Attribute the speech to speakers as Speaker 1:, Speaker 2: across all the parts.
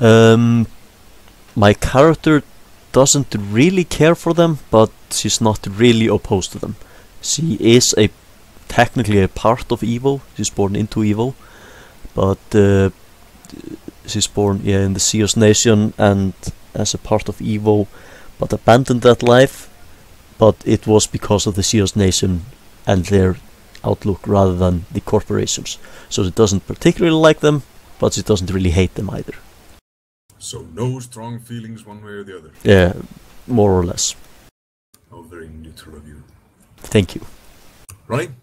Speaker 1: My character doesn't really care for them, but she's not really opposed to them. She is technically a part of evil. She's born into evil, but she's born in the Seers Nation and as a part of evil, but abandoned that life. But it was because of the Seers Nation and their outlook rather than the corporations. So she doesn't particularly like them, but she doesn't really hate them either.
Speaker 2: So no strong feelings one way or the other?
Speaker 1: Yeah, more or less.
Speaker 2: Oh, very neutral of you.
Speaker 1: Thank you.
Speaker 2: Ronnie,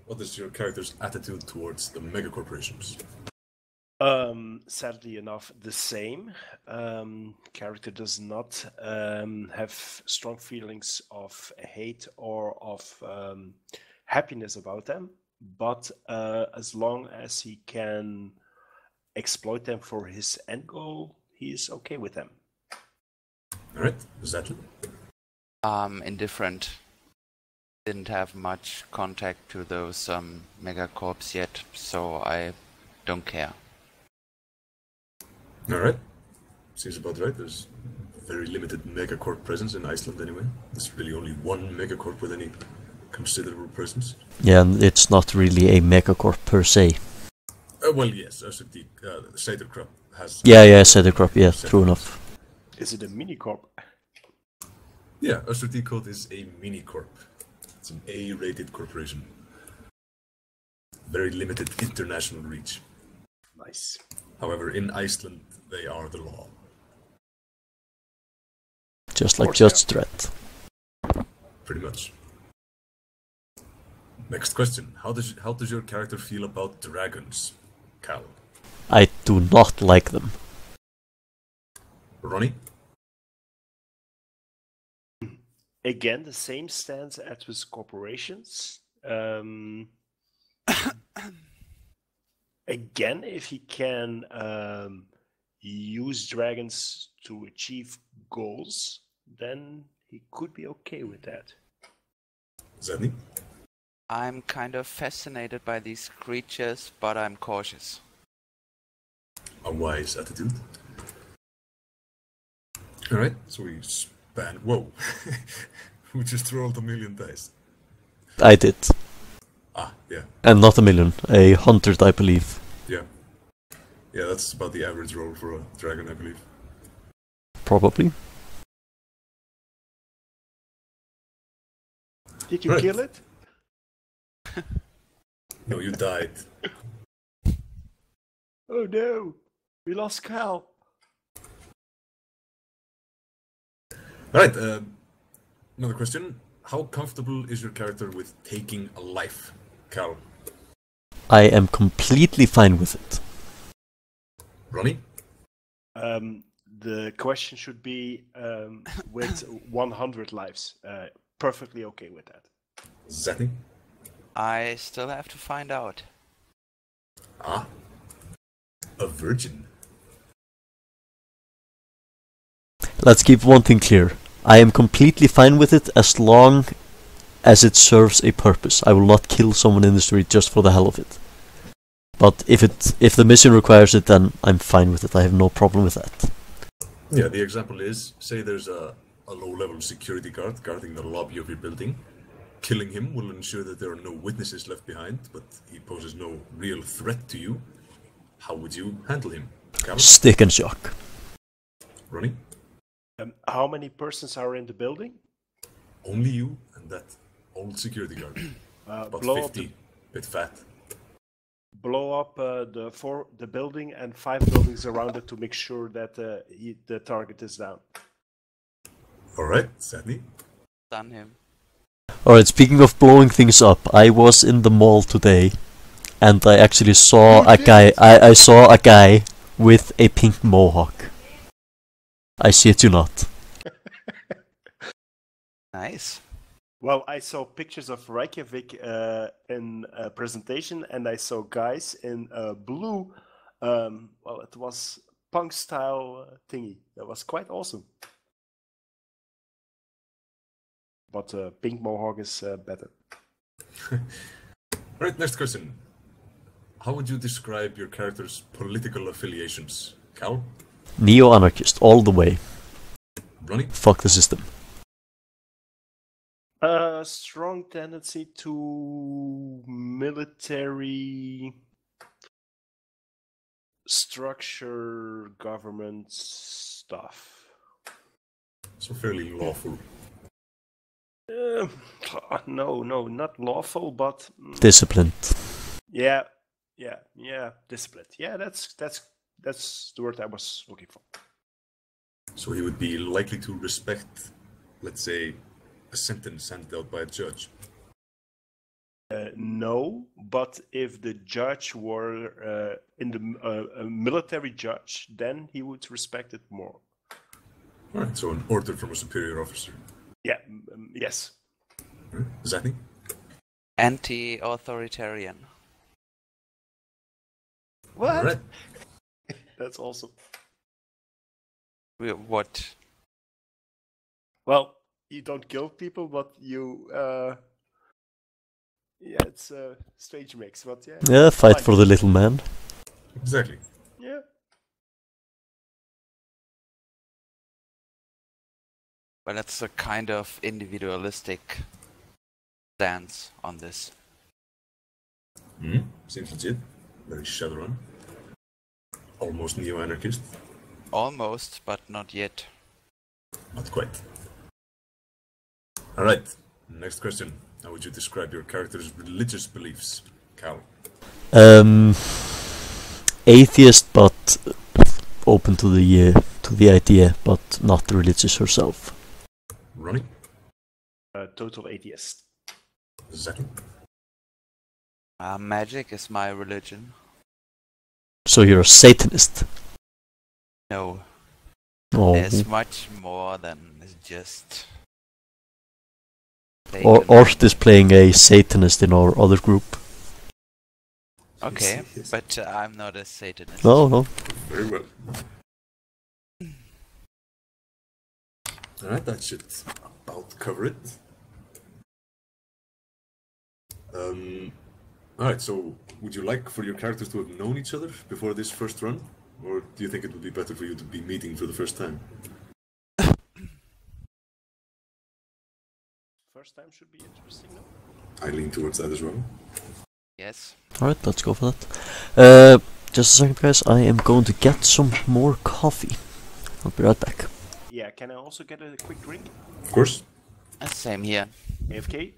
Speaker 2: what is your character's attitude towards the megacorporations?
Speaker 3: Sadly enough, the same. Character does not have strong feelings of hate or of happiness about them, but as long as he can exploit them for his end goal, he is okay with them.
Speaker 2: Alright, Zatni?
Speaker 4: Indifferent. Didn't have much contact to those megacorps yet, so I don't care.
Speaker 2: Alright. Seems about right. There's very limited megacorp presence in Iceland anyway. There's really only one megacorp with any considerable presence.
Speaker 1: Yeah, and it's not really a megacorp per se.
Speaker 2: Well, yes, the Sederkrop has...
Speaker 1: Yeah, Sederkrop, yeah, true enough.
Speaker 3: Is it a mini-corp?
Speaker 2: Yeah, Östur Code is a mini-corp. It's an A-rated corporation. Very limited international reach.
Speaker 3: Nice.
Speaker 2: However, in Iceland, they are the law.
Speaker 1: Just like Judge Dredd.
Speaker 2: Pretty much. Next question. How does your character feel about dragons, Cal?
Speaker 1: I do not like them.
Speaker 2: Ronnie?
Speaker 3: Again, the same stance as with corporations. Again, if he can use dragons to achieve goals, then he could be okay with that.
Speaker 2: Zatni?
Speaker 4: I'm kind of fascinated by these creatures, but I'm cautious.
Speaker 2: A wise attitude. Alright, so we span... Whoa! We just rolled 1,000,000 dice.
Speaker 1: I did.
Speaker 2: Ah, yeah.
Speaker 1: And not 1,000,000, 100 I believe.
Speaker 2: Yeah. Yeah, that's about the average roll for a dragon, I believe.
Speaker 1: Probably.
Speaker 3: Did you kill it?
Speaker 2: No, you died.
Speaker 3: Oh no! We lost Cal!
Speaker 2: Alright, another question. How comfortable is your character with taking a life, Cal?
Speaker 1: I am completely fine with it.
Speaker 2: Ronnie?
Speaker 3: The question should be with 100 lives. Perfectly okay with that.
Speaker 2: Zatni?
Speaker 4: I still have to find out.
Speaker 2: Ah. A virgin.
Speaker 1: Let's keep one thing clear. I am completely fine with it as long as it serves a purpose. I will not kill someone in the street just for the hell of it. But if the mission requires it, then I'm fine with it. I have no problem with that.
Speaker 2: Yeah, the example is, say there's a low-level security guard guarding the lobby of your building. Killing him will ensure that there are no witnesses left behind, but he poses no real threat to you. How would you handle him? Cal?
Speaker 1: Stick and shock.
Speaker 2: Ronnie?
Speaker 3: How many persons are in the building?
Speaker 2: Only you and that old security guard. About
Speaker 3: Blow
Speaker 2: 50, bit fat.
Speaker 3: Blow up the building and 5 buildings around it to make sure that the target is down.
Speaker 2: Alright, Zatni?
Speaker 4: Done him.
Speaker 1: Alright, speaking of blowing things up, I was in the mall today and I actually saw a guy. I saw a guy with a pink mohawk. I shit you not.
Speaker 4: Nice.
Speaker 3: Well, I saw pictures of Reykjavík in a presentation, and I saw guys in blue. Well, it was punk style thingy. That was quite awesome. But pink mohawk is better.
Speaker 2: Alright, next question. How would you describe your character's political affiliations, Cal?
Speaker 1: Neo-anarchist, all the way.
Speaker 2: Ronnie?
Speaker 1: Fuck the system.
Speaker 3: A strong tendency to military structure, government stuff.
Speaker 2: So fairly lawful.
Speaker 3: No, not lawful, but
Speaker 1: Disciplined.
Speaker 3: yeah, disciplined. Yeah, that's the word I was looking for.
Speaker 2: So he would be likely to respect, let's say, a sentence handed out by a judge.
Speaker 3: No, but if the judge were a military judge, then he would respect it more.
Speaker 2: Alright, so an order from a superior officer.
Speaker 3: Yeah, yes.
Speaker 2: Zatni?
Speaker 4: Anti-authoritarian.
Speaker 3: What?
Speaker 2: Alright.
Speaker 3: That's awesome.
Speaker 4: What?
Speaker 3: Well, you don't kill people, but you. Yeah, it's a strange mix, but yeah.
Speaker 1: Yeah, fight
Speaker 3: fine.
Speaker 1: for the little man.
Speaker 2: Exactly.
Speaker 3: Yeah.
Speaker 4: Well, that's a kind of individualistic stance on this.
Speaker 2: Seems legit. Very Shadowrun. Almost neo-anarchist.
Speaker 4: Almost, but not yet.
Speaker 2: Not quite. Alright, next question. How would you describe your character's religious beliefs, Cal?
Speaker 1: Atheist, but open to the idea, but not religious herself.
Speaker 2: Ronnie?
Speaker 3: Total atheist.
Speaker 2: Zatni?
Speaker 4: Magic is my religion.
Speaker 1: So you're a Satanist.
Speaker 4: No,
Speaker 1: Oh.
Speaker 4: there's much more than just...
Speaker 1: Ort is playing a Satanist in our other group.
Speaker 4: Okay,
Speaker 2: Yes.
Speaker 4: but I'm not a Satanist.
Speaker 1: No.
Speaker 2: Very well. Alright, that should about cover it. Alright, so would you like for your characters to have known each other before this first run? Or do you think it would be better for you to be meeting for the first time?
Speaker 3: First time should be interesting, no?
Speaker 2: I lean towards that as well.
Speaker 4: Yes.
Speaker 1: Alright, let's go for that. Just a second, guys. I am going to get some more coffee. I'll be right back.
Speaker 3: Yeah, can I also get a quick drink?
Speaker 2: Of course.
Speaker 4: Same here.
Speaker 3: AFK?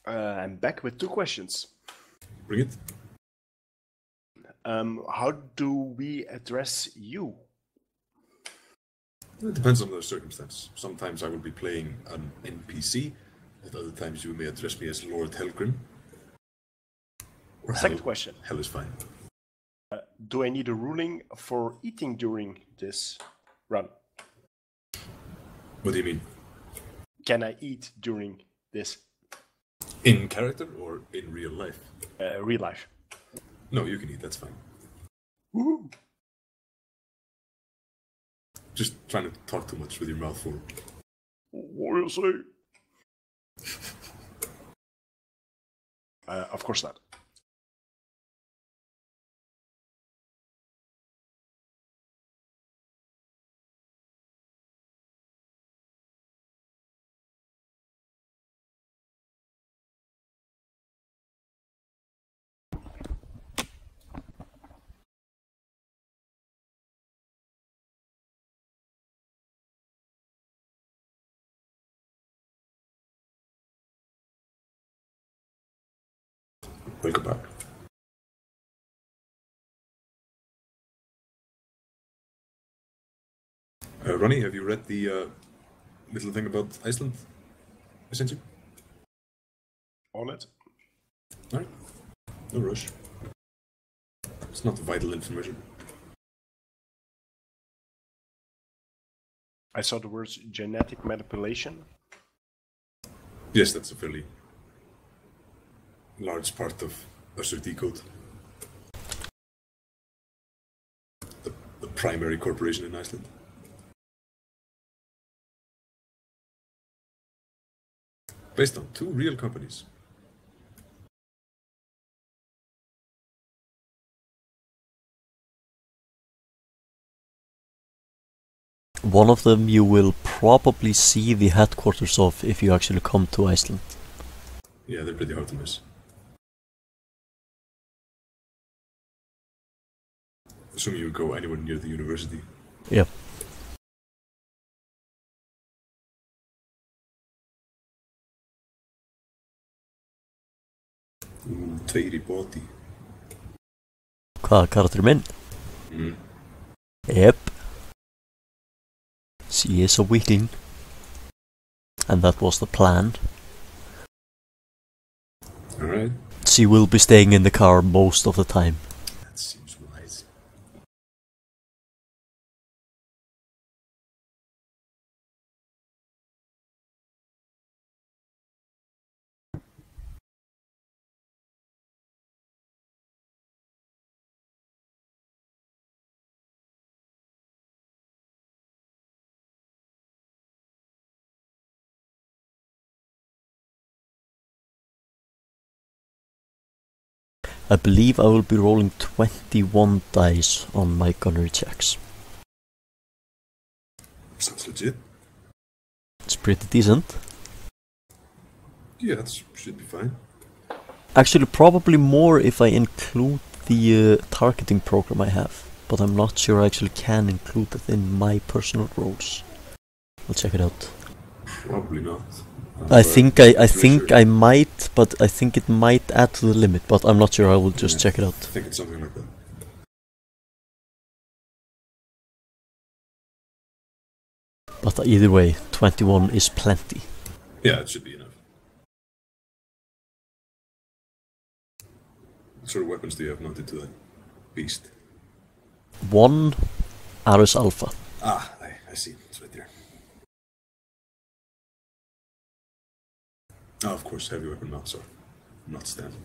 Speaker 3: I'm back with two questions.
Speaker 2: Bring it.
Speaker 3: How do we address you?
Speaker 2: It depends on the circumstance. Sometimes I will be playing an NPC. At other times you may address me as Lord Hellgrim. Or
Speaker 3: Second question.
Speaker 2: Hell is fine.
Speaker 3: Do I need a ruling for eating during this run?
Speaker 2: What do you mean?
Speaker 3: Can I eat during this
Speaker 2: In character or in real life?
Speaker 3: real life?
Speaker 2: No, you can eat, that's fine.
Speaker 3: Woohoo!
Speaker 2: Just trying to talk too much with your mouth full.
Speaker 3: What do you say? Of course not.
Speaker 2: Welcome back. Ronnie, have you read the little thing about Iceland I sent you?
Speaker 3: On it.
Speaker 2: Alright. No rush. It's not vital information.
Speaker 3: I saw the words genetic manipulation.
Speaker 2: Yes, that's a fairly large part of SRD code. The primary corporation in Iceland. Based on 2 real companies.
Speaker 1: One of them you will probably see the headquarters of if you actually come to Iceland.
Speaker 2: Yeah, they're pretty hard to miss. Assuming you go anywhere near the university.
Speaker 1: Yep.
Speaker 2: Tveir í bóti.
Speaker 1: Hvað, karakterinn minn? Yep. She is a weakling. And that was the plan.
Speaker 2: Alright.
Speaker 1: She will be staying in the car most of the time.
Speaker 2: That seems wise.
Speaker 1: I believe I will be rolling 21 dice on my gunnery checks.
Speaker 2: Sounds legit.
Speaker 1: It's pretty decent.
Speaker 2: Yeah, that should be fine.
Speaker 1: Actually, probably more if I include the targeting program I have. But I'm not sure I actually can include it in my personal rolls. I'll check it out.
Speaker 2: Probably not.
Speaker 1: I think I might, but I think it might add to the limit, but I'm not sure. I will just check it out.
Speaker 2: I think it's something like that.
Speaker 1: But either way, 21 is plenty.
Speaker 2: Yeah, it should be enough. What sort of weapons do you have mounted to that beast?
Speaker 1: 1 Ares Alpha.
Speaker 2: Ah, I see. It's right there. Oh, of course, heavy weapon mounts are not standard.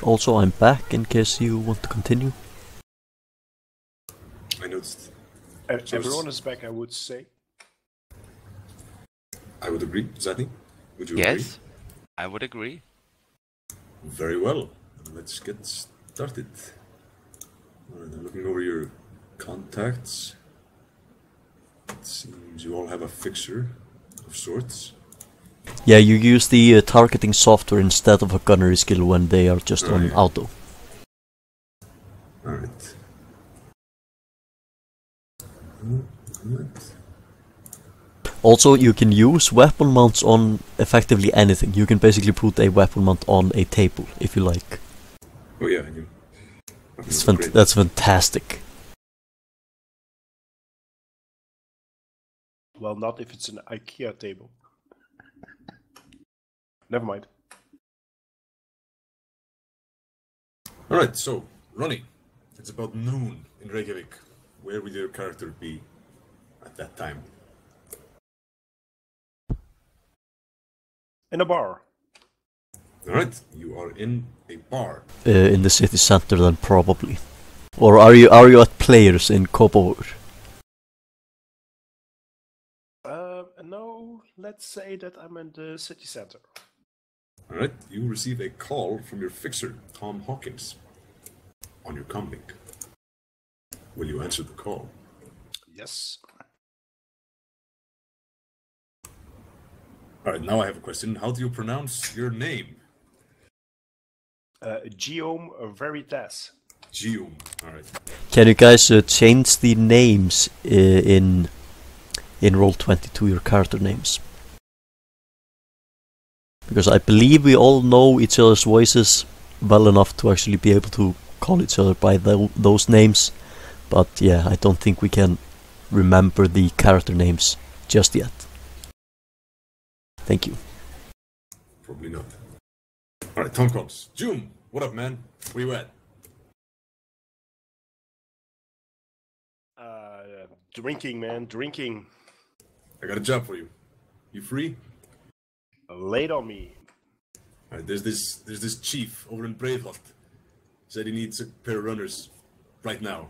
Speaker 1: Also, I'm back in case you want to continue.
Speaker 2: I noticed.
Speaker 3: Everyone is back, I would say.
Speaker 2: I would agree. Zatni, would you agree?
Speaker 4: Yes, I would agree.
Speaker 2: Very well. Let's get started. Alright, I'm looking over your contacts. It seems you all have a fixer of sorts.
Speaker 1: Yeah, you use the targeting software instead of a gunnery skill when they are just on auto.
Speaker 2: Alright.
Speaker 1: Also, you can use weapon mounts on effectively anything. You can basically put a weapon mount on a table if you like.
Speaker 2: Oh yeah, I knew.
Speaker 1: That's fantastic.
Speaker 3: Well, not if it's an IKEA table. Never mind.
Speaker 2: Alright, so, Ronnie, it's about noon in Reykjavík. Where would your character be at that time?
Speaker 3: In a bar.
Speaker 2: Alright, you are in a bar.
Speaker 1: In the city center then probably. Or are you at players in Kópavogur?
Speaker 3: No, let's say that I'm in the city center.
Speaker 2: Alright, you receive a call from your fixer, Tom Hawkins, on your comlink. Will you answer the call?
Speaker 3: Yes.
Speaker 2: Alright, now I have a question. How do you pronounce your name?
Speaker 3: Gioom Veritas.
Speaker 2: Gioom. Alright.
Speaker 1: Can you guys change the names in Roll20 to your character names? Because I believe we all know each other's voices well enough to actually be able to call each other by those names. But yeah, I don't think we can remember the character names just yet. Thank you.
Speaker 2: Probably not. Alright, Tom calls. Gioom, what up, man? Where you at?
Speaker 3: Drinking, man, drinking.
Speaker 2: I got a job for you. You free?
Speaker 3: Laid on me.
Speaker 2: Alright, there's this chief over in Breiðholt. Said he needs a pair of runners right now.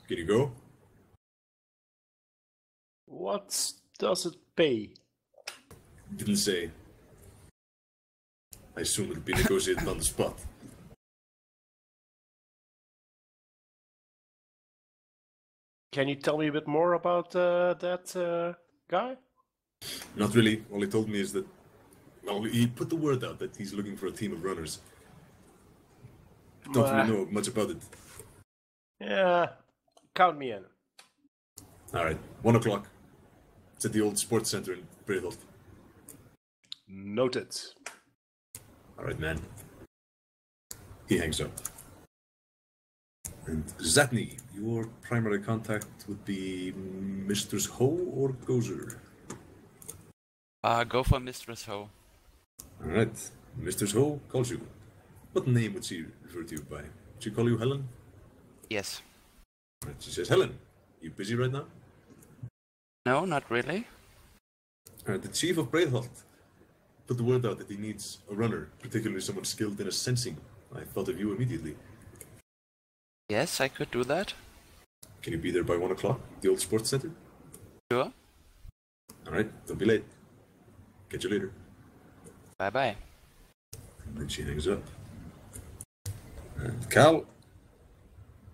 Speaker 2: Can you go?
Speaker 3: What does it pay?
Speaker 2: Didn't say. I assume it'll be negotiated on the spot.
Speaker 3: Can you tell me a bit more about that guy?
Speaker 2: Not really. All he told me is that, well, he put the word out that he's looking for a team of runners. Don't really know much about it.
Speaker 3: Yeah, count me in.
Speaker 2: Alright, 1 o'clock. It's at the old sports center in Breiðholt.
Speaker 3: Noted.
Speaker 2: Alright, man. He hangs up. And Zatni, your primary contact would be Mistress Ho or Gozer?
Speaker 4: Go for Mistress Ho.
Speaker 2: Alright, Mistress Ho calls you. What name would she refer to you by? Would she call you Helen?
Speaker 4: Yes.
Speaker 2: Right, she says, Helen, you busy right now?
Speaker 4: No, not really.
Speaker 2: The chief of Breiðholt put the word out that he needs a runner, particularly someone skilled in sensing. I thought of you immediately.
Speaker 4: Yes, I could do that.
Speaker 2: Can you be there by 1 o'clock, the old sports center?
Speaker 4: Sure.
Speaker 2: Alright, don't be late. Catch you later.
Speaker 4: Bye-bye.
Speaker 2: And then she hangs up. And Cal,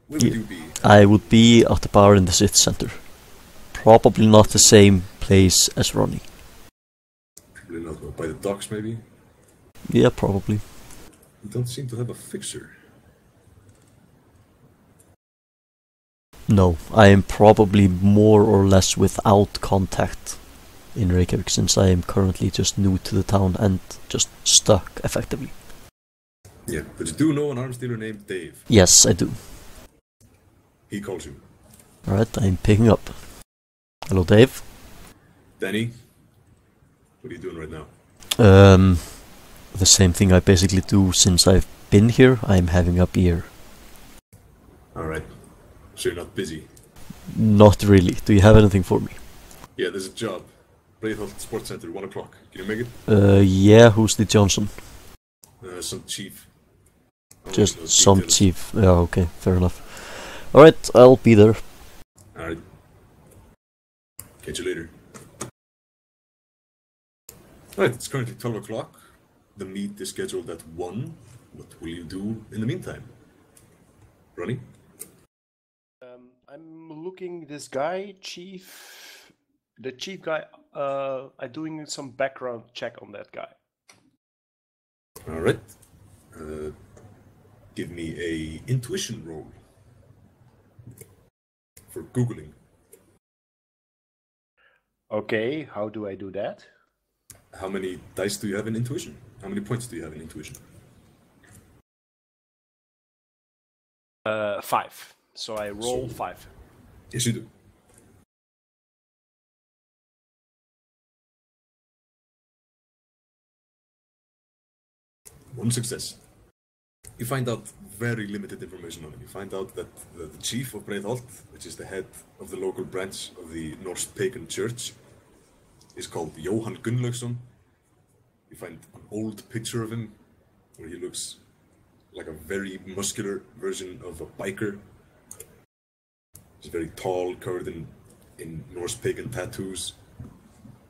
Speaker 2: where would you be?
Speaker 1: I would be at the bar in the city center. Probably not the same place as Ronni.
Speaker 2: Probably not. Well, by the docks, maybe?
Speaker 1: Yeah, probably.
Speaker 2: You don't seem to have a fixer.
Speaker 1: No, I am probably more or less without contact in Reykjavík since I am currently just new to the town and just stuck, effectively.
Speaker 2: Yeah, but you do know an arms dealer named Dave.
Speaker 1: Yes, I do.
Speaker 2: He calls you.
Speaker 1: Alright, I'm picking up. Hello, Dave.
Speaker 2: Dani, what are you doing right now?
Speaker 1: The same thing I basically do since I've been here. I'm having a beer.
Speaker 2: Alright, so you're not busy?
Speaker 1: Not really. Do you have anything for me?
Speaker 2: Yeah, there's a job. Breiðholt Sports Center, 1 o'clock. Can you make it?
Speaker 1: Yeah, who's the Johnson?
Speaker 2: Some chief.
Speaker 1: Just some chief. Yeah, okay, fair enough. Alright, I'll be there.
Speaker 2: Alright. Catch you later. Alright, it's currently 12 o'clock. The meet is scheduled at 1. What will you do in the meantime? Ronni?
Speaker 3: I'm looking this guy, chief. The chief guy. I'm doing some background check on that guy.
Speaker 2: Alright. Give me a intuition roll. For Googling.
Speaker 3: Okay, how do I do that?
Speaker 2: How many dice do you have in intuition? How many points do you have in intuition?
Speaker 3: 5. So I roll 5.
Speaker 2: Yes, you do. One success. You find out very limited information on him. You find out that the chief of Breiðholt, which is the head of the local branch of the Norse pagan church, is called Johan Gunnlaugsson. You find an old picture of him where he looks like a very muscular version of a biker. He's very tall, covered in Norse pagan tattoos.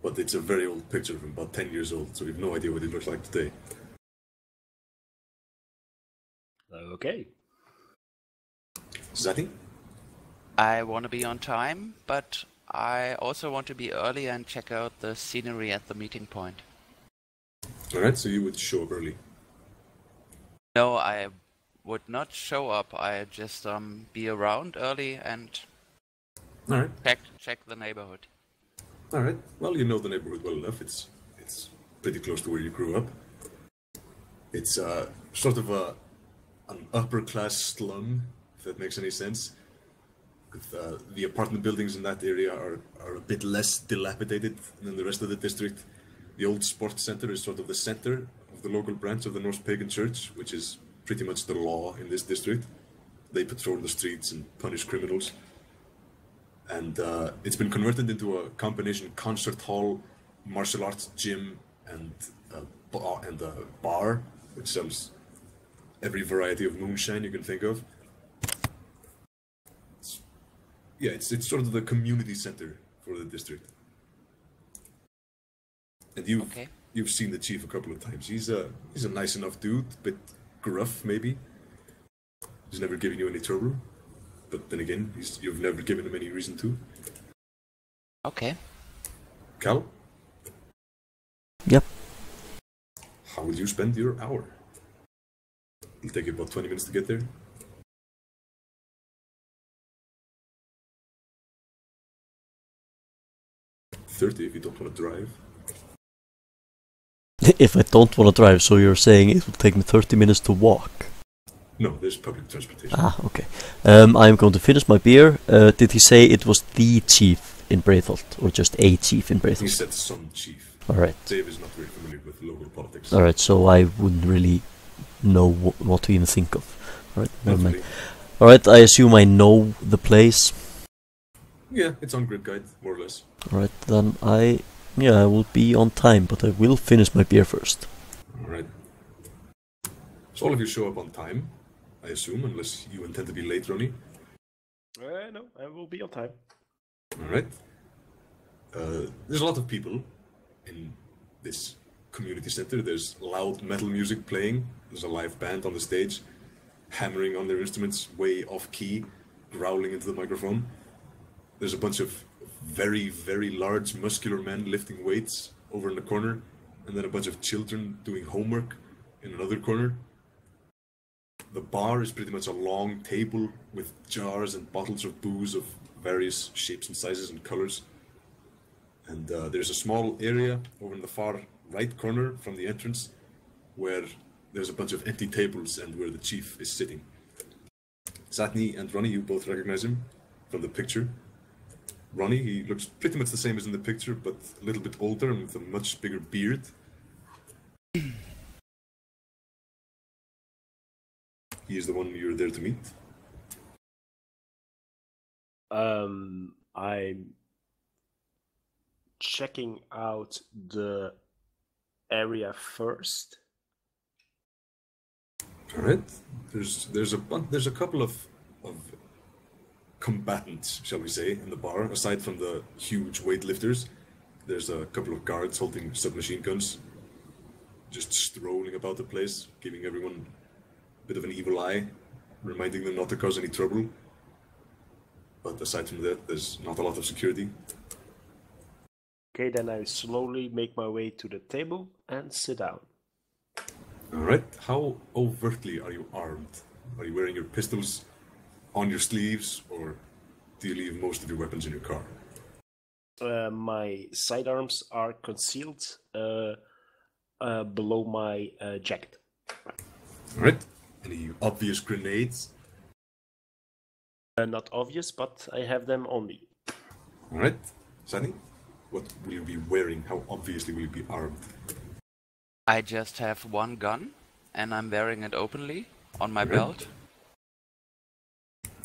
Speaker 2: But it's a very old picture of him, about 10 years old, so we have no idea what he looks like today.
Speaker 3: Okay.
Speaker 2: Zatni?
Speaker 4: I want to be on time, but I also want to be early and check out the scenery at the meeting point.
Speaker 2: Alright, so you would show up early.
Speaker 4: No, I would not show up. I just be around early and
Speaker 2: Alright.
Speaker 4: check the neighborhood.
Speaker 2: Alright, well, you know the neighborhood well enough. It's pretty close to where you grew up. It's sort of an upper-class slum, if that makes any sense. With, the apartment buildings in that area are a bit less dilapidated than the rest of the district. The old sports center is sort of the center of the local branch of the Norse Pagan Church, which is pretty much the law in this district. They patrol the streets and punish criminals. And it's been converted into a combination concert hall, martial arts gym, and a bar, which sells every variety of moonshine you can think of. It's sort of the community center for the district. And you've seen the chief a couple of times. He's a nice enough dude, a bit gruff maybe. He's never given you any trouble. But then again, you've never given him any reason to.
Speaker 4: Okay.
Speaker 2: Cal?
Speaker 1: Yep.
Speaker 2: How will you spend your hour? It'll take you about 20 minutes to get there. $30 if you don't want to drive.
Speaker 1: If I don't want to drive, so you're saying it will take me 30 minutes to walk?
Speaker 2: No, there's public transportation.
Speaker 1: Ah, okay. I'm going to finish my beer. Did he say it was the chief in Breitholt, or just a chief in Breitholt?
Speaker 2: He said some chief.
Speaker 1: Alright.
Speaker 2: Dave is not very familiar with local politics.
Speaker 1: Alright, so I wouldn't really know what to even think of. Alright, never mind.
Speaker 2: Definitely.
Speaker 1: Alright, I assume I know the place.
Speaker 2: Yeah, it's on Grid Guide, more or less.
Speaker 1: Alright, then I will be on time, but I will finish my beer first.
Speaker 2: Alright. So all of you show up on time, I assume, unless you intend to be late, Ronni.
Speaker 3: No, I will be on time.
Speaker 2: Alright. There's a lot of people in this community center. There's loud metal music playing. There's a live band on the stage, hammering on their instruments way off key, growling into the microphone. There's a bunch of very, very large, muscular men lifting weights over in the corner, and then a bunch of children doing homework in another corner. The bar is pretty much a long table with jars and bottles of booze of various shapes and sizes and colors. And there's a small area over in the far right corner from the entrance where there's a bunch of empty tables and where the chief is sitting. Zatni and Ronni, you both recognize him from the picture. Ronni, he looks pretty much the same as in the picture, but a little bit older and with a much bigger beard. He is the one you're there to meet.
Speaker 3: I'm checking out the area first.
Speaker 2: All right. There's a couple of combatants, shall we say, in the bar. Aside from the huge weightlifters, there's a couple of guards holding submachine guns, just strolling about the place, giving everyone a bit of an evil eye, reminding them not to cause any trouble. But aside from that, there's not a lot of security.
Speaker 3: Okay, then I slowly make my way to the table and sit down.
Speaker 2: Alright, how overtly are you armed? Are you wearing your pistols on your sleeves, or do you leave most of your weapons in your car?
Speaker 3: My sidearms are concealed below my jacket.
Speaker 2: Alright, any obvious grenades?
Speaker 3: Not obvious, but I have them on me.
Speaker 2: Alright, Sunny, what will you be wearing? How obviously will you be armed?
Speaker 4: I just have one gun, and I'm wearing it openly on my belt.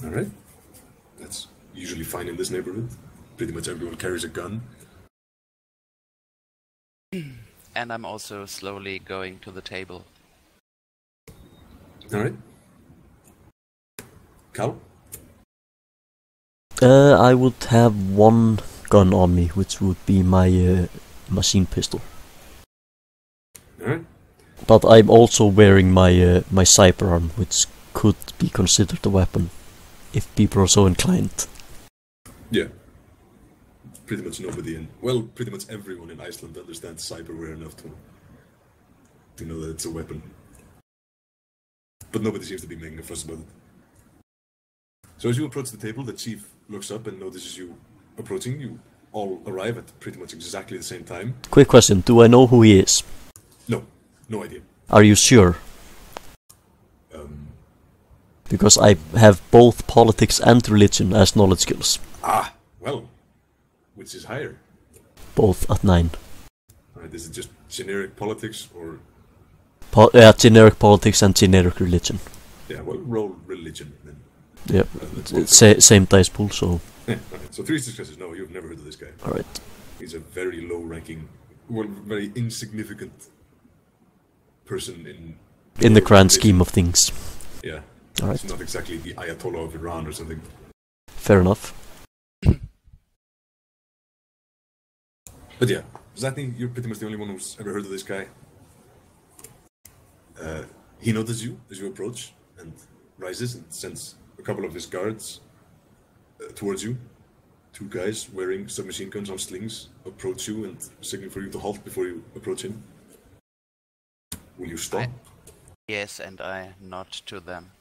Speaker 2: Alright, that's usually fine in this neighborhood. Pretty much everyone carries a gun.
Speaker 4: And I'm also slowly going to the table.
Speaker 2: Alright. Cal?
Speaker 1: I would have one gun on me, which would be my machine pistol.
Speaker 2: Alright.
Speaker 1: But I'm also wearing my my cyber arm, which could be considered a weapon, if people are so inclined.
Speaker 2: Yeah. Pretty much nobody pretty much everyone in Iceland understands cyberware enough to know that it's a weapon. But nobody seems to be making a fuss about it. So as you approach the table, the chief looks up and notices you approaching. You all arrive at pretty much exactly the same time.
Speaker 1: Quick question, do I know who he is?
Speaker 2: No idea.
Speaker 1: Are you sure? Because I have both politics and religion as knowledge skills.
Speaker 2: Well, which is higher?
Speaker 1: Both at 9.
Speaker 2: Alright, is it just generic politics or...
Speaker 1: generic politics and generic religion.
Speaker 2: Yeah, well, roll religion then.
Speaker 1: Yeah, same dice pool, so...
Speaker 2: Yeah, alright, so 3 successes. No, you've never heard of this guy.
Speaker 1: Alright.
Speaker 2: He's a very low-ranking, well, very insignificant person in
Speaker 1: the grand scheme of things.
Speaker 2: Yeah.
Speaker 1: Alright.
Speaker 2: It's not exactly the Ayatollah of Iran or something.
Speaker 1: Fair enough.
Speaker 2: But yeah, Zatni, you're pretty much the only one who's ever heard of this guy. He notices you as you approach and rises and sends a couple of his guards towards you. 2 guys wearing submachine guns on slings approach you and signal for you to halt before you approach him. Will you stop?
Speaker 4: Yes, and I nod to them.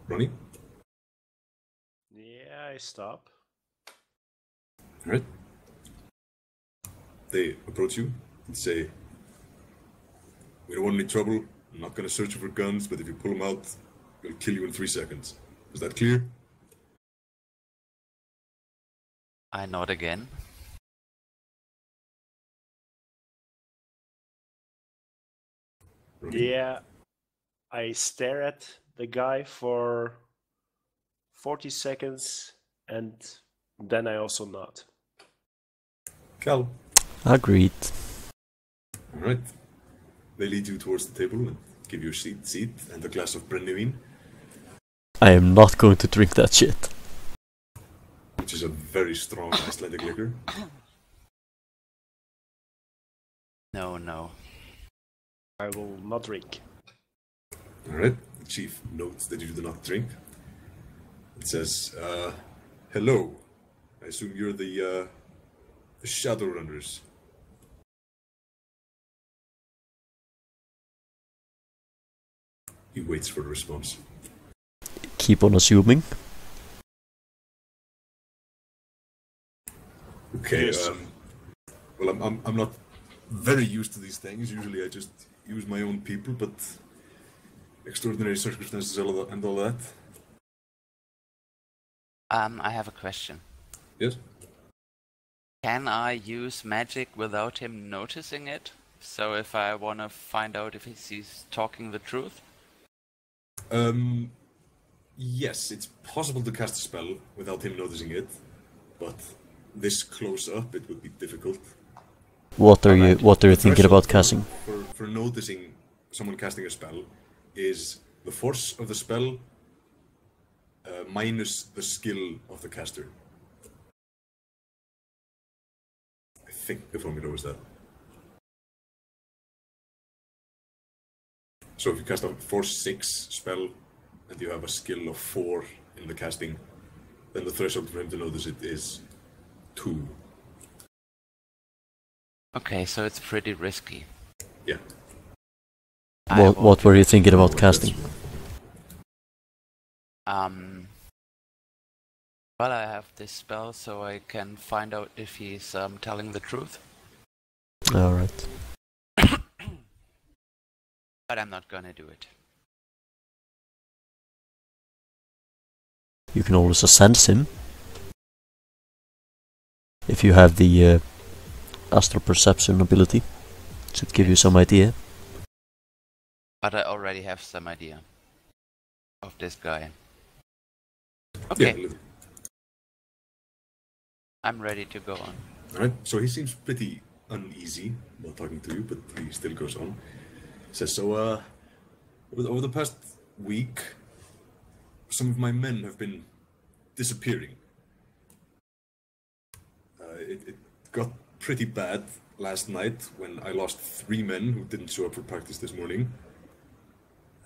Speaker 2: Ronni?
Speaker 3: Yeah, I stop.
Speaker 2: Alright. They approach you and say, "We don't want any trouble. I'm not going to search you for guns, but if you pull them out, we'll kill you in 3 seconds. Is that clear?"
Speaker 4: I nod again.
Speaker 2: Ronni?
Speaker 3: Yeah, I stare at the guy for 40 seconds and then I also nod.
Speaker 2: Cal?
Speaker 1: Agreed.
Speaker 2: Alright. They lead you towards the table and give you a seat and a glass of brennivin,
Speaker 1: I am not going to drink that shit.
Speaker 2: which is a very strong Icelandic liquor.
Speaker 4: No.
Speaker 3: I will not drink.
Speaker 2: Alright. The chief notes that you do not drink. It says, "Hello. I assume you're the Shadowrunners." He waits for a response.
Speaker 1: Keep on assuming.
Speaker 2: Okay,
Speaker 3: Yes.
Speaker 2: well, I'm not very used to these things. Usually I just use my own people, but extraordinary circumstances and all that.
Speaker 4: I have a question.
Speaker 2: Yes?
Speaker 4: Can I use magic without him noticing it? So if I want to find out if he's talking the truth?
Speaker 2: Yes, it's possible to cast a spell without him noticing it, but this close up it would be difficult.
Speaker 1: What are you
Speaker 2: The
Speaker 1: thinking about
Speaker 2: threshold
Speaker 1: casting?
Speaker 2: For noticing someone casting a spell is the force of the spell minus the skill of the caster. I think the formula was that. So if you cast a force 6 spell and you have a skill of 4 in the casting, then the threshold for him to notice it is 2.
Speaker 4: Okay, so it's pretty risky.
Speaker 2: Yeah.
Speaker 1: What were you thinking about casting?
Speaker 4: Well, I have this spell so I can find out if he's telling the truth.
Speaker 1: Alright.
Speaker 4: But I'm not gonna do it.
Speaker 1: You can always sense him. If you have the astral perception ability. Should give you some idea.
Speaker 4: But I already have some idea of this guy. Okay,
Speaker 2: Yeah.
Speaker 4: I'm ready to go on.
Speaker 2: Alright, so he seems pretty uneasy while talking to you, but he still goes on. Says, so, over the past week, some of my men have been disappearing. It got pretty bad last night when I lost 3 men who didn't show up for practice this morning.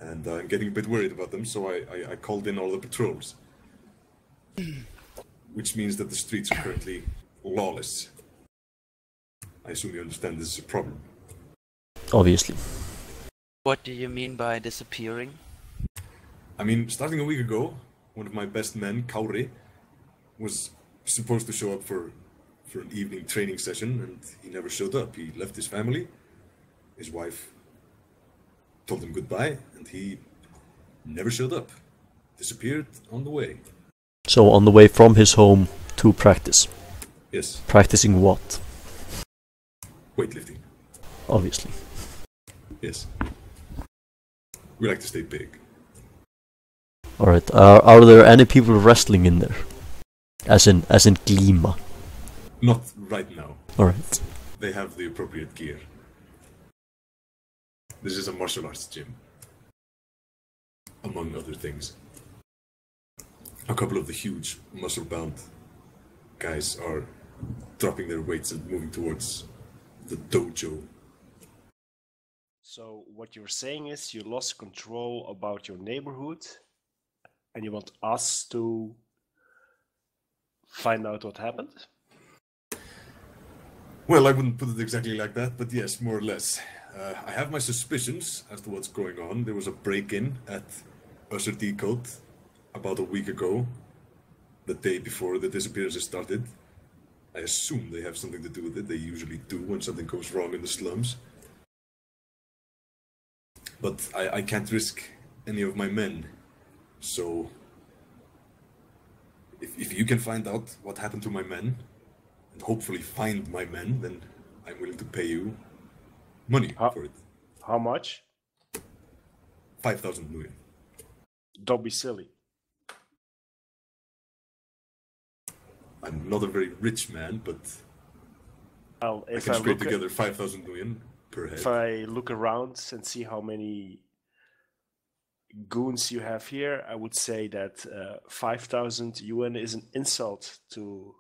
Speaker 2: And I'm getting a bit worried about them, so I called in all the patrols. Which means that the streets are currently lawless. I assume you understand this is a problem.
Speaker 1: Obviously.
Speaker 4: What do you mean by disappearing?
Speaker 2: I mean, starting a week ago, one of my best men, Kári, was supposed to show up for an evening training session, and he never showed up. He left his family, his wife told him goodbye, and he never showed up. Disappeared on the way.
Speaker 1: So on the way from his home to practice.
Speaker 2: Yes.
Speaker 1: Practicing what?
Speaker 2: Weightlifting.
Speaker 1: Obviously.
Speaker 2: Yes. We like to stay big.
Speaker 1: Alright, are there any people wrestling in there? As in Glíma?
Speaker 2: Not right now.
Speaker 1: Alright.
Speaker 2: They have the appropriate gear. This is a martial arts gym. Among other things. A couple of the huge, muscle-bound guys are dropping their weights and moving towards the dojo.
Speaker 3: So what you're saying is you lost control about your neighborhood and you want us to find out what happened?
Speaker 2: Well, I wouldn't put it exactly like that, but yes, more or less. I have my suspicions as to what's going on. There was a break-in at Usher Decode about a week ago, the day before the disappearances started. I assume they have something to do with it. They usually do when something goes wrong in the slums. But I can't risk any of my men. So, if you can find out what happened to my men, and hopefully find my men, then I'm willing to pay you money for it.
Speaker 3: How much?
Speaker 2: 5,000 million.
Speaker 3: Don't be silly.
Speaker 2: I'm not a very rich man, but
Speaker 3: Well,
Speaker 2: I can scrape together 5,000 million per head.
Speaker 3: If I look around and see how many goons you have here, I would say that 5,000 UN is an insult to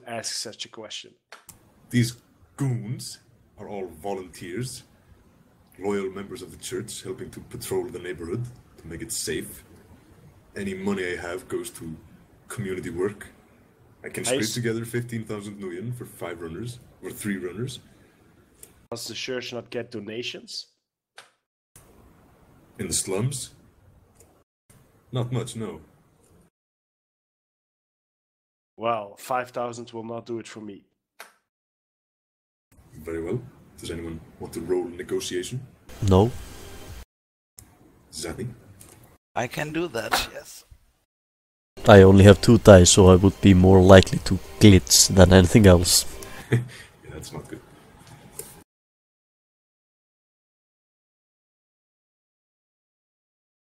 Speaker 3: ask such a question.
Speaker 2: These goons are all volunteers, loyal members of the church, helping to patrol the neighborhood to make it safe. Any money I have goes to community work. I can scrape together 15,000 million for 5 runners, or 3 runners.
Speaker 3: Does the church not get donations?
Speaker 2: In the slums? Not much, no.
Speaker 3: Well, 5,000 will not do it for me.
Speaker 2: Very well. Does anyone want to roll negotiation?
Speaker 1: No.
Speaker 2: Zatni?
Speaker 4: I can do that, yes.
Speaker 1: I only have 2 dice, so I would be more likely to glitch than anything else.
Speaker 2: Yeah, that's not good.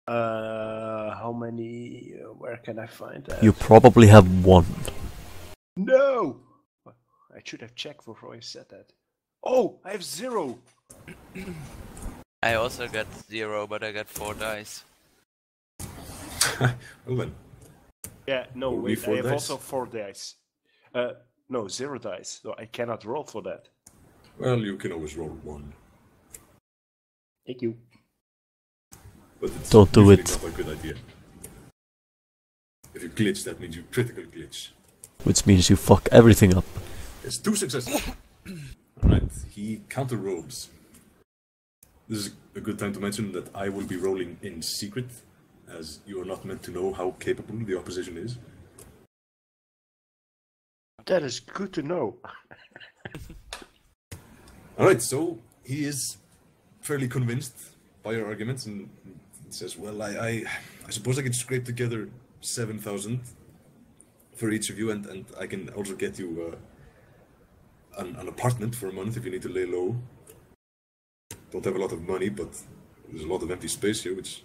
Speaker 3: How many? Where can I find that?
Speaker 1: You probably have 1.
Speaker 3: No! I should have checked before I said that. Oh, I have 0!
Speaker 4: I also got 0, but I got 4 dice.
Speaker 2: Well then.
Speaker 3: Yeah, no,
Speaker 2: Only
Speaker 3: wait,
Speaker 2: 4
Speaker 3: I have
Speaker 2: dice?
Speaker 3: also 4 dice. No, 0 dice. So I cannot roll for that.
Speaker 2: Well, you can always roll 1.
Speaker 3: Thank you.
Speaker 2: But it's
Speaker 1: Don't do
Speaker 2: usually
Speaker 1: it.
Speaker 2: not a good idea. If you glitch, that means you critical glitch.
Speaker 1: Which means you fuck everything up.
Speaker 2: It's 2 successes. Alright, he counter robes. This is a good time to mention that I will be rolling in secret, as you are not meant to know how capable the opposition is.
Speaker 3: That is good to know.
Speaker 2: Alright, so he is fairly convinced by your arguments and says, well, I suppose I could scrape together 7,000 for each of you, and I can also get you an apartment for a month if you need to lay low. Don't have a lot of money, but there's a lot of empty space here, which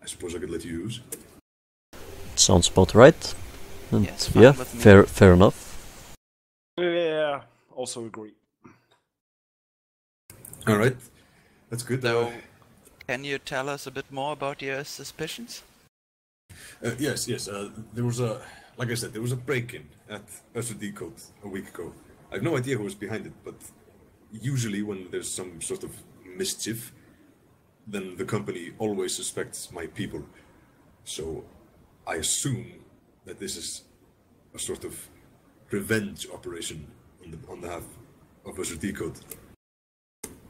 Speaker 2: I suppose I could let you use.
Speaker 1: Sounds about right. And
Speaker 4: Yes, fine
Speaker 1: yeah,
Speaker 4: with me.
Speaker 1: fair enough.
Speaker 3: Yeah, also agree.
Speaker 2: All right, that's good.
Speaker 4: So, can you tell us a bit more about your suspicions?
Speaker 2: Yes. There was like I said, there was a break-in at Usher Decode a week ago. I have no idea who was behind it, but usually when there's some sort of mischief, then the company always suspects my people. So I assume that this is a sort of revenge operation on behalf of Usher Decode.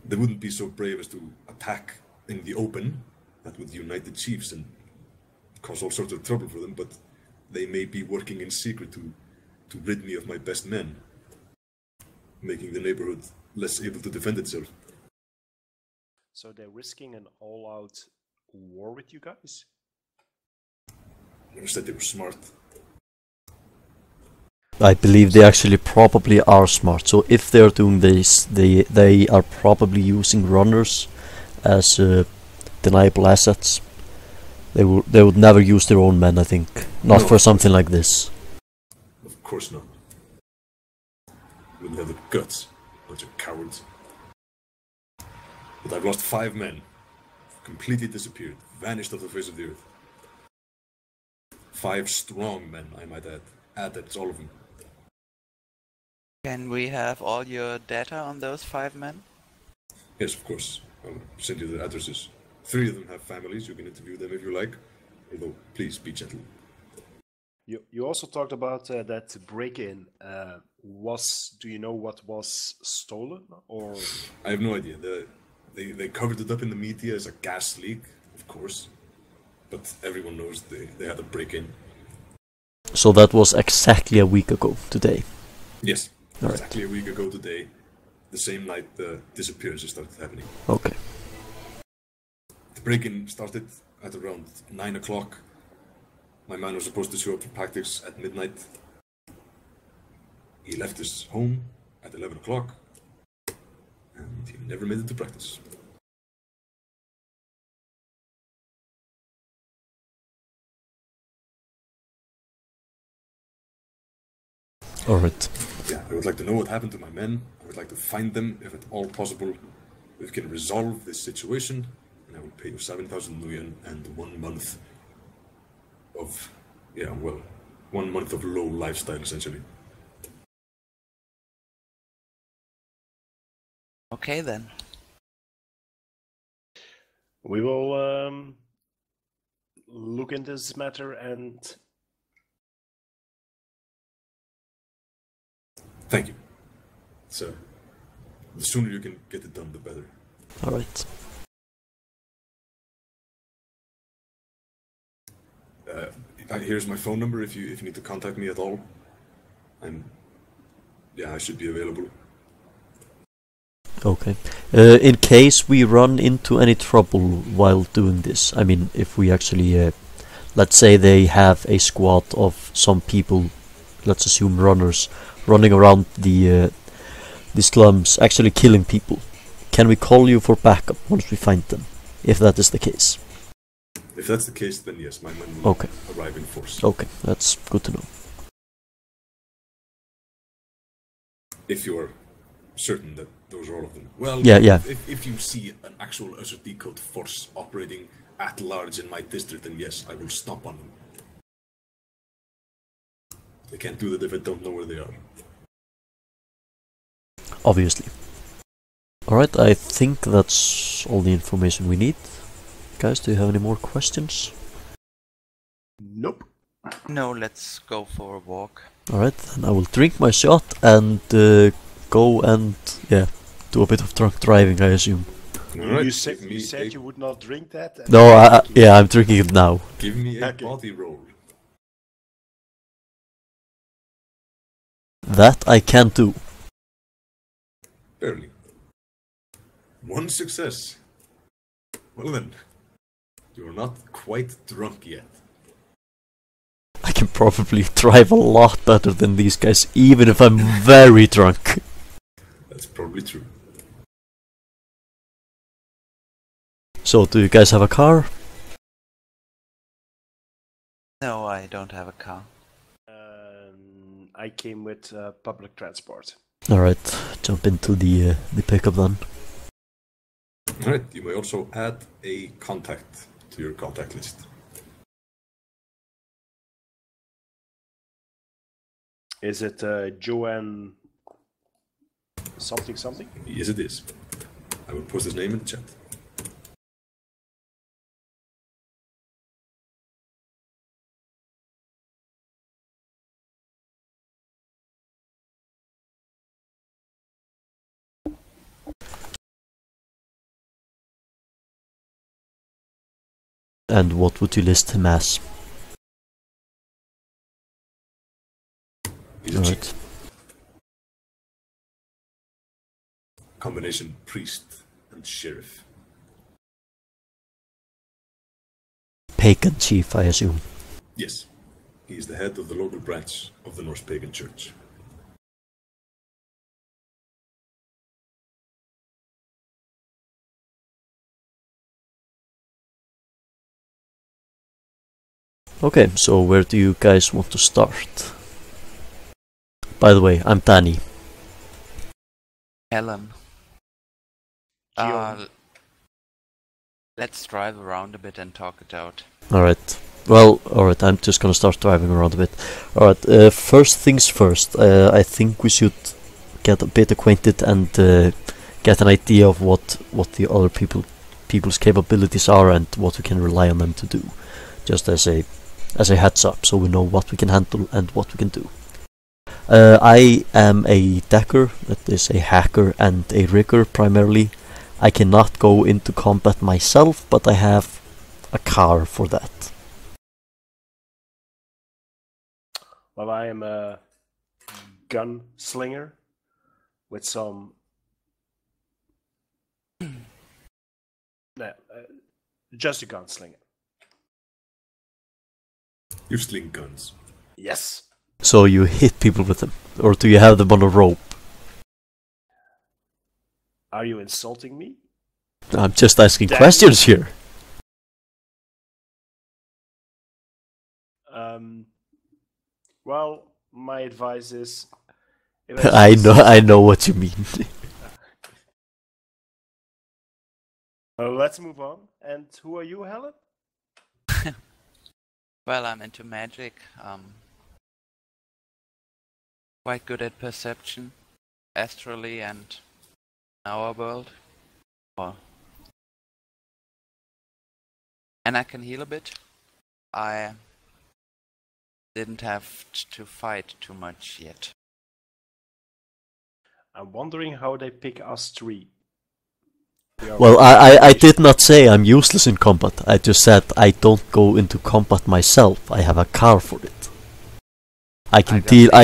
Speaker 2: They wouldn't be so brave as to attack in the open. That would unite the chiefs and cause all sorts of trouble for them, but they may be working in secret to rid me of my best men, making the neighborhood less able to defend itself.
Speaker 3: So they're risking an all-out war with you guys?
Speaker 2: Never said they were smart.
Speaker 1: I believe they actually probably are smart. So if they're doing this, they are probably using runners as deniable assets. They would never use their own men, I think. Not
Speaker 2: No.
Speaker 1: for something like this.
Speaker 2: Of course not. Wouldn't have the guts. Bunch of cowards. But I've lost 5 men. Completely disappeared. Vanished off the face of the earth. 5 strong men, I might add. Adepts, all of them.
Speaker 4: Can we have all your data on those 5 men?
Speaker 2: Yes, of course. I'll send you their addresses. 3 of them have families. You can interview them if you like. Although, please be gentle.
Speaker 3: You also talked about that break-in. Do you know what was stolen? Or
Speaker 2: I have no idea. They covered it up in the media as a gas leak, of course. But everyone knows they had a break-in.
Speaker 1: So that was exactly a week ago today.
Speaker 2: Yes,
Speaker 1: All right.
Speaker 2: exactly a week ago today. The same night the disappearances started happening.
Speaker 1: Okay.
Speaker 2: The break-in started at around 9 o'clock. My man was supposed to show up for practice at midnight. He left his home at 11 o'clock. And he never made it to practice.
Speaker 1: Alright.
Speaker 2: Yeah, I would like to know what happened to my men. I would like to find them, if at all possible. We can resolve this situation, and I will pay you 7,000 nuyen and 1 month of, 1 month of low lifestyle, essentially.
Speaker 4: Okay then.
Speaker 3: we will look into this matter and
Speaker 2: Thank you. So, the sooner you can get it done, the better.
Speaker 1: Alright.
Speaker 2: Here's my phone number if you need to contact me at all. I should be available.
Speaker 1: Okay. In case we run into any trouble while doing this, I mean, if we actually, let's say they have a squad of some people, let's assume runners, running around the slums, actually killing people, can we call you for backup once we find them, if that is the case?
Speaker 2: If that's the case, then yes, my men will
Speaker 1: Okay.
Speaker 2: arrive in force.
Speaker 1: Okay, that's good to know.
Speaker 2: If you're certain that those are all of them. Well,
Speaker 1: Yeah.
Speaker 2: If you see an actual Usher Decode force operating at large in my district, then yes, I will stomp on them. They can't do that if I don't know where they are.
Speaker 1: Obviously. Alright, I think that's all the information we need. Guys, do you have any more questions?
Speaker 3: nope.
Speaker 4: No, let's go for a walk.
Speaker 1: Alright, then I will drink my shot and go and, do a bit of drunk driving, I assume.
Speaker 2: Alright,
Speaker 3: You said
Speaker 2: give me
Speaker 3: you said
Speaker 2: a-
Speaker 3: you would not drink that. and
Speaker 1: No,
Speaker 3: now you're drinking.
Speaker 1: I'm drinking it now.
Speaker 2: Give me a
Speaker 3: Okay.
Speaker 2: body roll.
Speaker 1: That I can do.
Speaker 2: Barely. 1 success. Well then, you're not quite drunk yet.
Speaker 1: I can probably drive a lot better than these guys, even if I'm very drunk.
Speaker 2: That's probably true.
Speaker 1: So, do you guys have a car?
Speaker 4: No, I don't have a car.
Speaker 3: I came with public transport.
Speaker 1: Alright, jump into the pickup then.
Speaker 2: Alright, you may also add a contact to your contact list.
Speaker 3: Is it Joanne something something?
Speaker 2: Yes, it is. I will post his name in the chat.
Speaker 1: And what would you list him as?
Speaker 2: He's a
Speaker 1: Alright.
Speaker 2: chief. Combination priest and sheriff.
Speaker 1: Pagan chief, I assume.
Speaker 2: Yes, he is the head of the local branch of the Norse Pagan Church.
Speaker 1: Okay, so where do you guys want to start? By the way, I'm Dani.
Speaker 4: Helen.
Speaker 3: Gioom.
Speaker 4: Let's drive around a bit and talk it out.
Speaker 1: Alright. Well, alright, I'm just gonna start driving around a bit. Alright, first things first, I think we should get a bit acquainted and get an idea of what the other people's capabilities are and what we can rely on them to do. Just as a heads up, so we know what we can handle and what we can do. I am a decker, that is a hacker and a rigger primarily. I cannot go into combat myself, but I have a car for that.
Speaker 3: Well, I am a gunslinger with some just a gunslinger.
Speaker 2: You sling guns.
Speaker 3: Yes.
Speaker 1: So you hit people with them, or do you have them on a rope?
Speaker 3: Are you insulting me?
Speaker 1: I'm just asking
Speaker 3: Dani.
Speaker 1: questions here.
Speaker 3: Well, my advice is
Speaker 1: I know what you mean.
Speaker 3: Let's move on. And who are you, Helen?
Speaker 4: Well, I'm into magic. Quite good at perception, astrally and in our world. And I can heal a bit. I didn't have to fight too much yet.
Speaker 3: I'm wondering how they pick us three.
Speaker 1: Well, I did not say I'm useless in combat. I just said I don't go into combat myself. I have a car for it. I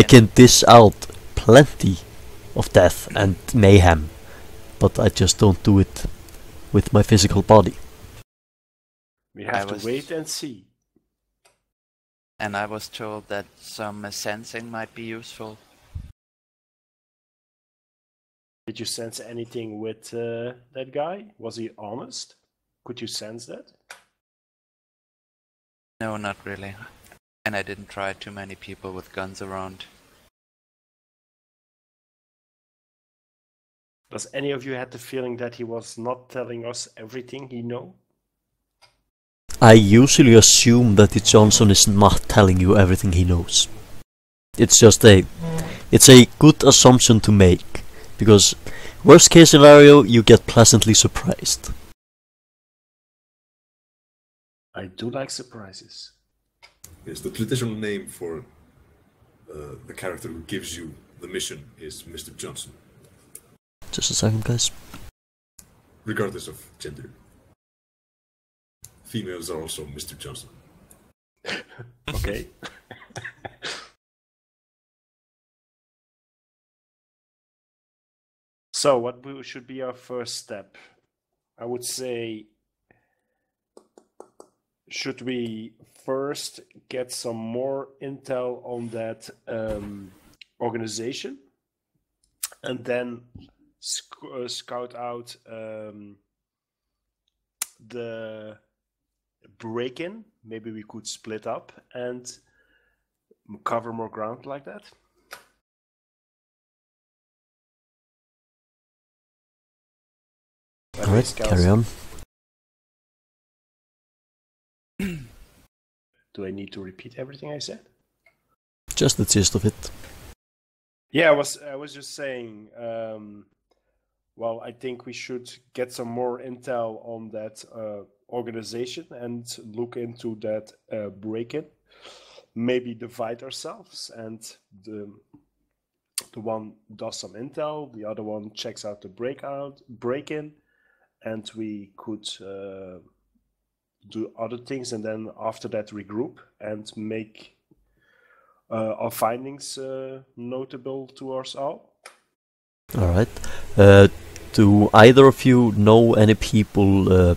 Speaker 1: can dish out plenty of death and mayhem, but I just don't do it with my physical body.
Speaker 3: We have to wait and see.
Speaker 4: And I was told that some sensing might be useful.
Speaker 3: Did you sense anything with that guy? Was he honest? Could you sense that?
Speaker 4: No, not really. And I didn't try too many people with guns around.
Speaker 3: Does any of you had the feeling that he was not telling us everything he know?
Speaker 1: I usually assume that the Johnson is not telling you everything he knows. It's a good assumption to make, because worst case scenario, you get pleasantly surprised.
Speaker 3: I do like surprises.
Speaker 2: Yes, the traditional name for the character who gives you the mission is Mr. Johnson.
Speaker 1: Just a second, guys.
Speaker 2: Regardless of gender. Females are also Mr. Johnson.
Speaker 3: Okay. So, what should be our first step? I would say, should we first get some more intel on that organization, and then scout out the break-in? Maybe we could split up and cover more ground like that.
Speaker 1: Alright, carry on.
Speaker 3: Do I need to repeat everything I said?
Speaker 1: Just the gist of it.
Speaker 3: Yeah, I was just saying. Well, I think we should get some more intel on that organization and look into that break-in. Maybe divide ourselves, and the one does some intel, the other one checks out the break-in, and we could do other things, and then after that regroup and make our findings notable to us all.
Speaker 1: Alright. Do either of you know any people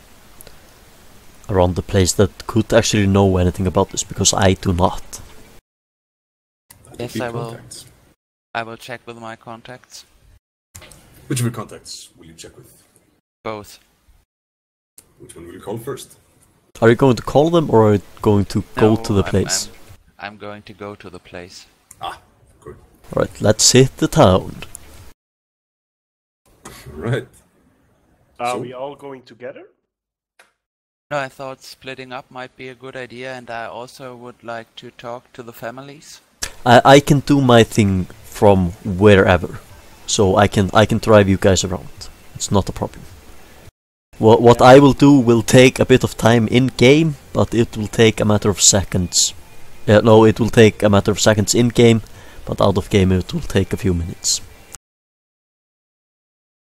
Speaker 1: around the place that could actually know anything about this? Because I do not.
Speaker 4: Yes, I will. I will check with my contacts.
Speaker 2: Which of your contacts will you check with?
Speaker 4: Both.
Speaker 2: Which one will you call first?
Speaker 1: Are you going to call them, or are you going to go to the
Speaker 4: I'm-
Speaker 1: place?
Speaker 4: I'm going to go to the place.
Speaker 2: Ah, good.
Speaker 1: Alright, let's hit the town.
Speaker 2: Right.
Speaker 3: Are
Speaker 2: So-
Speaker 3: we all going together?
Speaker 4: No, I thought splitting up might be a good idea, and I also would like to talk to the families.
Speaker 1: I can do my thing from wherever, so I can drive you guys around. It's not a problem. What I will do will take a bit of time in game, but it will take a matter of seconds. No, it will take a matter of seconds in game, but out of game it will take a few minutes.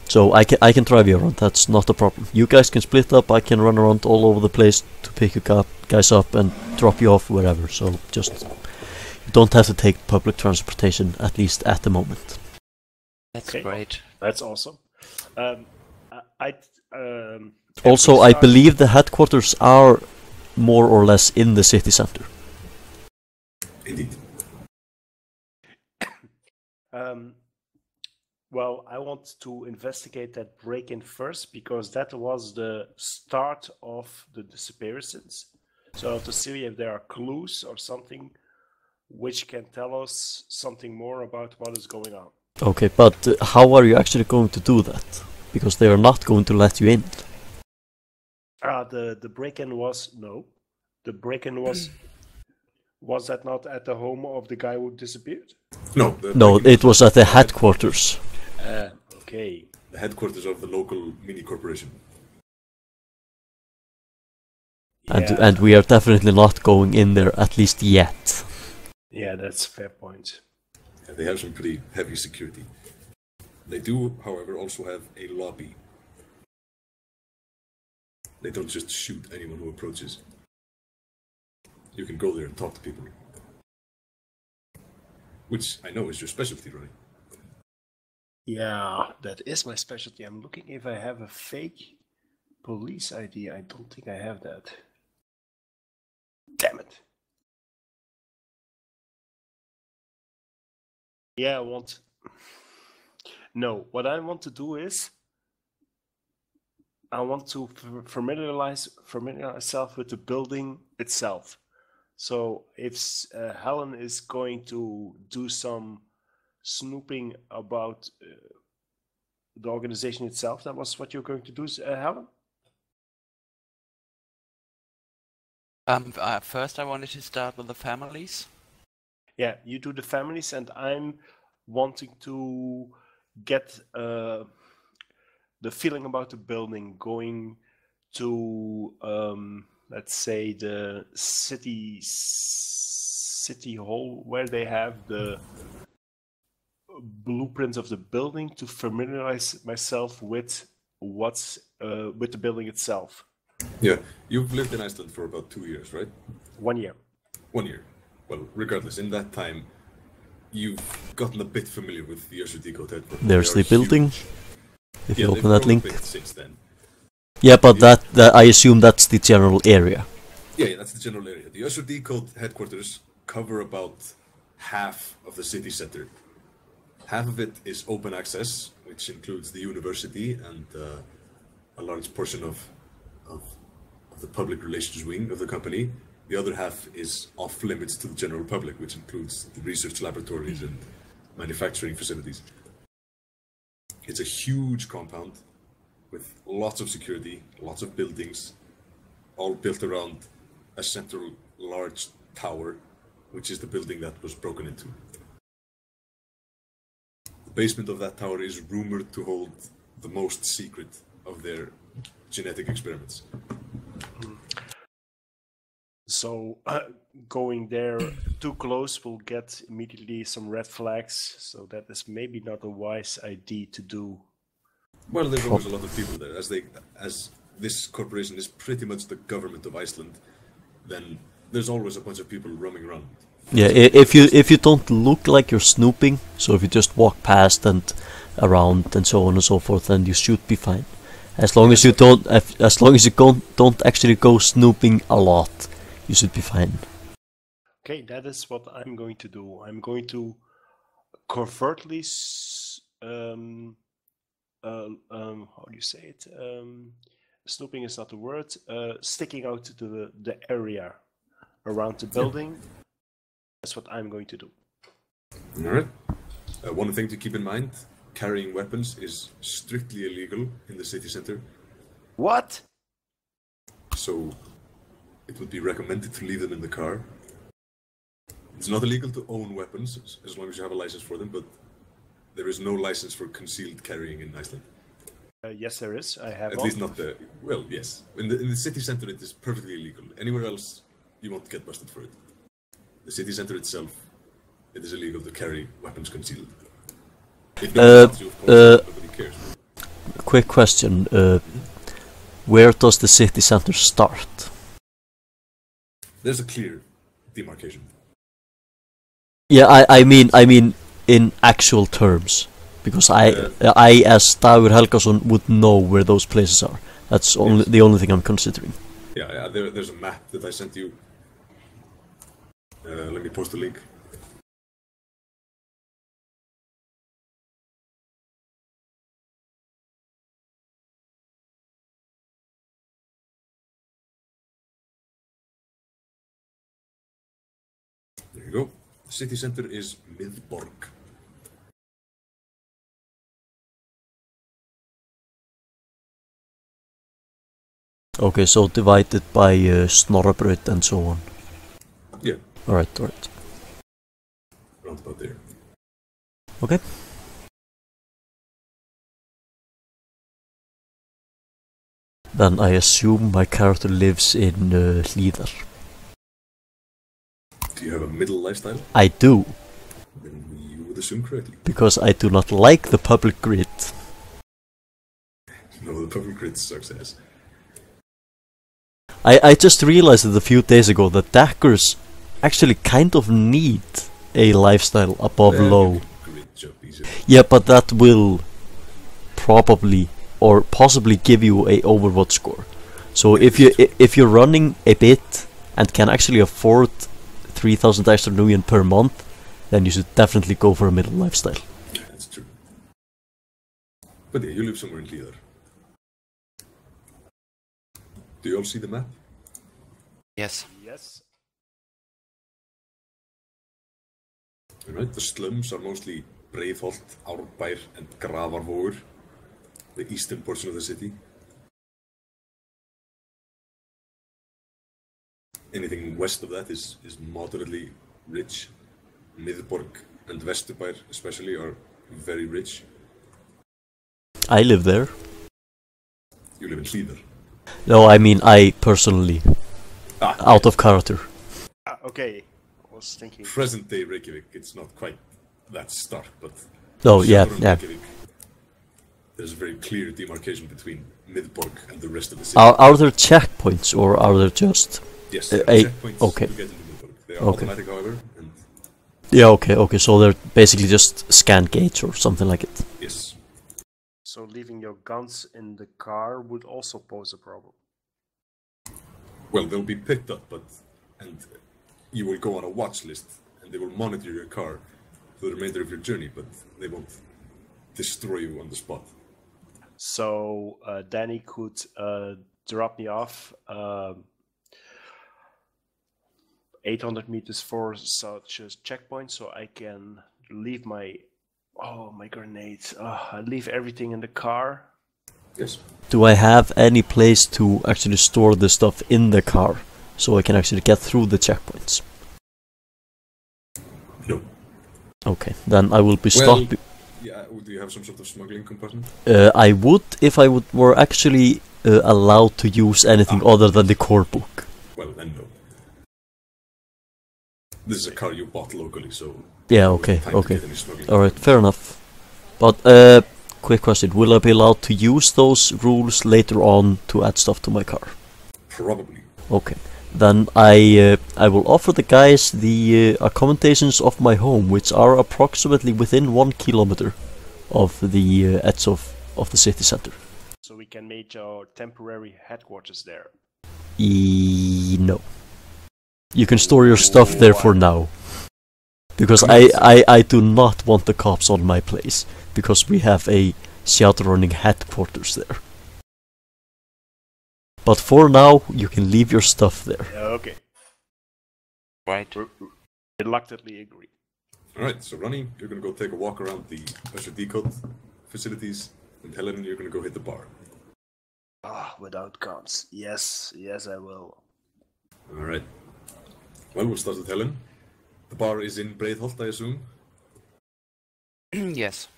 Speaker 1: So I can drive you around. That's not a problem. You guys can split up. I can run around all over the place to pick you guys up and drop you off wherever. So just you don't have to take public transportation, at least at the moment.
Speaker 4: That's
Speaker 3: Okay.
Speaker 4: great.
Speaker 3: That's awesome.
Speaker 1: Also, I believe the headquarters are more or less in the city center.
Speaker 2: Indeed.
Speaker 3: Well, I want to investigate that break-in first, because that was the start of the disappearances. So I have to see if there are clues or something which can tell us something more about what is going on.
Speaker 1: Okay, but how are you actually going to do that? Because they are not going to let you in.
Speaker 3: The break-in was the break-in was that not at the home of the guy who disappeared?
Speaker 2: No.
Speaker 1: No, it was at the headquarters.
Speaker 3: Okay.
Speaker 2: The headquarters of the local mini corporation.
Speaker 1: And we are definitely not going in there, at least yet.
Speaker 3: Yeah, that's a fair point.
Speaker 2: Yeah, they have some pretty heavy security. They do, however, also have a lobby. They don't just shoot anyone who approaches. You can go there and talk to people. Which I know is your specialty, Ronnie.
Speaker 3: Yeah, that is my specialty. I'm looking if I have a fake police ID. I don't think I have that. Damn it. Yeah, No, what I want to do is I want to familiarize myself with the building itself. So if Helen is going to do some snooping about the organization itself, that was what you're going to do, Helen?
Speaker 4: First I wanted to start with the families.
Speaker 3: Yeah, you do the families, and I'm wanting to get the feeling about the building, going to let's say the city hall where they have the blueprints of the building, to familiarize myself with what's with the building itself.
Speaker 2: Yeah, you've lived in Iceland for about 2 years, right?
Speaker 3: 1 year.
Speaker 2: 1 year. Well, regardless, in that time, you've gotten a bit familiar with the Usher Decode headquarters.
Speaker 1: There's the building. If you
Speaker 2: they've
Speaker 1: open that
Speaker 2: grown a
Speaker 1: link.
Speaker 2: bit since then.
Speaker 1: Yeah, but that I assume that's the general area.
Speaker 2: Yeah, that's the general area. The Usher Decode headquarters cover about half of the city center. Half of it is open access, which includes the university and a large portion of the public relations wing of the company. The other half is off limits to the general public, which includes the research laboratories and manufacturing facilities. It's a huge compound with lots of security, lots of buildings, all built around a central large tower, which is the building that was broken into. The basement of that tower is rumored to hold the most secret of their genetic experiments.
Speaker 3: So going there too close will get immediately some red flags. So that is maybe not a wise idea to do.
Speaker 2: Well, there's always a lot of people there. As this corporation is pretty much the government of Iceland, then there's always a bunch of people roaming around.
Speaker 1: Yeah, if you don't look like you're snooping, so if you just walk past and around and so on and so forth, then you should be fine. As long as you don't actually go snooping a lot, you should be fine.
Speaker 3: Okay, that is what I'm going to do. I'm going to covertly, how do you say it? Snooping is not the word. Sticking out to the area around the building. That's what I'm going to do.
Speaker 2: All right. One thing to keep in mind: carrying weapons is strictly illegal in the city center.
Speaker 3: What?
Speaker 2: So it would be recommended to leave them in the car. It's not illegal to own weapons as long as you have a license for them, but there is no license for concealed carrying in Iceland.
Speaker 3: Yes, there is. I have.
Speaker 2: At least not the. Well, yes. In the city center, it is perfectly illegal. Anywhere else, you won't get busted for it. The city center itself, it is illegal to carry weapons concealed. If nobody stops you, of course, nobody cares.
Speaker 1: Quick question: where does the city center start?
Speaker 2: There's a clear demarcation.
Speaker 1: Yeah, I mean in actual terms, because I as Dagur Helgason would know where those places are. That's the only thing I'm considering.
Speaker 2: Yeah, there's a map that I sent you. Let me post the link. There you go. The city center is Miðborg.
Speaker 1: Okay, so divided by Snorrabraut and so on.
Speaker 2: Yeah.
Speaker 1: Alright.
Speaker 2: Round about there.
Speaker 1: Okay. Then I assume my character lives in Hlíðar.
Speaker 2: Do you have a middle lifestyle?
Speaker 1: I do.
Speaker 2: Then you would assume correctly.
Speaker 1: Because I do not like the public grid.
Speaker 2: No, the public grid sucks ass.
Speaker 1: I just realized it a few days ago that Daggers actually kind of need a lifestyle above low.
Speaker 2: Grid job easier.
Speaker 1: Yeah, but that will probably or possibly give you a Overwatch score. So if you're running a bit and can actually afford 3,000 extra nuyen per month, then you should definitely go for a middle lifestyle.
Speaker 2: Yeah, that's true. But yeah, you live somewhere in Hlíðar. Do you all see the map?
Speaker 4: Yes.
Speaker 3: Yes.
Speaker 2: Alright, the slums are mostly Breiðholt, Árbær, and Grafarvogur, the eastern portion of the city. Anything west of that is moderately rich. Miðborg and Vesturbær especially are very rich.
Speaker 1: I live there.
Speaker 2: You live in Hlíðar.
Speaker 1: No, I mean I personally. Out of character.
Speaker 3: Okay. I was thinking.
Speaker 2: Present day Reykjavík, it's not quite that stark, but
Speaker 1: Oh, yeah.
Speaker 2: Reykjavík, there's a very clear demarcation between Miðborg and the rest of the city.
Speaker 1: Are there checkpoints or are there just...
Speaker 2: Yes, there are checkpoints
Speaker 1: okay.
Speaker 2: to get into Miðborg. They are automatic, however, and...
Speaker 1: Yeah, okay, so they're basically just scan gates or something like it.
Speaker 2: Yes.
Speaker 3: So leaving your guns in the car would also pose a problem.
Speaker 2: Well, they'll be picked up, and you will go on a watch list, and they will monitor your car for the remainder of your journey, but they won't destroy you on the spot.
Speaker 3: So Dani could drop me off 800 meters for such a checkpoint, so I can leave my grenades. I leave everything in the car.
Speaker 2: Yes.
Speaker 1: Do I have any place to actually store the stuff in the car so I can actually get through the checkpoints?
Speaker 2: No.
Speaker 1: Okay, then I will be
Speaker 2: Well,
Speaker 1: stopped.
Speaker 2: yeah, do you have some sort of smuggling compartment?
Speaker 1: I would if I were actually allowed to use anything other than the core book.
Speaker 2: Well, then no. This is a car you bought locally, so...
Speaker 1: Yeah,
Speaker 2: there
Speaker 1: okay,
Speaker 2: wasn't time to
Speaker 1: okay.
Speaker 2: get any smuggling.
Speaker 1: Alright, fair enough. But, quick question, will I be allowed to use those rules later on to add stuff to my car?
Speaker 2: Probably.
Speaker 1: Okay. Then I will offer the guys the accommodations of my home, which are approximately within 1 kilometer of the edge of the city center.
Speaker 3: So we can make our temporary headquarters there.
Speaker 1: No. You can store your stuff there for now. Because I do not want the cops on my place. Because we have a Shadowrunning headquarters there. But for now, you can leave your stuff there.
Speaker 3: Okay.
Speaker 4: Right.
Speaker 3: Reluctantly agree.
Speaker 2: Alright, so Ronnie, you're gonna go take a walk around the Usher Decode facilities, and Helen, you're gonna go hit the bar.
Speaker 3: Without cops. Yes, I will.
Speaker 2: Alright. Well, we'll start with Helen. The bar is in Breiðholt, I assume?
Speaker 4: Yes.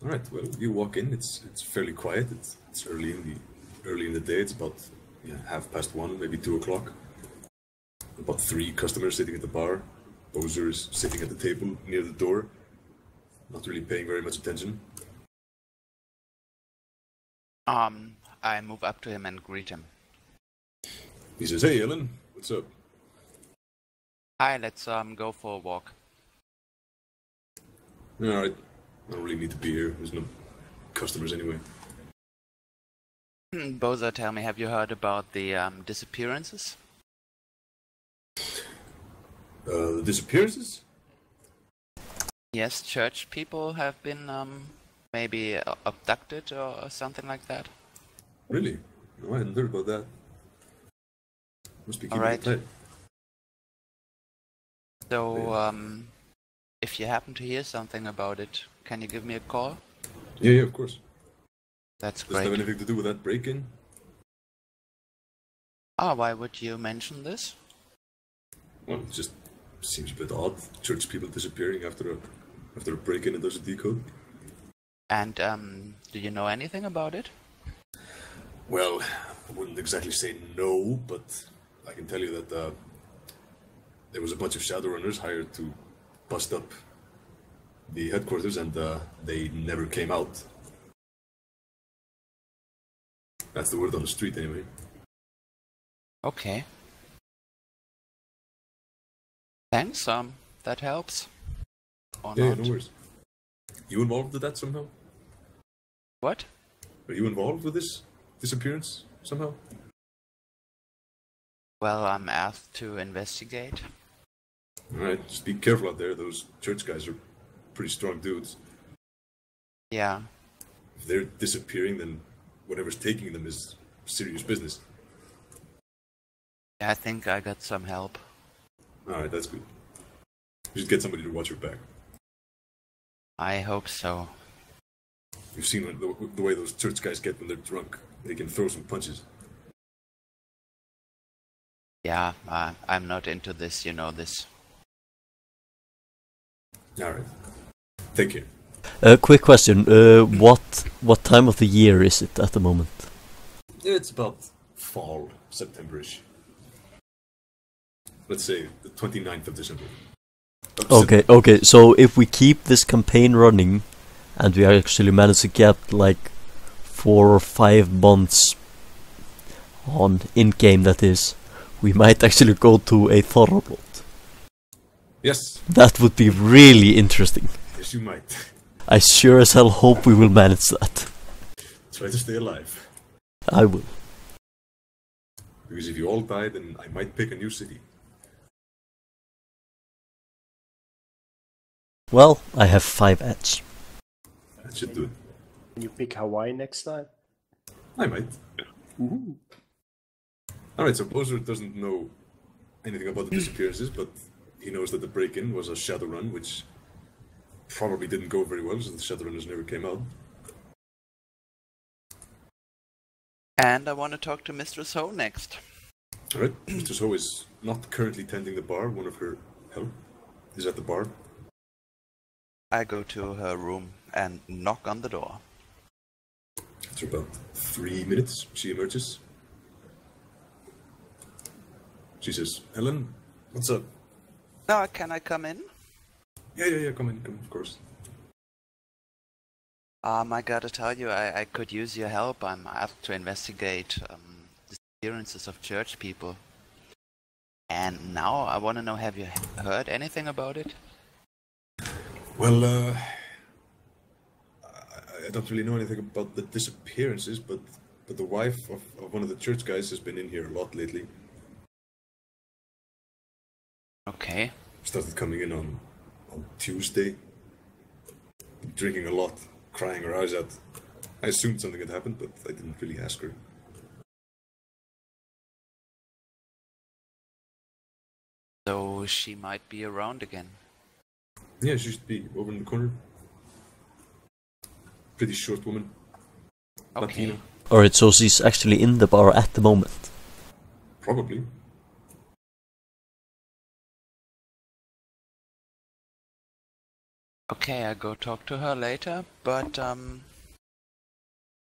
Speaker 2: Alright, well, you walk in, it's fairly quiet, it's early in the day, it's about 1:30, maybe 2 o'clock. About 3 customers sitting at the bar, posers sitting at the table near the door, not really paying very much attention.
Speaker 4: I move up to him and greet him.
Speaker 2: He says, "Hey, Helen, what's up?"
Speaker 4: Hi, let's go for a walk.
Speaker 2: Alright, I don't really need to be here, there's no customers anyway.
Speaker 4: Boza, tell me, have you heard about the disappearances?
Speaker 2: The disappearances?
Speaker 4: Yes, church people have been maybe abducted or something like that.
Speaker 2: Really? No, I hadn't heard about that. Must be keeping
Speaker 4: Alright.
Speaker 2: it tight.
Speaker 4: So, if you happen to hear something about it, can you give me a call?
Speaker 2: Yeah, of course.
Speaker 4: That's
Speaker 2: Does it have
Speaker 4: great.
Speaker 2: anything to do with that break-in?
Speaker 4: Why would you mention this?
Speaker 2: Well, it just seems a bit odd. Church people disappearing after a break-in and there's a decode.
Speaker 4: And do you know anything about it?
Speaker 2: Well, I wouldn't exactly say no, but I can tell you that there was a bunch of Shadowrunners hired to bust up the headquarters, and they never came out. That's the word on the street, anyway.
Speaker 4: Okay. Thanks, that helps. Or
Speaker 2: Yeah,
Speaker 4: not.
Speaker 2: no worries. You involved with that somehow?
Speaker 4: What?
Speaker 2: Are you involved with this disappearance somehow?
Speaker 4: Well, I'm asked to investigate.
Speaker 2: Alright, just be careful out there. Those church guys are pretty strong dudes.
Speaker 4: Yeah.
Speaker 2: If they're disappearing, then whatever's taking them is serious business.
Speaker 4: I think I got some help.
Speaker 2: Alright, that's good. You should get somebody to watch your back.
Speaker 4: I hope so.
Speaker 2: You've seen the way those church guys get when they're drunk. They can throw some punches.
Speaker 4: Yeah, I'm not into this, you know this.
Speaker 2: Alright. Take care.
Speaker 1: Quick question, what time of the year is it at the moment?
Speaker 2: It's about fall, September-ish. Let's say the 29th of December.
Speaker 1: Okay, so if we keep this campaign running, and we actually manage to get like 4 or 5 months on in-game, that is, we might actually go to a Thorblot.
Speaker 2: Yes.
Speaker 1: That would be really interesting.
Speaker 2: Yes, you might.
Speaker 1: I sure as hell hope we will manage that.
Speaker 2: Try to stay alive.
Speaker 1: I will.
Speaker 2: Because if you all die, then I might pick a new city.
Speaker 1: Well, I have 5 edge.
Speaker 2: That should do it.
Speaker 3: Can you pick Hawaii next time?
Speaker 2: I might. Alright, so Bowser doesn't know anything about the disappearances, but he knows that the break-in was a Shadowrun, which probably didn't go very well, so the Shadowrunners never came out.
Speaker 4: And I want to talk to Mistress Ho next.
Speaker 2: Alright, Mr. Ho is not currently tending the bar. One of her help is at the bar.
Speaker 4: I go to her room and knock on the door.
Speaker 2: After about 3 minutes, she emerges. She says, Helen, what's up?
Speaker 4: Can I come in?
Speaker 2: Yeah, come in, of course.
Speaker 4: I gotta tell you, I could use your help. I'm asked to investigate disappearances of church people. And now I want to know, have you heard anything about it?
Speaker 2: Well, I don't really know anything about the disappearances, but the wife of one of the church guys has been in here a lot lately.
Speaker 4: Okay.
Speaker 2: Started coming in on Tuesday. Drinking a lot, crying her eyes out. I assumed something had happened, but I didn't really ask her.
Speaker 4: So she might be around again.
Speaker 2: Yeah, she should be over in the corner. Pretty short woman.
Speaker 4: Okay.
Speaker 2: Latina.
Speaker 1: Alright, so she's actually in the bar at the moment.
Speaker 2: Probably.
Speaker 4: Okay, I go talk to her later, but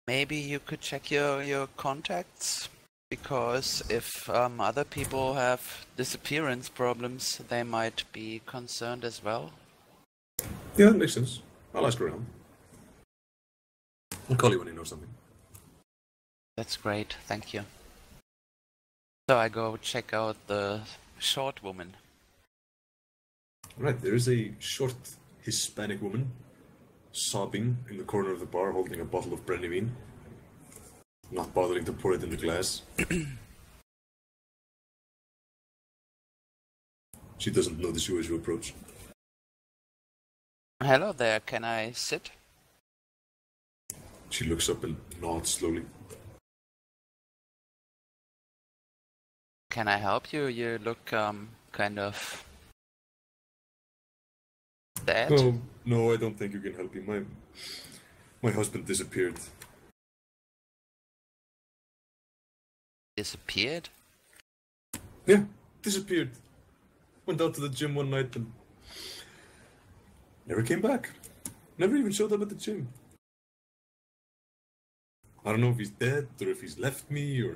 Speaker 4: maybe you could check your contacts, because if other people have disappearance problems, they might be concerned as well.
Speaker 2: Yeah, that makes sense. I'll ask around. I'll call you when I know something.
Speaker 4: That's great, thank you. So I go check out the short woman.
Speaker 2: Right, there is a short Hispanic woman sobbing in the corner of the bar holding a bottle of brandy, not bothering to pour it in the glass. She doesn't notice you as you approach.
Speaker 4: Hello there, can I sit?
Speaker 2: She looks up and nods slowly.
Speaker 4: Can I help you? You look kind of sad.
Speaker 2: Oh, no, I don't think you can help me. My husband disappeared.
Speaker 4: Disappeared?
Speaker 2: Yeah, disappeared. Went out to the gym one night and never came back. Never even showed up at the gym. I don't know if he's dead or if he's left me or...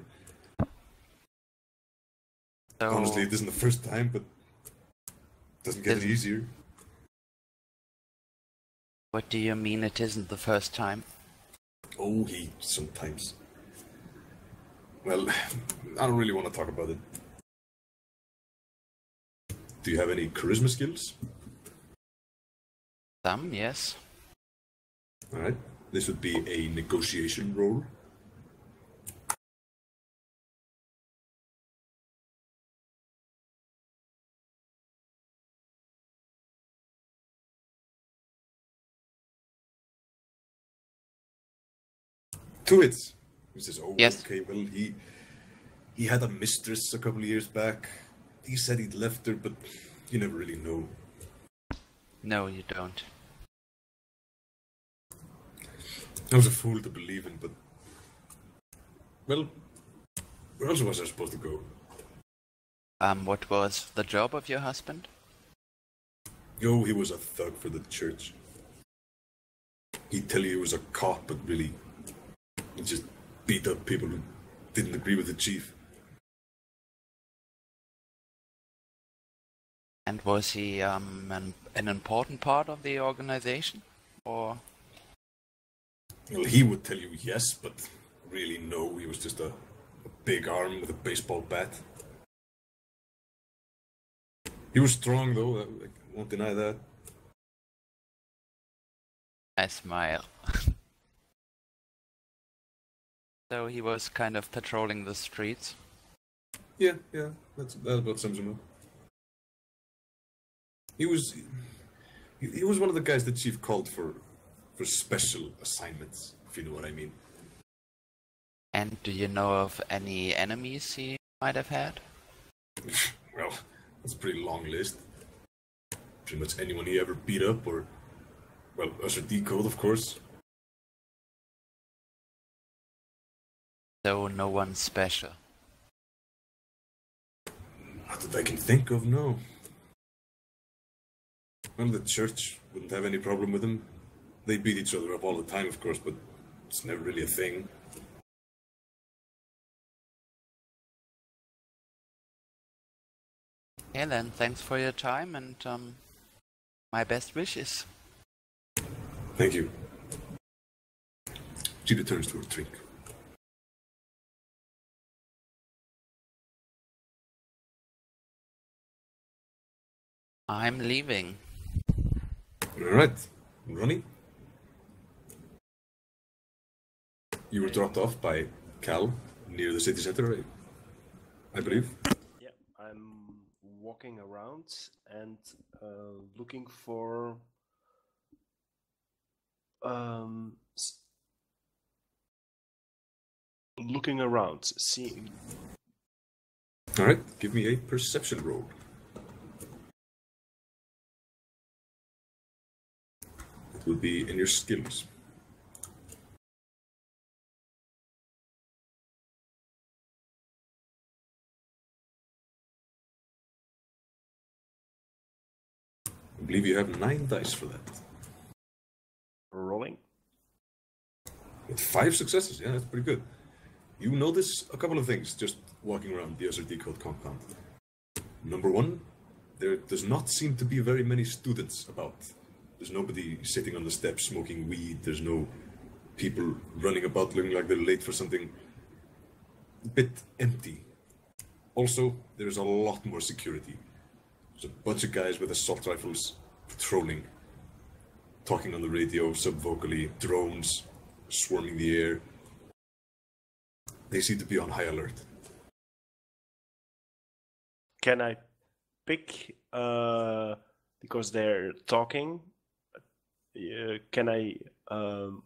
Speaker 4: So,
Speaker 2: honestly, it isn't the first time, but it doesn't get any easier.
Speaker 4: what do you mean it isn't the first time?
Speaker 2: Oh, he sometimes. Well, I don't really want to talk about it. Do you have any charisma skills?
Speaker 4: Some, yes.
Speaker 2: Alright, this would be a negotiation roll. Two hits. He says, oh,
Speaker 4: Yes.
Speaker 2: okay, well, he had a mistress a couple of years back. He said he'd left her, but you never really know.
Speaker 4: No, you don't.
Speaker 2: I was a fool to believe in, but... well, where else was I supposed to go?
Speaker 4: What was the job of your husband?
Speaker 2: Yo, he was a thug for the church. He'd tell you he was a cop, but really, he just beat up people who didn't agree with the chief.
Speaker 4: And was he an important part of the organization? Or...
Speaker 2: Well, he would tell you yes, but really no. He was just a big arm with a baseball bat. He was strong, though. I won't deny that.
Speaker 4: I smile. So he was kind of patrolling the streets?
Speaker 2: Yeah, that about sums him up. He was one of the guys the chief called for special assignments, if you know what I mean.
Speaker 4: And do you know of any enemies he might have had?
Speaker 2: Well, that's a pretty long list. Pretty much anyone he ever beat up or, well, Usher Decode, of course.
Speaker 4: So no one special.
Speaker 2: Not that I can think of, no. Well, the church wouldn't have any problem with him. They beat each other up all the time, of course, but it's never really a thing.
Speaker 4: Helen, thanks for your time and my best wishes.
Speaker 2: Thank you. She returns to her drink.
Speaker 4: I'm leaving.
Speaker 2: Alright, Ronnie? You were dropped off by Cal near the city center, I believe.
Speaker 3: Yeah, I'm walking around and looking for looking around, seeing.
Speaker 2: Alright, give me a perception roll. It will be in your skills. I believe you have 9 dice for that.
Speaker 3: Rolling.
Speaker 2: With 5 successes, yeah, that's pretty good. You notice a couple of things just walking around the SRD code compound. Number 1, there does not seem to be very many students about. There's nobody sitting on the steps smoking weed. There's no people running about looking like they're late for something. A bit empty. Also, there's a lot more security. There's a bunch of guys with assault rifles patrolling, talking on the radio, subvocally, drones swarming the air. They seem to be on high alert.
Speaker 3: Can I pick, because they're talking, can I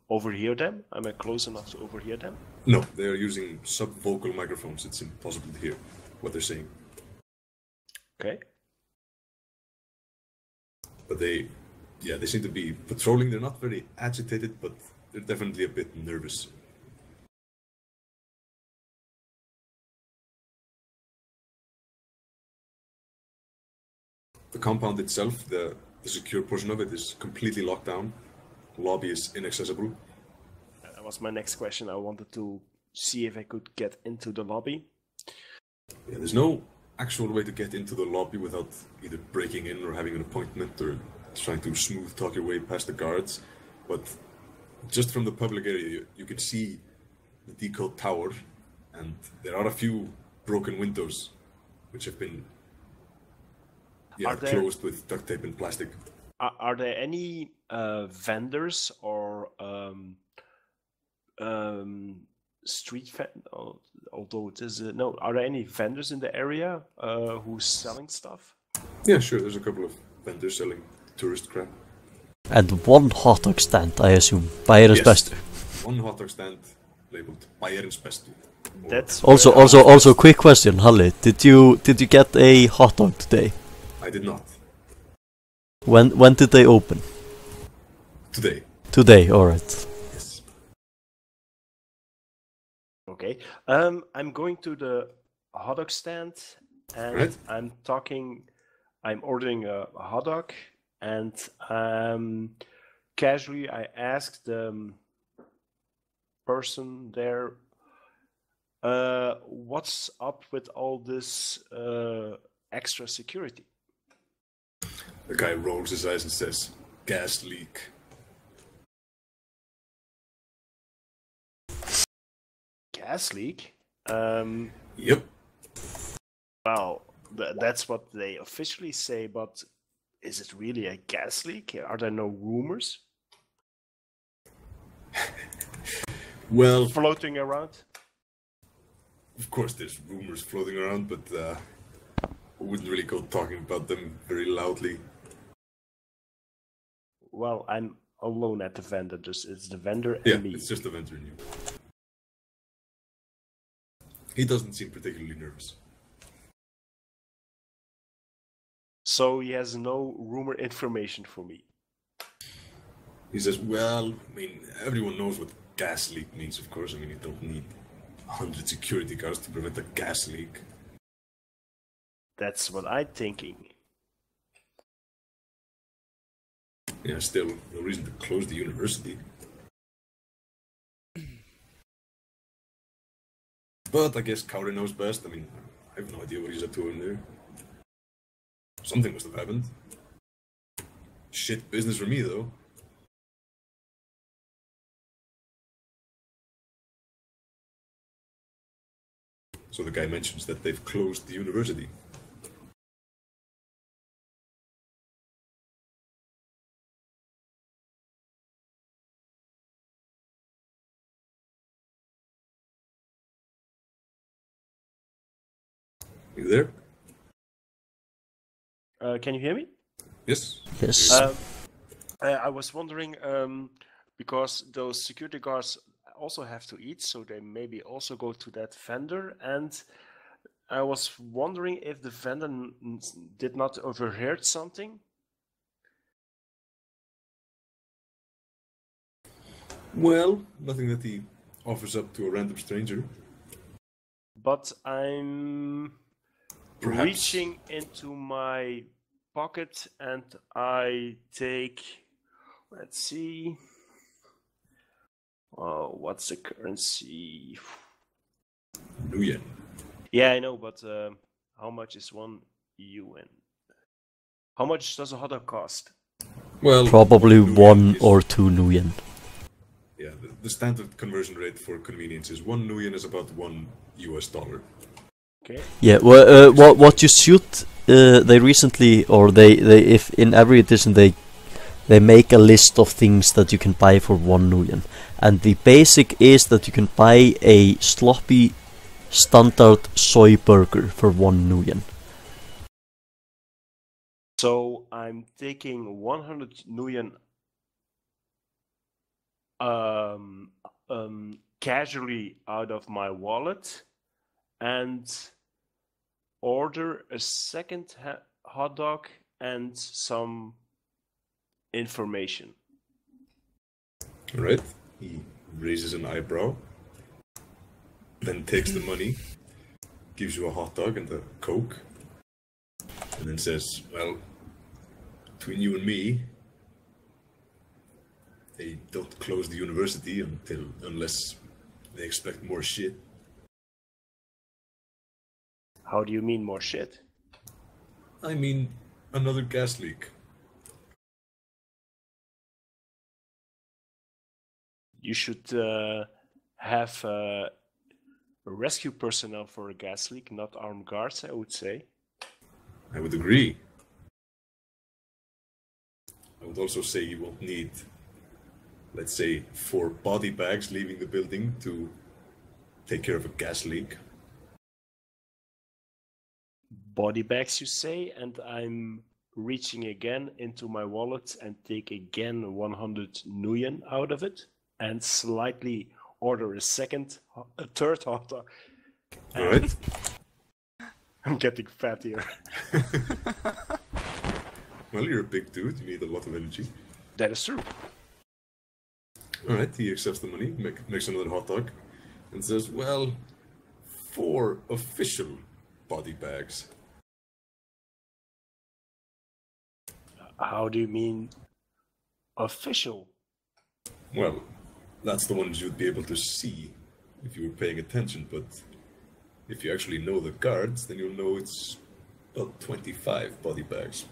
Speaker 3: overhear them? Am I close enough to overhear them?
Speaker 2: No, they are using subvocal microphones. It's impossible to hear what they're saying.
Speaker 3: Okay.
Speaker 2: But they seem to be patrolling. They're not very agitated, but they're definitely a bit nervous. The compound itself, the secure portion of it, is completely locked down. The lobby is inaccessible.
Speaker 3: That was my next question. I wanted to see if I could get into the lobby.
Speaker 2: Yeah, there's no actual way to get into the lobby without either breaking in or having an appointment or trying to smooth talk your way past the guards. But just from the public area, you can see the decode tower, and there are a few broken windows which have been closed with duct tape and plastic.
Speaker 3: Are there any vendors or street although it is no, are there any vendors in the area who's selling stuff?
Speaker 2: Yeah, sure, there's a couple of vendors selling tourist crap.
Speaker 1: And one hot dog stand, I assume. Bæjarins bestu.
Speaker 2: One hot dog stand labeled Bæjarins bestu.
Speaker 3: That's
Speaker 1: also quick question, Halli. Did you get a hot dog today?
Speaker 2: I did not.
Speaker 1: When did they open?
Speaker 2: Today.
Speaker 1: Today, alright.
Speaker 2: Yes.
Speaker 3: Okay. I'm going to the hot dog stand and
Speaker 2: Right.
Speaker 3: I'm ordering a hot dog and casually I asked the person there, what's up with all this extra security?
Speaker 2: The guy rolls his eyes and says, gas leak.
Speaker 3: Gas leak?
Speaker 2: Yep.
Speaker 3: Well, that's what they officially say, but is it really a gas leak? Are there no rumors
Speaker 2: Well,
Speaker 3: floating around?
Speaker 2: of course there's rumors floating around, but I wouldn't really go talking about them very loudly.
Speaker 3: Well, I'm alone at the vendor, just it's the vendor and
Speaker 2: Yeah,
Speaker 3: me.
Speaker 2: it's just a vendor and you. He doesn't seem particularly nervous.
Speaker 3: So he has no rumor information for me.
Speaker 2: He says, well, I mean, everyone knows what gas leak means, of course. I mean, you don't need 100 security guards to prevent a gas leak.
Speaker 3: That's what I'm thinking.
Speaker 2: Yeah, still, no reason to close the university. But I guess Kauri knows best. I mean, I have no idea what he's up to in there. Something must have happened. Shit business for me, though. So the guy mentions that they've closed the university. You there?
Speaker 3: Can you hear me?
Speaker 2: Yes.
Speaker 1: Yes.
Speaker 3: I was wondering, because those security guards also have to eat, so they maybe also go to that vendor. And I was wondering if the vendor did not overheard something.
Speaker 2: Well, nothing that he offers up to a random stranger.
Speaker 3: But I'm
Speaker 2: Perhaps.
Speaker 3: reaching into my pocket and I take, let's see, what's the currency?
Speaker 2: Nuyen.
Speaker 3: Yeah, I know, but how much is 1 UN? How much does a hot dog cost?
Speaker 2: Well,
Speaker 1: Probably
Speaker 2: Nuyen
Speaker 1: 1
Speaker 2: is-
Speaker 1: or 2 nuyen.
Speaker 2: Yeah, the standard conversion rate for convenience is 1 Nuyen is about $1.
Speaker 3: Okay.
Speaker 1: Yeah, well, what you should, they recently, or they if in every edition they make a list of things that you can buy for 1 nuyen, and the basic is that you can buy a sloppy standard soy burger for 1 nuyen.
Speaker 3: So I'm taking 100 nuyen casually out of my wallet and order a second hot dog and some information.
Speaker 2: Right? He raises an eyebrow, then takes the money, gives you a hot dog and a Coke, and then says, well, between you and me, they don't close the university unless they expect more shit.
Speaker 3: How do you mean more shit?
Speaker 2: I mean, another gas leak.
Speaker 3: You should have rescue personnel for a gas leak, not armed guards, I would say.
Speaker 2: I would agree. I would also say you won't need, let's say, 4 body bags leaving the building to take care of a gas leak.
Speaker 3: Body bags, you say, and I'm reaching again into my wallet and take again 100 nuyen out of it and slightly order a third hot dog.
Speaker 2: All right.
Speaker 3: I'm getting fat here.
Speaker 2: Well, you're a big dude. You need a lot of energy.
Speaker 3: That is true.
Speaker 2: All right. He accepts the money, makes another hot dog, and says, well, 4 official body bags.
Speaker 3: How do you mean official?
Speaker 2: Well, that's the ones you'd be able to see if you were paying attention, but if you actually know the guards, then you'll know it's about 25 body bags.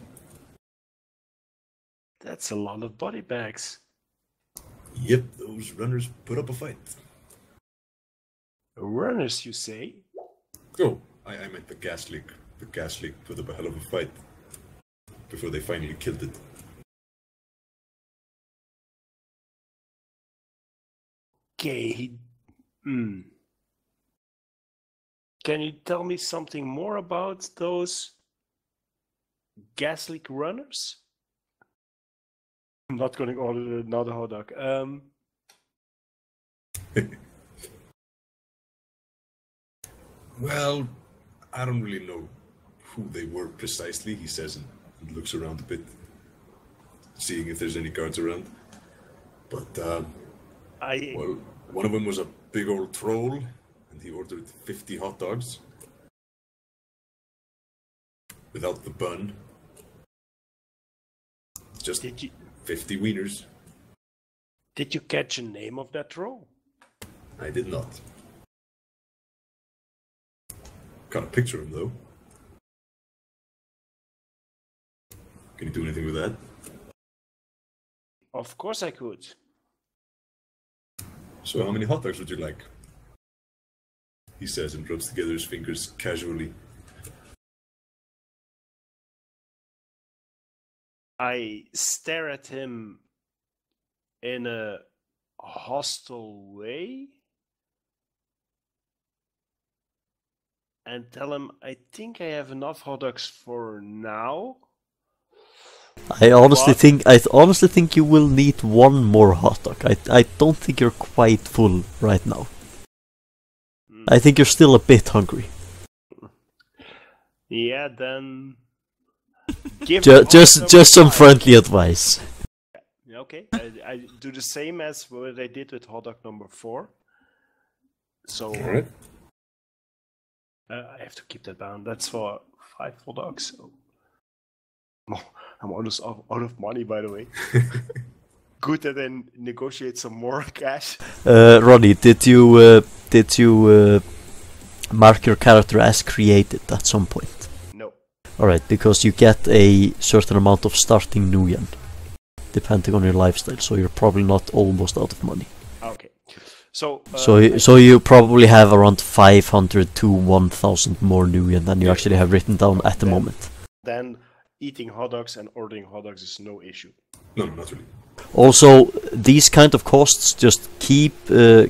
Speaker 3: That's a lot of body bags.
Speaker 2: Yep, those runners put up a fight.
Speaker 3: Runners, you say?
Speaker 2: Oh, I meant the gas leak. The gas leak put up a hell of a fight before they finally killed it.
Speaker 3: Okay. Can you tell me something more about those gas leak runners? I'm not going to order another hot dog.
Speaker 2: Well, I don't really know who they were precisely, he says, and looks around a bit, seeing if there's any guards around. But, well, one of them was a big old troll, and and he ordered 50 hot dogs without the bun. Just 50 wieners.
Speaker 3: Did you catch the name of that row?
Speaker 2: I did not. Got a picture of him though. Can you do anything with that?
Speaker 3: Of course I could.
Speaker 2: So how many hot dogs would you like? He says and rubs together his fingers casually.
Speaker 3: I stare at him in a hostile way and tell him I think I have enough hot dogs for now.
Speaker 1: I honestly think you will need one more hot dog. I don't think you're quite full right now. I think you're still a bit hungry.
Speaker 3: Yeah, then give
Speaker 1: just some friendly advice.
Speaker 3: Okay, I do the same as what I did with hot dog number 4. So
Speaker 2: Alright.
Speaker 3: I have to keep that down. That's for 5 hot dogs. So. Oh, I'm almost out of money, by the way. Good that I negotiate some more cash.
Speaker 1: Ronnie, did you mark your character as created at some point?
Speaker 3: No.
Speaker 1: Alright, because you get a certain amount of starting nuyen, depending on your lifestyle, so you're probably not almost out of money.
Speaker 3: Okay. So
Speaker 1: you probably have around 500 to 1000 more nuyen than you actually have written down at the moment.
Speaker 3: Then eating hot dogs and ordering hot dogs is no issue.
Speaker 2: No, not really.
Speaker 1: Also, these kind of costs, just keep an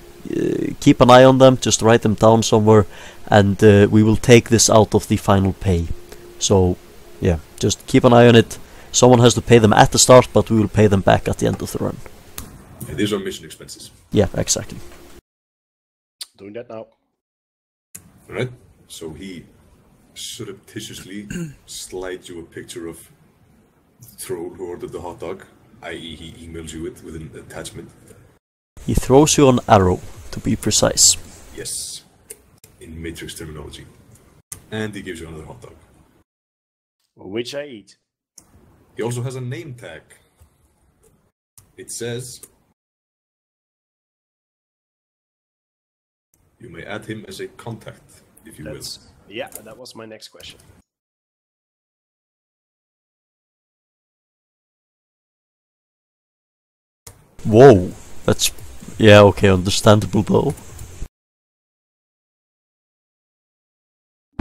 Speaker 1: eye on them, just write them down somewhere, and we will take this out of the final pay. So, yeah, just keep an eye on it. Someone has to pay them at the start, but we will pay them back at the end of the run.
Speaker 2: Yeah, these are mission expenses.
Speaker 1: Yeah, exactly.
Speaker 3: Doing that now.
Speaker 2: Alright, so he surreptitiously slides you a picture of the troll who ordered the hot dog, i.e. he emails you it with an attachment.
Speaker 1: He throws you an arrow, to be precise.
Speaker 2: Yes, in Matrix terminology. And he gives you another hot dog.
Speaker 3: Which I eat.
Speaker 2: He also has a name tag. It says, you may add him as a contact, if you will.
Speaker 3: Yeah, that was my next question.
Speaker 1: Whoa, that's... yeah, okay, understandable though.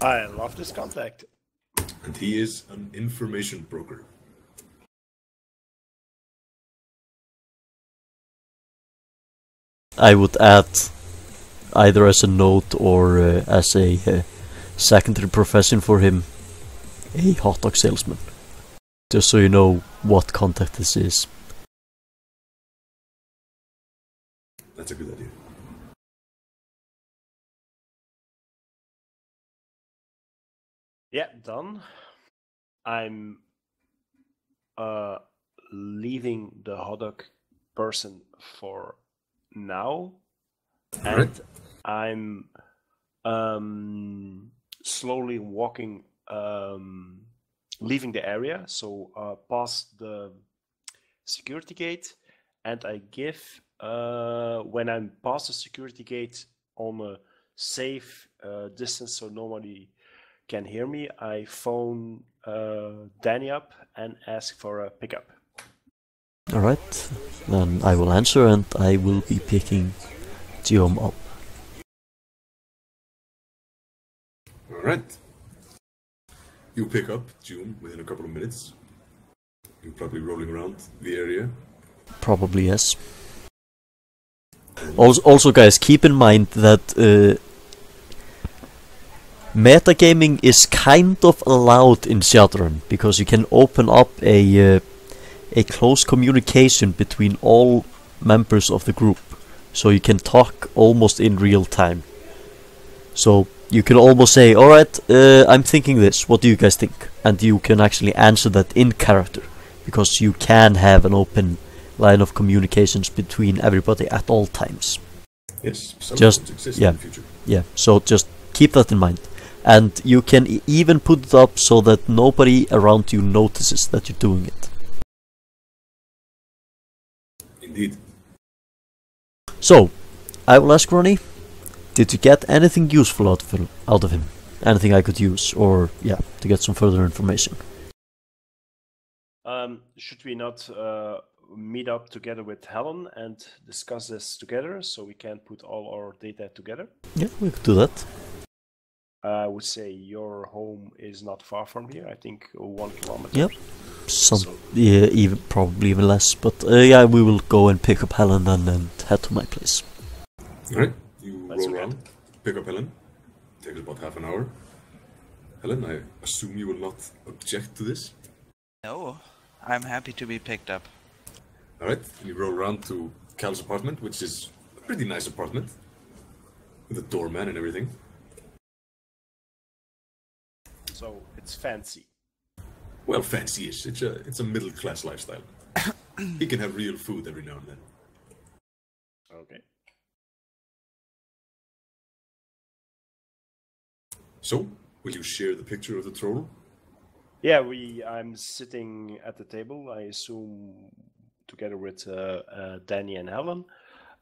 Speaker 3: I love this contact.
Speaker 2: And he is an information broker.
Speaker 1: I would add, either as a note or as a secondary profession for him, a hot dog salesman. Just so you know what contact this is.
Speaker 2: That's a good idea.
Speaker 3: Yeah, done. I'm leaving the hot dog person for now, and I'm slowly walking, leaving the area, so past the security gate, and I give, when I'm past the security gate on a safe distance so nobody can hear me, I phone Dani up and ask for a pickup.
Speaker 1: Alright, then I will answer and I will be picking Gioom up.
Speaker 2: Alright. You pick up Gioom within a couple of minutes. You're probably rolling around the area.
Speaker 1: Probably yes. Also guys, keep in mind that metagaming is kind of allowed in Shadowrun, because you can open up a close communication between all members of the group, so you can talk almost in real time. So you can almost say, alright, I'm thinking this, what do you guys think? And you can actually answer that in character, because you can have an open line of communications between everybody at all times.
Speaker 2: Yes, some
Speaker 1: just
Speaker 2: exist
Speaker 1: yeah.
Speaker 2: in the future.
Speaker 1: Yeah, so just keep that in mind. And you can even put it up so that nobody around you notices that you're doing it.
Speaker 2: Indeed.
Speaker 1: So, I will ask Ronnie, did you get anything useful out of him? Anything I could use, or yeah, to get some further information?
Speaker 3: Should we not meet up together with Helen and discuss this together so we can put all our data together?
Speaker 1: Yeah, we could do that.
Speaker 3: I would say your home is not far from here. I think 1 kilometer.
Speaker 1: Yep. Yeah, even probably even less. But yeah, we will go and pick up Helen and head to my place.
Speaker 2: Alright, you roll around, pick up Helen. Takes about half an hour. Helen, I assume you will not object to this?
Speaker 4: No, I'm happy to be picked up.
Speaker 2: Alright, you roll around to Cal's apartment, which is a pretty nice apartment. With a doorman and everything.
Speaker 3: So it's fancy.
Speaker 2: Well, fancy-ish. It's a middle-class lifestyle. He can have real food every now and then.
Speaker 3: Okay.
Speaker 2: So, will you share the picture of the troll?
Speaker 3: Yeah, I'm sitting at the table, I assume, together with Dani and Helen,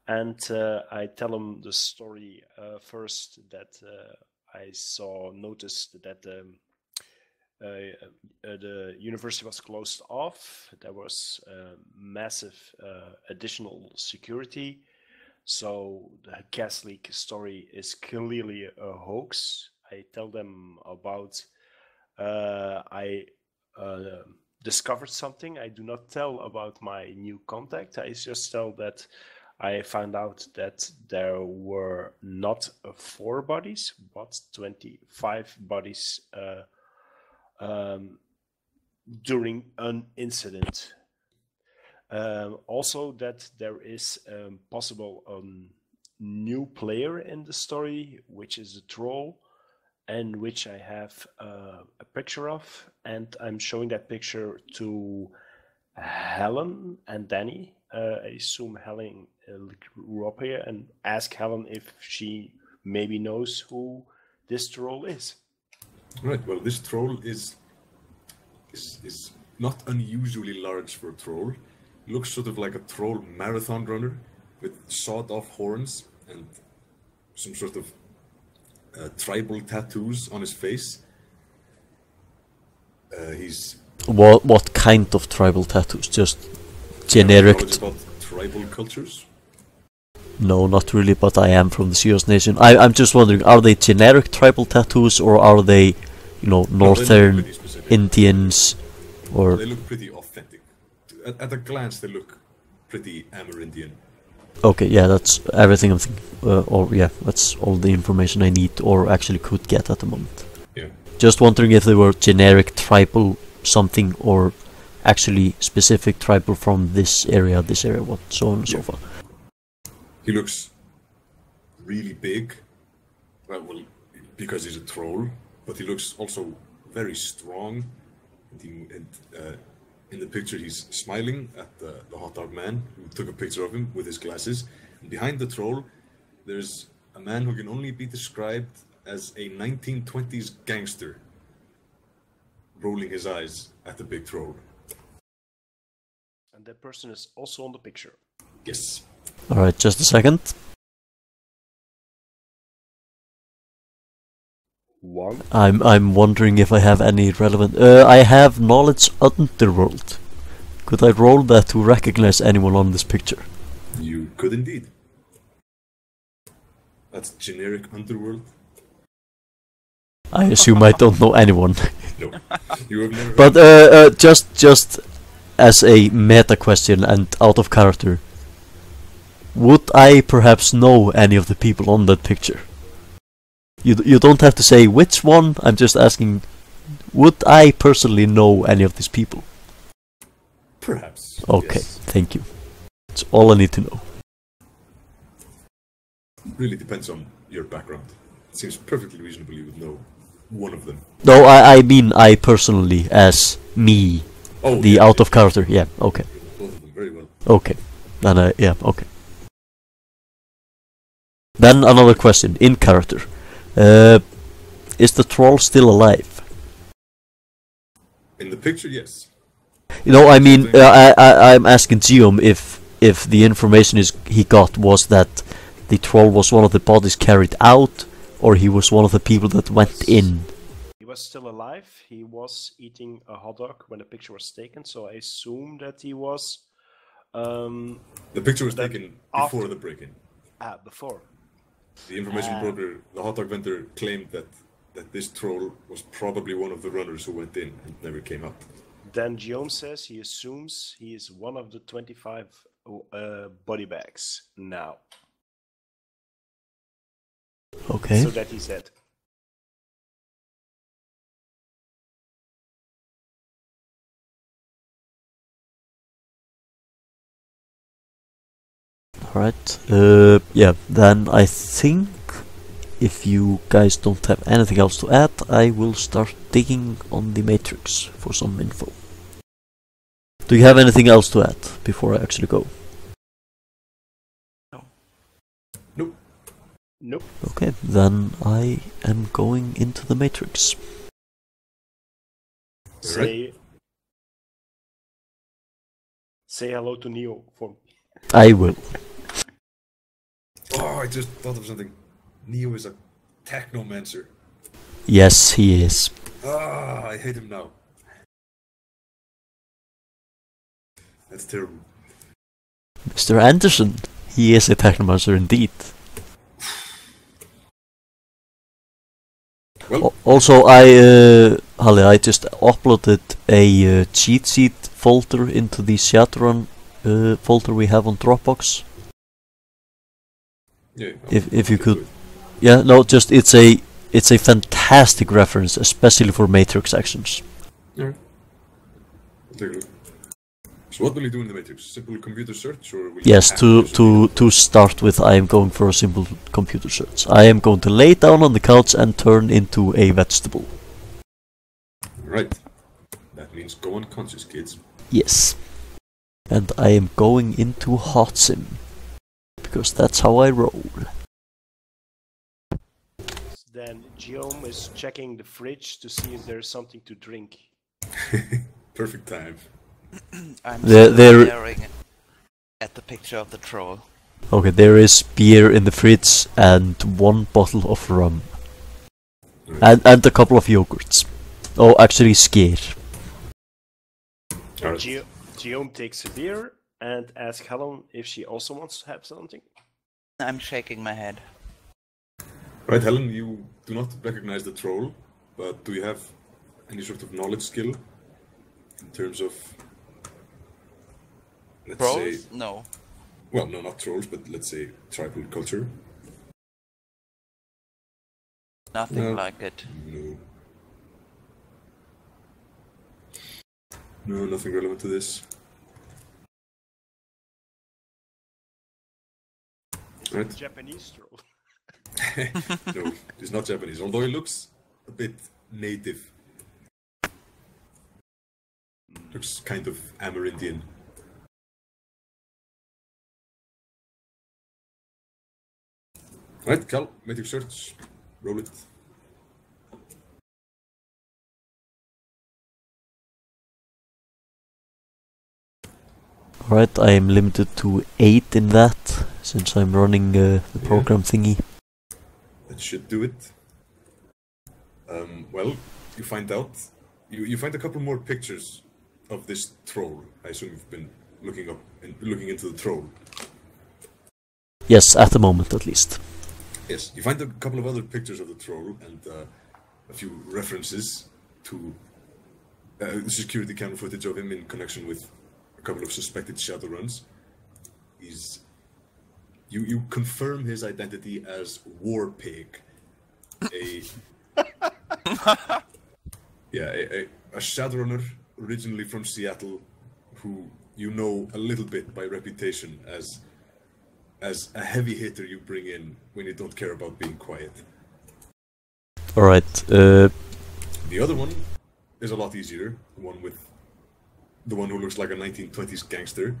Speaker 3: and I tell them the story first that I noticed that the university was closed off. There was massive additional security, so the Catholic story is clearly a hoax. I tell them about I discovered something. I do not tell about my new contact. I just tell that I found out that there were not 4 bodies, but 25 bodies during an incident. Also that there is possible new player in the story, which is a troll, and which I have a picture of, and I'm showing that picture to Helen and Dani. I assume Helen grew up here, and ask Helen if she maybe knows who this troll is.
Speaker 2: Right, well, this troll is not unusually large for a troll. It looks sort of like a troll marathon runner with sawed-off horns and some sort of tribal tattoos on his face. He's...
Speaker 1: What kind of tribal tattoos? Just generic...
Speaker 2: knowledge about tribal cultures?
Speaker 1: No, not really, but I am from the Sears Nation. I'm just wondering, are they generic tribal tattoos, or are they, you know, Northern Indians, or...
Speaker 2: They look pretty authentic. At a glance, they look pretty Amerindian.
Speaker 1: Okay, yeah, that's everything I'm thinking. Or yeah, that's all the information I need, or actually could get at the moment.
Speaker 2: Yeah.
Speaker 1: Just wondering if they were generic tribal something, or actually specific tribal from this area, what, so on and so forth.
Speaker 2: He looks really big, well, because he's a troll, but he looks also very strong. And in the picture, he's smiling at the hot dog man who took a picture of him with his glasses. And behind the troll, there's a man who can only be described as a 1920s gangster, rolling his eyes at the big troll.
Speaker 3: And that person is also on the picture.
Speaker 2: Yes.
Speaker 1: Alright, just a second.
Speaker 3: One.
Speaker 1: I'm wondering if I have any relevant... I have knowledge underworld. Could I roll that to recognize anyone on this picture?
Speaker 2: You could indeed. That's generic underworld.
Speaker 1: I assume I don't know anyone.
Speaker 2: No, you have never...
Speaker 1: But just as a meta question and out of character, would I perhaps know any of the people on that picture? You don't have to say which one, I'm just asking, would I personally know any of these people?
Speaker 2: Perhaps.
Speaker 1: Okay,
Speaker 2: yes.
Speaker 1: Thank you. That's all I need to know.
Speaker 2: Really depends on your background. It seems perfectly reasonable you would know one of them.
Speaker 1: No, I mean I personally, as me,
Speaker 2: Oh,
Speaker 1: the
Speaker 2: yeah,
Speaker 1: out of character, yeah, okay.
Speaker 2: both of them very well.
Speaker 1: Okay, then yeah, okay. Then another question, in character. Is the troll still alive?
Speaker 2: In the picture, yes.
Speaker 1: You know, I mean, I'm asking Gioom if the information he got was that the troll was one of the bodies carried out, or he was one of the people that went in.
Speaker 3: He was still alive. He was eating a hot dog when the picture was taken, so I assume that he was...
Speaker 2: the picture was taken before the break-in.
Speaker 3: Before.
Speaker 2: The information broker, the hot dog vendor, claimed that this troll was probably one of the runners who went in and never came out.
Speaker 3: Then Gioom says he assumes he is one of the 25 body bags now.
Speaker 1: Okay.
Speaker 3: So that he said.
Speaker 1: Alright, yeah, then I think if you guys don't have anything else to add, I will start digging on the matrix for some info. Do you have anything else to add before I actually go?
Speaker 2: No. Nope.
Speaker 3: Nope.
Speaker 1: Okay, then I am going into the matrix.
Speaker 3: Say hello to Neo for me.
Speaker 1: I will.
Speaker 2: Oh, I just thought of something. Neo is a technomancer.
Speaker 1: Yes, he is.
Speaker 2: Ah, I hate him now. That's terrible.
Speaker 1: Mr. Anderson, he is a technomancer indeed.
Speaker 2: Well,
Speaker 1: Also, Halle, I just uploaded a cheat sheet folder into the Shadowrun folder we have on Dropbox.
Speaker 2: yeah,
Speaker 1: If you could, yeah, no, just it's a fantastic reference, especially for Matrix actions.
Speaker 2: Alright. I'll take a look. So what will you do in the Matrix? Simple computer search, or will you
Speaker 1: Yes,
Speaker 2: hack
Speaker 1: to start with, I am going for a simple computer search. I am going to lay down on the couch and turn into a vegetable.
Speaker 2: Right. That means go unconscious, kids.
Speaker 1: Yes. And I am going into hot sim. Because that's how I roll.
Speaker 3: Then Gioom is checking the fridge to see if there's something to drink.
Speaker 2: Perfect time.
Speaker 4: I'm
Speaker 1: There-
Speaker 4: still staring at the picture of the troll.
Speaker 1: Okay, there is beer in the fridge and one bottle of rum. And a couple of yogurts. Oh, actually, skyr.
Speaker 2: Alright.
Speaker 3: Gioom takes a beer and asks Helen if she also wants to have something.
Speaker 4: I'm shaking my head.
Speaker 2: Right, Helen, you do not recognize the troll, but do you have any sort of knowledge skill in terms of, let's say,
Speaker 4: Trolls? No.
Speaker 2: well, no, not trolls, but let's say tribal culture?
Speaker 4: Nothing
Speaker 2: No.
Speaker 4: like it.
Speaker 2: No. No, nothing relevant to this. Right?
Speaker 3: Japanese troll.
Speaker 2: No, he's not Japanese, although he looks a bit native. Looks kind of Amerindian. Right, Cal, Matrix search. Roll it.
Speaker 1: Alright, I am limited to 8 in that, since I'm running the program thingy.
Speaker 2: That should do it. Well, you find out. You find a couple more pictures of this troll. I assume you've been looking up and looking into the troll.
Speaker 1: Yes, at the moment at least.
Speaker 2: Yes, you find a couple of other pictures of the troll and a few references to security camera footage of him in connection with a couple of suspected shadow runs. You confirm his identity as War Pig, a Shadowrunner originally from Seattle, who you know a little bit by reputation as a heavy hitter you bring in when you don't care about being quiet.
Speaker 1: Alright,
Speaker 2: The other one is a lot easier. The one who looks like a 1920s gangster.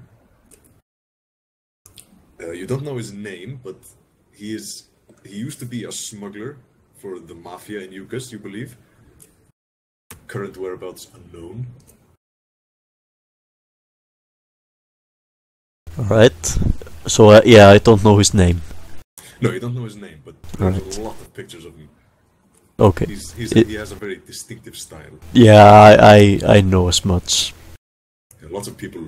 Speaker 2: You don't know his name, but He used to be a smuggler for the mafia in Yukas, you believe. Current whereabouts unknown.
Speaker 1: Alright. So, yeah, I don't know his name.
Speaker 2: No, you don't know his name, but there's
Speaker 1: Right.
Speaker 2: a lot of pictures of him.
Speaker 1: Okay.
Speaker 2: He has a very distinctive style.
Speaker 1: Yeah, I know as much.
Speaker 2: Lots of people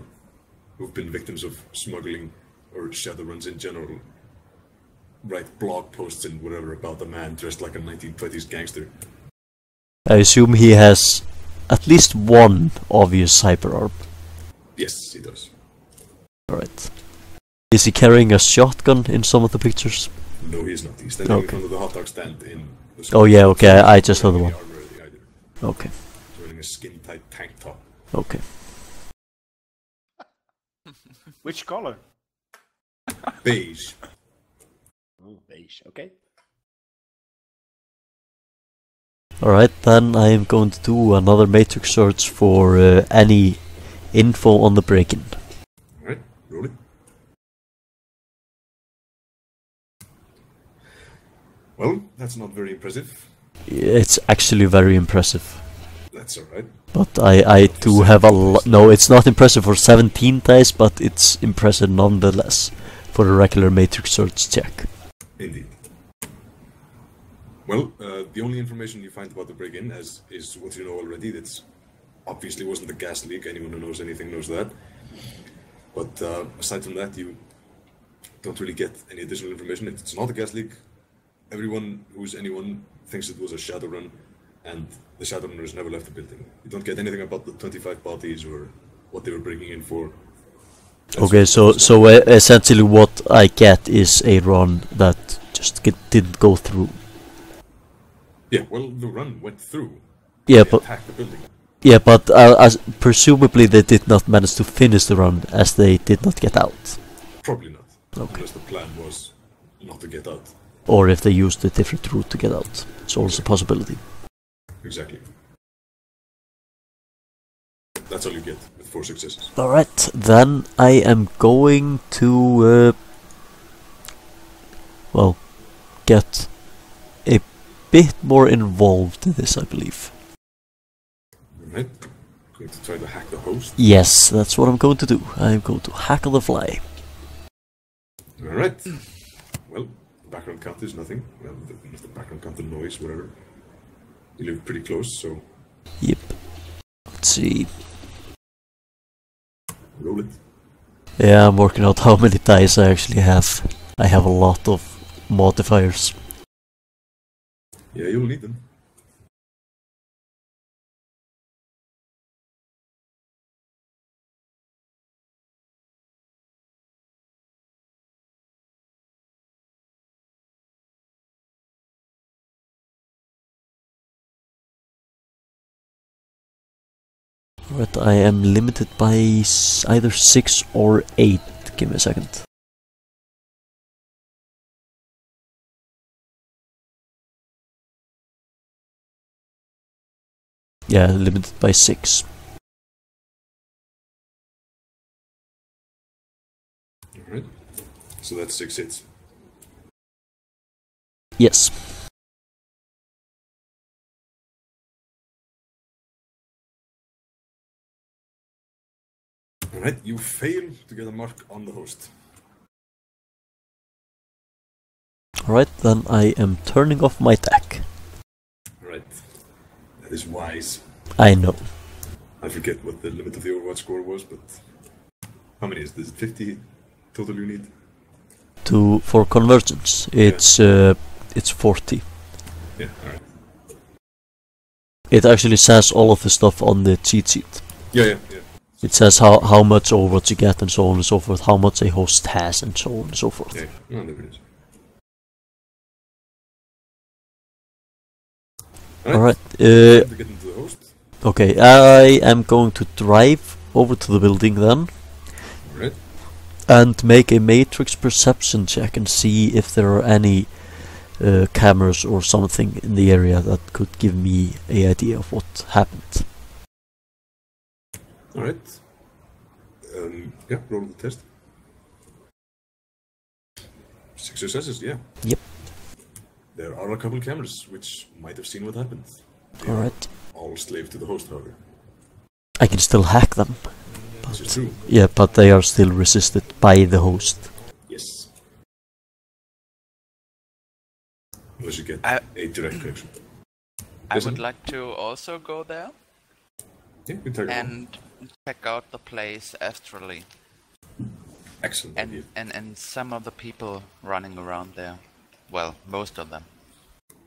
Speaker 2: who've been victims of smuggling or shadow runs in general write blog posts and whatever about the man dressed like a 1920s gangster.
Speaker 1: I assume he has at least one obvious cyberarm.
Speaker 2: Yes, he does.
Speaker 1: Alright. Is he carrying a shotgun in some of the pictures?
Speaker 2: No, he is not. He's standing in
Speaker 1: Okay.
Speaker 2: front of the hot dog stand in the
Speaker 1: Oh yeah, okay, I just saw the
Speaker 2: wearing
Speaker 1: one.
Speaker 2: any armor or the either.
Speaker 1: Okay,
Speaker 2: He's wearing a skin-tight tank top.
Speaker 1: okay.
Speaker 3: Which color?
Speaker 2: Beige.
Speaker 3: Oh, beige. Okay.
Speaker 1: Alright, then I am going to do another matrix search for any info on the break-in.
Speaker 2: Alright, roll it. Well, that's not very impressive.
Speaker 1: It's actually very impressive.
Speaker 2: That's alright.
Speaker 1: But I do have a lot. No, it's not impressive for 17 dice, but it's impressive nonetheless for a regular matrix search check.
Speaker 2: Indeed. Well, the only information you find about the break-in is what you know already. That's obviously wasn't a gas leak. Anyone who knows anything knows that. But aside from that, you don't really get any additional information. It's not a gas leak. Everyone who's anyone thinks it was a shadow run, and the shadow runners never left the building. You don't get anything about the 25 bodies or what they were breaking in for.
Speaker 1: Okay, so essentially what I get is a run that just didn't go through.
Speaker 2: Yeah, well, the run went through.
Speaker 1: Yeah,
Speaker 2: They
Speaker 1: but
Speaker 2: attacked the building.
Speaker 1: yeah, but as presumably they did not manage to finish the run as they did not get out,
Speaker 2: Probably not.
Speaker 1: Okay.
Speaker 2: Unless the plan was not to get out.
Speaker 1: or if they used a different route to get out. It's also a possibility.
Speaker 2: Exactly. That's all you get with 4 successes.
Speaker 1: Alright, then I am going to well, get a bit more involved in this, I believe.
Speaker 2: Alright. Going to try to hack the host.
Speaker 1: Yes, that's what I'm going to do. I'm going to hack on the fly.
Speaker 2: Alright. Well, the background count is nothing. Well, the background count, the noise, whatever. You live pretty close, so
Speaker 1: Yep. Let's see.
Speaker 2: roll it.
Speaker 1: Yeah, I'm working out how many dice I actually have. I have a lot of modifiers.
Speaker 2: Yeah, you'll need them.
Speaker 1: But I am limited by either 6 or 8. Give me a second. Yeah, limited by 6.
Speaker 2: Alright. So that's 6 hits.
Speaker 1: Yes.
Speaker 2: Alright, you fail to get a mark on the host.
Speaker 1: Alright, then I am turning off my deck.
Speaker 2: Alright. That is wise.
Speaker 1: I know.
Speaker 2: I forget what the limit of the Overwatch score was, but how many is this? 50 total you need?
Speaker 1: For convergence, it's 40.
Speaker 2: Yeah, alright.
Speaker 1: It actually says all of the stuff on the cheat sheet.
Speaker 2: Yeah.
Speaker 1: It says how much Overwatch you get and so on and so forth, how much a host has and so on and so forth.
Speaker 2: Yeah, no, there it is.
Speaker 1: Alright,
Speaker 2: Time to get into the host.
Speaker 1: okay, I am going to drive over to the building then
Speaker 2: Alright.
Speaker 1: and make a matrix perception check and see if there are any cameras or something in the area that could give me an idea of what happened.
Speaker 2: Alright. Yeah, roll the test. 6 successes, yeah.
Speaker 1: Yep.
Speaker 2: There are a couple cameras which might have seen what happened. They
Speaker 1: Alright.
Speaker 2: are all slave to the host, however.
Speaker 1: I can still hack them.
Speaker 2: This is true.
Speaker 1: Yeah, but they are still resisted by the host.
Speaker 2: Yes. Unless you get
Speaker 4: I-
Speaker 2: a direct connection.
Speaker 4: I
Speaker 2: Listen.
Speaker 4: would like to also go there
Speaker 2: Yeah, we tag along.
Speaker 4: and check out the place astrally.
Speaker 2: Excellent idea.
Speaker 4: And some of the people running around there. Well, most of them.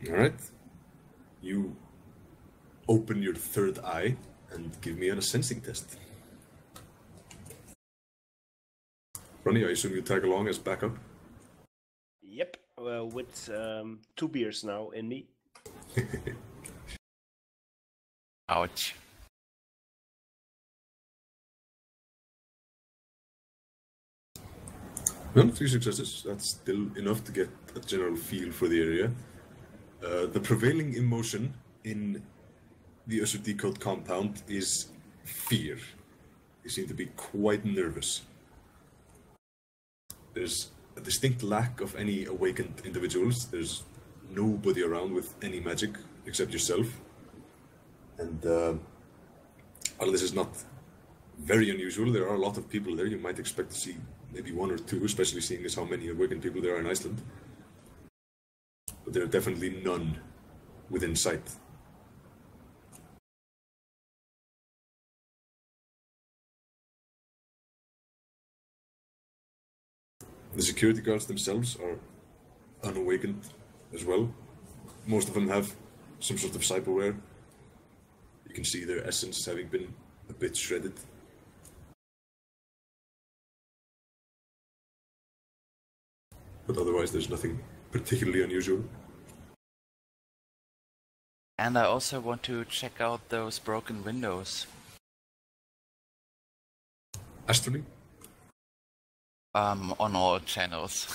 Speaker 2: Alright. You open your third eye and give me a sensing test. Ronnie, I assume you tag along as backup.
Speaker 3: Yep, with 2 beers now in me.
Speaker 4: Ouch.
Speaker 2: Well, 3 successes. That's still enough to get a general feel for the area. The prevailing emotion in the Usher Code compound is fear. They seem to be quite nervous. There's a distinct lack of any awakened individuals. There's nobody around with any magic except yourself. And although this is not very unusual, there are a lot of people there. You might expect to see maybe 1 or 2, especially seeing as how many awakened people there are in Iceland. But there are definitely none within sight. The security guards themselves are unawakened as well. Most of them have some sort of cyberware. You can see their essence having been a bit shredded. But otherwise there's nothing particularly unusual.
Speaker 4: And I also want to check out those broken windows.
Speaker 2: Astrally?
Speaker 4: On all channels.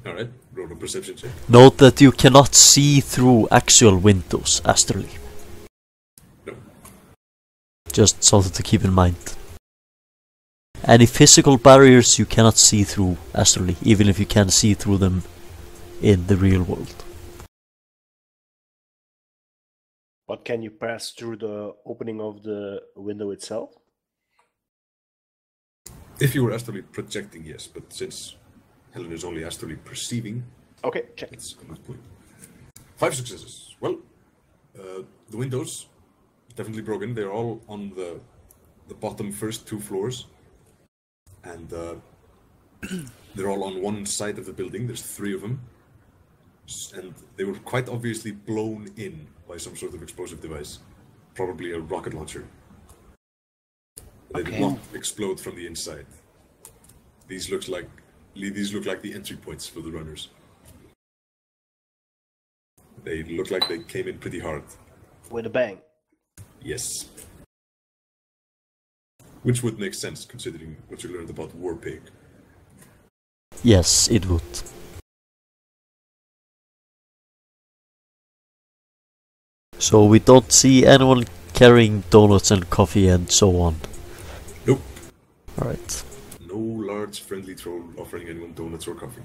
Speaker 2: Alright, roll a perception check.
Speaker 1: Note that you cannot see through actual windows astrally.
Speaker 2: No.
Speaker 1: Just something to keep in mind. Any physical barriers you cannot see through astrally, even if you can see through them in the real world.
Speaker 3: But can you pass through the opening of the window itself?
Speaker 2: If you were astrally projecting, yes, but since Helen is only astrally perceiving,
Speaker 3: Okay, check.
Speaker 2: it's a moot point. 5 successes. Well, the windows definitely broken. They're all on the bottom first 2 floors, and they're all on one side of the building. There's 3 of them, and they were quite obviously blown in by some sort of explosive device, probably a rocket launcher. They did not explode from the inside. These look like the entry points for the runners. They look like they came in pretty hard.
Speaker 3: With a bang.
Speaker 2: Yes. Which would make sense considering what you learned about War Pig.
Speaker 1: Yes, it would. So we don't see anyone carrying donuts and coffee and so on.
Speaker 2: Nope.
Speaker 1: Alright.
Speaker 2: No large friendly troll offering anyone donuts or coffee.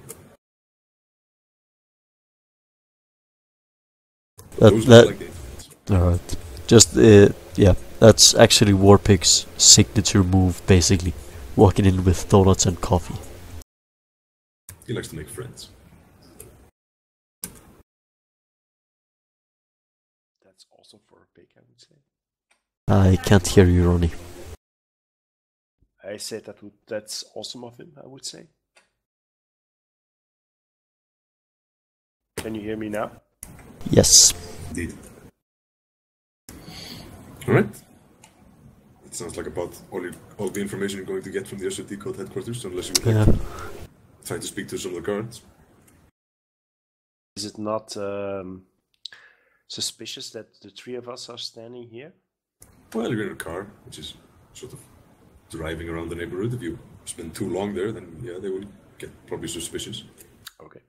Speaker 2: Those look like the infants.
Speaker 1: Alright. Just, yeah, that's actually Warpig's signature move, basically. Walking in with donuts and coffee.
Speaker 2: He likes to make friends.
Speaker 3: That's also for a pig, I would say.
Speaker 1: I can't hear you, Ronnie.
Speaker 3: I said that's awesome of him, I would say. Can you hear me now?
Speaker 1: Yes.
Speaker 2: Indeed. Alright. It sounds like about all the information you're going to get from the SOT code headquarters, unless you would like to try to speak to some of the guards.
Speaker 3: Is it not suspicious that the 3 of us are standing here?
Speaker 2: Well, you're in a car, which is sort of driving around the neighborhood. If you spend too long there, then yeah, they will get probably suspicious.
Speaker 3: Okay.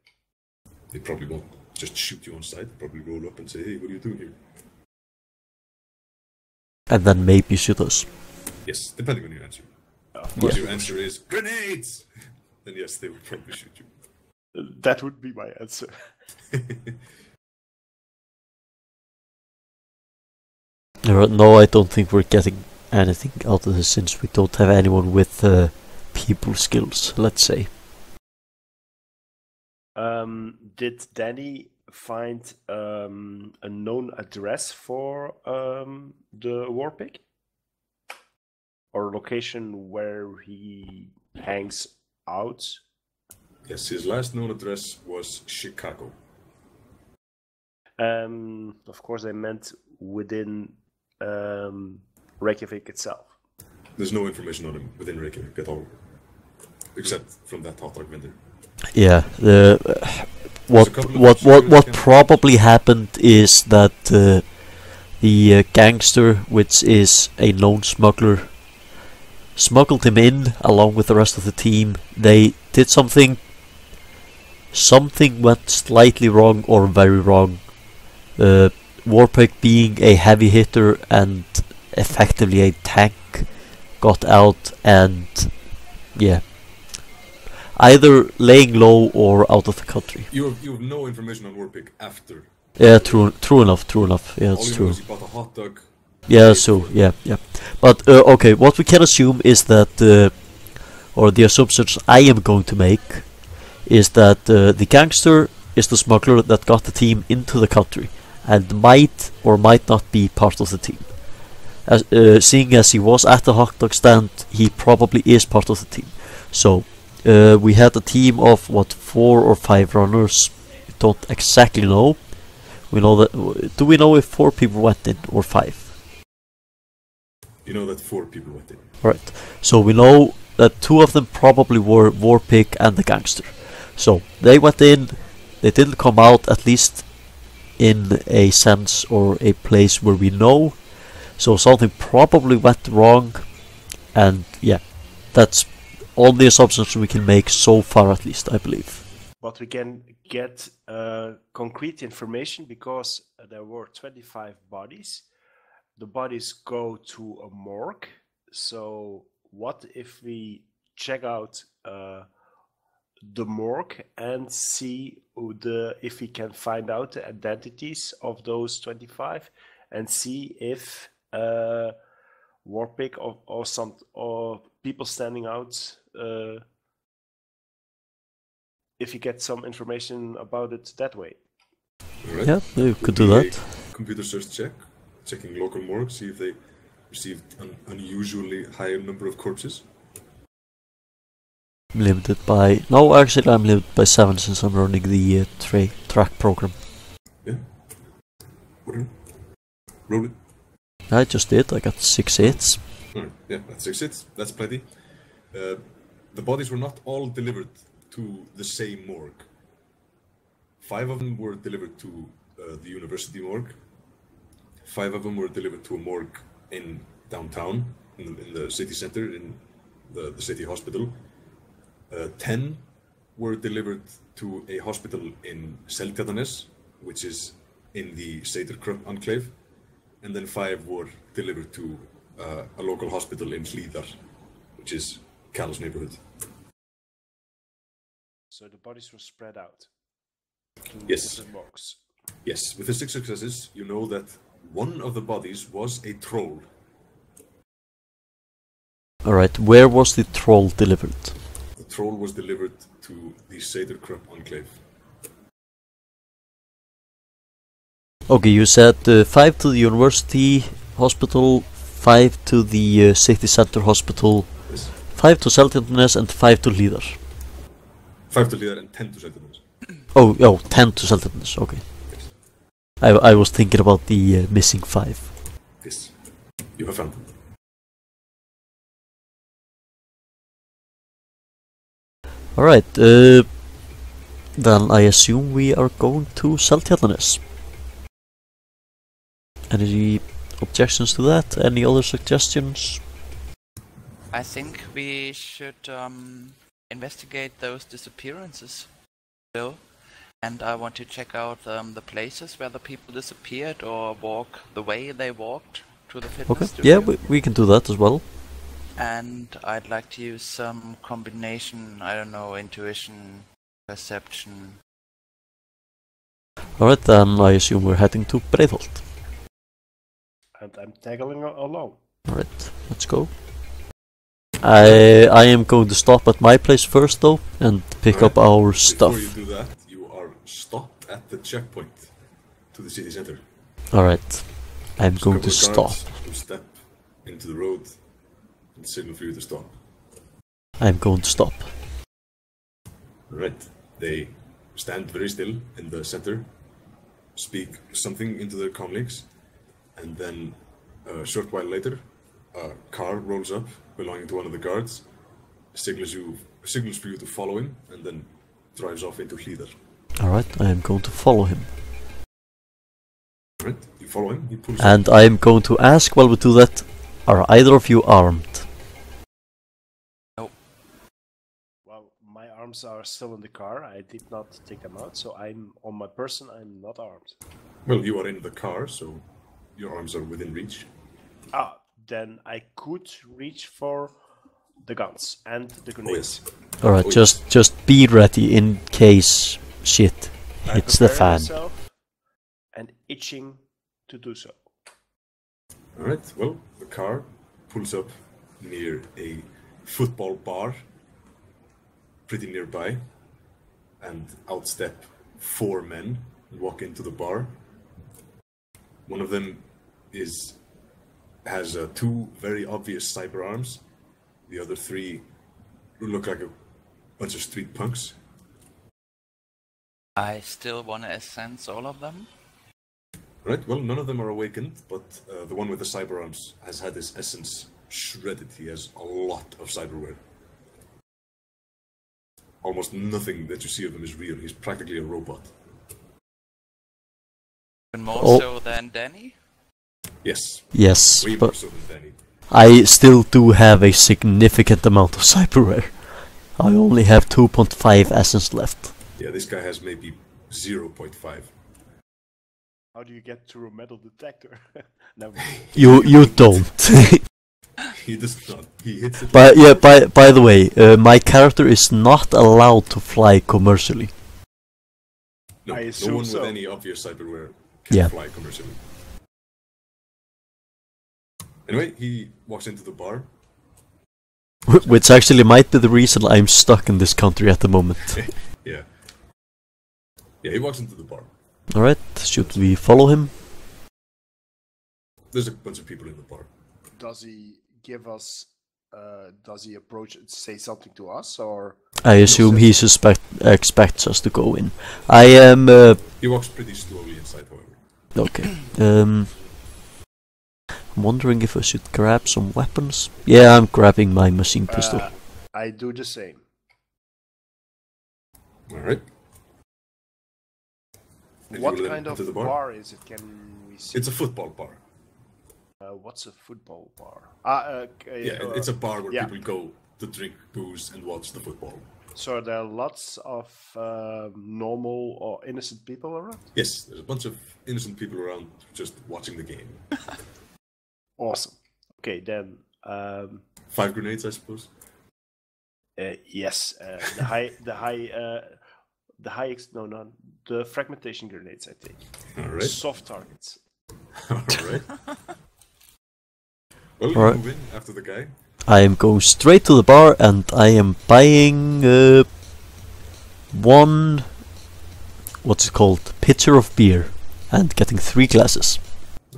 Speaker 2: They probably won't just shoot you on sight. Probably roll up and say, "Hey, what are you doing here?"
Speaker 1: And then maybe shoot us.
Speaker 2: Yes, depending on your answer.
Speaker 3: Oh,
Speaker 2: If your answer is grenades, then yes, they will probably shoot you.
Speaker 3: That would be my answer.
Speaker 1: No, I don't think we're getting anything out of this since we don't have anyone with people skills, let's say.
Speaker 3: Did Dani find a known address for the war pig? Or location where he hangs out?
Speaker 2: Yes, his last known address was Chicago.
Speaker 3: Of course, I meant within Reykjavík itself.
Speaker 2: There's no information on him within Reykjavík at all, except from that hot dog vendor.
Speaker 1: Yeah, what probably happened is that the gangster, which is a known smuggler, smuggled him in along with the rest of the team. They did something went slightly wrong or very wrong. Warpig, being a heavy hitter and effectively a tank, got out and yeah, either laying low or out of the country.
Speaker 2: You have no information on Warpig after.
Speaker 1: Yeah, true enough. Yeah,
Speaker 2: All
Speaker 1: that's
Speaker 2: you know
Speaker 1: true.
Speaker 2: is he bought a hot dog.
Speaker 1: Yeah, so yeah. But okay, what we can assume is that, or the assumptions I am going to make, is that the gangster is the smuggler that got the team into the country, and might or might not be part of the team. As, seeing as he was at the hot dog stand, he probably is part of the team. So we had a team of 4 or 5 runners. We don't exactly know. We know that. Do we know if 4 people went in or 5?
Speaker 2: You know that 4 people went in.
Speaker 1: Right. So we know that 2 of them probably were Warpig and the gangster. So they went in. They didn't come out, at least in a sense or a place where we know. So something probably went wrong, and yeah, that's all the assumptions we can make so far, at least, I believe.
Speaker 3: But we can get concrete information because there were 25 bodies. The bodies go to a morgue. So what if we check out the morgue and see if we can find out the identities of those 25 and see if Warpig or people standing out, if you get some information about it that way.
Speaker 2: Right.
Speaker 1: Yeah, you could do that.
Speaker 2: Computer search check, checking local morgue, see if they received an unusually high number of corpses.
Speaker 1: I'm limited by... No, actually I'm limited by 7 since I'm running the track program.
Speaker 2: Yeah. Whatever. Roll it.
Speaker 1: I just did, I got 6 hits.
Speaker 2: Alright, yeah, that's 6 hits. That's plenty. The bodies were not all delivered to the same morgue. 5 of them were delivered to the university morgue. 5 of them were delivered to a morgue in downtown, in the city center, in the city hospital. 10 were delivered to a hospital in Seltjarnarnes, which is in the Seyðisfjörður enclave. And then 5 were delivered to a local hospital in Hlíðar, which is Call's neighborhood.
Speaker 3: So the bodies were spread out to
Speaker 2: Yes.
Speaker 3: different morgues.
Speaker 2: Yes, with the 6 successes, you know that one of the bodies was a troll.
Speaker 1: Alright, where was the troll delivered?
Speaker 2: The troll was delivered to the Seyðisfjörður enclave.
Speaker 1: Okay, you said 5 to the university hospital, 5 to the city center hospital,
Speaker 2: Yes.
Speaker 1: 5 to Seltjarnarnes and 5 to Hlíðar.
Speaker 2: 5 to Hlíðar and 10 to Seltjarnarnes.
Speaker 1: Oh, 10 to Seltjarnarnes, okay.
Speaker 2: Yes.
Speaker 1: I was thinking about the missing 5.
Speaker 2: Yes. You have found them.
Speaker 1: Alright, then I assume we are going to Seltjarnarnes. Any objections to that? Any other suggestions?
Speaker 4: I think we should investigate those disappearances still. And I want to check out the places where the people disappeared or walk the way they walked to the fitness
Speaker 1: Okay,
Speaker 4: studio.
Speaker 1: yeah, we can do that as well.
Speaker 4: And I'd like to use some combination, I don't know, intuition, Perception.
Speaker 1: Alright, then I assume we're heading to Breiðholt.
Speaker 3: And I'm tagging along.
Speaker 1: Alright, let's go. I am going to stop at my place first though, and pick up our stuff.
Speaker 2: Before you do that, you are stopped at the checkpoint to the city center.
Speaker 1: Alright, I'm
Speaker 2: There's a
Speaker 1: going
Speaker 2: couple
Speaker 1: to
Speaker 2: of guards
Speaker 1: stop.
Speaker 2: who step into the road and signal for you to stop.
Speaker 1: I'm going to stop.
Speaker 2: Right. They stand very still in the center, speak something into their comlinks, and then a short while later, a car rolls up belonging to one of the guards, signals for you to follow him, and then drives off into Hlíðar.
Speaker 1: Alright, I am going to follow him.
Speaker 2: Right? You follow him, he pulls up.
Speaker 1: And I am going to ask while we do that, are either of you armed?
Speaker 3: Well, my arms are still in the car. I did not take them out, so I'm on my person. I'm not armed.
Speaker 2: Well, you are in the car, so your arms are within reach.
Speaker 3: Ah, then I could reach for the guns and the grenades.
Speaker 1: Alright,
Speaker 2: Oh,
Speaker 1: just be ready in case shit hits the
Speaker 3: Preparing
Speaker 1: fan.
Speaker 3: myself and itching to do so.
Speaker 2: Alright, well, the car pulls up near a football bar, pretty nearby, and out step 4 men and walk into the bar. One of them has 2 very obvious cyber arms. The other 3 look like a bunch of street punks.
Speaker 4: I still want to essence all of them.
Speaker 2: Right, well, none of them are awakened, but the one with the cyber arms has had his essence shredded. He has a lot of cyberware. Almost nothing that you see of him is real. He's practically a robot.
Speaker 4: Even more
Speaker 1: Oh.
Speaker 4: so than Dani.
Speaker 2: Yes,
Speaker 1: Yes,
Speaker 2: way more
Speaker 1: but
Speaker 2: so than Dani.
Speaker 1: I still do have a significant amount of cyberware. I only have 2.5 essence left.
Speaker 2: Yeah, this guy has maybe 0.5.
Speaker 3: How do you get through a metal detector? No.
Speaker 1: You don't.
Speaker 2: He does not. He hits it.
Speaker 1: But yeah, by the way, my character is not allowed to fly commercially.
Speaker 2: No,
Speaker 3: I
Speaker 2: no
Speaker 3: assume
Speaker 2: one
Speaker 3: so.
Speaker 2: with any obvious cyberware can
Speaker 1: Yeah.
Speaker 2: fly commercially. Anyway, he walks into the bar.
Speaker 1: Which actually might be the reason I'm stuck in this country at the moment.
Speaker 2: Yeah. Yeah, he walks into the bar.
Speaker 1: Alright, should we follow him?
Speaker 2: There's a bunch of people in the bar.
Speaker 3: Does he give us? Does he approach and say something to us, or?
Speaker 1: I assume he expects us to go in. I am
Speaker 2: He walks pretty slowly inside, however.
Speaker 1: okay. I'm wondering if I should grab some weapons. Yeah, I'm grabbing my machine pistol.
Speaker 3: I do the same.
Speaker 2: Alright. And
Speaker 3: What
Speaker 2: you will
Speaker 3: kind of
Speaker 2: enter the
Speaker 3: bar is it? Can we see?
Speaker 2: It's a football bar.
Speaker 3: What's a football bar?
Speaker 2: Yeah, it's a bar where
Speaker 3: yeah.
Speaker 2: people go to drink booze and watch the football.
Speaker 3: So there are lots of normal or innocent people around.
Speaker 2: Yes, there's a bunch of innocent people around just watching the game.
Speaker 3: Awesome. Okay, then.
Speaker 2: 5 grenades, I suppose.
Speaker 3: Yes, the fragmentation grenades. I take
Speaker 2: Alright.
Speaker 3: soft targets.
Speaker 2: Alright. Well, you
Speaker 1: Alright.
Speaker 2: move in after the guy.
Speaker 1: I am going straight to the bar and I am buying one, what's it called, pitcher of beer and getting 3 glasses.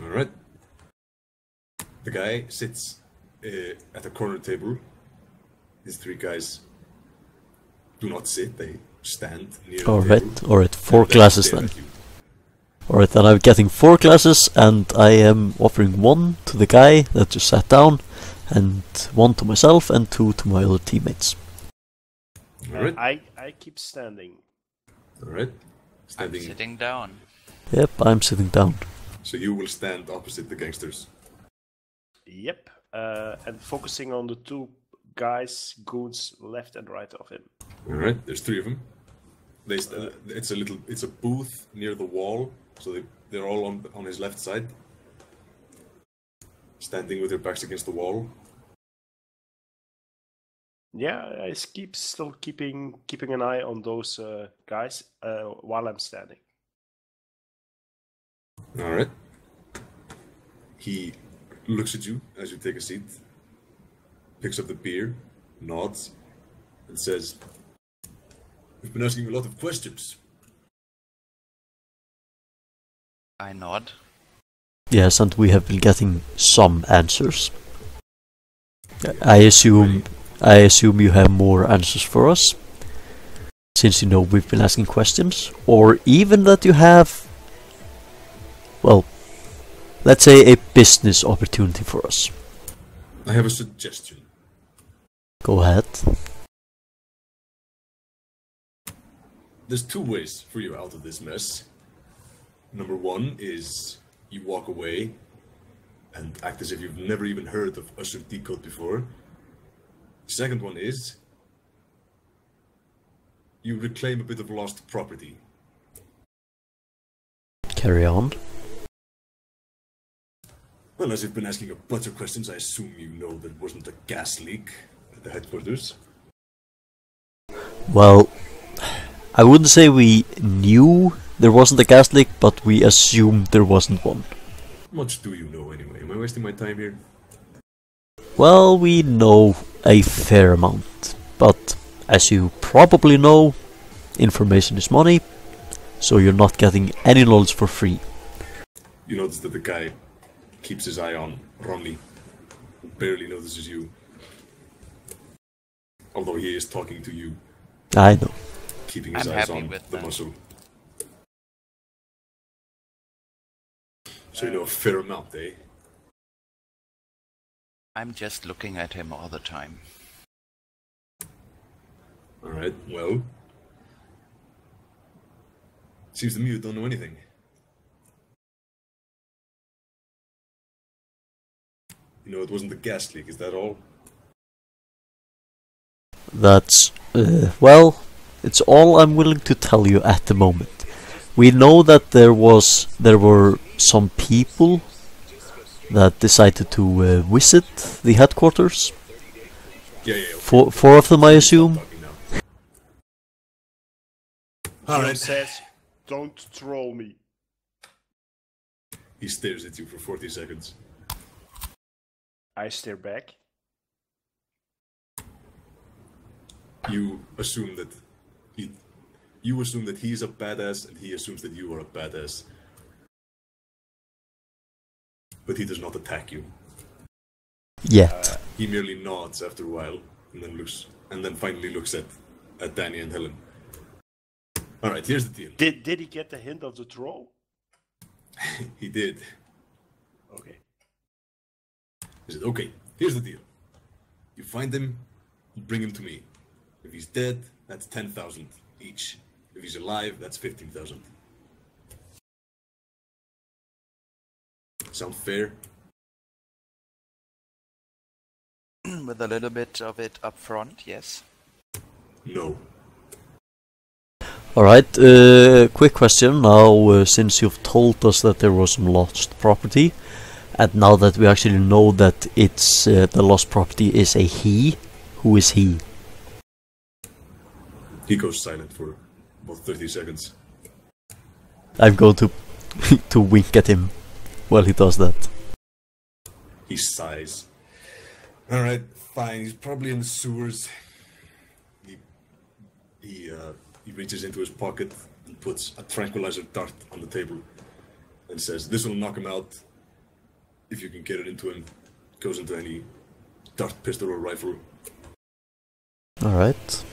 Speaker 2: Alright. The guy sits at a corner table. These 3 guys do not sit, they stand near the table.
Speaker 1: Alright, 4
Speaker 2: and they
Speaker 1: glasses
Speaker 2: stare
Speaker 1: then.
Speaker 2: at you.
Speaker 1: Alright, then I'm getting 4 glasses and I am offering 1 to the guy that just sat down and 1 to myself and 2 to my other teammates.
Speaker 2: Alright.
Speaker 3: I keep standing.
Speaker 2: Alright.
Speaker 4: I'm
Speaker 2: Standing.
Speaker 4: sitting down.
Speaker 1: Yep, I'm sitting down.
Speaker 2: So you will stand opposite the gangsters.
Speaker 3: Yep, and focusing on the 2 guys, goons, left and right of him.
Speaker 2: Alright, there's 3 of them. It's a booth near the wall, so they're all on his left side, standing with their backs against the wall.
Speaker 3: Yeah, I still keeping an eye on those guys while I'm standing.
Speaker 2: All right. He looks at you as you take a seat, picks up the beer, nods, and says, "We've been asking a lot of questions."
Speaker 4: I nod.
Speaker 1: Yes, and we have been getting some answers. I assume you have more answers for us, since you know we've been asking questions, or even that you have, well, let's say a business opportunity for us.
Speaker 2: I have a suggestion.
Speaker 1: Go ahead.
Speaker 2: There's two ways for you out of this mess. Number one is you walk away and act as if you've never even heard of Usher Decode before. Second one is you reclaim a bit of lost property.
Speaker 1: Carry on.
Speaker 2: Well, as you've been asking a bunch of questions, I assume you know there wasn't a gas leak at the headquarters.
Speaker 1: Well, I wouldn't say we knew there wasn't a gas leak, but we assumed there wasn't one.
Speaker 2: How much do you know anyway? Am I wasting my time here?
Speaker 1: Well, we know a fair amount, but as you probably know, information is money, so you're not getting any knowledge for free.
Speaker 2: You notice that the guy keeps his eye on Ronni, who barely notices you. Although he is talking to you,
Speaker 1: I know.
Speaker 2: keeping his
Speaker 4: I'm
Speaker 2: eyes
Speaker 4: happy
Speaker 2: on
Speaker 4: with
Speaker 2: the
Speaker 4: that.
Speaker 2: muscle. So you know a fair amount, eh?
Speaker 4: I'm just looking at him all the time.
Speaker 2: Alright, well. Seems to me you don't know anything. You know, it wasn't the gas leak, is that all?
Speaker 1: That's, well, it's all I'm willing to tell you at the moment. We know that there were some people that decided to visit the headquarters.
Speaker 2: Yeah.
Speaker 1: Four of them, I assume.
Speaker 3: Gioom
Speaker 2: Alright.
Speaker 3: says, "Don't troll me."
Speaker 2: He stares at you for 40 seconds.
Speaker 3: I stare back.
Speaker 2: You assume that he's a badass, and he assumes that you are a badass. But he does not attack you.
Speaker 1: Yet.
Speaker 2: He merely nods after a while, and then finally looks at Dani and Helen. All right, here's the deal.
Speaker 3: Did he get the hint of the troll?
Speaker 2: He did.
Speaker 3: Okay.
Speaker 2: He said, "Okay, here's the deal. You find him, you bring him to me. If he's dead, that's 10,000 each. If he's alive, that's 15,000. Sound fair?"
Speaker 4: With a little bit of it up front, yes.
Speaker 2: No.
Speaker 1: Alright, quick question now, since you've told us that there was some lost property, and now that we actually know that it's the lost property is a he, who is he?
Speaker 2: He goes silent for about 30 seconds.
Speaker 1: I'm going to to wink at him while he does that.
Speaker 2: He sighs. All right, fine. He's probably in the sewers. He reaches into his pocket and puts a tranquilizer dart on the table and says, "This will knock him out. If you can get it into him, it goes into any dart pistol or rifle.
Speaker 1: Alright.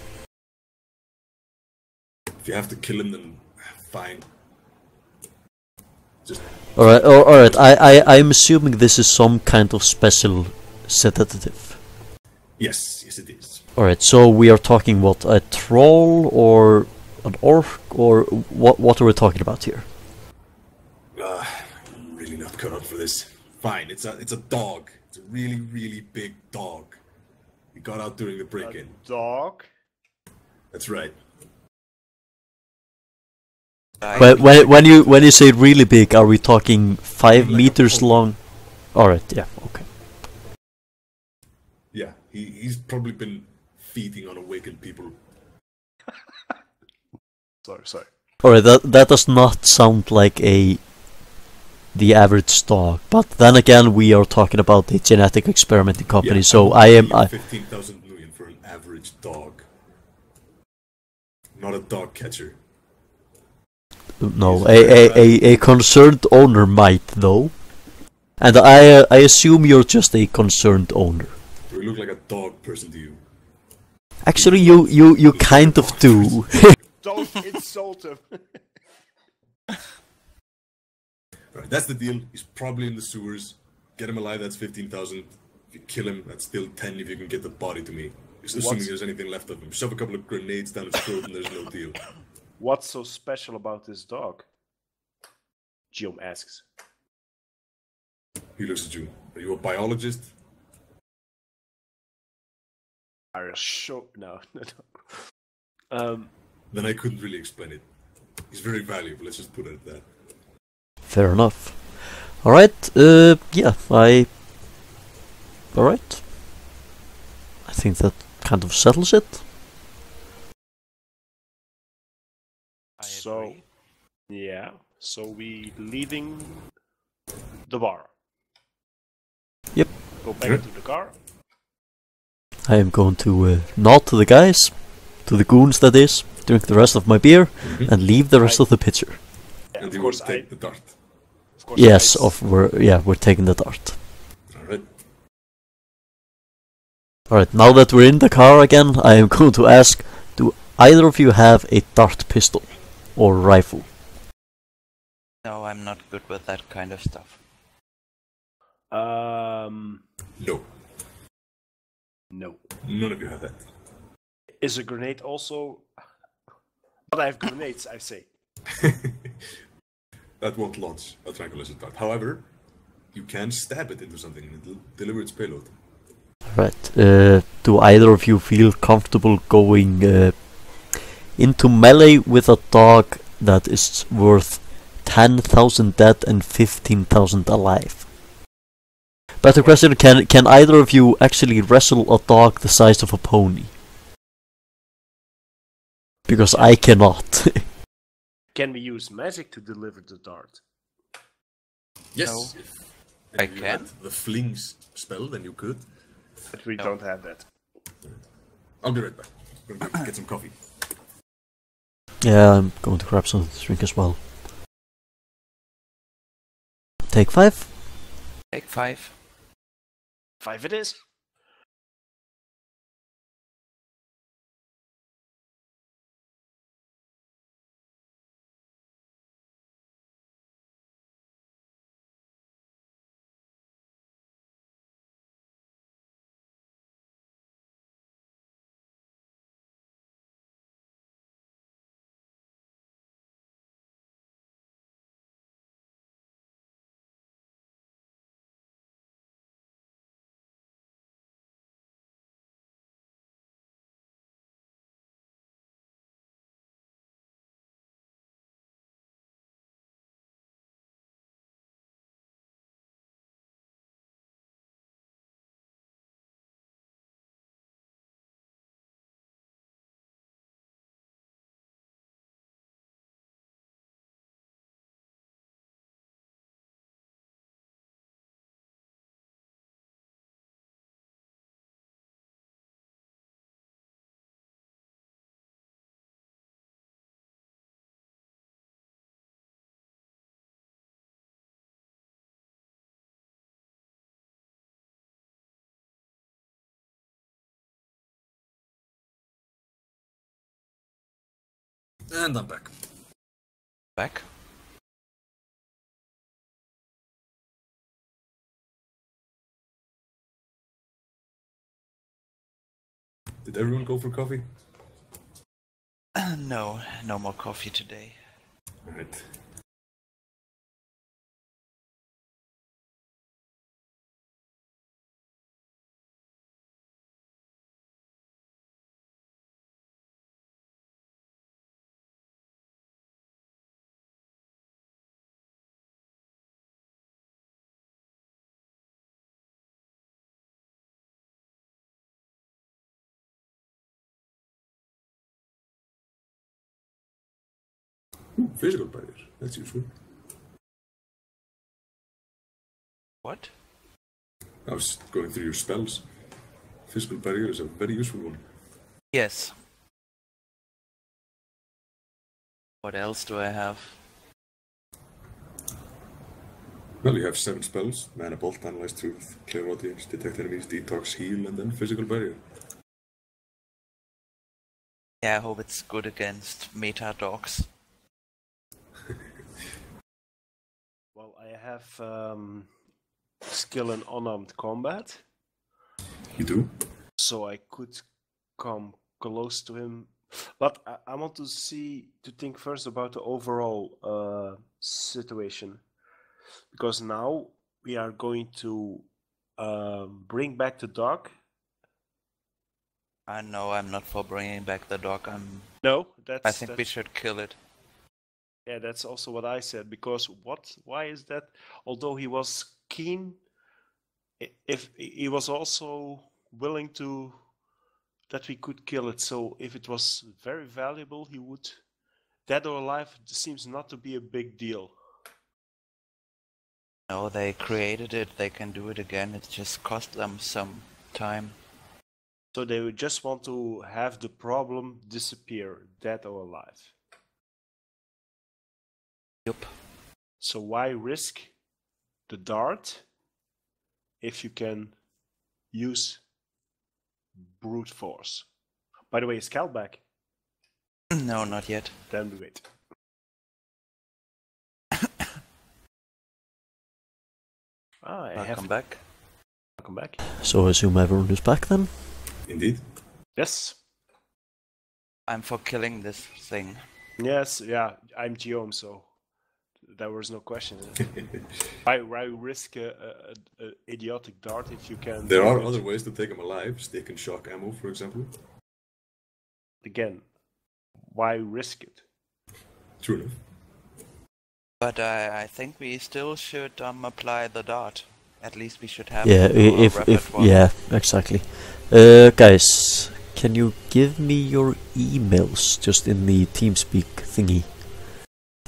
Speaker 2: If you have to kill him, then fine. Just
Speaker 1: Alright, I'm assuming this is some kind of special sedative.
Speaker 2: yes, it is.
Speaker 1: Alright, so we are talking what, a troll or an orc, or what are we talking about here?
Speaker 2: I'm really not cut out for this. Fine, it's a dog. It's a really, really big dog. He got out during the break-in.
Speaker 3: Dog?
Speaker 2: That's right.
Speaker 1: But when you say really big, are we talking 5 meters long? Alright, yeah, okay.
Speaker 2: Yeah, he's probably been feeding on awakened people.
Speaker 3: Sorry.
Speaker 1: Alright, that does not sound like the average dog, but then again, we are talking about a genetic experimenting company, so I am
Speaker 2: 15,000 million for an average dog, not a dog catcher.
Speaker 1: no, a concerned owner might though, and I assume you're just a concerned owner.
Speaker 2: Do I look like a dog person to you?
Speaker 1: Actually, you kind of do.
Speaker 3: Don't insult him.
Speaker 2: Right, that's the deal. He's probably in the sewers. Get him alive, that's 15,000. If you kill him, that's still 10 if you can get the body to me. Assuming there's anything left of him. Shove a couple of grenades down his throat and there's no deal.
Speaker 3: What's so special about this dog? Gioom asks.
Speaker 2: He looks at you. Are you a biologist?
Speaker 3: Are you sure? No.
Speaker 2: Then I couldn't really explain it. He's very valuable, let's just put it at that.
Speaker 1: Fair enough. Alright, yeah, Alright. I think that kind of settles it.
Speaker 3: So, yeah. So we leaving the bar.
Speaker 1: Yep.
Speaker 3: Go back into the car.
Speaker 1: I am going to nod to the guys, to the goons that is, drink the rest of my beer, and leave the rest of the pitcher.
Speaker 3: Yeah,
Speaker 2: And
Speaker 3: of
Speaker 2: you
Speaker 3: course,
Speaker 2: will take the dart.
Speaker 3: Of course,
Speaker 1: Yes, we're taking the dart.
Speaker 2: Alright.
Speaker 1: Alright, now that we're in the car again, I am going to ask, do either of you have a dart pistol or rifle?
Speaker 4: No, I'm not good with that kind of stuff.
Speaker 2: No.
Speaker 3: No.
Speaker 2: None of you have that.
Speaker 3: Is a grenade also? But I have grenades, I say.
Speaker 2: That won't launch a tranquilizer dart. However, you can stab it into something and it'll deliver its payload.
Speaker 1: Right. Do either of you feel comfortable going into melee with a dog that is worth 10,000 dead and 15,000 alive? Better question, can either of you actually wrestle a dog the size of a pony? Because I cannot.
Speaker 3: Can we use magic to deliver the dart?
Speaker 2: Yes.
Speaker 4: No.
Speaker 2: If
Speaker 4: I
Speaker 2: you
Speaker 4: can.
Speaker 2: had the flings spell, then you could.
Speaker 3: But we
Speaker 4: No.
Speaker 3: don't have that.
Speaker 2: I'll be right back. I'm going to get some coffee.
Speaker 1: Yeah, I'm going to grab some drink as well. Take 5.
Speaker 4: Take 5.
Speaker 3: 5 it is.
Speaker 2: And I'm back.
Speaker 4: Back.
Speaker 2: Did everyone go for coffee?
Speaker 4: No more coffee today.
Speaker 2: Alright. Ooh, physical barrier. That's useful.
Speaker 4: What?
Speaker 2: I was going through your spells. Physical barrier is a very useful one.
Speaker 4: Yes. What else do I have?
Speaker 2: Well, you have 7 spells: Mana Bolt, Analyze Truth, Clairaudience, Detect Enemies, Detox, Heal, and then Physical Barrier.
Speaker 4: Yeah, I hope it's good against meta dogs.
Speaker 3: Well, I have skill in unarmed combat,
Speaker 2: You do?
Speaker 3: so I could come close to him. But I want to think first about the overall situation. Because now we are going to bring back the dog.
Speaker 4: I know I'm not for bringing back the dog.
Speaker 3: No,
Speaker 4: I think we should kill it.
Speaker 3: Yeah, that's also what I said. Because why is that? Although he was keen, if he was also willing to that we could kill it. So if it was very valuable, he would. Dead or alive seems not to be a big deal.
Speaker 4: No, they created it. They can do it again. It just cost them some time.
Speaker 3: So they would just want to have the problem disappear, dead or alive.
Speaker 4: Yup.
Speaker 3: So why risk the dart if you can use brute force? By the way, is Cal back?
Speaker 4: No, not yet.
Speaker 3: Then we wait.
Speaker 4: Welcome back.
Speaker 3: Welcome back.
Speaker 1: So I assume everyone is back then?
Speaker 2: Indeed.
Speaker 3: Yes.
Speaker 4: I'm for killing this thing.
Speaker 3: Yes, yeah, I'm Gioom, so there was no question. Why risk a idiotic dart if you can...
Speaker 2: There are other ways to take him alive. Stick and shock ammo, for example.
Speaker 3: Again, why risk it?
Speaker 2: True enough.
Speaker 4: But I think we still should apply the dart. At least we should have
Speaker 1: yeah, exactly. Guys, can you give me your emails just in the TeamSpeak thingy?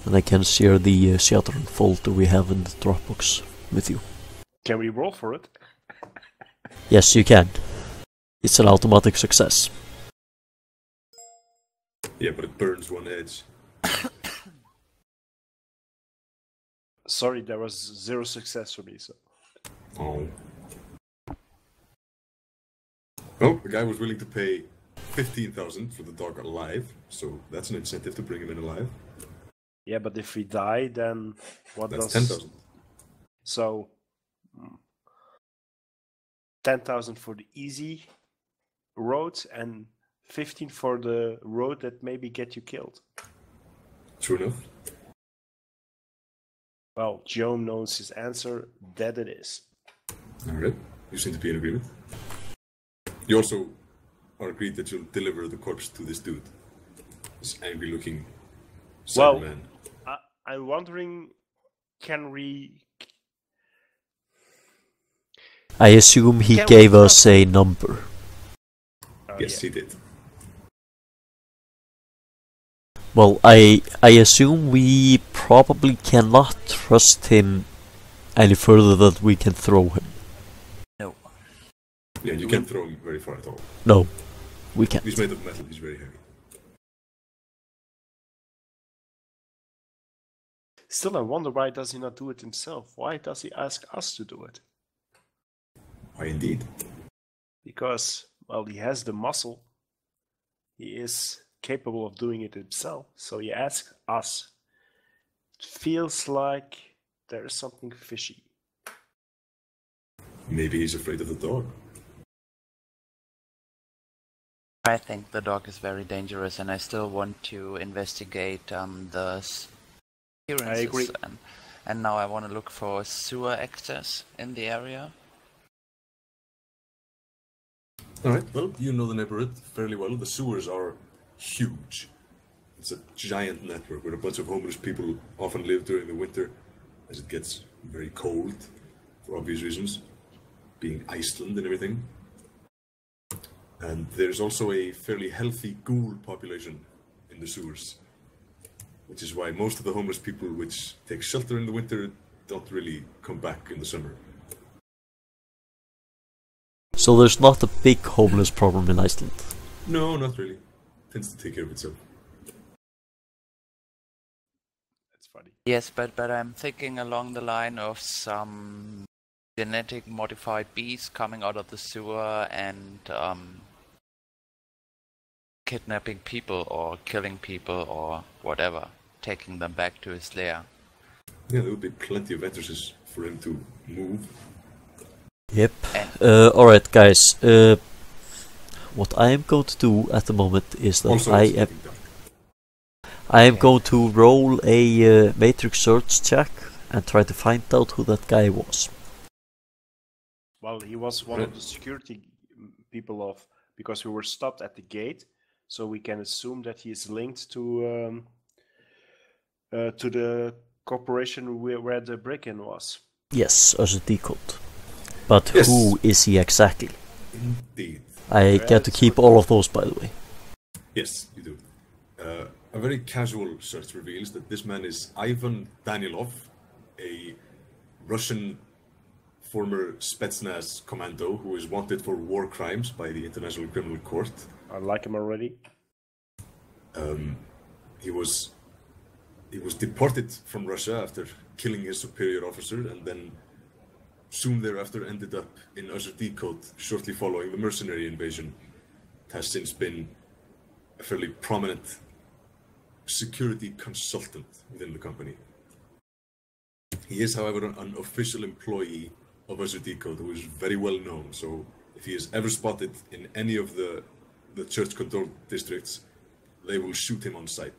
Speaker 1: And I can share the Shattered folder we have in the Dropbox with you.
Speaker 3: Can we roll for it?
Speaker 1: Yes, you can. It's an automatic success.
Speaker 2: Yeah, but it burns one edge.
Speaker 3: Sorry, there was 0 success for me, so...
Speaker 2: Oh. Well, the guy was willing to pay 15,000 for the dog alive, so that's an incentive to bring him in alive.
Speaker 3: Yeah, but if we die, then what
Speaker 2: that's
Speaker 3: does...
Speaker 2: 10,000.
Speaker 3: So... 10,000 for the easy road and 15 for the road that maybe get you killed.
Speaker 2: True enough.
Speaker 3: Well, Gioom knows his answer, that it is.
Speaker 2: Alright, you seem to be in agreement. You also are agreed that you'll deliver the corpse to this dude. This angry looking Cyberman.
Speaker 3: I'm wondering, can we...
Speaker 1: I assume he gave us a number.
Speaker 2: Yes, he did.
Speaker 1: Well, I assume we probably cannot trust him any further that we can throw him.
Speaker 4: No.
Speaker 2: Yeah, you can't throw him very far at all.
Speaker 1: No, we can't.
Speaker 2: He's made of metal, he's very heavy.
Speaker 3: Still, I wonder why does he not do it himself? Why does he ask us to do it?
Speaker 2: Why indeed?
Speaker 3: Because, well, he has the muscle. He is capable of doing it himself, so he asks us. It feels like there is something fishy.
Speaker 2: Maybe he's afraid of the dog.
Speaker 4: I think the dog is very dangerous, and I still want to investigate the appearances.
Speaker 3: I agree.
Speaker 4: And now I want to look for sewer access in the area.
Speaker 2: Alright, well, you know the neighborhood fairly well. The sewers are huge. It's a giant network where a bunch of homeless people often live during the winter as it gets very cold, for obvious reasons, being Iceland and everything. And there's also a fairly healthy ghoul population in the sewers. which is why most of the homeless people which take shelter in the winter don't really come back in the summer.
Speaker 1: So there's not a big homeless problem in Iceland?
Speaker 2: No, not really. Tends to take care of itself.
Speaker 3: That's funny.
Speaker 4: Yes, but I'm thinking along the line of some genetic modified bees coming out of the sewer and kidnapping people or killing people or whatever, taking them back to his lair.
Speaker 2: Yeah, there would be plenty of entrances for him to move.
Speaker 1: Yep. Alright guys, what I am going to do at the moment is that
Speaker 2: Also,
Speaker 1: I am going to roll a matrix search check and try to find out who that guy was.
Speaker 3: Well, he was one of the security people because we were stopped at the gate, so we can assume that he is linked to the corporation where the break-in was.
Speaker 1: Yes, as a decode. But
Speaker 2: Yes.
Speaker 1: who is he exactly?
Speaker 2: Indeed.
Speaker 1: I get to keep all of those, by the way.
Speaker 2: Yes, you do. A very casual search reveals that this man is Ivan Danilov, a Russian former Spetsnaz commando who is wanted for war crimes by the International Criminal Court.
Speaker 3: I like him already.
Speaker 2: He was deported from Russia after killing his superior officer, and then soon thereafter ended up in Decode shortly following the mercenary invasion. It has since been a fairly prominent security consultant within the company. He is, however, an official employee of Decode who is very well known, so if he is ever spotted in any of the church-controlled districts, they will shoot him on sight.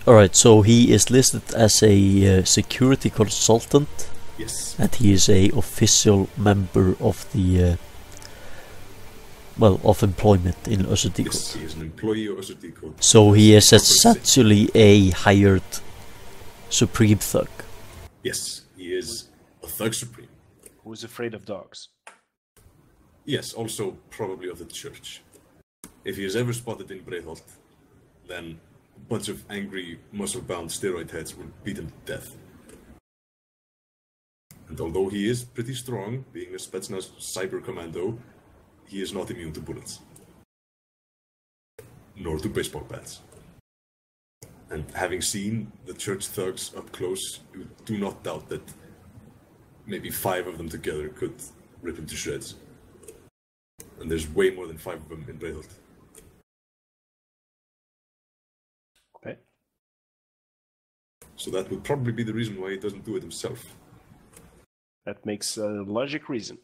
Speaker 1: Alright, so he is listed as a security consultant.
Speaker 2: Yes.
Speaker 1: And he is a official member of the of employment in Decode.
Speaker 2: Yes, he is an employee of Decode.
Speaker 1: So he is essentially a hired supreme thug.
Speaker 2: Yes, he is a thug supreme.
Speaker 3: Who's afraid of dogs?
Speaker 2: Yes, also probably of the church. If he is ever spotted in Breiðholt, then a bunch of angry, muscle-bound steroid heads will beat him to death. And although he is pretty strong, being a Spetsnaz cyber commando, he is not immune to bullets. Nor to baseball bats. And having seen the church thugs up close, you do not doubt that maybe 5 of them together could rip him to shreds. And there's way more than 5 of them in Breiðholt.
Speaker 3: Okay.
Speaker 2: So that would probably be the reason why he doesn't do it himself.
Speaker 3: That makes a logic reason.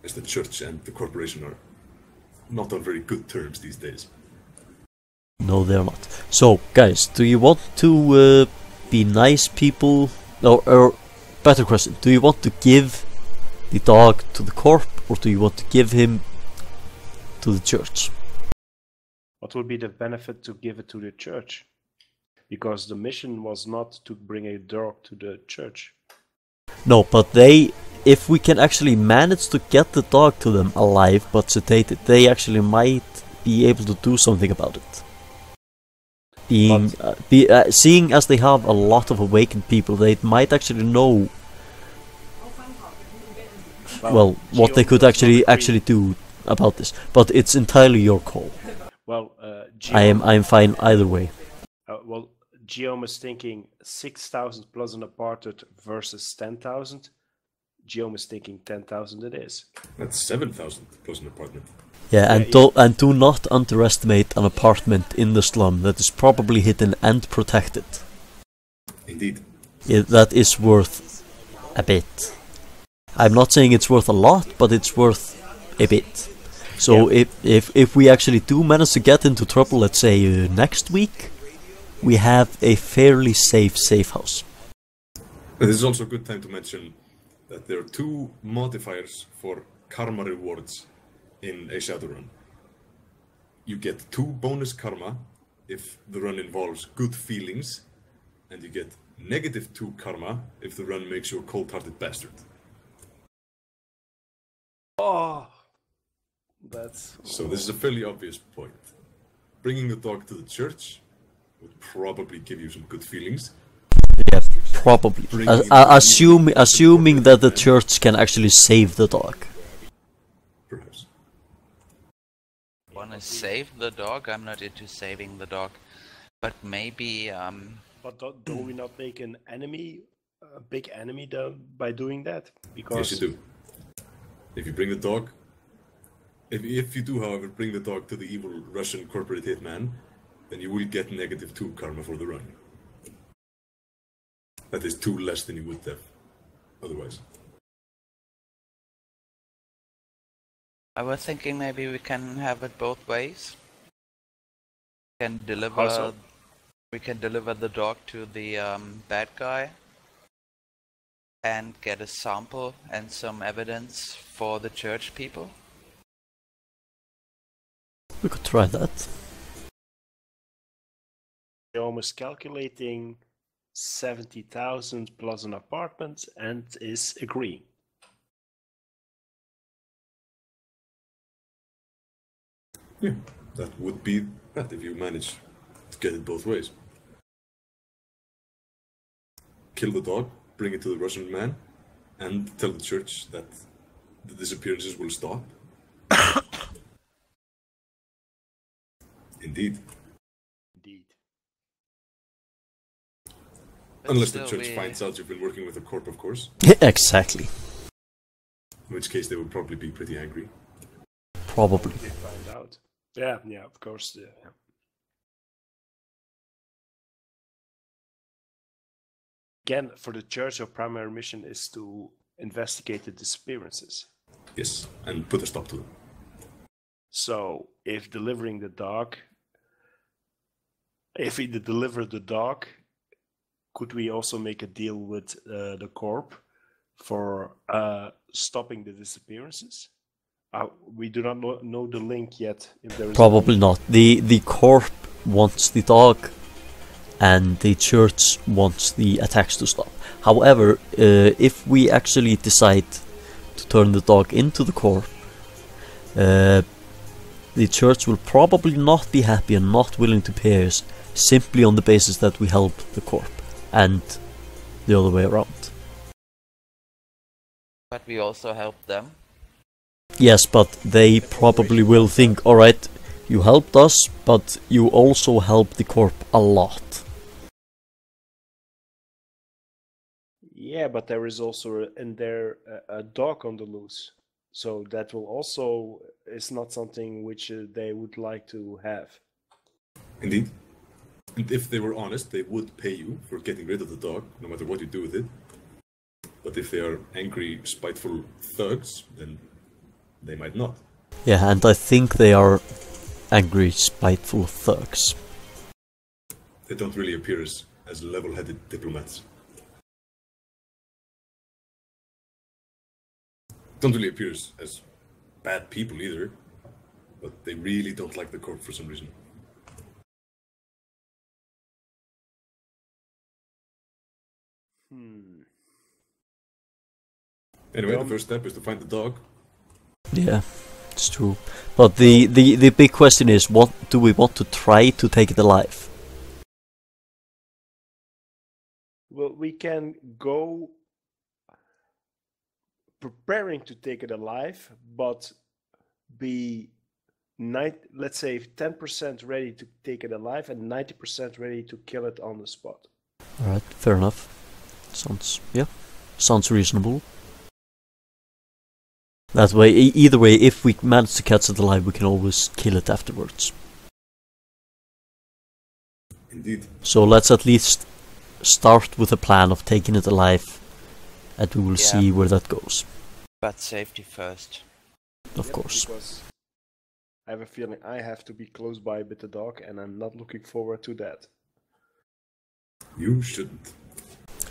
Speaker 2: As the church and the corporation are not on very good terms these days.
Speaker 1: No, they're not. So, guys, do you want to be nice people? Or better question, do you want to give the dog to the corp, or do you want to give him to the church?
Speaker 3: What would be the benefit to give it to the church? Because the mission was not to bring a dog to the church.
Speaker 1: No, but if we can actually manage to get the dog to them alive but sedated, they actually might be able to do something about it. Seeing as they have a lot of awakened people, they might actually know what they could actually do about this. But it's entirely your call.
Speaker 3: Well,
Speaker 1: I'm fine either way.
Speaker 3: Gioom is thinking 6,000 plus an apartment versus 10,000. Gioom is thinking 10,000 it is.
Speaker 2: That's 7,000 plus an apartment.
Speaker 1: Yeah, and do not underestimate an apartment in the slum that is probably hidden and protected.
Speaker 2: Indeed.
Speaker 1: Yeah, that is worth a bit. I'm not saying it's worth a lot, but it's worth a bit. So yeah. if we actually do manage to get into trouble, let's say next week, we have a fairly safe house.
Speaker 2: But this is also a good time to mention that there are 2 modifiers for karma rewards in a shadow run. You get 2 bonus karma if the run involves good feelings, and you get -2 karma if the run makes you a cold-hearted bastard.
Speaker 3: Oh, That's
Speaker 2: So this is a fairly obvious point. Bringing the dog to the church would probably give you some good feelings.
Speaker 1: Yeah, probably. Assuming that the church can actually save the dog.
Speaker 2: Perhaps.
Speaker 4: Wanna save the dog? I'm not into saving the dog. But maybe,
Speaker 3: But don't we not make an enemy, a big enemy, by doing that? Because
Speaker 2: Yes, you do. If you bring the dog, if you do, however, bring the dog to the evil Russian corporate hitman, then you will get -2 karma for the run. That is 2 less than you would have otherwise.
Speaker 4: I was thinking maybe we can have it both ways.
Speaker 3: How so?
Speaker 4: We can deliver the dog to the bad guy and get a sample and some evidence for the church people.
Speaker 1: We could try that.
Speaker 3: Gioom is calculating 70,000 plus an apartment and is agreeing.
Speaker 2: Yeah, that would be bad if you manage to get it both ways. Kill the dog, bring it to the Russian man, and tell the church that the disappearances will stop. Indeed.
Speaker 3: Indeed.
Speaker 4: But
Speaker 2: Unless
Speaker 4: still
Speaker 2: the church finds out you've been working with a corp, of course.
Speaker 1: Exactly.
Speaker 2: In which case they would probably be pretty angry.
Speaker 1: Probably.
Speaker 3: They find out. Yeah, of course. Yeah. Again, for the church, your primary mission is to investigate the disappearances.
Speaker 2: Yes, and put a stop to them.
Speaker 3: So, if delivering the dog, if we deliver the dog, could we also make a deal with the corp for stopping the disappearances? We do not know the link yet. If there is
Speaker 1: Probably not. The corp wants the dog, and the church wants the attacks to stop. However, if we actually decide to turn the dog into the corp, the church will probably not be happy and not willing to pay us, simply on the basis that we helped the corp, and the other way around.
Speaker 4: But we also help them.
Speaker 1: Yes, but they probably will think, alright, you helped us, but you also helped the corp a lot.
Speaker 3: Yeah, but there is also in there a dog on the loose. So that will also is not something which they would like to have.
Speaker 2: Indeed. And if they were honest, they would pay you for getting rid of the dog, no matter what you do with it. But if they are angry, spiteful thugs, then they might not.
Speaker 1: Yeah, and I think they are angry, spiteful thugs.
Speaker 2: They don't really appear as level-headed diplomats. Don't really appear as bad people either, but they really don't like the corp for some reason. Anyway, the first step is to find the dog.
Speaker 1: Yeah, it's true. But the big question is, what do we want to try to take it alive?
Speaker 3: Well, we can go preparing to take it alive, but be let's say 10% ready to take it alive and 90% ready to kill it on the spot.
Speaker 1: Alright, fair enough. Sounds reasonable. That way, either way, if we manage to catch it alive, we can always kill it afterwards.
Speaker 2: Indeed.
Speaker 1: So let's at least start with a plan of taking it alive, and we will see where that goes.
Speaker 4: But safety first.
Speaker 1: Of course.
Speaker 3: Because I have a feeling I have to be close by with the dog, and I'm not looking forward to that.
Speaker 2: You shouldn't.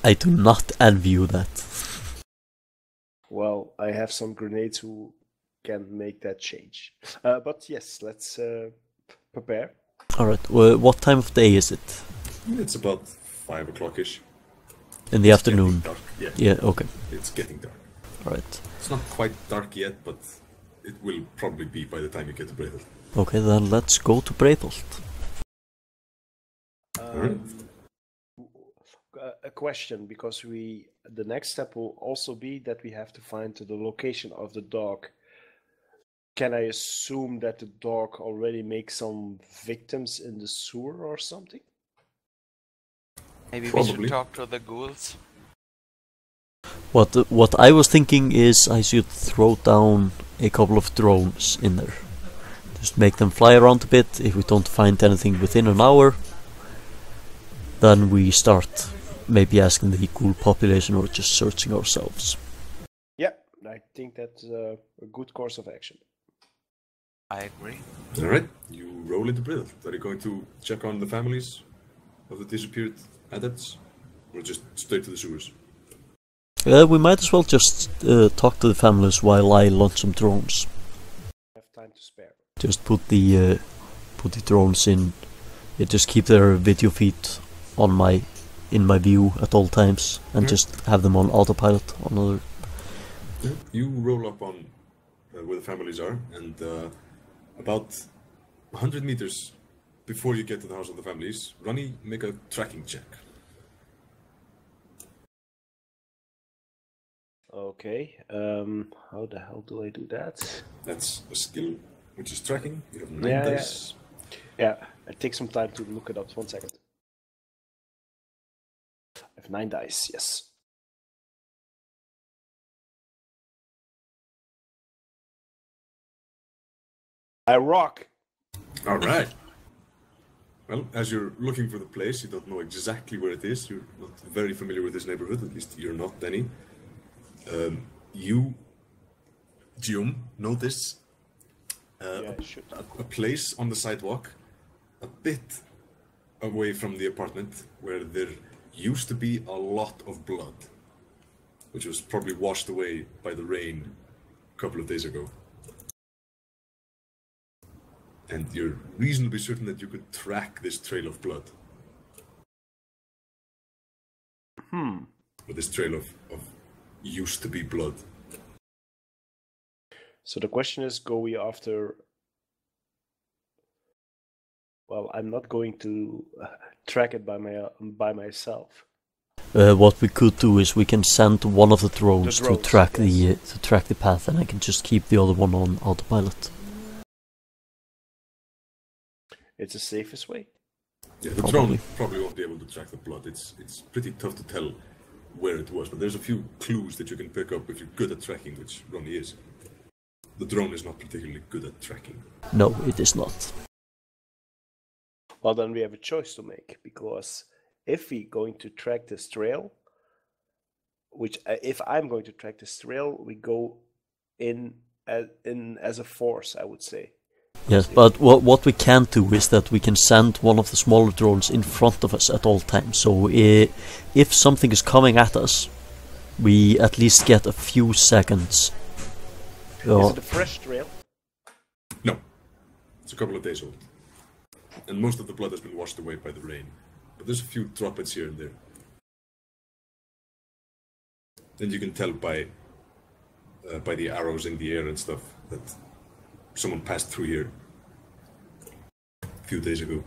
Speaker 1: I do not envy you that.
Speaker 3: Well, I have some grenades who can make that change. But yes, let's prepare.
Speaker 1: Alright, what time of day is it?
Speaker 2: It's about 5 o'clock-ish.
Speaker 1: In the afternoon?
Speaker 2: Dark. Yeah.
Speaker 1: Yeah, okay.
Speaker 2: It's getting dark.
Speaker 1: Alright.
Speaker 2: It's not quite dark yet, but it will probably be by the time you get to Breiðholt.
Speaker 1: Okay, then let's go to Breiðholt.
Speaker 3: A question, because the next step will also be that we have to find the location of the dog. Can I assume that the dog already makes some victims in the sewer or something?
Speaker 4: Maybe we
Speaker 2: Probably.
Speaker 4: should talk to the ghouls.
Speaker 1: What I was thinking is I should throw down a couple of drones in there. Just make them fly around a bit. If we don't find anything within an hour, then we start maybe asking the ghoul population or just searching ourselves.
Speaker 3: Yeah, I think that's a good course of action.
Speaker 4: I agree.
Speaker 2: Alright, you roll into Breiðholt. Are you going to check on the families of the disappeared adepts? Or just straight to the sewers?
Speaker 1: We might as well just talk to the families while I launch some drones.
Speaker 3: I have time to spare.
Speaker 1: Just put the drones in. Just keep their video feed in my view at all times, and just have them on autopilot on other.
Speaker 2: Yeah. You roll up on where the families are, and about 100 meters before you get to the house of the families, Ronni, make a tracking check.
Speaker 3: Okay, how the hell do I do that?
Speaker 2: That's a skill, which is tracking. You have 9
Speaker 3: Yeah,
Speaker 2: dice.
Speaker 3: Yeah, it takes some time to look it up. 1 second. I have 9 dice, yes. I rock!
Speaker 2: Alright. Well, as you're looking for the place, you don't know exactly where it is. You're not very familiar with this neighborhood, at least you're not, Dani. You, Gioom, notice a place on the sidewalk a bit away from the apartment where there used to be a lot of blood, which was probably washed away by the rain a couple of days ago. And you're reasonably certain that you could track this trail of blood. Or this trail of used to be blood.
Speaker 3: So the question is, go we after... Well, I'm not going to track it by myself.
Speaker 1: What we could do is we can send one of the drones, to track
Speaker 3: yes.
Speaker 1: to track the path, and I can just keep the other one on autopilot.
Speaker 3: It's the safest way.
Speaker 2: Yeah, the drone probably won't be able to track the blood. It's pretty tough to tell where it was, but there's a few clues that you can pick up if you're good at tracking, which Ronni is. The drone is not particularly good at tracking.
Speaker 1: No, it is not.
Speaker 3: Well, then we have a choice to make, because if we're going to track this trail, which if I'm going to track this trail, we go in as a force, I would say.
Speaker 1: Yes, but what we can do is that we can send one of the smaller drones in front of us at all times. So if something is coming at us, we at least get a few seconds.
Speaker 3: Is it a fresh trail?
Speaker 2: No. It's a couple of days old. And most of the blood has been washed away by the rain. But there's a few droplets here and there. And you can tell by the arrows in the air and stuff that someone passed through here a few days ago.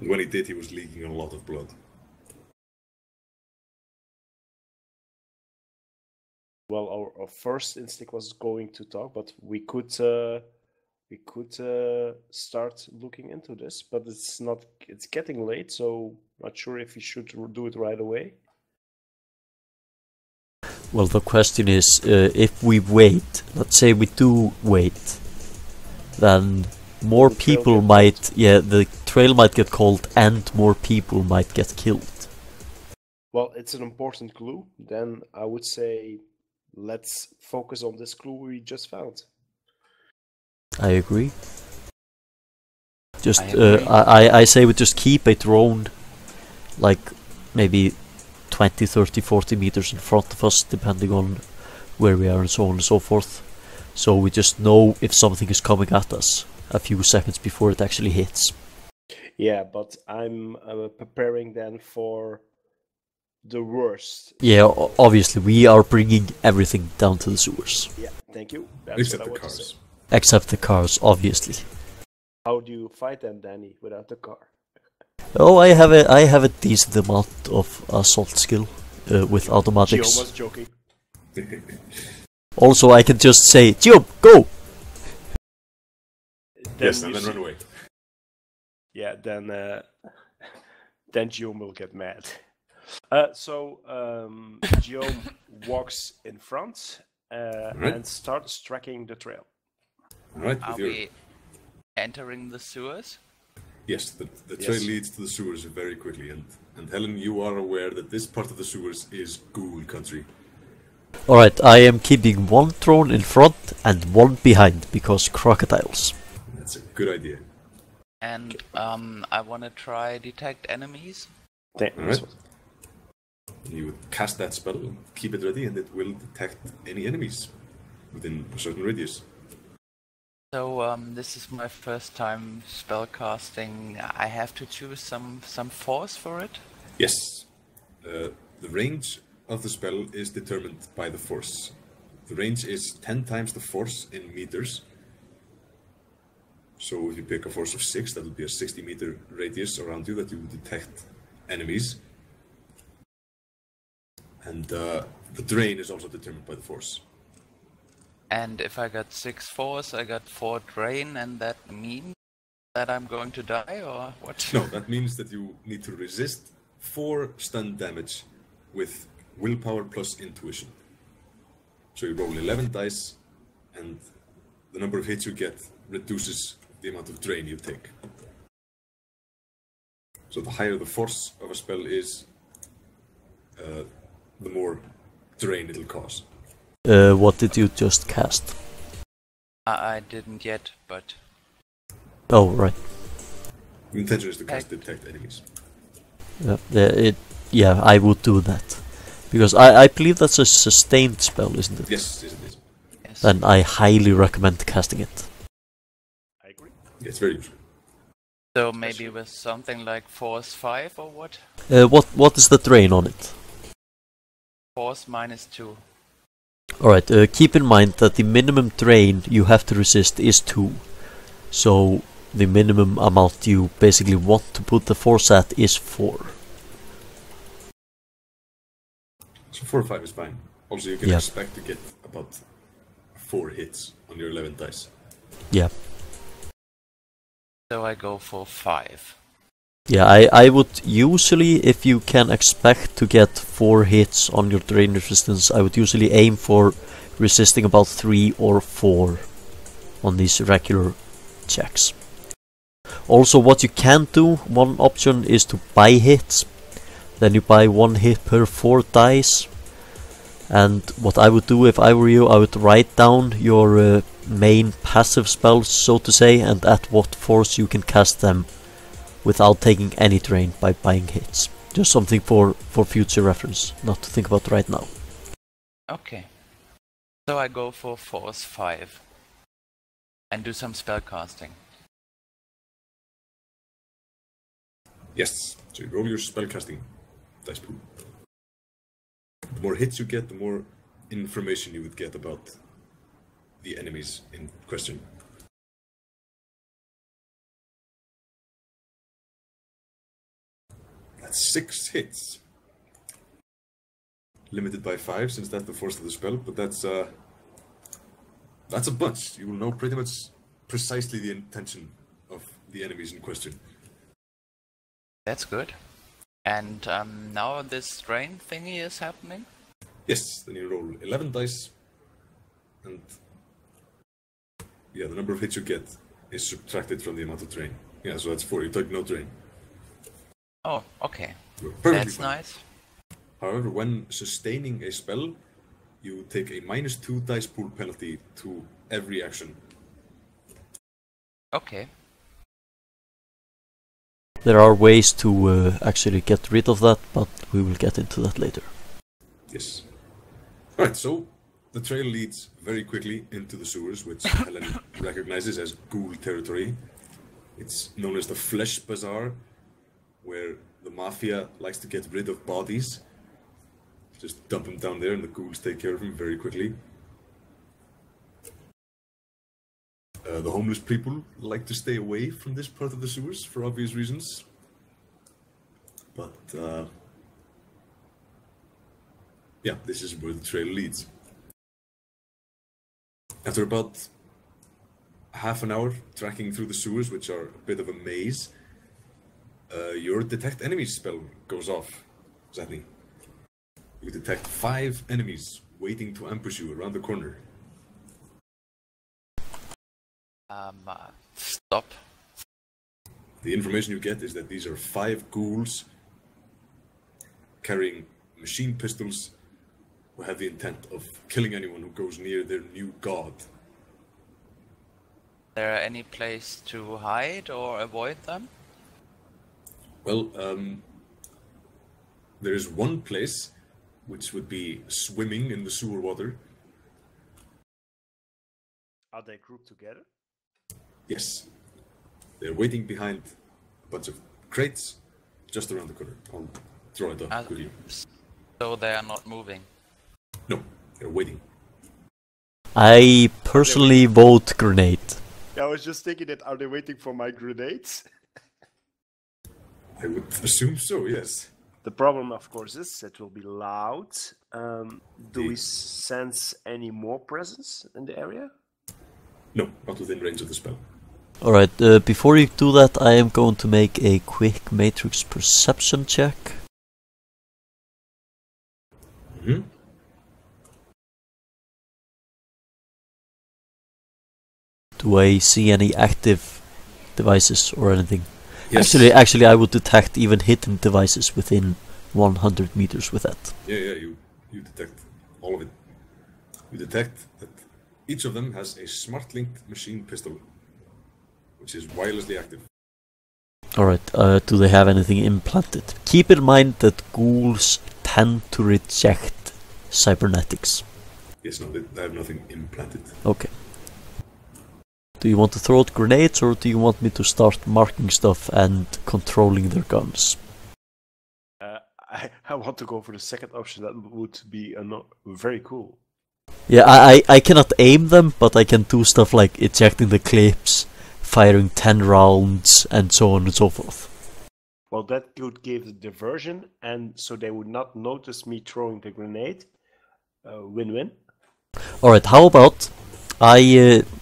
Speaker 2: And when he did, he was leaking a lot of blood.
Speaker 3: Well, our first instinct was going to talk, but we could start looking into this. But it's getting late, so not sure if we should do it right away.
Speaker 1: Well, the question is, if we wait, let's say we do wait, then more people might, the trail might get called and more people might get killed.
Speaker 3: Well, it's an important clue. Then I would say let's focus on this clue we just found.
Speaker 1: I agree. Just, I say we just keep a drone, like, maybe 20, 30, 40 meters in front of us, depending on where we are and so on and so forth. So we just know if something is coming at us a few seconds before it actually hits.
Speaker 3: Yeah, but I'm preparing then for the worst.
Speaker 1: Yeah, obviously we are bringing everything down to the sewers.
Speaker 3: Yeah, thank you. That's
Speaker 2: Except
Speaker 3: what I
Speaker 2: the
Speaker 3: want to say.
Speaker 2: cars.
Speaker 1: Except the cars, obviously.
Speaker 3: How do you fight them, Danny, without the car?
Speaker 1: Oh, I have a decent amount of assault skill with automatics.
Speaker 3: Gioom was joking.
Speaker 1: Also, I can just say, Gioom, go!
Speaker 2: Yes,
Speaker 3: you
Speaker 2: and then
Speaker 3: see-
Speaker 2: run away.
Speaker 3: Yeah, then Gioom will get mad. So Gioom walks in front
Speaker 2: Right.
Speaker 3: and starts tracking the trail.
Speaker 2: Alright,
Speaker 4: Are
Speaker 2: with your...
Speaker 4: we entering the sewers?
Speaker 2: Yes, the trail
Speaker 3: Yes.
Speaker 2: leads to the sewers very quickly, and Helen, you are aware that this part of the sewers is ghoul country.
Speaker 1: Alright, I am keeping one drone in front and one behind, because crocodiles.
Speaker 2: That's a good idea.
Speaker 4: And I want to try detect enemies.
Speaker 2: Alright. You would cast that spell, keep it ready, and it will detect any enemies within a certain radius.
Speaker 4: So this is my first time spell casting. I have to choose some force for it.
Speaker 2: Yes. The range of the spell is determined by the force. The range is 10 times the force in meters. So if you pick a force of 6, that would be a 60-meter radius around you that you would detect enemies. And the terrain is also determined by the force.
Speaker 4: And if I got 6 force, I got 4 drain, and that means that I'm going to die, or what?
Speaker 2: No, that means that you need to resist 4 stun damage with willpower plus intuition. So you roll 11 dice, and the number of hits you get reduces the amount of drain you take. So the higher the force of a spell is, the more drain it'll cause.
Speaker 1: What did you just cast?
Speaker 4: I didn't yet, but
Speaker 1: Oh, right.
Speaker 2: The intention is to cast detect enemies.
Speaker 1: Yeah, I would do that. Because I believe that's a sustained spell, isn't it?
Speaker 2: Yes, it is.
Speaker 4: yes.
Speaker 1: And I highly recommend casting it.
Speaker 3: I agree.
Speaker 2: Yeah, it's very useful.
Speaker 4: So maybe with something like force 5 or what?
Speaker 1: What is the drain on it?
Speaker 4: Force -2.
Speaker 1: Alright, keep in mind that the minimum drain you have to resist is 2. So the minimum amount you basically want to put the force at is 4.
Speaker 2: So 4 or 5 is fine. Also, you can
Speaker 1: Yeah.
Speaker 2: expect to get about 4 hits on your 11 dice.
Speaker 1: Yeah.
Speaker 4: So I go for 5.
Speaker 1: Yeah, I would usually, if you can expect to get 4 hits on your drain resistance, I would usually aim for resisting about 3 or 4 on these regular checks. Also, what you can do, one option is to buy hits. Then you buy 1 hit per 4 dice. And what I would do if I were you, I would write down your main passive spells, so to say, and at what force you can cast them without taking any drain by buying hits. Just something for future reference, not to think about right now.
Speaker 4: Okay. So I go for force 5. And do some spell casting.
Speaker 2: Yes. So you roll your spellcasting dice pool. The more hits you get, the more information you would get about the enemies in question. That's 6 hits. Limited by 5, since that's the force of the spell, but that's a bunch. You will know pretty much precisely the intention of the enemies in question.
Speaker 4: That's good. And now this drain thingy is happening?
Speaker 2: Yes, then you roll 11 dice, and yeah, the number of hits you get is subtracted from the amount of drain. Yeah, so that's 4. You took no drain.
Speaker 4: Oh, okay.
Speaker 2: You're perfectly
Speaker 4: That's
Speaker 2: fine.
Speaker 4: nice.
Speaker 2: However, when sustaining a spell, you take a -2 dice pool penalty to every action.
Speaker 4: Okay.
Speaker 1: There are ways to actually get rid of that, but we will get into that later.
Speaker 2: Yes. Alright, so the trail leads very quickly into the sewers, which Helen recognizes as ghoul territory. It's known as the Flesh Bazaar, where the mafia likes to get rid of bodies Just dump him down there and the ghouls take care of him very quickly. The homeless people like to stay away from this part of the sewers for obvious reasons. But, yeah, this is where the trail leads. After about half an hour tracking through the sewers, which are a bit of a maze, your detect enemies spell goes off, Zatni. You detect 5 enemies waiting to ambush you around the corner.
Speaker 4: Stop.
Speaker 2: The information you get is that these are 5 ghouls carrying machine pistols who have the intent of killing anyone who goes near their new god.
Speaker 4: There any place to hide or avoid them?
Speaker 2: Well, there is one place, which would be swimming in the sewer water.
Speaker 3: Are they grouped together?
Speaker 2: Yes. They're waiting behind a bunch of crates just around the corner. I'll throw it up with you.
Speaker 4: So they are not moving?
Speaker 2: No, they're waiting.
Speaker 1: I personally vote grenade.
Speaker 3: Yeah, I was just thinking that, are they waiting for my grenades?
Speaker 2: I would assume so, yes.
Speaker 3: The problem, of course, is it will be loud. Do we sense any more presence in the area?
Speaker 2: No, not within range of the spell.
Speaker 1: Alright, before you do that, I am going to make a quick matrix perception check.
Speaker 2: Mm-hmm.
Speaker 1: Do I see any active devices or anything?
Speaker 2: Yes.
Speaker 1: Actually, I would detect even hidden devices within 100 meters with that.
Speaker 2: Yeah, you detect all of it. You detect that each of them has a smart-linked machine pistol, which is wirelessly active.
Speaker 1: Alright, do they have anything implanted? Keep in mind that ghouls tend to reject cybernetics.
Speaker 2: Yes, no, they have nothing implanted.
Speaker 1: Okay. Do you want to throw out grenades, or do you want me to start marking stuff and controlling their guns?
Speaker 3: I want to go for the second option. That would be very cool.
Speaker 1: Yeah, I cannot aim them, but I can do stuff like ejecting the clips, firing 10 rounds, and so on and so forth.
Speaker 3: Well, that would give the diversion, and so they would not notice me throwing the grenade. Win-win.
Speaker 1: Alright, how about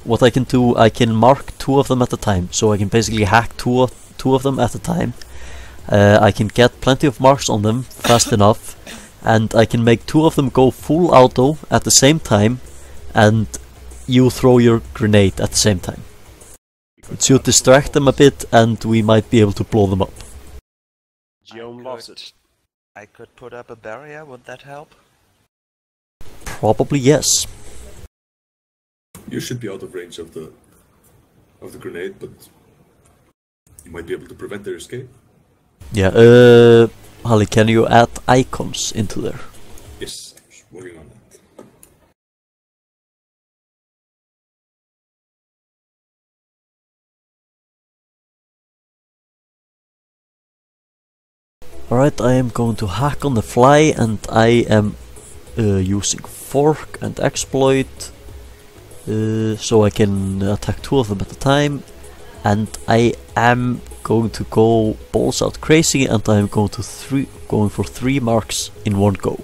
Speaker 1: what I can do, I can mark 2 of them at a time, so I can basically hack two of them at a time. I can get plenty of marks on them fast enough, and I can make 2 of them go full auto at the same time, and you throw your grenade at the same time. It should distract them a bit, and we might be able to blow them up.
Speaker 3: Gioom loves it.
Speaker 4: I could put up a barrier, would that help?
Speaker 1: Probably yes.
Speaker 2: You should be out of range of the grenade, but you might be able to prevent their escape.
Speaker 1: Yeah, Holly, can you add icons into there?
Speaker 2: Yes, I'm just working on that.
Speaker 1: Alright, I am going to hack on the fly, and I am using fork and exploit, so I can attack 2 of them at a time, and I am going to go balls out crazy, and I am going for 3 marks in one go.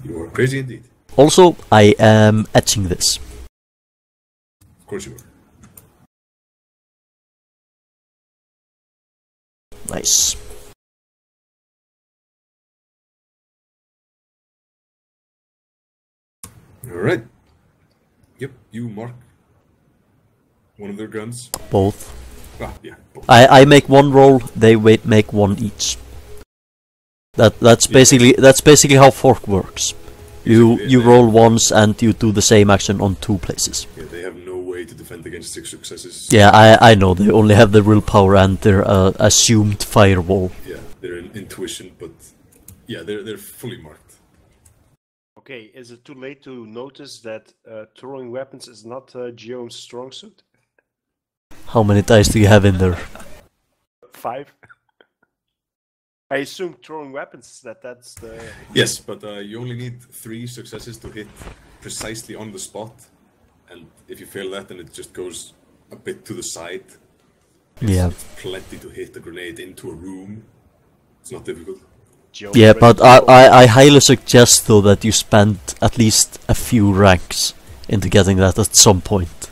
Speaker 2: You are crazy indeed.
Speaker 1: Also, I am etching this.
Speaker 2: Of course you are.
Speaker 1: Nice.
Speaker 2: Alright. Yep, you mark one of their guns.
Speaker 1: Both.
Speaker 2: Ah, yeah, both.
Speaker 1: I make 1 roll, they make 1 each. That's basically how fork works. You roll once and you do the same action on 2 places.
Speaker 2: Yeah, they have no way to defend against 6 successes.
Speaker 1: Yeah, I know, they only have their willpower and their assumed firewall.
Speaker 2: Yeah, their intuition, but yeah, they're fully marked.
Speaker 3: Okay, is it too late to notice that throwing weapons is not Gioom's strong suit?
Speaker 1: How many dice do you have in there?
Speaker 3: 5. I assume throwing weapons, that's the...
Speaker 2: Yes, but you only need 3 successes to hit precisely on the spot. And if you fail that, then it just goes a bit to the side.
Speaker 1: Yeah.
Speaker 2: It's plenty to hit a grenade into a room. It's not difficult.
Speaker 3: Gioom
Speaker 1: Yeah,
Speaker 3: ready
Speaker 1: but
Speaker 3: to go.
Speaker 1: I highly suggest though that you spend at least a few ranks into getting that at some point.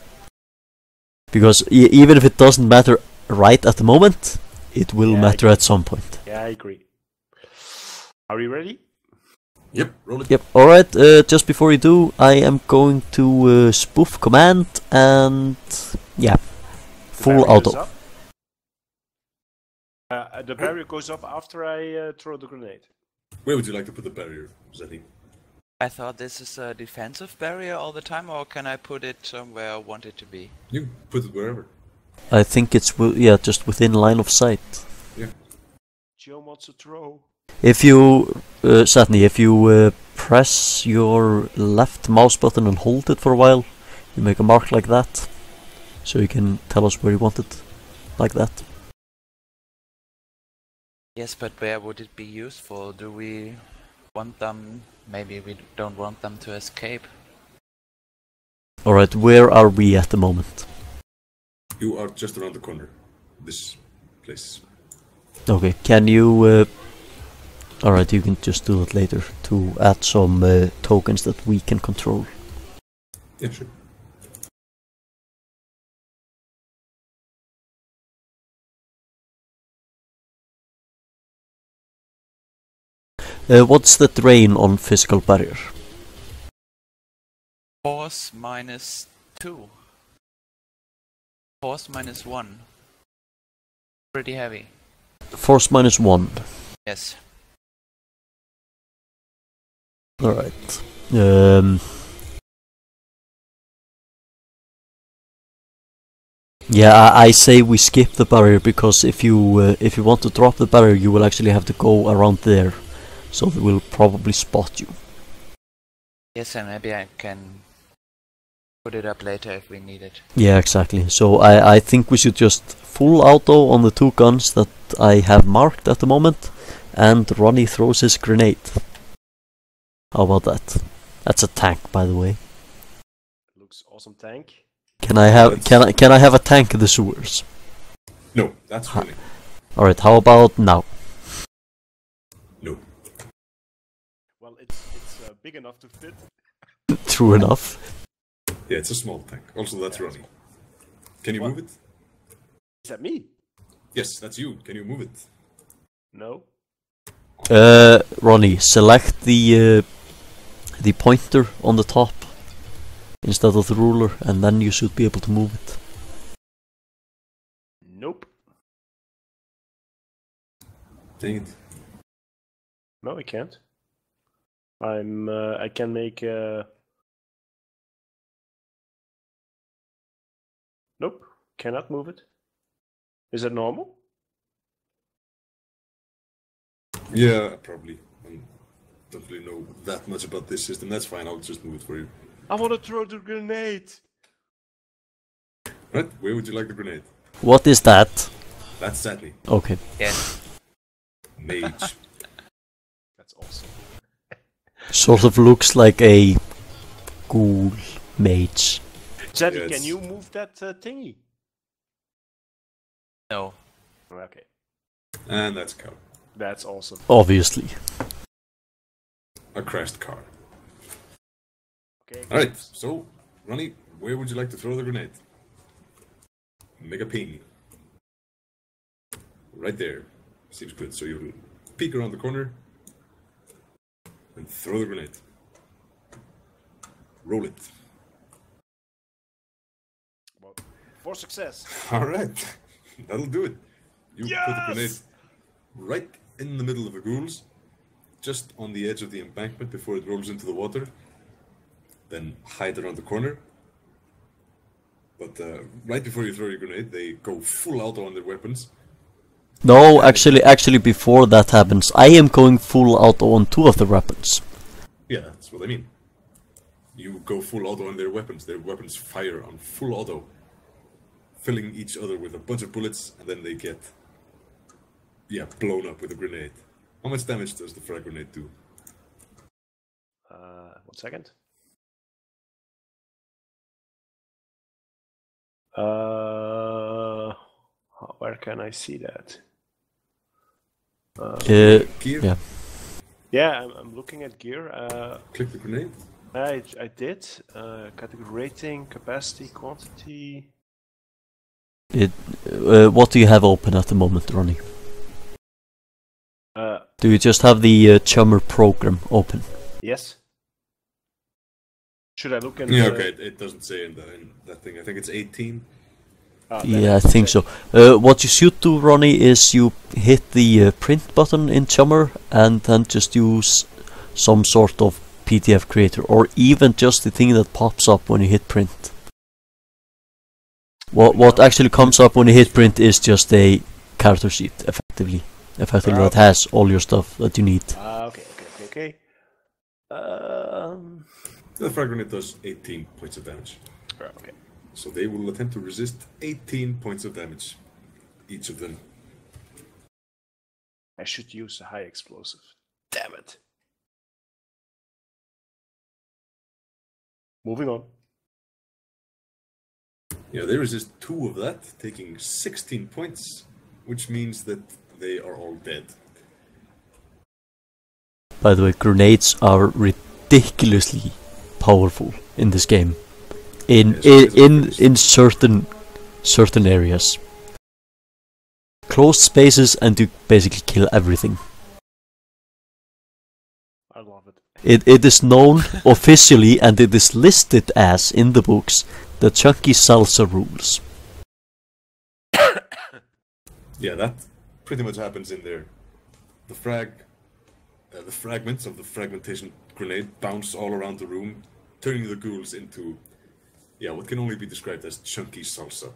Speaker 1: Because even if it doesn't matter right at the moment, it will
Speaker 3: Yeah,
Speaker 1: matter at some point.
Speaker 3: Yeah, I agree. Are we ready?
Speaker 2: Yep, roll it.
Speaker 1: Yep, alright, just before you do, I am going to spoof command and yeah,
Speaker 3: The
Speaker 1: full
Speaker 3: barrier
Speaker 1: auto.
Speaker 3: is up. The barrier goes up after I throw the grenade.
Speaker 2: Where would you like to put the barrier, Zatni?
Speaker 4: I thought this is a defensive barrier all the time, or can I put it where I want it to be?
Speaker 2: You can put it wherever.
Speaker 1: I think it's just within line of sight.
Speaker 2: Yeah.
Speaker 3: Gioom wants to throw.
Speaker 1: If you, Zatni, if you press your left mouse button and hold it for a while, you make a mark like that, so you can tell us where you want it, like that.
Speaker 4: Yes, but where would it be useful? Do we want them... Maybe we don't want them to escape.
Speaker 1: Alright, where are we at the moment?
Speaker 2: You are just around the corner. This place.
Speaker 1: Okay, can you... Alright, you can just do that later, to add some tokens that we can control.
Speaker 2: Yeah, sure.
Speaker 1: What's the drain on physical barrier?
Speaker 4: Force -2. Force -1. Pretty heavy.
Speaker 1: Force -1.
Speaker 4: Yes.
Speaker 1: Alright. Yeah, I say we skip the barrier, because if you want to drop the barrier, you will actually have to go around there, so they will probably spot you.
Speaker 4: Yes, and maybe I can put it up later if we need it.
Speaker 1: Yeah, exactly. So I think we should just full auto on the 2 guns that I have marked at the moment, and Ronni throws his grenade. How about that? That's a tank, by the way.
Speaker 3: Looks awesome tank.
Speaker 1: Can I have a tank in the sewers?
Speaker 2: No, that's running.
Speaker 1: Alright, how about now?
Speaker 2: No.
Speaker 3: Well, it's big enough to fit.
Speaker 1: True enough.
Speaker 2: Yeah, it's a small tank. Also, that's
Speaker 3: Yeah,
Speaker 2: running. Can you
Speaker 3: What?
Speaker 2: move it?
Speaker 3: Is that me?
Speaker 2: Yes, that's you. Can you move it?
Speaker 3: No.
Speaker 1: Ronni, select the pointer on the top instead of the ruler, and then you should be able to move it.
Speaker 3: Nope.
Speaker 2: Dang it.
Speaker 3: No, I can't. I can make Nope, cannot move it. Is it normal?
Speaker 2: Yeah, probably. I don't really know that much about this system. That's fine. I'll just move it for you.
Speaker 3: I want to throw the grenade.
Speaker 2: Right? Where would you like the grenade?
Speaker 1: What is that?
Speaker 2: That's Zatni.
Speaker 1: Okay.
Speaker 4: Yes.
Speaker 2: Mage.
Speaker 3: That's awesome.
Speaker 1: Sort of looks like a ghoul mage.
Speaker 3: Zaddy,
Speaker 2: Yes.
Speaker 3: can you move that thingy?
Speaker 4: No.
Speaker 3: Okay,
Speaker 2: And that's cow.
Speaker 3: that's awesome.
Speaker 1: Obviously.
Speaker 2: A crashed car.
Speaker 3: Okay.
Speaker 2: Alright, so, Ronnie, where would you like to throw the grenade? Make a ping. Right there. Seems good. So you peek around the corner and throw the grenade. Roll it.
Speaker 3: Well, for success.
Speaker 2: Alright, that'll do it. You put the grenade
Speaker 3: Yes!
Speaker 2: right in the middle of the ghouls, just on the edge of the embankment before it rolls into the water. Then hide around the corner. But right before you throw your grenade, they go full auto on their weapons.
Speaker 1: No, actually before that happens, I am going full auto on 2 of the weapons.
Speaker 2: Yeah, that's what I mean. You go full auto on their weapons. Their weapons fire on full auto, filling each other with a bunch of bullets, and then they get... yeah, blown up with a grenade. How much damage does the frag grenade do?
Speaker 3: 1 second. Where can I see that?
Speaker 2: Gear?
Speaker 1: Yeah.
Speaker 3: Yeah, I'm looking at gear.
Speaker 2: Click the grenade.
Speaker 3: I did. Category rating, capacity, quantity.
Speaker 1: What do you have open at the moment, Ronnie? Do you just have the Chummer program open?
Speaker 3: Yes. Should I look in?
Speaker 2: Yeah, okay. It doesn't say in that thing. I think it's 18.
Speaker 1: Yeah, I think so. What you should do, Ronnie, is you hit the print button in Chummer and then just use some sort of PDF creator, or even just the thing that pops up when you hit print. What actually comes up when you hit print is just a character sheet, effectively that has all your stuff that you need.
Speaker 3: Okay.
Speaker 2: The frag grenade does 18 points of damage.
Speaker 3: Okay.
Speaker 2: So they will attempt to resist 18 points of damage, each of them.
Speaker 3: I should use a high explosive. Damn it. Moving on.
Speaker 2: Yeah, they resist 2 of that, taking 16 points, which means that they are all dead.
Speaker 1: By the way, grenades are ridiculously powerful in this game. In certain areas. Closed spaces and you basically kill everything.
Speaker 3: I love it.
Speaker 1: It is known officially, and it is listed as in the books, the chunky salsa rules.
Speaker 2: Yeah, that pretty much happens in there. The fragments of the fragmentation grenade bounce all around the room, turning the ghouls into, yeah, what can only be described as chunky salsa.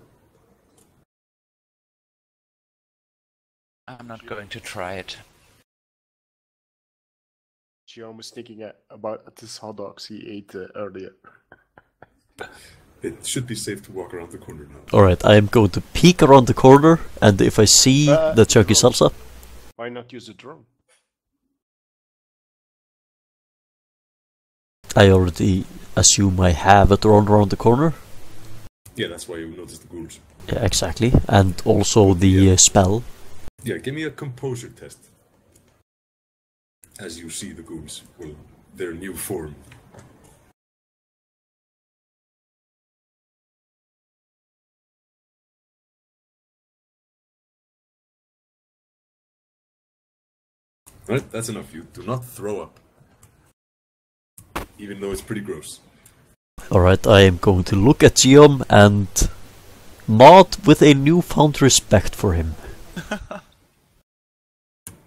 Speaker 4: I'm not going to try it.
Speaker 3: Gioom was thinking about this hot dogs he ate earlier.
Speaker 2: It should be safe to walk around the corner now.
Speaker 1: Alright, I am going to peek around the corner, and if I see the chunky salsa...
Speaker 3: Why not use a drone?
Speaker 1: I already assume I have a drone around the corner.
Speaker 2: Yeah, that's why you noticed the ghouls.
Speaker 1: Yeah, exactly. And also the spell.
Speaker 2: Yeah, give me a composure test. As you see the ghouls, well, their new form. Right, that's enough. You do not throw up. Even though it's pretty gross.
Speaker 1: Alright, I am going to look at Gioom and nod with a newfound respect for him.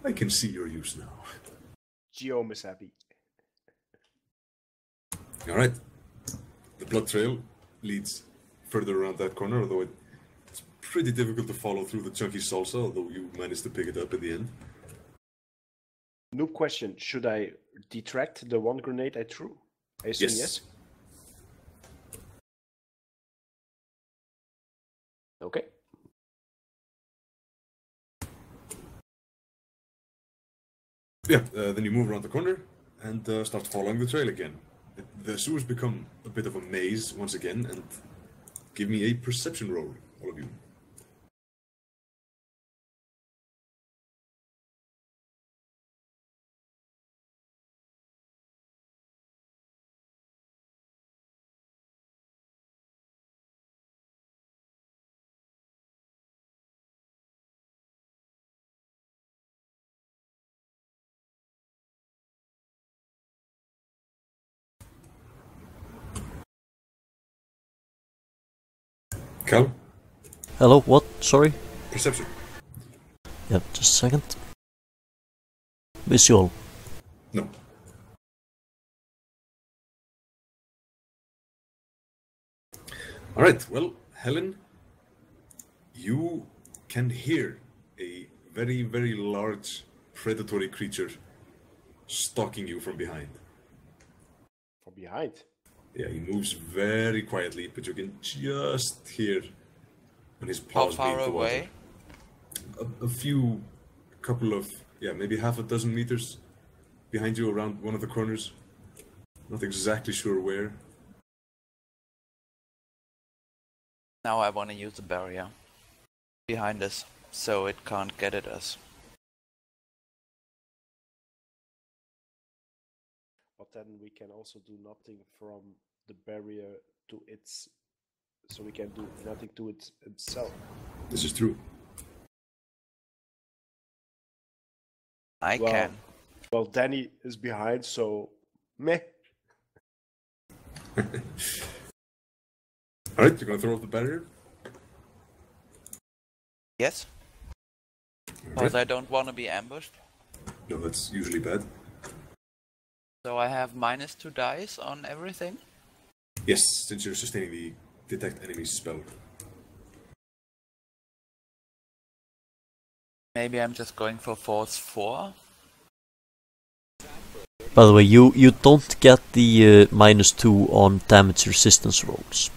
Speaker 2: I can see your use now.
Speaker 3: Gioom is happy.
Speaker 2: Alright. The blood trail leads further around that corner, although it's pretty difficult to follow through the chunky salsa, although you managed to pick it up in the end.
Speaker 3: No question. Should I detract the one grenade I threw? I assume yes. Okay.
Speaker 2: Yeah, then you move around the corner and start following the trail again. The sewers become a bit of a maze once again, and give me a perception roll, all of you. Cal?
Speaker 1: Hello, what? Sorry?
Speaker 2: Perception.
Speaker 1: Yep, just a second. Visual.
Speaker 2: No. Alright, well, Helen, you can hear a very, very large predatory creature stalking you from behind.
Speaker 3: From behind?
Speaker 2: Yeah, he moves very quietly, but you can just hear when his paws
Speaker 4: How far
Speaker 2: beat the
Speaker 4: away?
Speaker 2: water. A few couple of, maybe half a dozen meters behind you around one of the corners. Not exactly sure where.
Speaker 4: Now I want to use the barrier behind us, so it can't get at us.
Speaker 3: But then we can also do nothing from the barrier to its... So we can do nothing to it itself.
Speaker 2: This is true.
Speaker 4: I can.
Speaker 3: Well, Dani is behind, so meh.
Speaker 2: Alright, you're gonna throw off the barrier?
Speaker 4: Yes. Because I don't want to be ambushed.
Speaker 2: No, that's usually bad.
Speaker 4: So I have -2 dice on everything?
Speaker 2: Yes, since you're sustaining the detect enemies spell.
Speaker 4: Maybe I'm just going for force 4.
Speaker 1: By the way, you don't get the -2 on damage resistance rolls.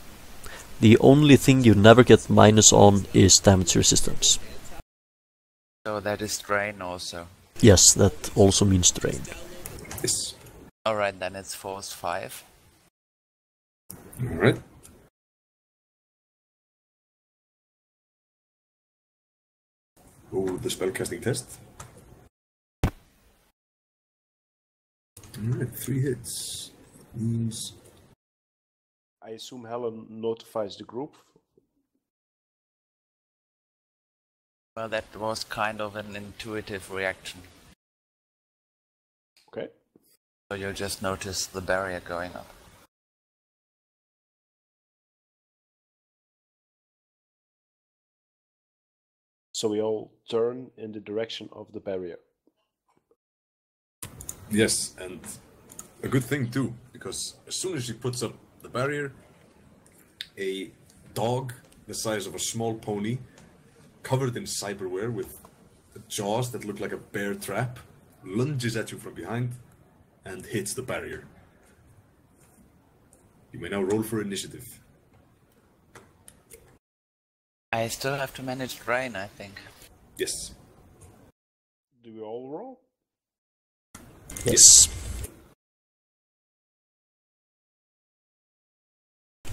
Speaker 1: The only thing you never get minus on is damage resistance.
Speaker 4: So that is strain also.
Speaker 1: Yes, that also means drain.
Speaker 2: Yes.
Speaker 4: Alright, then it's force 5.
Speaker 2: Alright. Oh, the spellcasting test. Alright, 3 hits. Means...
Speaker 3: I assume Helen notifies the group.
Speaker 4: Well, that was kind of an intuitive reaction.
Speaker 3: Okay.
Speaker 4: So you'll just notice the barrier going up.
Speaker 3: So we all turn in the direction of the barrier.
Speaker 2: Yes, and a good thing too, because as soon as she puts up the barrier, a dog the size of a small pony, covered in cyberware with jaws that look like a bear trap, lunges at you from behind and hits the barrier. You may now roll for initiative.
Speaker 4: I still have to manage drain, I think.
Speaker 2: Yes.
Speaker 3: Do we all roll?
Speaker 1: Yes.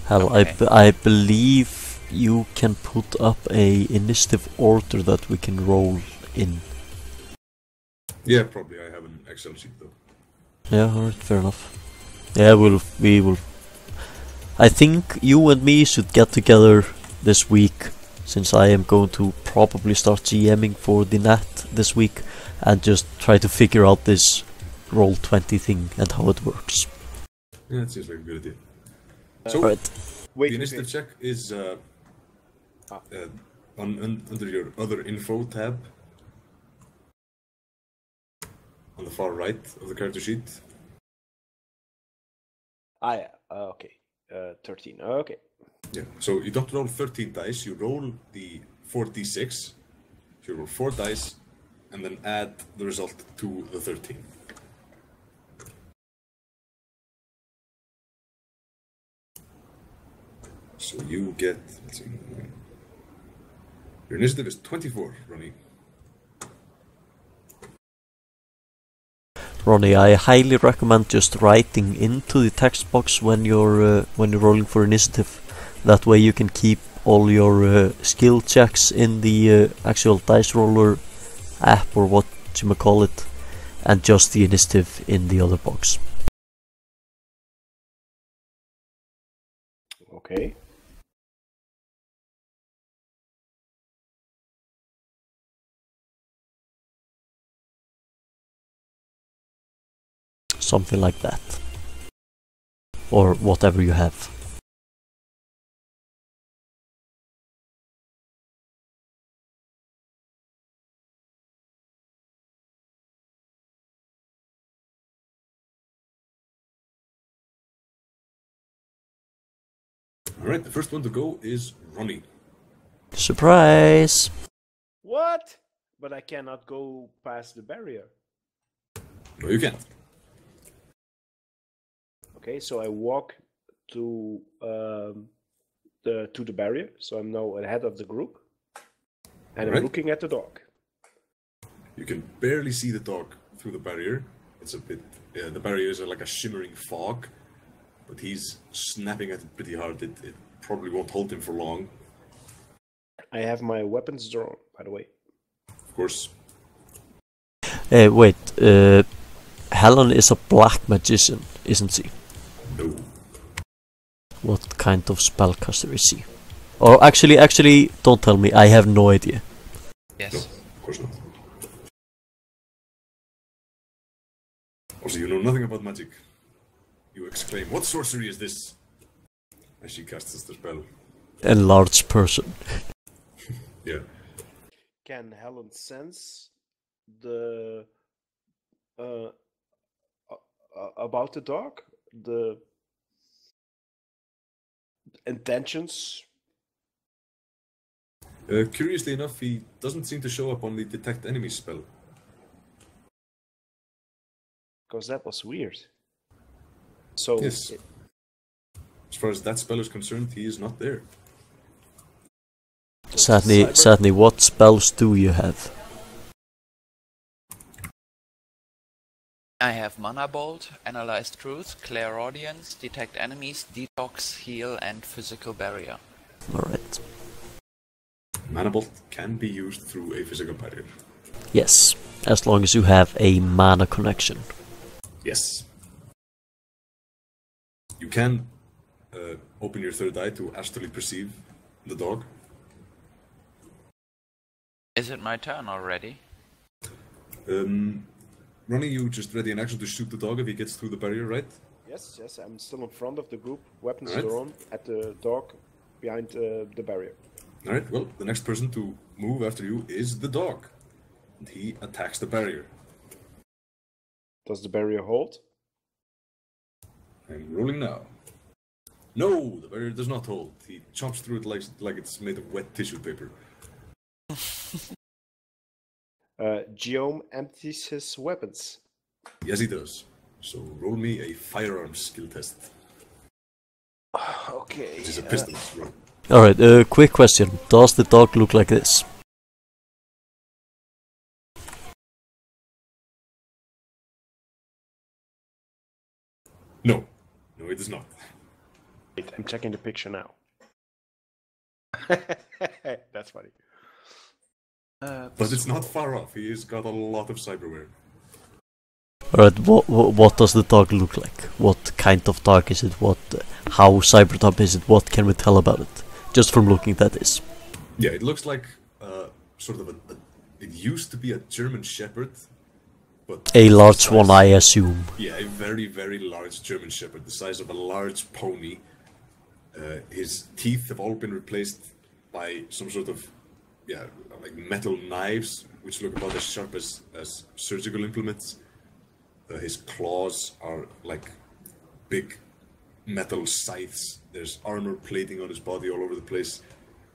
Speaker 1: Hell,
Speaker 4: Okay.
Speaker 1: I believe you can put up a initiative order that we can roll in.
Speaker 2: Yeah, probably. I have an Excel sheet though.
Speaker 1: Yeah, alright, fair enough. Yeah, we will. I think you and me should get together this week, since I am going to probably start GMing for the net this week, and just try to figure out this Roll20 thing and how it works.
Speaker 2: Yeah, that seems like a good idea. So,
Speaker 1: Alright.
Speaker 2: the initiative check is under your other info tab on the far right of the character sheet.
Speaker 3: Ah, yeah. Okay. 13. Okay.
Speaker 2: Yeah, so you don't roll 13 dice, you roll the 4d6. So you roll 4 dice and then add the result to the 13. So you get, let's see, your initiative is 24, Ronnie.
Speaker 1: Ronnie, I highly recommend just writing into the text box when you're rolling for initiative. That way you can keep all your skill checks in the actual dice roller app, or what you may call it, and just the initiative in the other box.
Speaker 3: Okay.
Speaker 1: Something like that. Or whatever you have.
Speaker 2: Alright, the first one to go is Ronnie.
Speaker 1: Surprise!
Speaker 3: What? But I cannot go past the barrier.
Speaker 2: No, you can't.
Speaker 3: Okay, so I walk to the barrier. So I'm now ahead of the group, and
Speaker 2: Alright.
Speaker 3: I'm looking at the dog.
Speaker 2: You can barely see the dog through the barrier. It's a bit... the barrier is like a shimmering fog, but he's snapping at it pretty hard. It probably won't hold him for long.
Speaker 3: I have my weapons drawn, by the way.
Speaker 2: Of course.
Speaker 1: Wait, Helen is a black magician, isn't she?
Speaker 2: No.
Speaker 1: What kind of spellcaster is she? Or actually, don't tell me, I have no idea.
Speaker 4: Yes.
Speaker 2: No, of course not. Also, you know nothing about magic. You exclaim, "What sorcery is this?" as she casts the spell.
Speaker 1: Enlarged person.
Speaker 2: Yeah.
Speaker 3: Can Helen sense the about the dog? The intentions?
Speaker 2: Curiously enough, he doesn't seem to show up on the detect enemies spell.
Speaker 3: Because that was weird. So
Speaker 2: Yes. As far as that spell is concerned, he is not there.
Speaker 1: Zatni, what spells do you have?
Speaker 4: I have Mana Bolt, Analyze Truth, Clairaudience, Detect Enemies, Detox, Heal, and Physical Barrier.
Speaker 1: Alright.
Speaker 2: Mana Bolt can be used through a physical barrier.
Speaker 1: Yes, as long as you have a mana connection.
Speaker 2: Yes. You can open your third eye to astrally perceive the dog.
Speaker 4: Is it my turn already?
Speaker 2: Ronnie, you just ready an action to shoot the dog if he gets through the barrier, right?
Speaker 3: yes, I'm still in front of the group. Weapons
Speaker 2: Alright.
Speaker 3: drawn at the dog behind the barrier.
Speaker 2: Alright, well, the next person to move after you is the dog. And he attacks the barrier.
Speaker 3: Does the barrier hold?
Speaker 2: I'm rolling now. No, the barrier does not hold. He chomps through it like it's made of wet tissue paper.
Speaker 3: Gioom empties his weapons.
Speaker 2: Yes, he does. So roll me a firearms skill test.
Speaker 3: Okay.
Speaker 2: Which is a pistol roll.
Speaker 1: Alright, quick question. Does the dog look like this?
Speaker 2: No. No, it does not.
Speaker 3: Wait, I'm checking the picture now. That's funny.
Speaker 2: But it's not far off. He has got a lot of cyberware.
Speaker 1: Alright, what does the dog look like? What kind of dog is it? How cybertop is it? What can we tell about it? Just from looking at this.
Speaker 2: Yeah, it looks like sort of it used to be a German Shepherd, but
Speaker 1: A large one, I assume.
Speaker 2: yeah, a very, very large German Shepherd, the size of a large pony. His teeth have all been replaced by some sort of, like metal knives, which look about as sharp as surgical implements. His claws are like big metal scythes. There's armor plating on his body all over the place.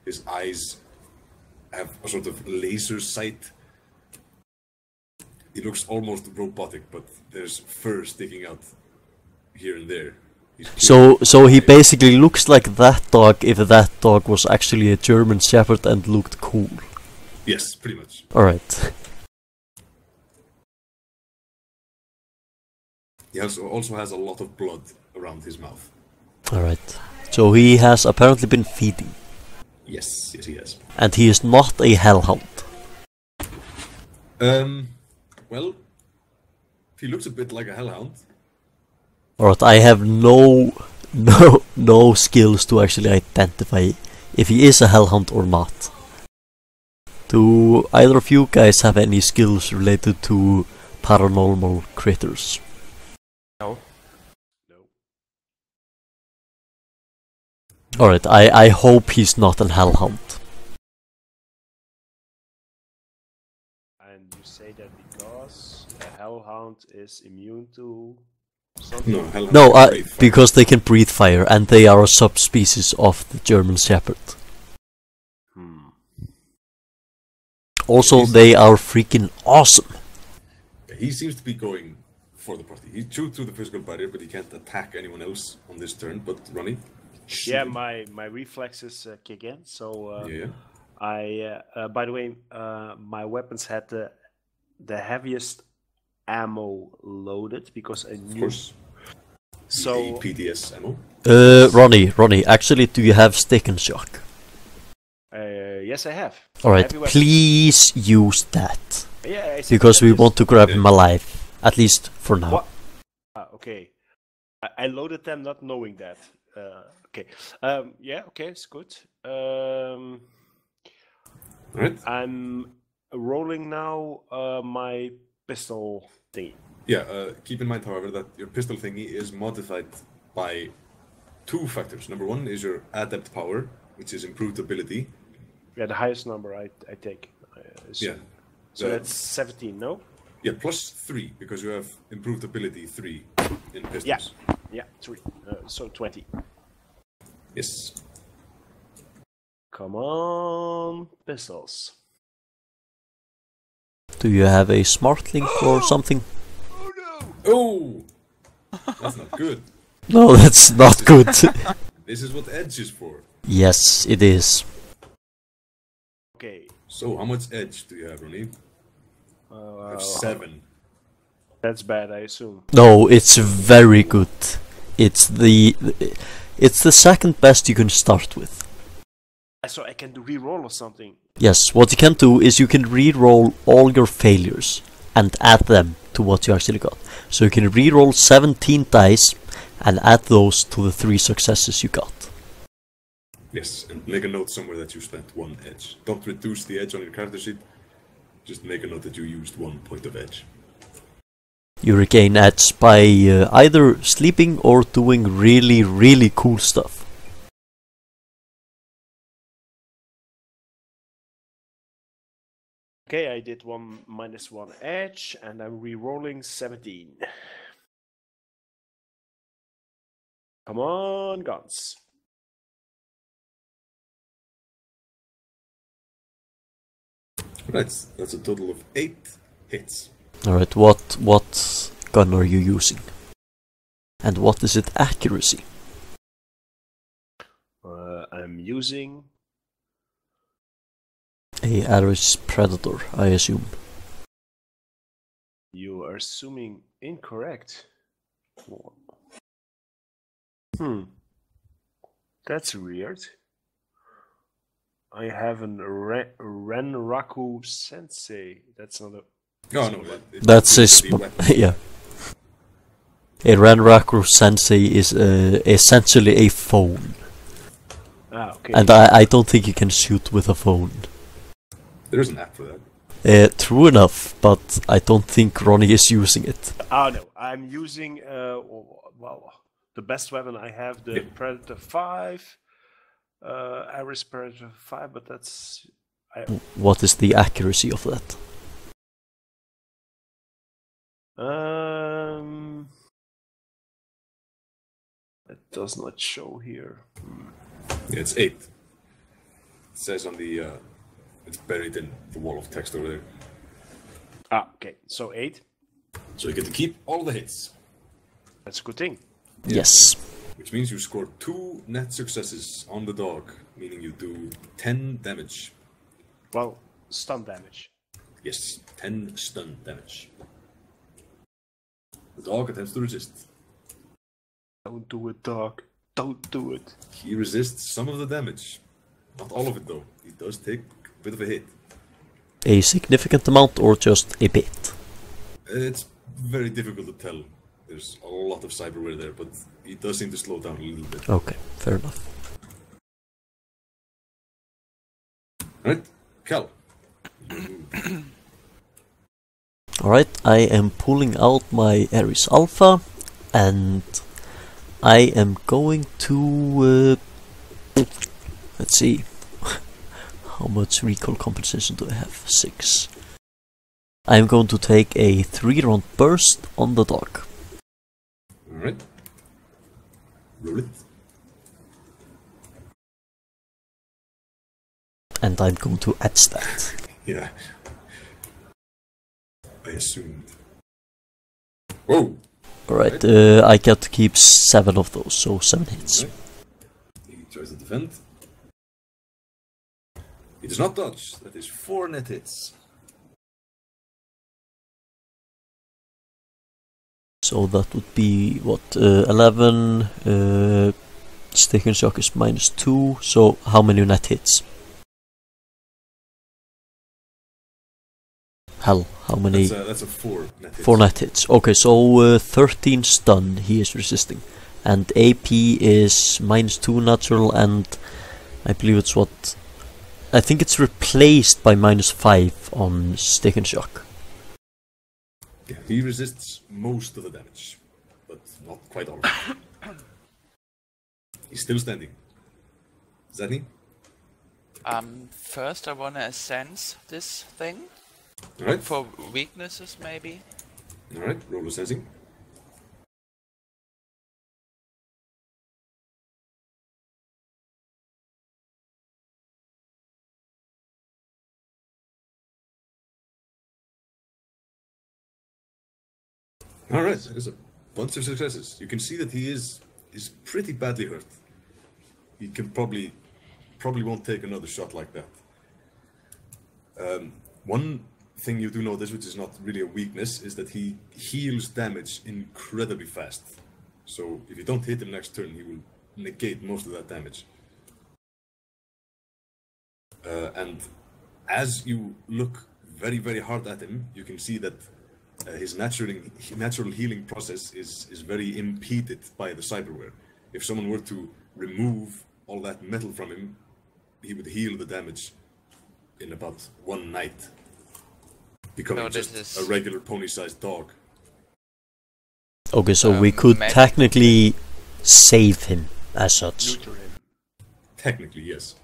Speaker 2: His eyes have a sort of laser sight. He looks almost robotic, but there's fur sticking out here and there.
Speaker 1: So he basically looks like that dog if that dog was actually a German Shepherd and looked cool.
Speaker 2: Yes, pretty much.
Speaker 1: Alright.
Speaker 2: He also has a lot of blood around his mouth.
Speaker 1: Alright. So he has apparently been feeding.
Speaker 2: Yes, he has.
Speaker 1: And he is not a hellhound.
Speaker 2: Well, he looks a bit like a hellhound.
Speaker 1: Alright, I have no skills to actually identify if he is a hellhound or not. Do either of you guys have any skills related to paranormal critters?
Speaker 3: No.
Speaker 1: Alright, I hope he's not an hellhound.
Speaker 3: And you say that because a hellhound is immune to something?
Speaker 2: No, hellhounds
Speaker 1: No,
Speaker 2: can breathe fire.
Speaker 1: because they can breathe fire and they are a subspecies of the German Shepherd. Also, they are freaking awesome.
Speaker 2: He seems to be going for the party. He chewed through the physical barrier, but he can't attack anyone else on this turn. But Ronnie,
Speaker 3: Yeah, my reflexes kick in. So
Speaker 2: yeah.
Speaker 3: I, by the way, my weapons had the the heaviest ammo loaded because I
Speaker 2: Of
Speaker 3: knew.
Speaker 2: course.
Speaker 3: So
Speaker 2: PDS ammo.
Speaker 1: Ronnie, actually, do you have stick and shock?
Speaker 3: yes, I have.
Speaker 1: Alright,
Speaker 3: Heavy weapon.
Speaker 1: please use that.
Speaker 3: Yeah, I said
Speaker 1: Because we
Speaker 3: yes.
Speaker 1: want to grab him
Speaker 2: Yeah.
Speaker 1: alive. At least for now.
Speaker 3: What? Okay. I loaded them not knowing that. Okay. Yeah. Okay. It's good.
Speaker 2: Alright.
Speaker 3: I'm rolling now. My pistol thingy.
Speaker 2: Yeah, keep in mind, however, that your pistol thingy is modified by 2 factors. Number 1 is your adept power, which is improved ability.
Speaker 3: Yeah, the highest number I take.
Speaker 2: Yeah.
Speaker 3: So that's 17. No.
Speaker 2: Yeah, plus 3, because you have improved ability 3 in pistols.
Speaker 3: Yeah. Yeah. 3. So 20.
Speaker 2: Yes.
Speaker 3: Come on, pistols.
Speaker 1: Do you have a smart link or something?
Speaker 3: Oh no!
Speaker 2: Oh! That's not good.
Speaker 1: No, that's not good.
Speaker 2: This is what edge is for.
Speaker 1: Yes, it is.
Speaker 3: Okay.
Speaker 2: So, how much edge do you have, Ronnie? I have 7.
Speaker 3: That's bad, I assume.
Speaker 1: No, it's very good. It's the second best you can start with.
Speaker 3: So I can do reroll or something.
Speaker 1: Yes, what you can do is you can re-roll all your failures and add them to what you actually got. So you can re-roll 17 dice and add those to the 3 successes you got.
Speaker 2: Yes, and make a note somewhere that you spent 1 edge. Don't reduce the edge on your character sheet. Just make a note that you used 1 point of edge.
Speaker 1: You regain edge by either sleeping or doing really, really cool stuff.
Speaker 3: Okay, I did -1 edge, and I'm re-rolling 17. Come on, guns.
Speaker 2: Right, that's a total of 8 hits.
Speaker 1: Alright, what gun are you using? And what is its accuracy?
Speaker 3: I'm using
Speaker 1: A Ares Predator, I assume.
Speaker 3: You are assuming incorrect. That's weird. I have an Renraku Sensei. That's not a...
Speaker 2: Oh no,
Speaker 1: That's yeah. A Renraku Sensei is essentially a phone.
Speaker 3: Ah, okay.
Speaker 1: And I don't think you can shoot with a phone.
Speaker 2: There's an app for that.
Speaker 1: True enough, but I don't think Ronnie is using it.
Speaker 3: Oh no, I'm using well, the best weapon I have, the Predator 5, Ares Predator 5, but that's...
Speaker 1: What is the accuracy of that?
Speaker 3: It does not show here.
Speaker 2: Yeah, it's 8. It says on the... it's buried in the wall of text over there.
Speaker 3: Ah, okay, so 8.
Speaker 2: So you get to keep all the hits.
Speaker 3: That's a good thing.
Speaker 1: Yes.
Speaker 2: Which means you score 2 net successes on the dog, meaning you do 10 damage.
Speaker 3: Well, stun damage.
Speaker 2: Yes, 10 stun damage. The dog attempts to resist.
Speaker 3: Don't do it, dog. Don't do it.
Speaker 2: He resists some of the damage. Not all of it, though. He does take a bit of a hit.
Speaker 1: A significant amount or just a bit?
Speaker 2: It's very difficult to tell. There's a lot of cyberware there, but he does seem to slow down a little bit.
Speaker 1: Okay, fair enough.
Speaker 2: Alright, Cal.
Speaker 1: Alright, I am pulling out my Ares Alpha and I am going to... let's see. How much recoil compensation do I have? 6. I am going to take a 3-round burst on the dog.
Speaker 2: Alright. Roll it.
Speaker 1: And I'm going to edge that.
Speaker 2: Yeah. I assumed. Whoa!
Speaker 1: Alright, I get to keep 7 of those, so 7 hits.
Speaker 2: Right. He tries to defend. He does not dodge. That is 4 net hits.
Speaker 1: So that would be what, 11. Stick and shock is -2. So how many net hits? Hell, how many?
Speaker 2: That's a 4 net hits.
Speaker 1: 4 net hits. Okay, so 13 stun he is resisting. And AP is -2 natural, and I believe it's what... I think it's replaced by -5 on stick and shock.
Speaker 2: Yeah, he resists most of the damage, but not quite all of it. He's still standing. Zatni?
Speaker 4: First I wanna sense this thing.
Speaker 2: Alright.
Speaker 4: For weaknesses, maybe.
Speaker 2: Alright, roll a sensing. Alright, there's a bunch of successes. You can see that he is pretty badly hurt. He can probably won't take another shot like that. One thing you do notice, which is not really a weakness, is that he heals damage incredibly fast. So if you don't hit him next turn, he will negate most of that damage. And as you look very, very hard at him, you can see that his natural healing process is very impeded by the cyberware. If someone were to remove all that metal from him, he would heal the damage in about one night, becoming just a regular pony-sized dog.
Speaker 1: Okay, so we could technically save him as such.
Speaker 3: Neuter him.
Speaker 2: Technically, yes.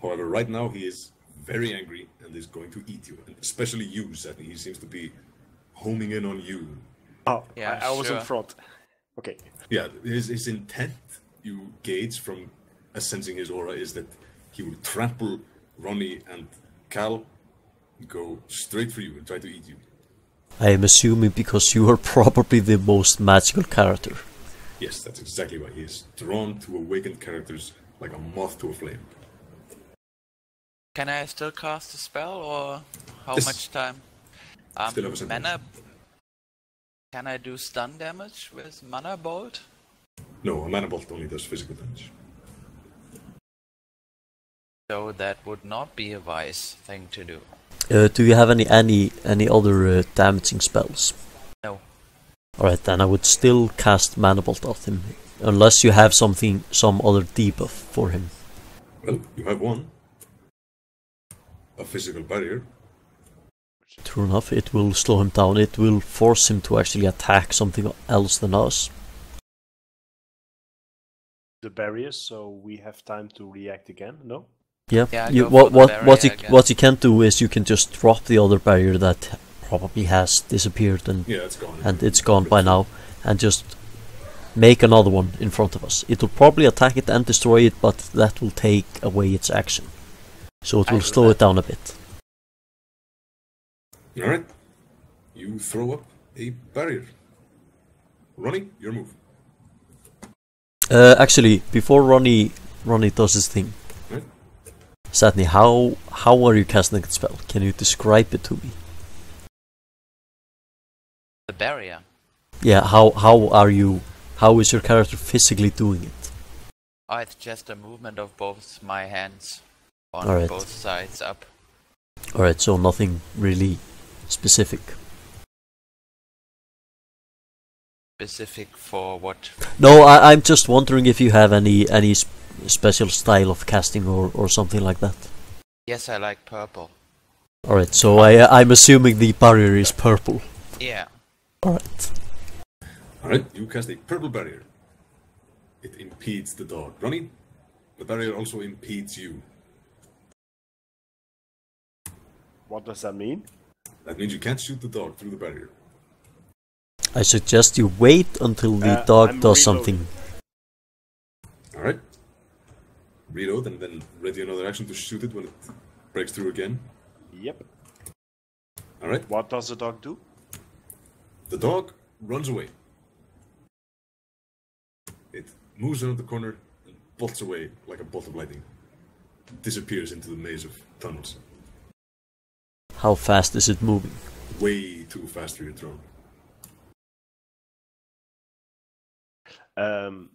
Speaker 2: However, right now he is very angry and is going to eat you, and especially you, Zatni. He seems to be homing in on you.
Speaker 3: Oh,
Speaker 4: Yeah,
Speaker 3: I was in
Speaker 4: sure.
Speaker 3: front. Okay.
Speaker 2: Yeah, his intent, you gauge from sensing his aura, is that he will trample Ronni and Cal, go straight for you and try to eat you.
Speaker 1: I am assuming because you are probably the most magical character.
Speaker 2: Yes, that's exactly why he is drawn to awakened characters like a moth to a flame.
Speaker 4: Can I still cast a spell, or how
Speaker 2: Yes.
Speaker 4: much time?
Speaker 2: Still have a second.
Speaker 4: Mana. Can I do stun damage with Mana Bolt?
Speaker 2: No, a mana bolt only does physical damage.
Speaker 4: So that would not be a wise thing to do.
Speaker 1: Do you have any other damaging spells?
Speaker 4: No.
Speaker 1: Alright, then I would still cast Mana Bolt at him, unless you have some other debuff for him.
Speaker 2: Well, you have one. A physical barrier.
Speaker 1: True enough, it will slow him down. It will force him to actually attack something else than us.
Speaker 3: The barriers, so we have time to react again, no?
Speaker 1: Yeah.
Speaker 4: Yeah,
Speaker 1: You,
Speaker 4: go for the barrier again.
Speaker 1: what you can do is you can just drop the other barrier that probably has disappeared and
Speaker 2: Yeah, it's gone.
Speaker 1: it's gone by now, and just make another one in front of us. It will probably attack it and destroy it, but that will take away its action. So it
Speaker 4: I
Speaker 1: will
Speaker 4: do
Speaker 1: slow
Speaker 4: that.
Speaker 1: it down a bit.
Speaker 2: Alright. You throw up a barrier. Ronni, your move.
Speaker 1: Actually, before Ronni does his thing,
Speaker 2: Right.
Speaker 1: Zatni, how are you casting that spell? Can you describe it to me?
Speaker 4: The barrier.
Speaker 1: Yeah, how is your character physically doing it?
Speaker 4: Oh, it's just a movement of both my hands on
Speaker 1: Alright.
Speaker 4: both sides up.
Speaker 1: Alright, so nothing really specific.
Speaker 4: Specific for what?
Speaker 1: No, I'm just wondering if you have any special style of casting or something like that.
Speaker 4: Yes, I like purple.
Speaker 1: Alright, so I'm assuming the barrier is purple.
Speaker 4: Yeah.
Speaker 1: Alright.
Speaker 2: Alright, you cast a purple barrier. It impedes the dog. Ronni, the barrier also impedes you.
Speaker 3: What does that mean?
Speaker 2: That means you can't shoot the dog through the barrier.
Speaker 1: I suggest you wait until the dog
Speaker 3: I'm
Speaker 1: does
Speaker 3: reloading.
Speaker 1: something.
Speaker 2: Alright. Reload and then ready another action to shoot it when it breaks through again.
Speaker 3: Yep.
Speaker 2: Alright.
Speaker 3: What does the dog do?
Speaker 2: The dog runs away. It moves around the corner and bolts away like a bolt of lightning. Disappears into the maze of tunnels.
Speaker 1: How fast is it moving?
Speaker 2: Way too fast for your drone.
Speaker 3: Um,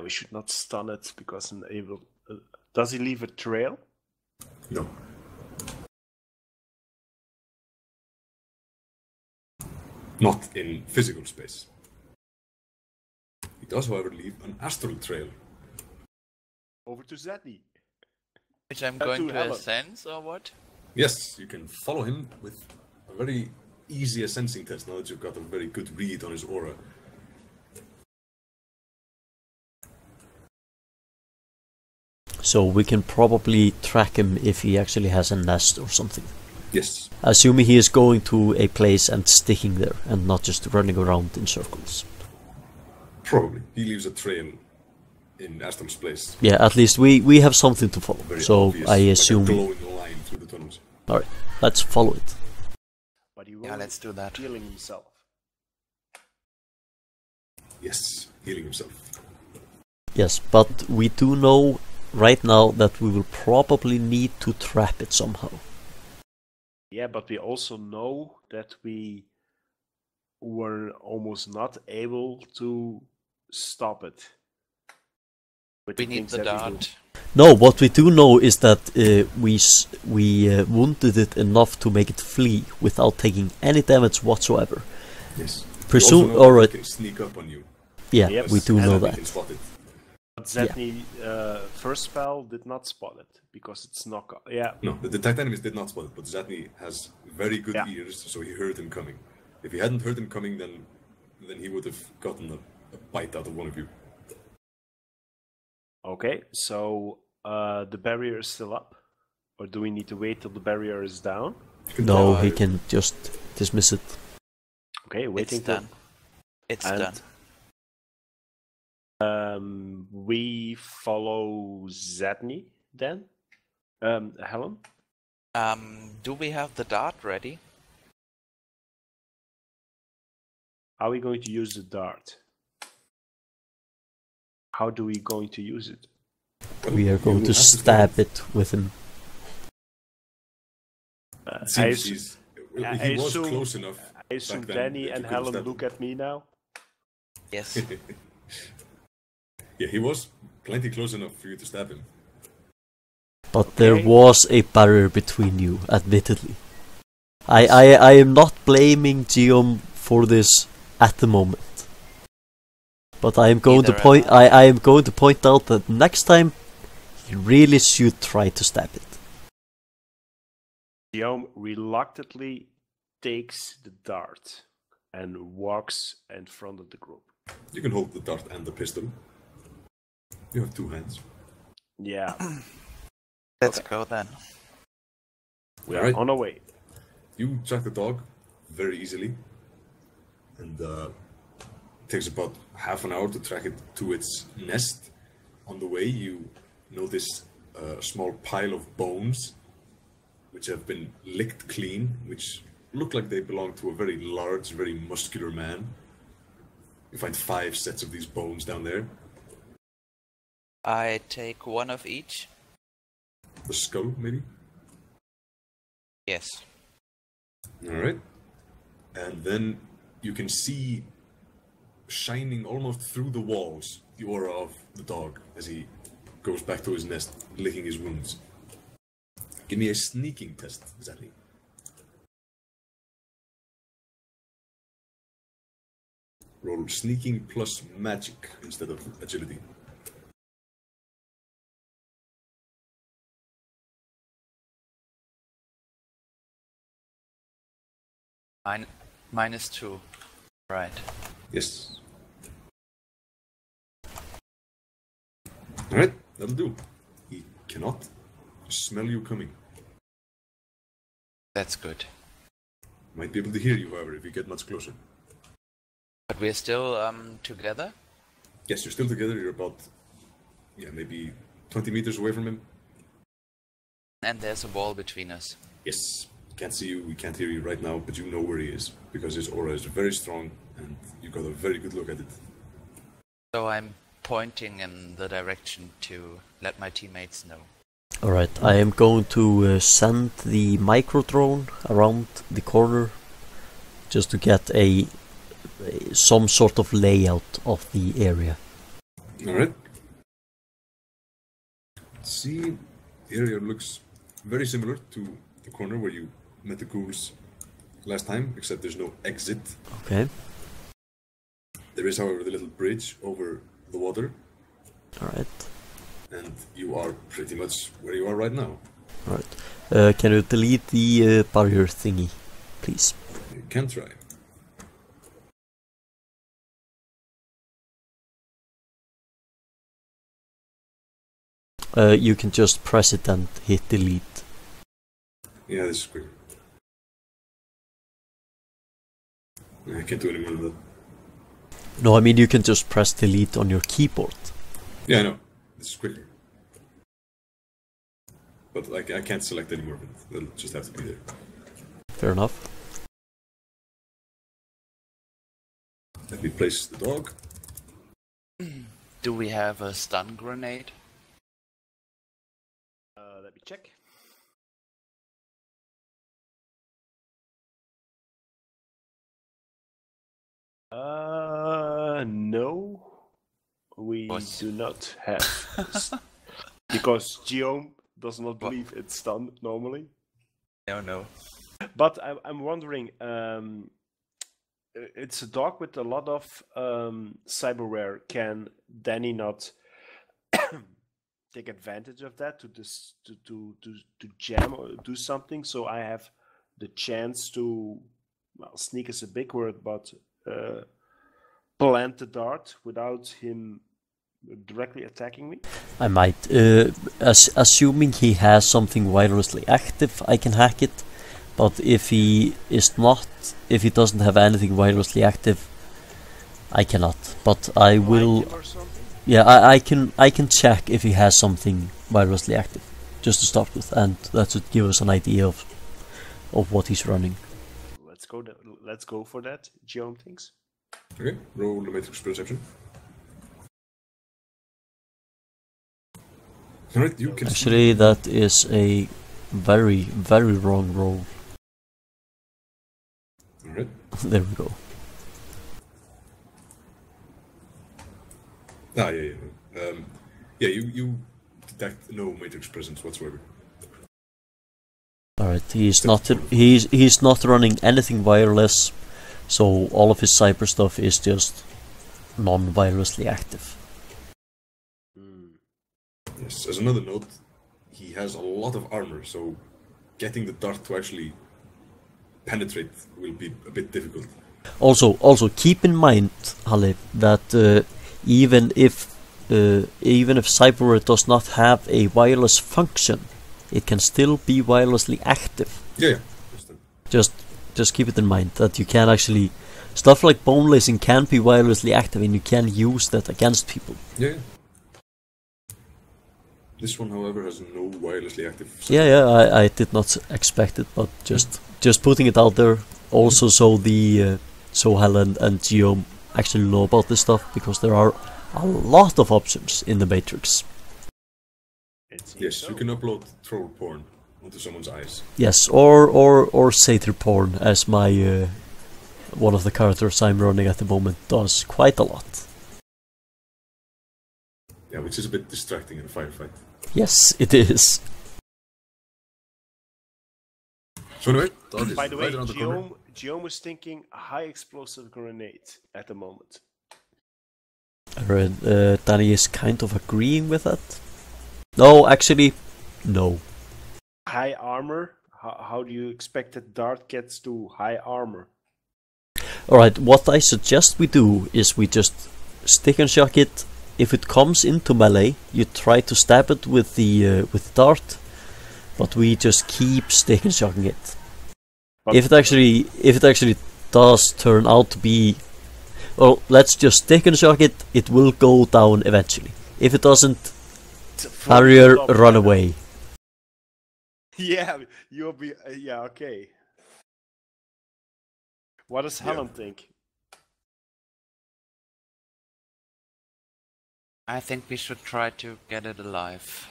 Speaker 3: we should not stun it because it will. Does he leave a trail?
Speaker 2: No. Not in physical space. He does, however, leave an astral trail.
Speaker 3: Over to Zatni.
Speaker 4: Which I'm
Speaker 3: To
Speaker 4: going to
Speaker 3: Helen.
Speaker 4: sense, or what?
Speaker 2: Yes, you can follow him with a very easy sensing test now that you've got a very good read on his aura.
Speaker 1: So we can probably track him if he actually has a nest or something.
Speaker 2: Yes.
Speaker 1: Assuming he is going to a place and sticking there and not just running around in circles.
Speaker 2: Probably. He leaves a trail in Astral's place.
Speaker 1: Yeah, at least we have something to follow.
Speaker 2: Very
Speaker 1: So
Speaker 2: obvious,
Speaker 1: I
Speaker 2: like a
Speaker 1: assume...
Speaker 2: glowing line through the tunnels.
Speaker 1: Alright, let's follow it.
Speaker 3: But he will
Speaker 4: Yeah, let's do that.
Speaker 3: healing himself.
Speaker 2: Yes, healing himself.
Speaker 1: Yes, but we do know right now that we will probably need to trap it somehow.
Speaker 3: Yeah, but we also know that we were almost not able to stop it. With
Speaker 4: We need
Speaker 3: things
Speaker 4: the
Speaker 3: that we do.
Speaker 4: dart.
Speaker 1: No, what we do know is that we wounded it enough to make it flee without taking any damage whatsoever.
Speaker 2: Yes.
Speaker 1: Presume-
Speaker 2: You also know that
Speaker 1: alright.
Speaker 2: he can sneak up on you.
Speaker 1: Yeah,
Speaker 3: Yes,
Speaker 1: we do
Speaker 3: and
Speaker 1: know
Speaker 2: He
Speaker 1: that.
Speaker 2: can spot it.
Speaker 3: But Zatni first spell did not spot it because it's knock. Yeah,
Speaker 2: No, the Titaniums did not spot it, but Zatni has very good
Speaker 3: Yeah.
Speaker 2: ears, so he heard him coming. If he hadn't heard him coming, then he would have gotten a bite out of one of you.
Speaker 3: okay. So the barrier is still up, or do we need to wait till the barrier is down?
Speaker 2: You can
Speaker 1: No,
Speaker 2: tell
Speaker 1: he
Speaker 2: by-
Speaker 1: can just dismiss it.
Speaker 3: Okay, waiting
Speaker 4: It's
Speaker 3: till
Speaker 4: done. It's
Speaker 3: and
Speaker 4: done.
Speaker 3: we follow Zatni then. Helen,
Speaker 4: Do we have the dart ready?
Speaker 3: how are we going to use the dart? How do we going to use it?
Speaker 1: We are
Speaker 2: You
Speaker 1: going
Speaker 2: will
Speaker 1: to
Speaker 2: have
Speaker 1: stab it with him.
Speaker 2: It
Speaker 3: I,
Speaker 2: seems
Speaker 3: assu-
Speaker 2: he
Speaker 3: I
Speaker 2: was
Speaker 3: assume-
Speaker 2: close enough.
Speaker 3: I assume
Speaker 2: back then
Speaker 3: Danny
Speaker 2: that
Speaker 3: and
Speaker 2: you could've
Speaker 3: Helen
Speaker 2: stabbed
Speaker 3: look
Speaker 2: him.
Speaker 3: at me now.
Speaker 4: Yes.
Speaker 2: Yeah, he was plenty close enough for you to stab him.
Speaker 1: But there
Speaker 3: Okay.
Speaker 1: was a barrier between you, admittedly. I am not blaming Gioom for this at the moment. But I am going to
Speaker 4: Neither
Speaker 1: point
Speaker 4: am I.
Speaker 1: I am going to point out that next time you really should try to stab it.
Speaker 3: Gioom reluctantly takes the dart and walks in front of the group.
Speaker 2: You can hold the dart and the pistol. You have two hands.
Speaker 3: Yeah,
Speaker 4: Let's go then.
Speaker 3: we are
Speaker 2: Alright.
Speaker 3: on our way.
Speaker 2: You track the dog very easily, and it takes about half an hour to track it to its nest. On the way, you notice a small pile of bones, which have been licked clean, which look like they belong to a very large, very muscular man. You find 5 sets of these bones down there.
Speaker 4: I take one of each.
Speaker 2: The skull, maybe?
Speaker 4: Yes.
Speaker 2: Alright. And then you can see shining almost through the walls the aura of the dog as he goes back to his nest, licking his wounds. Give me a sneaking test, Zatni. Roll sneaking plus magic instead of agility.
Speaker 4: -2. Right.
Speaker 2: Yes. Alright, that'll do. He cannot smell you coming.
Speaker 4: That's good.
Speaker 2: Might be able to hear you, however, if you get much closer.
Speaker 4: But we're still together?
Speaker 2: Yes, you're still together. You're about, maybe 20 meters away from him.
Speaker 4: And there's a wall between us.
Speaker 2: Yes. Can't see you, we can't hear you right now, but you know where he is, because his aura is very strong, and you got a very good look at it.
Speaker 4: So I'm pointing in the direction to let my teammates know.
Speaker 1: Alright, I am going to send the micro drone around the corner just to get a some sort of layout of the area.
Speaker 2: Alright. See, the area looks very similar to the corner where you met the ghouls last time, except there's no exit.
Speaker 1: Okay.
Speaker 2: There is, however, the little bridge over the water.
Speaker 1: Alright.
Speaker 2: And you are pretty much where you are right now.
Speaker 1: Alright. Can you delete the barrier thingy, please?
Speaker 2: You can try.
Speaker 1: You can just press it and hit delete.
Speaker 2: Yeah, this is quick. I can't do any more than that.
Speaker 1: No, I mean you can just press delete on your keyboard.
Speaker 2: Yeah, I know. This is quicker. But like, I can't select any more of it. It'll just have to be there.
Speaker 1: Fair enough.
Speaker 2: Let me place the dog.
Speaker 4: Do we have a stun grenade?
Speaker 3: Let me check. No, we do not have this. Because Gioom does not believe it's stunned normally.
Speaker 4: No.
Speaker 3: But I'm wondering, it's a dog with a lot of cyberware. Can Dani not take advantage of that to jam or do something? So I have the chance to, well, sneak is a big word, but plant the dart without him directly attacking me.
Speaker 1: I might. Assuming he has something wirelessly active, I can hack it. But if he is not, if he doesn't have anything wirelessly active, I cannot. But I will. Yeah, I can check if he has something wirelessly active, just to start with, and that should give us an idea of what he's running.
Speaker 3: Let's go for that. Gioom thinks.
Speaker 2: Okay, roll the matrix perception. Alright, you can
Speaker 1: Actually, that is a very, very wrong roll.
Speaker 2: Alright.
Speaker 1: There we go.
Speaker 2: Ah, yeah. Yeah, you detect no matrix presence whatsoever.
Speaker 1: Alright, he's not running anything wireless, so all of his cyber stuff is just non-wirelessly active.
Speaker 2: Yes, as another note, he has a lot of armor, so getting the dart to actually penetrate will be a bit difficult.
Speaker 1: Also keep in mind, Halle, that even if cyberware does not have a wireless function, it can still be wirelessly active.
Speaker 2: Yeah.
Speaker 1: Just keep it in mind that you can actually, stuff like bone lacing can be wirelessly active, and you can use that against people.
Speaker 2: Yeah. This one, however, has no wirelessly active.
Speaker 1: Yeah. I did not expect it, but just putting it out there. Also, so Helen and Gioom actually know about this stuff, because there are a lot of options in the Matrix.
Speaker 2: Yes, you can upload troll porn onto someone's eyes.
Speaker 1: Yes, or satyr porn, as my one of the characters I'm running at the moment does quite a lot.
Speaker 2: Yeah, which is a bit distracting in a firefight.
Speaker 1: Yes, it is.
Speaker 2: So anyway,
Speaker 3: by the way, Gioom is thinking a high explosive grenade at the moment.
Speaker 1: Dani is kind of agreeing with that. No, actually, no.
Speaker 3: High armor? How do you expect that dart gets to high armor?
Speaker 1: Alright, what I suggest we do is we just stick and shock it. If it comes into melee, you try to stab it with the dart, but we just keep stick and shocking it. But if it actually does turn out to be, well, let's just stick and shock it. It will go down eventually. If it doesn't, Harrier, run away.
Speaker 3: Yeah, you'll be. Yeah, okay. What does Helen think?
Speaker 4: I think we should try to get it alive.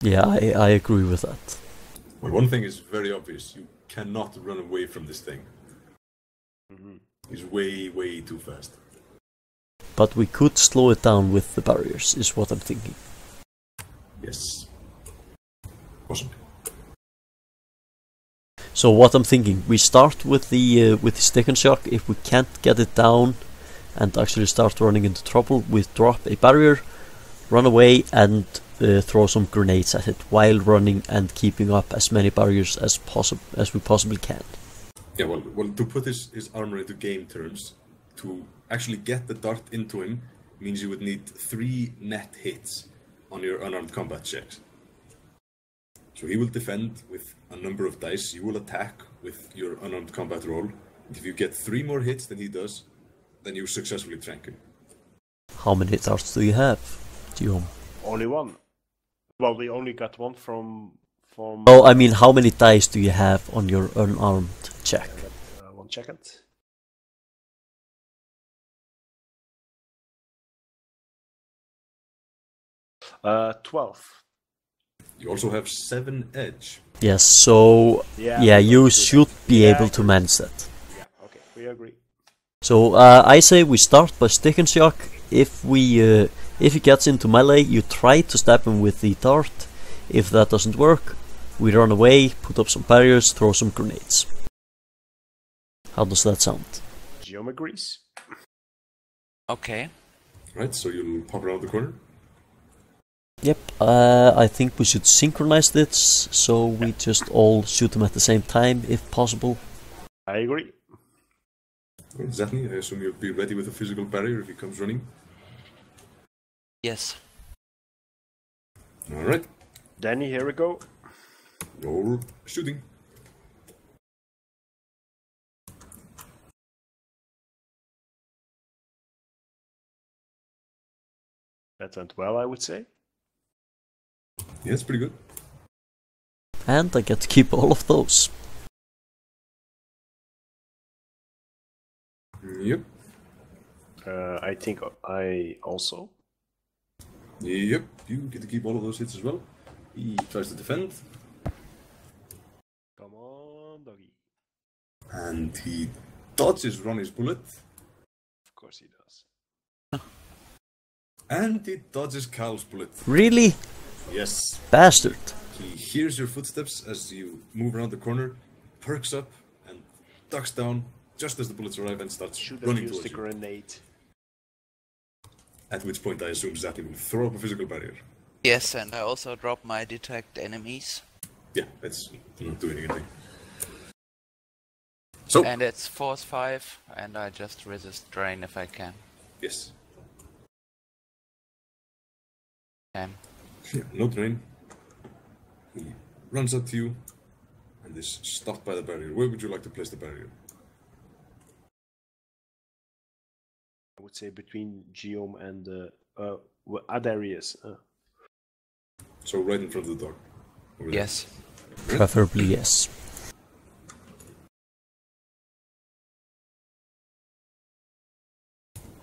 Speaker 1: Yeah, I agree with that.
Speaker 2: Well, one thing is very obvious. You cannot run away from this thing.
Speaker 3: Mm-hmm.
Speaker 2: He's way, way too fast.
Speaker 1: But we could slow it down with the barriers, is what I'm thinking.
Speaker 2: Yes. Possibly.
Speaker 1: So what I'm thinking, we start with the stick and shock. If we can't get it down and actually start running into trouble, we drop a barrier, run away, and throw some grenades at it while running and keeping up as many barriers as we possibly can.
Speaker 2: Yeah, well, to put his armor into game terms, to actually get the dart into him means you would need 3 net hits on your unarmed combat checks. So he will defend with a number of dice, you will attack with your unarmed combat roll. If you get 3 more hits than he does, then you successfully trank him.
Speaker 1: How many darts do you have, Gioom?
Speaker 3: Only one. Well, we only got one from...
Speaker 1: Oh, I mean, how many dice do you have on your unarmed check?
Speaker 3: 1 second. Uh, 12.
Speaker 2: You also have 7 edge.
Speaker 1: Yes, so yeah you should be able to manage that.
Speaker 3: Yeah, okay, we agree.
Speaker 1: So I say we start by stick and shock. If he gets into melee, you try to stab him with the dart. If that doesn't work, we run away, put up some barriers, throw some grenades. How does that sound?
Speaker 3: Gioom agrees.
Speaker 4: Okay.
Speaker 2: Right, so you'll pop around the corner.
Speaker 1: Yep, I think we should synchronize this, so we just all shoot them at the same time, if possible.
Speaker 3: I agree.
Speaker 2: Well, Zatni, I assume you'll be ready with a physical barrier if he comes running.
Speaker 4: Yes.
Speaker 2: Alright,
Speaker 3: Dani, here we go.
Speaker 2: roll shooting.
Speaker 3: That went well, I would say.
Speaker 2: Yeah, that's pretty good.
Speaker 1: And I get to keep all of those.
Speaker 2: Yep.
Speaker 3: I think I also.
Speaker 2: Yep, you get to keep all of those hits as well. He tries to defend.
Speaker 3: Come on, doggy.
Speaker 2: And he dodges Ronnie's bullet.
Speaker 3: Of course he does.
Speaker 2: And he dodges Cal's bullet.
Speaker 1: Really?
Speaker 2: Yes.
Speaker 1: Bastard.
Speaker 2: He hears your footsteps as you move around the corner, perks up, and ducks down just as the bullets arrive and starts
Speaker 3: Should have
Speaker 2: running
Speaker 3: used
Speaker 2: towards
Speaker 3: the
Speaker 2: you.
Speaker 3: grenade.
Speaker 2: At which point I assume Zatni will throw up a physical barrier.
Speaker 4: Yes, and I also drop my detect enemies.
Speaker 2: Yeah, that's not doing anything. So,
Speaker 4: And it's force 5, and I just resist drain if I can.
Speaker 2: yes.
Speaker 4: Okay.
Speaker 2: Yeah, no drain. He runs up to you and is stopped by the barrier. Where would you like to place the barrier?
Speaker 3: I would say between Gioom and Adarius.
Speaker 2: So right in front of the door. Over there.
Speaker 4: Yes.
Speaker 1: Preferably yes.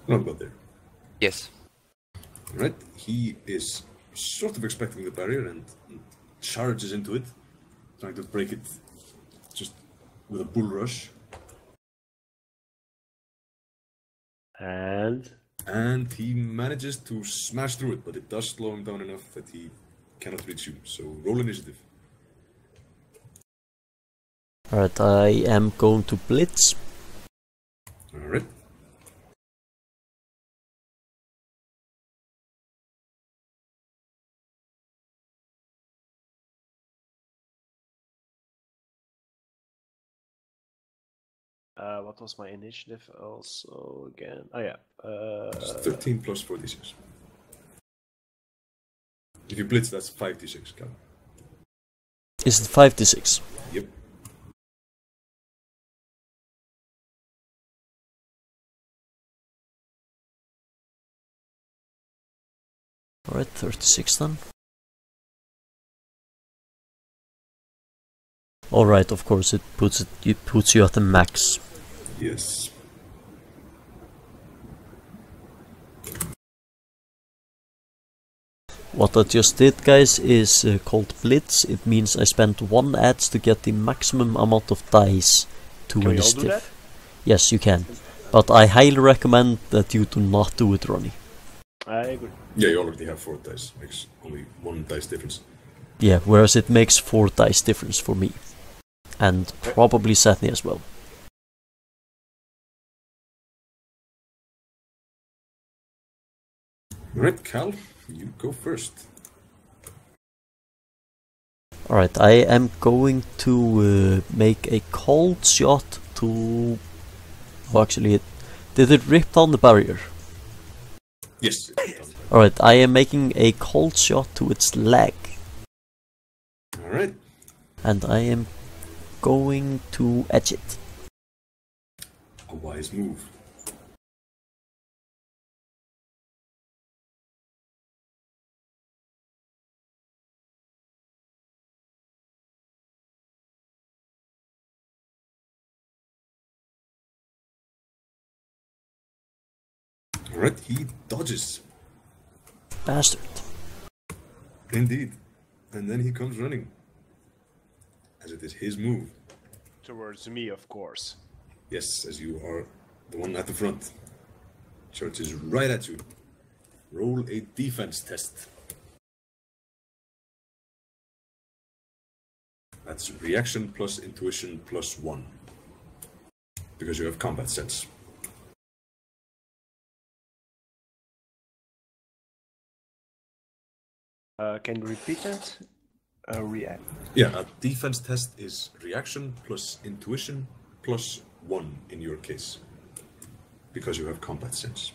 Speaker 2: Not about there.
Speaker 4: Yes.
Speaker 2: Right? He is sort of expecting the barrier and charges into it, trying to break it just with a bull rush. And he manages to smash through it, but it does slow him down enough that he cannot reach you. So roll initiative.
Speaker 1: Alright, I am going to blitz.
Speaker 2: Alright.
Speaker 3: What was my initiative also again? Oh yeah.
Speaker 2: It's 13 plus 46. If you blitz, that's 5d6, Cal.
Speaker 1: Is it 5d6?
Speaker 2: Yep.
Speaker 1: Alright, 36 then. Alright, of course it puts you at the max.
Speaker 2: Yes.
Speaker 1: What I just did, guys, is called Blitz. It means I spent 1 ads to get the maximum amount of dice to
Speaker 3: Can we all do
Speaker 1: initiative.
Speaker 3: that?
Speaker 1: Yes, you can. But I highly recommend that you do not do it, Ronnie.
Speaker 3: I agree.
Speaker 2: Yeah, you already have 4 dice. Makes only 1 dice difference.
Speaker 1: Yeah, whereas it makes 4 dice difference for me. And probably Zatni as well.
Speaker 2: Alright, Cal, you go first.
Speaker 1: Alright, I am going to make a cold shot to... Oh, actually, did it rip down the barrier?
Speaker 2: Yes.
Speaker 1: Alright, I am making a cold shot to its leg.
Speaker 2: Alright.
Speaker 1: And I am going to edge it.
Speaker 2: A wise move. Alright, he dodges.
Speaker 1: Bastard.
Speaker 2: Indeed. And then he comes running. As it is his move.
Speaker 3: Towards me, of course.
Speaker 2: Yes, as you are the one at the front. Charges right at you. Roll a defense test. That's reaction plus intuition plus 1. Because you have combat sense.
Speaker 3: Can you repeat that? React.
Speaker 2: Yeah, a defense test is reaction plus intuition plus 1 in your case. Because you have combat sense.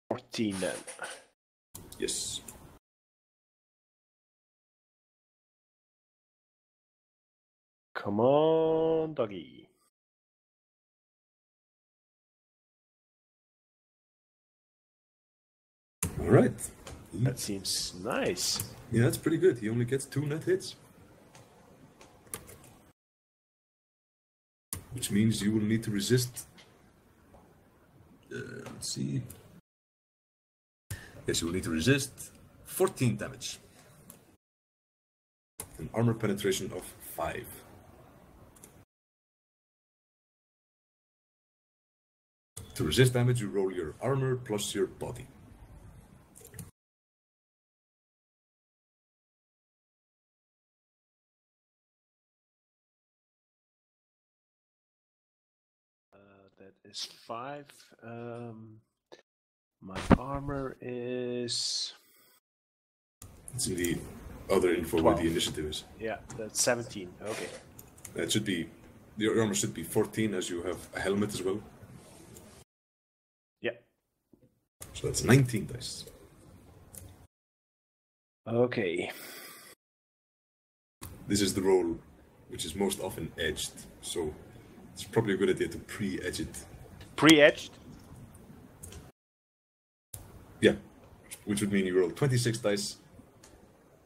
Speaker 3: 14 then.
Speaker 2: Yes.
Speaker 3: Come on, doggy.
Speaker 2: Alright.
Speaker 3: That seems nice.
Speaker 2: Yeah, that's pretty good. He only gets 2 net hits. Which means you will need to resist... let's see... Yes, you will need to resist 14 damage. An armor penetration of 5. To resist damage, you roll your armor plus your body.
Speaker 3: That is 5. My armor is...
Speaker 2: It's in the other info
Speaker 3: 12.
Speaker 2: where the initiative is.
Speaker 3: Yeah, that's 17. Okay.
Speaker 2: That should be... Your armor should be 14 as you have a helmet as well.
Speaker 3: Yeah.
Speaker 2: So that's 19 dice.
Speaker 3: Okay.
Speaker 2: This is the roll which is most often edged, so it's probably a good idea to pre-edge it.
Speaker 3: Pre-edged?
Speaker 2: Yeah, which would mean you roll 26 dice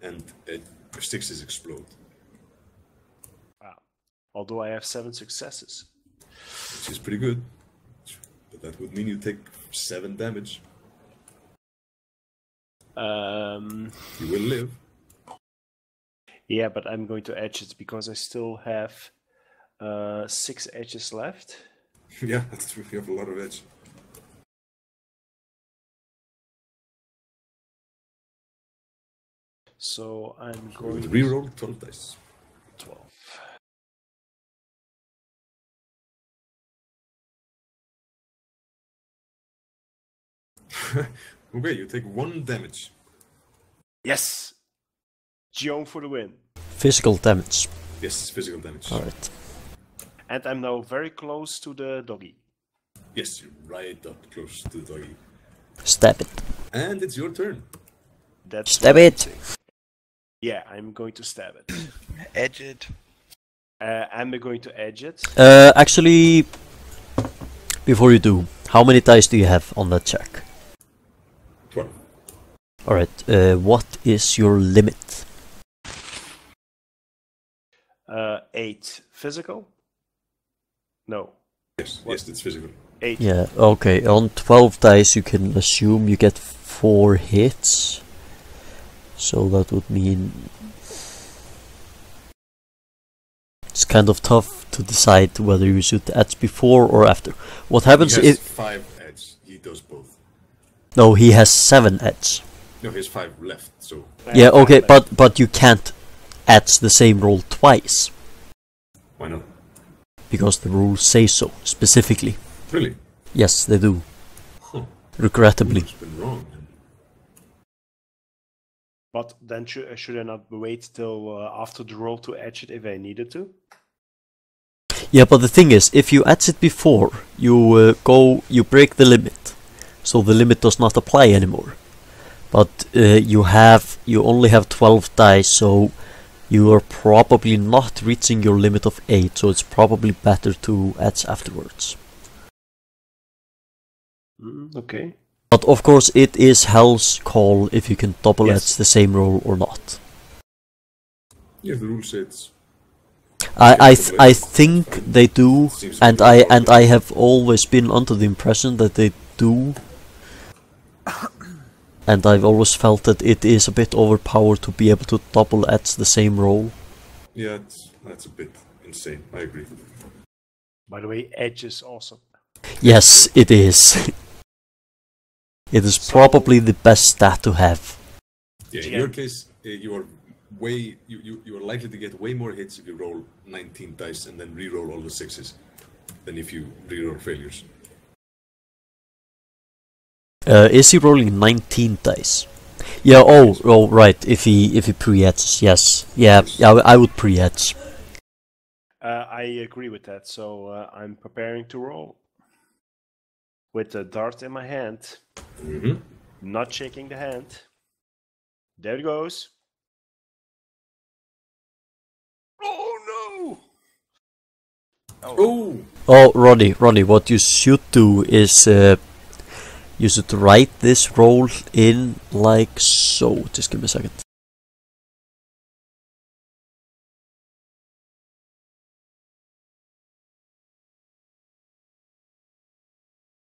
Speaker 2: and your 6s explode.
Speaker 3: Wow. Although I have 7 successes.
Speaker 2: Which is pretty good. But that would mean you take 7 damage. You will live.
Speaker 3: Yeah, but I'm going to edge it because I still have 6 edges left.
Speaker 2: Yeah, that's true. You have a lot of edge.
Speaker 3: So I'm
Speaker 2: You
Speaker 3: going
Speaker 2: would
Speaker 3: to
Speaker 2: reroll 12 dice.
Speaker 3: 12.
Speaker 2: Okay, you take 1 damage.
Speaker 3: Yes! Gioom for the win.
Speaker 1: Physical damage.
Speaker 2: Yes, physical damage.
Speaker 1: Alright.
Speaker 3: And I'm now very close to the doggy.
Speaker 2: Yes, you're right up close to the doggy.
Speaker 1: Stab it.
Speaker 2: And it's your turn.
Speaker 3: That's
Speaker 1: Stab
Speaker 3: what I'm
Speaker 1: it.
Speaker 3: saying. Yeah, I'm going to stab it.
Speaker 4: Edge it.
Speaker 3: I'm going to edge it.
Speaker 1: Actually, before you do, how many dice do you have on that check?
Speaker 2: 12.
Speaker 1: Alright, what is your limit?
Speaker 3: 8 physical? No.
Speaker 2: Yes, yes, it's physical.
Speaker 3: 8.
Speaker 1: Yeah, okay, on 12 dice you can assume you get 4 hits. So that would mean it's kind of tough to decide whether you should edge before or after. What happens
Speaker 2: He has
Speaker 1: if...
Speaker 2: 5 edge. He does both.
Speaker 1: No, he has 7 edge.
Speaker 2: No, he has 5 left, so...
Speaker 1: Yeah, okay, but you can't edge the same roll twice.
Speaker 2: Why not?
Speaker 1: Because the rules say so, specifically.
Speaker 2: Really?
Speaker 1: Yes, they do.
Speaker 2: Huh.
Speaker 1: Regrettably.
Speaker 2: It's been wrong.
Speaker 3: But then should I not wait till after the roll to edge it if I needed to?
Speaker 1: Yeah, but the thing is, if you edge it before, you break the limit. So the limit does not apply anymore. But you only have 12 dice, so you are probably not reaching your limit of 8, so it's probably better to edge afterwards.
Speaker 3: Okay.
Speaker 1: But of course it is Hell's call if you can double edge the same roll or not.
Speaker 2: Yeah, the rule says...
Speaker 1: I think they do, and I have always been under the impression that they do. And I've always felt that it is a bit overpowered to be able to double edge the same roll.
Speaker 2: Yeah, that's a bit insane, I agree.
Speaker 3: By the way, edge is awesome.
Speaker 1: Yes, it is. It is probably the best stat to have.
Speaker 2: Yeah, in your case, you are likely to get way more hits if you roll 19 dice and then re-roll all the 6s than if you re-roll failures.
Speaker 1: Is he rolling 19 dice? Yeah. Oh, right. If he pre-edges, yes. Yeah. I would pre-edge.
Speaker 3: I agree with that. So I'm preparing to roll with the dart in my hand, not shaking the hand. There it goes. Oh no!
Speaker 1: Oh, Ronnie, what you should do is you should write this roll in like so. Just give me a second.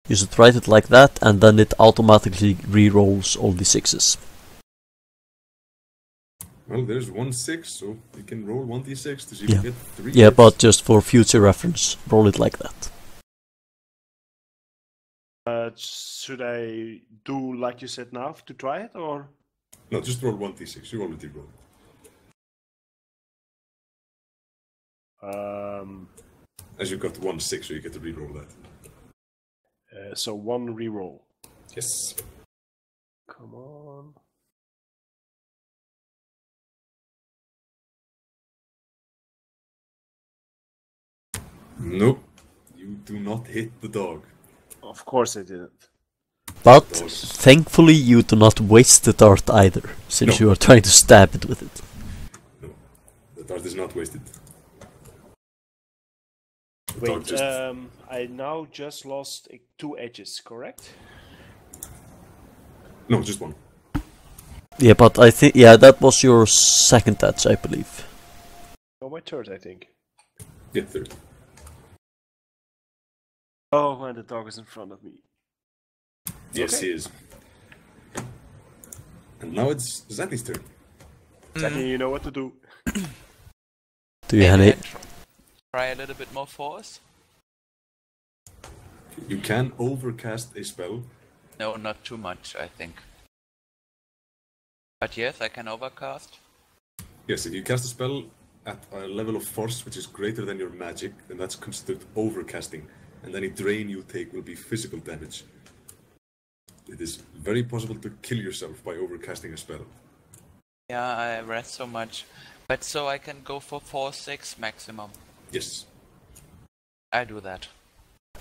Speaker 1: You should write it like that, and then it automatically re-rolls all the 6s.
Speaker 2: Well, there's 1 6, so you can roll 1d6 to see if you get 3.
Speaker 1: Yeah, but just for future reference, roll it like that.
Speaker 3: Should I do like you said now to try it, or?
Speaker 2: No, just roll 1d6. You already rolled. As you got 1 6, so you get to re-roll that.
Speaker 3: So 1 reroll.
Speaker 2: Yes.
Speaker 3: Come on.
Speaker 2: Nope. You do not hit the dog.
Speaker 3: Of course I didn't.
Speaker 1: But thankfully you do not waste the dart either, since you are trying to stab it with it.
Speaker 2: No, the dart is not wasted.
Speaker 3: Wait, I now just lost 2 edges, correct?
Speaker 2: No, just 1.
Speaker 1: Yeah, but I think that was your second edge, I believe.
Speaker 3: Oh, my third, I think.
Speaker 2: Yeah, 3rd.
Speaker 3: Oh, and the dog is in front of me.
Speaker 2: Yes, he is. And now it's Zatni's turn.
Speaker 3: Zatni, you know what to do.
Speaker 1: Do you, Henny?
Speaker 4: Try a little bit more force?
Speaker 2: You can overcast a spell.
Speaker 4: No, not too much, I think. But yes, I can overcast.
Speaker 2: Yes, if you cast a spell at a level of force which is greater than your magic, then that's considered overcasting. And any drain you take will be physical damage. It is very possible to kill yourself by overcasting a spell.
Speaker 4: Yeah, I read so much. But so I can go for 4-6 maximum.
Speaker 2: Yes.
Speaker 4: I do that.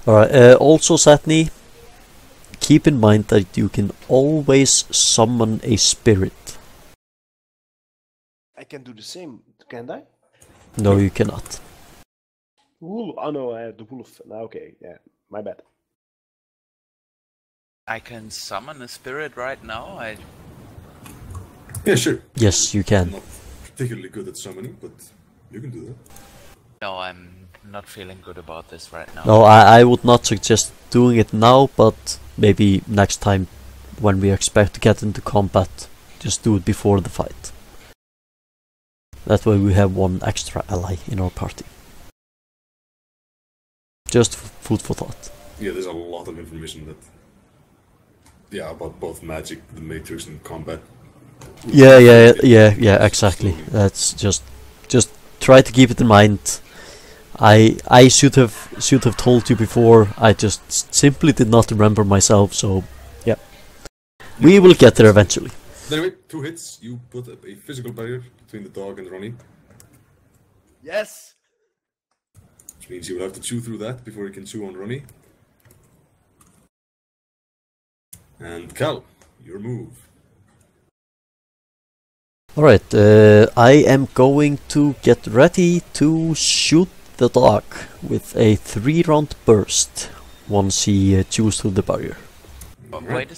Speaker 1: Alright, also Zatni, keep in mind that you can always summon a spirit.
Speaker 3: I can do the same, can't I?
Speaker 1: No, you cannot.
Speaker 3: Oh no, I have the wolf. Okay, yeah, my bad.
Speaker 4: I can summon a spirit right now?
Speaker 2: Yeah, sure.
Speaker 1: Yes, you can.
Speaker 2: I'm not particularly good at summoning, but you can do that.
Speaker 4: No, I'm not feeling good about this right now.
Speaker 1: No, I would not suggest doing it now, but maybe next time when we expect to get into combat, just do it before the fight. That way we have 1 extra ally in our party. Just food for thought.
Speaker 2: Yeah, there's a lot of information that, yeah, about both magic, the Matrix, and combat.
Speaker 1: Yeah, exactly. That's just try to keep it in mind. I should have told you before. I just simply did not remember myself. So yeah, we will get there eventually.
Speaker 2: Anyway, 2 hits. You put up a physical barrier between the dog and Ronnie,
Speaker 3: Yes.
Speaker 2: which means you will have to chew through that before you can chew on Ronnie. And Cal, your move.
Speaker 1: Alright, I am going to get ready to shoot the dog with a 3-round burst once he chews through the barrier.
Speaker 4: Oh, wait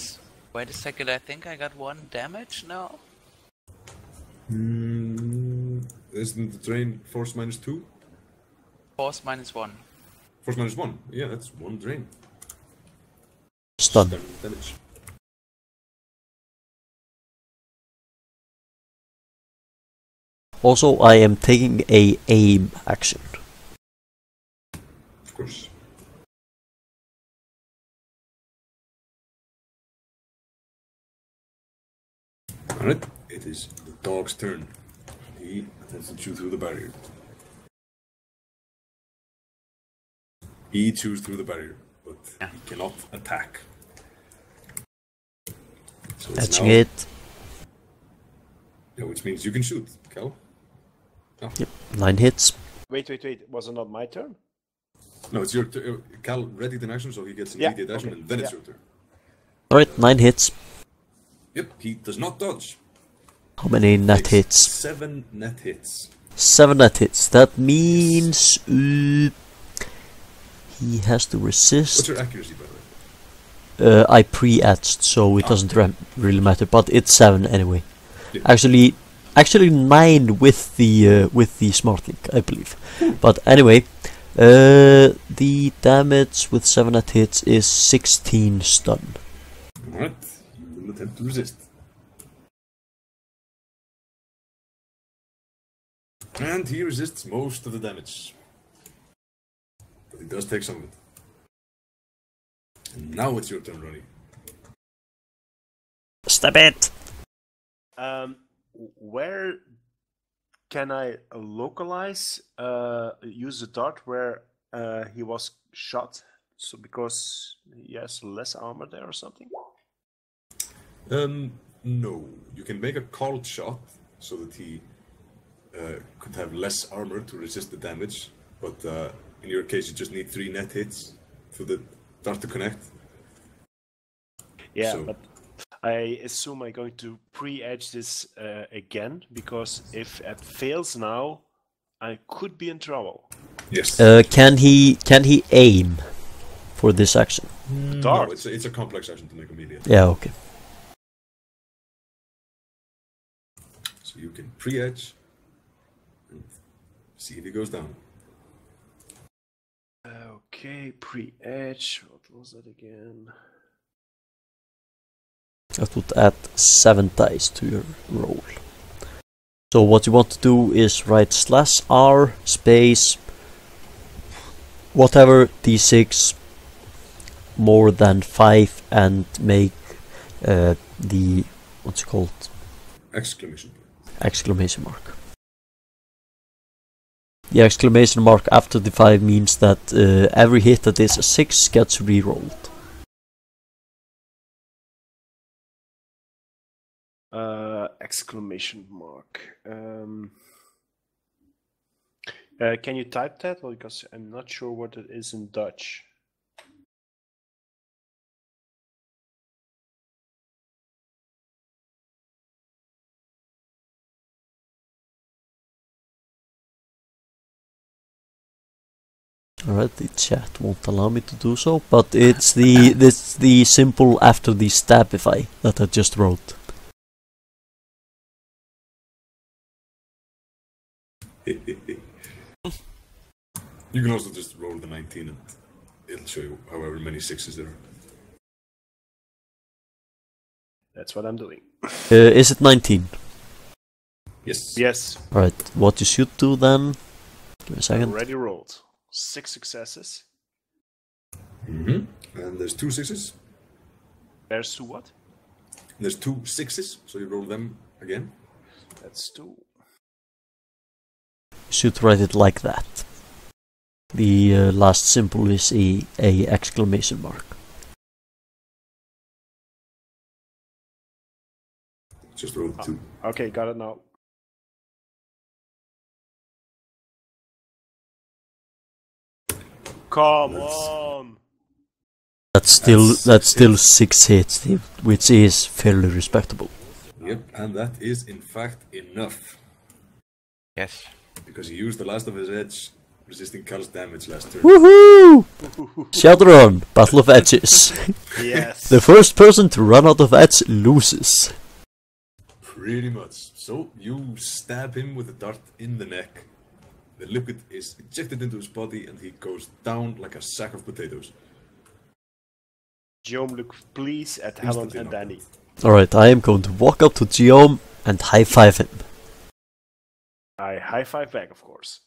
Speaker 4: a second, I think I got 1 damage now.
Speaker 2: Isn't the drain force -2?
Speaker 4: Force -1.
Speaker 2: Force -1. Yeah, that's 1 drain.
Speaker 1: Stun.
Speaker 2: Damage.
Speaker 1: Also, I am taking a aim action.
Speaker 2: Of course. Alright, it is the dog's turn. He attempts to chew through the barrier. He chews through the barrier, but he cannot attack. So it's
Speaker 1: Catching
Speaker 2: now,
Speaker 1: it.
Speaker 2: yeah, which means you can shoot, Cal. Oh.
Speaker 1: Yep, 9 hits.
Speaker 3: Wait. Was it not my turn?
Speaker 2: No, it's your turn. Cal readied an action, so he gets an immediate action,
Speaker 3: okay,
Speaker 2: and then it's your turn.
Speaker 1: Alright, 9 hits.
Speaker 2: Yep, he does not dodge.
Speaker 1: How many net
Speaker 2: Takes
Speaker 1: hits?
Speaker 2: 7 net hits.
Speaker 1: 7 net hits. That means he has to
Speaker 2: What's
Speaker 1: resist.
Speaker 2: your accuracy, by the way?
Speaker 1: I pre-etched, so it doesn't really matter. But it's 7 anyway.
Speaker 2: Yeah.
Speaker 1: Actually 9 with the smart link, I believe. But anyway, the damage with 7 net hits is 16 stun.
Speaker 2: Alright, you will attempt to resist. And he resists most of the damage. But he does take some of it. And now it's your turn, Ronnie.
Speaker 1: Stab it!
Speaker 3: Where can I localize, use the dart where he was shot? So because he has less armor there or something?
Speaker 2: No. You can make a called shot so that he could have less armor to resist the damage. But in your case, you just need 3 net hits for the dart to connect.
Speaker 3: Yeah,
Speaker 2: So-
Speaker 3: but I assume I'm going to pre-edge this again, because if it fails now, I could be in trouble.
Speaker 2: Yes.
Speaker 1: Can he aim for this action?
Speaker 2: No,
Speaker 3: Dart.
Speaker 2: it's a complex action to make immediate.
Speaker 1: Yeah, okay.
Speaker 2: So you can pre-edge and see if he goes down.
Speaker 3: Okay, pre-edge. What was that again?
Speaker 1: That would add 7 dice to your roll. So what you want to do is write /r space whatever d6 more than 5 and make the what's it called?
Speaker 2: Exclamation point.
Speaker 1: Exclamation mark. The exclamation mark after the 5 means that every hit that is a 6 gets re-rolled.
Speaker 3: Exclamation mark. Can you type that? Well, because I'm not sure what it is in Dutch.
Speaker 1: Alright, the chat won't allow me to do so, but it's the symbol after the stabify that I just wrote.
Speaker 2: You can also just roll the 19 and it'll show you however many 6s there are.
Speaker 3: That's what I'm doing.
Speaker 1: Is it 19?
Speaker 2: Yes.
Speaker 3: Yes.
Speaker 1: Alright, what you should do then... Give me a second.
Speaker 3: Already rolled 6 successes.
Speaker 2: And there's 2 6s.
Speaker 3: There's 2 what?
Speaker 2: There's 2 6s, so you roll them again.
Speaker 3: That's 2.
Speaker 1: Should write it like that. The last symbol is a exclamation mark.
Speaker 2: Just roll 2.
Speaker 3: Okay, got it now. Come on!
Speaker 1: That's still 6 hits, which is fairly respectable.
Speaker 2: Yep, and that is in fact enough.
Speaker 4: Yes.
Speaker 2: Because he used the last of his edge, resisting Cal's damage last turn.
Speaker 1: Woohoo! Shadowrun, Battle of Edges.
Speaker 3: Yes.
Speaker 1: The first person to run out of edge loses.
Speaker 2: Pretty much. So you stab him with a dart in the neck. The liquid is ejected into his body and he goes down like a sack of potatoes.
Speaker 3: Gioom look please at Helen and Dani.
Speaker 1: Alright, I am going to walk up to Gioom and high-five him.
Speaker 3: I high-five back, of course.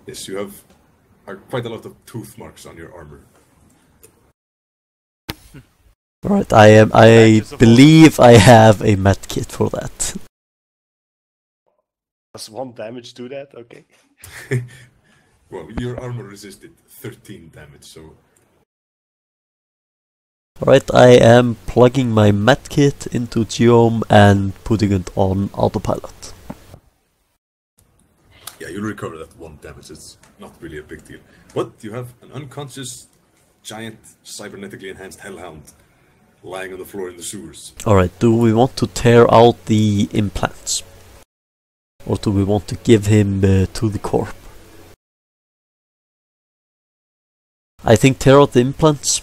Speaker 2: Yes, you have quite a lot of tooth marks on your armor.
Speaker 1: Alright, I believe I have a medkit for that.
Speaker 3: Does 1 damage do that? Okay.
Speaker 2: Well, your armor resisted 13 damage, so...
Speaker 1: Alright, I am plugging my medkit into Gioom and putting it on autopilot.
Speaker 2: Yeah, you'll recover that 1 damage, it's not really a big deal. But you have an unconscious, giant, cybernetically enhanced hellhound lying on the floor in the sewers.
Speaker 1: Alright, do we want to tear out the implants? Or do we want to give him to the corp? I think tear out the implants.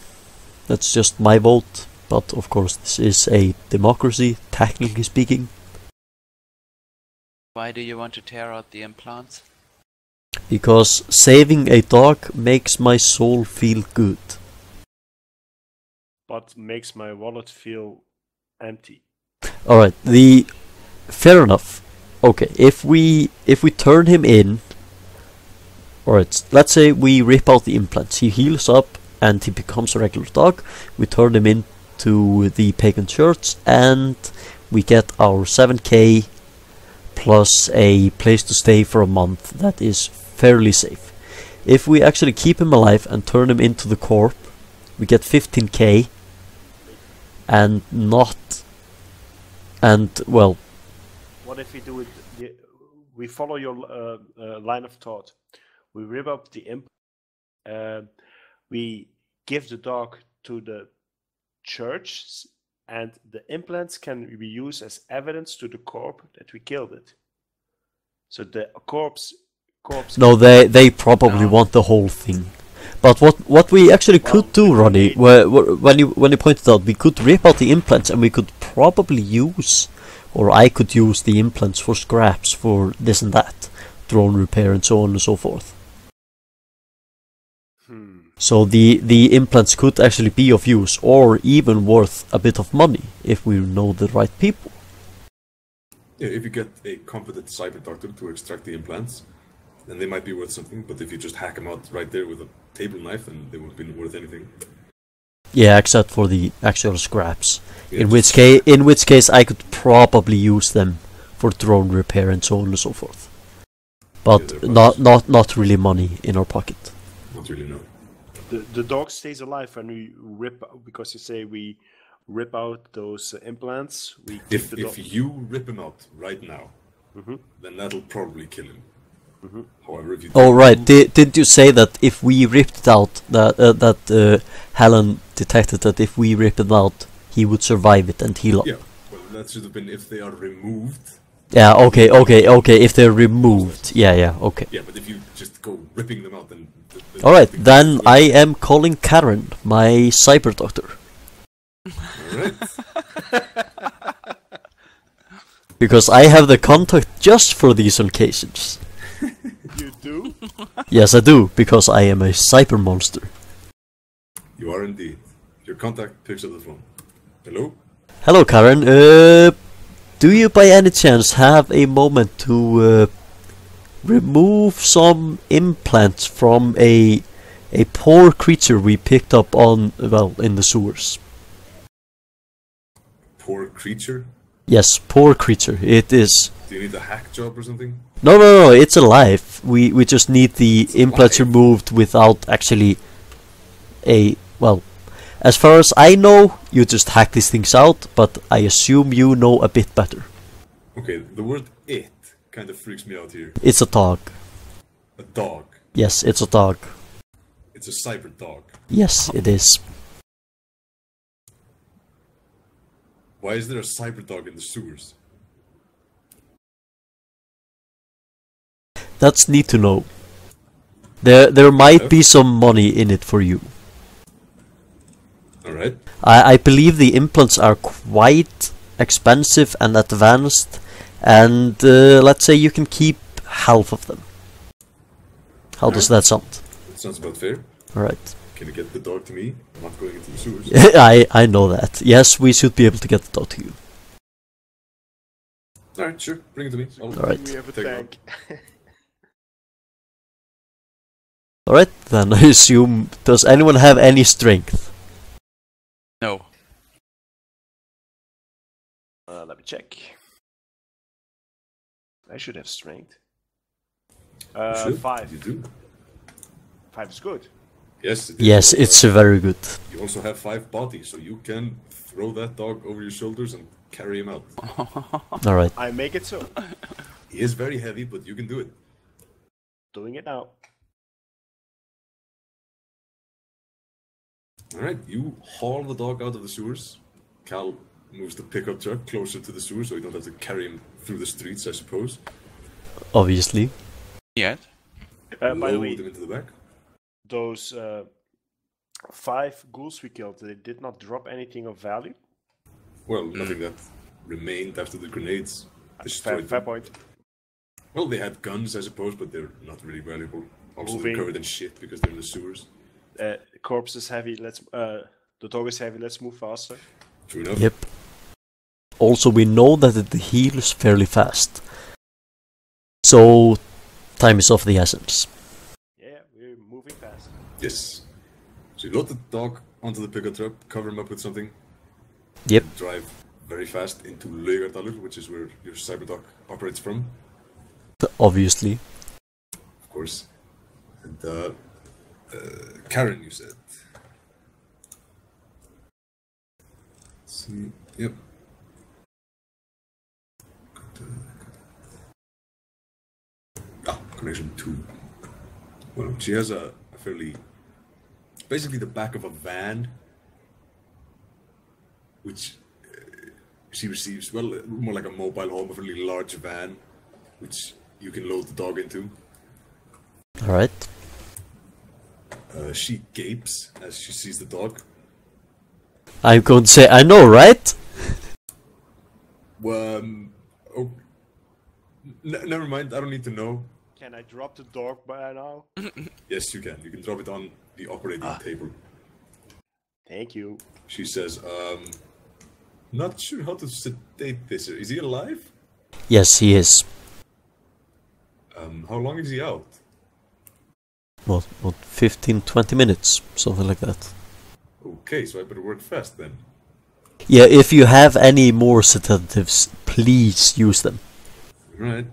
Speaker 1: That's just my vote. But of course this is a democracy, technically speaking.
Speaker 4: Why do you want to tear out the implants?
Speaker 1: Because saving a dog makes my soul feel good.
Speaker 3: But makes my wallet feel empty.
Speaker 1: Alright, fair enough. Okay, if we turn him in, alright, let's say we rip out the implants, he heals up and he becomes a regular dog, we turn him into the pagan church and we get our 7k plus a place to stay for a month that is fairly safe. If we actually keep him alive and turn him into the corp, we get 15k and well,
Speaker 3: What if we do it? We follow your line of thought. We rip up the we give the dog to the church, and the implants can be used as evidence to the corpse that we killed it. So the corpse.
Speaker 1: No, they probably want the whole thing. But what we actually could do, Ronnie, when you pointed out, we could rip out the implants and we could probably use, or I could use the implants for scraps for this and that, drone repair and so on and so forth. So the implants could actually be of use, or even worth a bit of money if we know the right people.
Speaker 2: Yeah, if you get a competent cyber doctor to extract the implants, then they might be worth something, but if you just hack them out right there with a table knife, then they won't be worth anything.
Speaker 1: Yeah, except for the actual scraps.
Speaker 2: Yeah,
Speaker 1: in which case I could probably use them for drone repair and so on and so forth. But
Speaker 2: yeah,
Speaker 1: not really money in our pocket.
Speaker 2: Not really, no.
Speaker 3: The dog stays alive when we rip, because you say we rip out those implants. We
Speaker 2: If you rip him out right now, then that'll probably kill him. However, if you
Speaker 1: right, didn't you say that if we ripped it out, that Helen detected that if we ripped it out, he would survive it and heal up?
Speaker 2: Yeah, well, that should have been if they are removed.
Speaker 1: Yeah, okay, if they're removed. Yeah, okay.
Speaker 2: Yeah, but if you just go ripping them out, then...
Speaker 1: Alright, then I am calling Karen, my cyber doctor.
Speaker 2: Alright.
Speaker 1: Because I have the contact just for these occasions.
Speaker 3: You do?
Speaker 1: Yes, I do, because I am a cyber monster.
Speaker 2: You are indeed. Your contact picks up the phone. Hello?
Speaker 1: Hello, Karen. Do you by any chance have a moment to remove some implants from a A poor creature we picked up on, well, in the sewers.
Speaker 2: Poor creature?
Speaker 1: Yes, poor creature. It is.
Speaker 2: Do you need a hack job or something?
Speaker 1: No, it's alive. We just need the
Speaker 2: It's
Speaker 1: implants
Speaker 2: alive?
Speaker 1: removed without actually well, as far as I know, you just hack these things out, but I assume you know a bit better.
Speaker 2: Okay, the word it kind of freaks me out here.
Speaker 1: It's a dog.
Speaker 2: A dog.
Speaker 1: Yes, it's a dog.
Speaker 2: It's a cyber dog.
Speaker 1: Yes, it is.
Speaker 2: Why is there a cyber dog in the sewers?
Speaker 1: That's neat to know. There might be some money in it for you.
Speaker 2: Alright.
Speaker 1: I believe the implants are quite expensive and advanced, and let's say you can keep half of them. How does that sound?
Speaker 2: That sounds about fair.
Speaker 1: Alright.
Speaker 2: Can you get the dog to me? I'm not going into the sewers.
Speaker 1: I know that. Yes, we should be able to get the dog to you.
Speaker 2: Alright, sure. Bring it to me.
Speaker 1: Alright.
Speaker 3: We have a
Speaker 2: Take it
Speaker 3: tank.
Speaker 1: Alright, then I assume, does anyone have any strength?
Speaker 4: No.
Speaker 3: Let me check. I should have strength.
Speaker 2: You should.
Speaker 3: 5.
Speaker 2: You do.
Speaker 3: 5 is good.
Speaker 2: Yes. It
Speaker 1: Yes,
Speaker 2: is.
Speaker 1: it's very good.
Speaker 2: You also have 5 bodies, so you can throw that dog over your shoulders and carry him out.
Speaker 1: Alright.
Speaker 3: I make it so.
Speaker 2: He is very heavy, but you can do it.
Speaker 3: Doing it now.
Speaker 2: Alright, you haul the dog out of the sewers. Cal moves the pickup truck closer to the sewer so you don't have to carry him through the streets, I suppose.
Speaker 1: Obviously.
Speaker 4: Yet.
Speaker 3: By the
Speaker 2: Load
Speaker 3: way,
Speaker 2: him into the back.
Speaker 3: those 5 ghouls we killed, they did not drop anything of value.
Speaker 2: Well, nothing that remained after the grenades destroyed
Speaker 3: Fair
Speaker 2: them.
Speaker 3: point.
Speaker 2: Well, they had guns, I suppose, but they're not really valuable. Also, they're
Speaker 3: Moving.
Speaker 2: covered in shit because they're in the sewers.
Speaker 3: Corpse is heavy. The dog is heavy. Let's move faster.
Speaker 2: True enough.
Speaker 1: Yep. Also, we know that it heals fairly fast. So, time is of the essence.
Speaker 3: Yeah, we're moving fast.
Speaker 2: Yes. So you load the dog onto the pickup truck, cover him up with something,
Speaker 1: Yep.
Speaker 2: and drive very fast into Laugardalur, which is where your cyberdog operates from,
Speaker 1: Obviously.
Speaker 2: of course. And Karen, you said. Let's see. Yep. Connection 2. Well, she has a fairly... basically the back of a van, which she receives, well, more like a mobile home, a fairly large van, which you can load the dog into.
Speaker 1: Alright.
Speaker 2: She gapes as she sees the dog.
Speaker 1: I'm going to say, I know, right?
Speaker 2: Oh, never mind, I don't need to know.
Speaker 3: Can I drop the dog by now?
Speaker 2: Yes, you can. You can drop it on the operating table.
Speaker 3: Thank you.
Speaker 2: She says, not sure how to sedate this. Is he alive?
Speaker 1: Yes, he is.
Speaker 2: How long is he out?
Speaker 1: What, 15, 20 minutes? Something like that.
Speaker 2: Okay, so I better work fast then.
Speaker 1: Yeah, if you have any more sedatives, please use them.
Speaker 2: Right.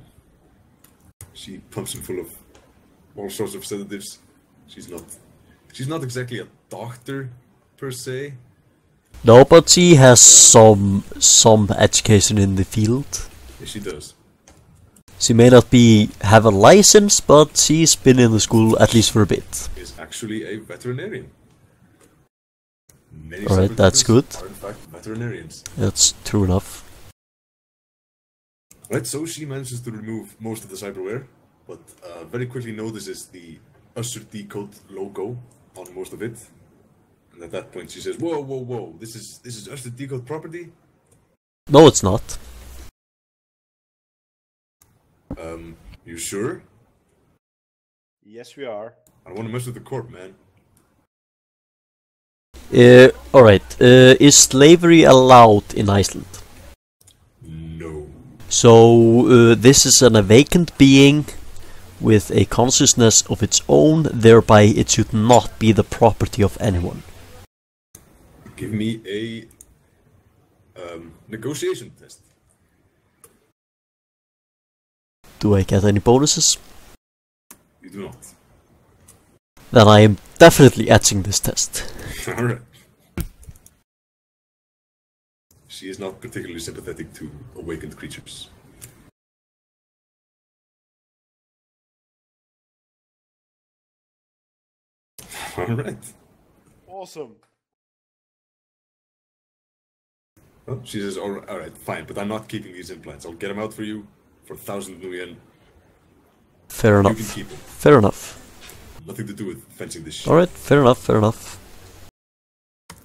Speaker 2: She pumps him full of all sorts of sedatives. She's not exactly a doctor per se.
Speaker 1: No, but she has some education in the field.
Speaker 2: Yeah, she does.
Speaker 1: She may not have a license, but she's been in the school at least for a bit.
Speaker 2: Is actually a veterinarian. Many
Speaker 1: Alright, that's
Speaker 2: cyberdogs
Speaker 1: good.
Speaker 2: Are in fact veterinarians.
Speaker 1: That's true enough.
Speaker 2: Right, so she manages to remove most of the cyberware, but very quickly notices the Usher Decode logo on most of it. And at that point she says, whoa, this is Usher Decode property?
Speaker 1: No, it's not.
Speaker 2: You sure?
Speaker 3: Yes, we are.
Speaker 2: I don't want to mess with the corp, man.
Speaker 1: Alright, is slavery allowed in Iceland?
Speaker 2: No.
Speaker 1: So, this is an vacant being with a consciousness of its own, thereby it should not be the property of anyone.
Speaker 2: Give me a negotiation test.
Speaker 1: Do I get any bonuses?
Speaker 2: You do not.
Speaker 1: Then I am definitely etching this test.
Speaker 2: Alright. She is not particularly sympathetic to awakened creatures. Alright.
Speaker 3: Awesome.
Speaker 2: Well, she says, alright, fine, but I'm not keeping these implants. I'll get them out for you for 1,000 nuyen.
Speaker 1: Fair enough.
Speaker 2: You can keep them.
Speaker 1: Fair enough.
Speaker 2: Nothing to do with fencing this shit.
Speaker 1: Alright, fair enough, fair enough.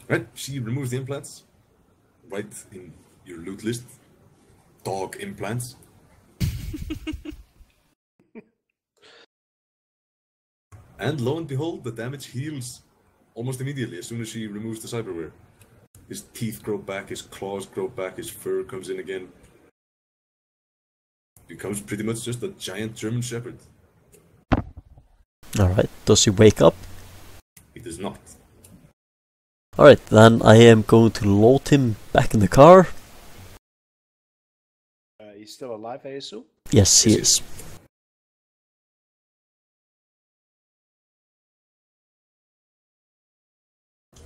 Speaker 2: Right, she removes the implants. Right in your loot list. Dog implants. And lo and behold, the damage heals almost immediately as soon as she removes the cyberware. His teeth grow back, his claws grow back, his fur comes in again. Becomes pretty much just a giant German Shepherd.
Speaker 1: Alright, does he wake up?
Speaker 2: He does not.
Speaker 1: Alright, then I am going to load him back in the car.
Speaker 3: He's still alive, I assume?
Speaker 1: Yes, he is.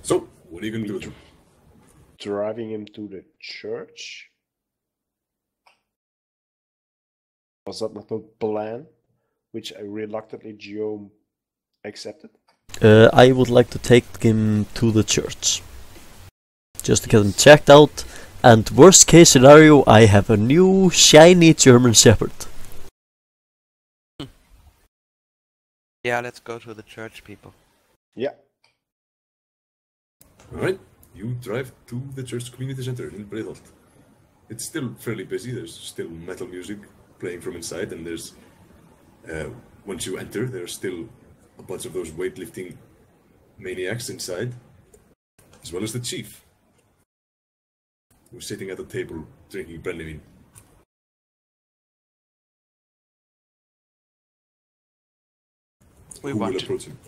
Speaker 2: So, what are you going to do with him?
Speaker 3: Driving him to the church? Was that not the plan? Which I reluctantly Gioom accepted?
Speaker 1: I would like to take him to the church. Just to get him checked out. And worst case scenario, I have a new shiny German Shepherd.
Speaker 4: Yeah, let's go to the church, people.
Speaker 3: Yeah.
Speaker 2: Alright, you drive to the church community center in Breiðholt. It's still fairly busy, there's still metal music playing from inside, and there's, once you enter, there's still a bunch of those weightlifting maniacs inside, as well as the chief, who's sitting at the table drinking brennivin.
Speaker 4: We
Speaker 2: Who
Speaker 4: want
Speaker 2: will
Speaker 4: to.
Speaker 2: approach him?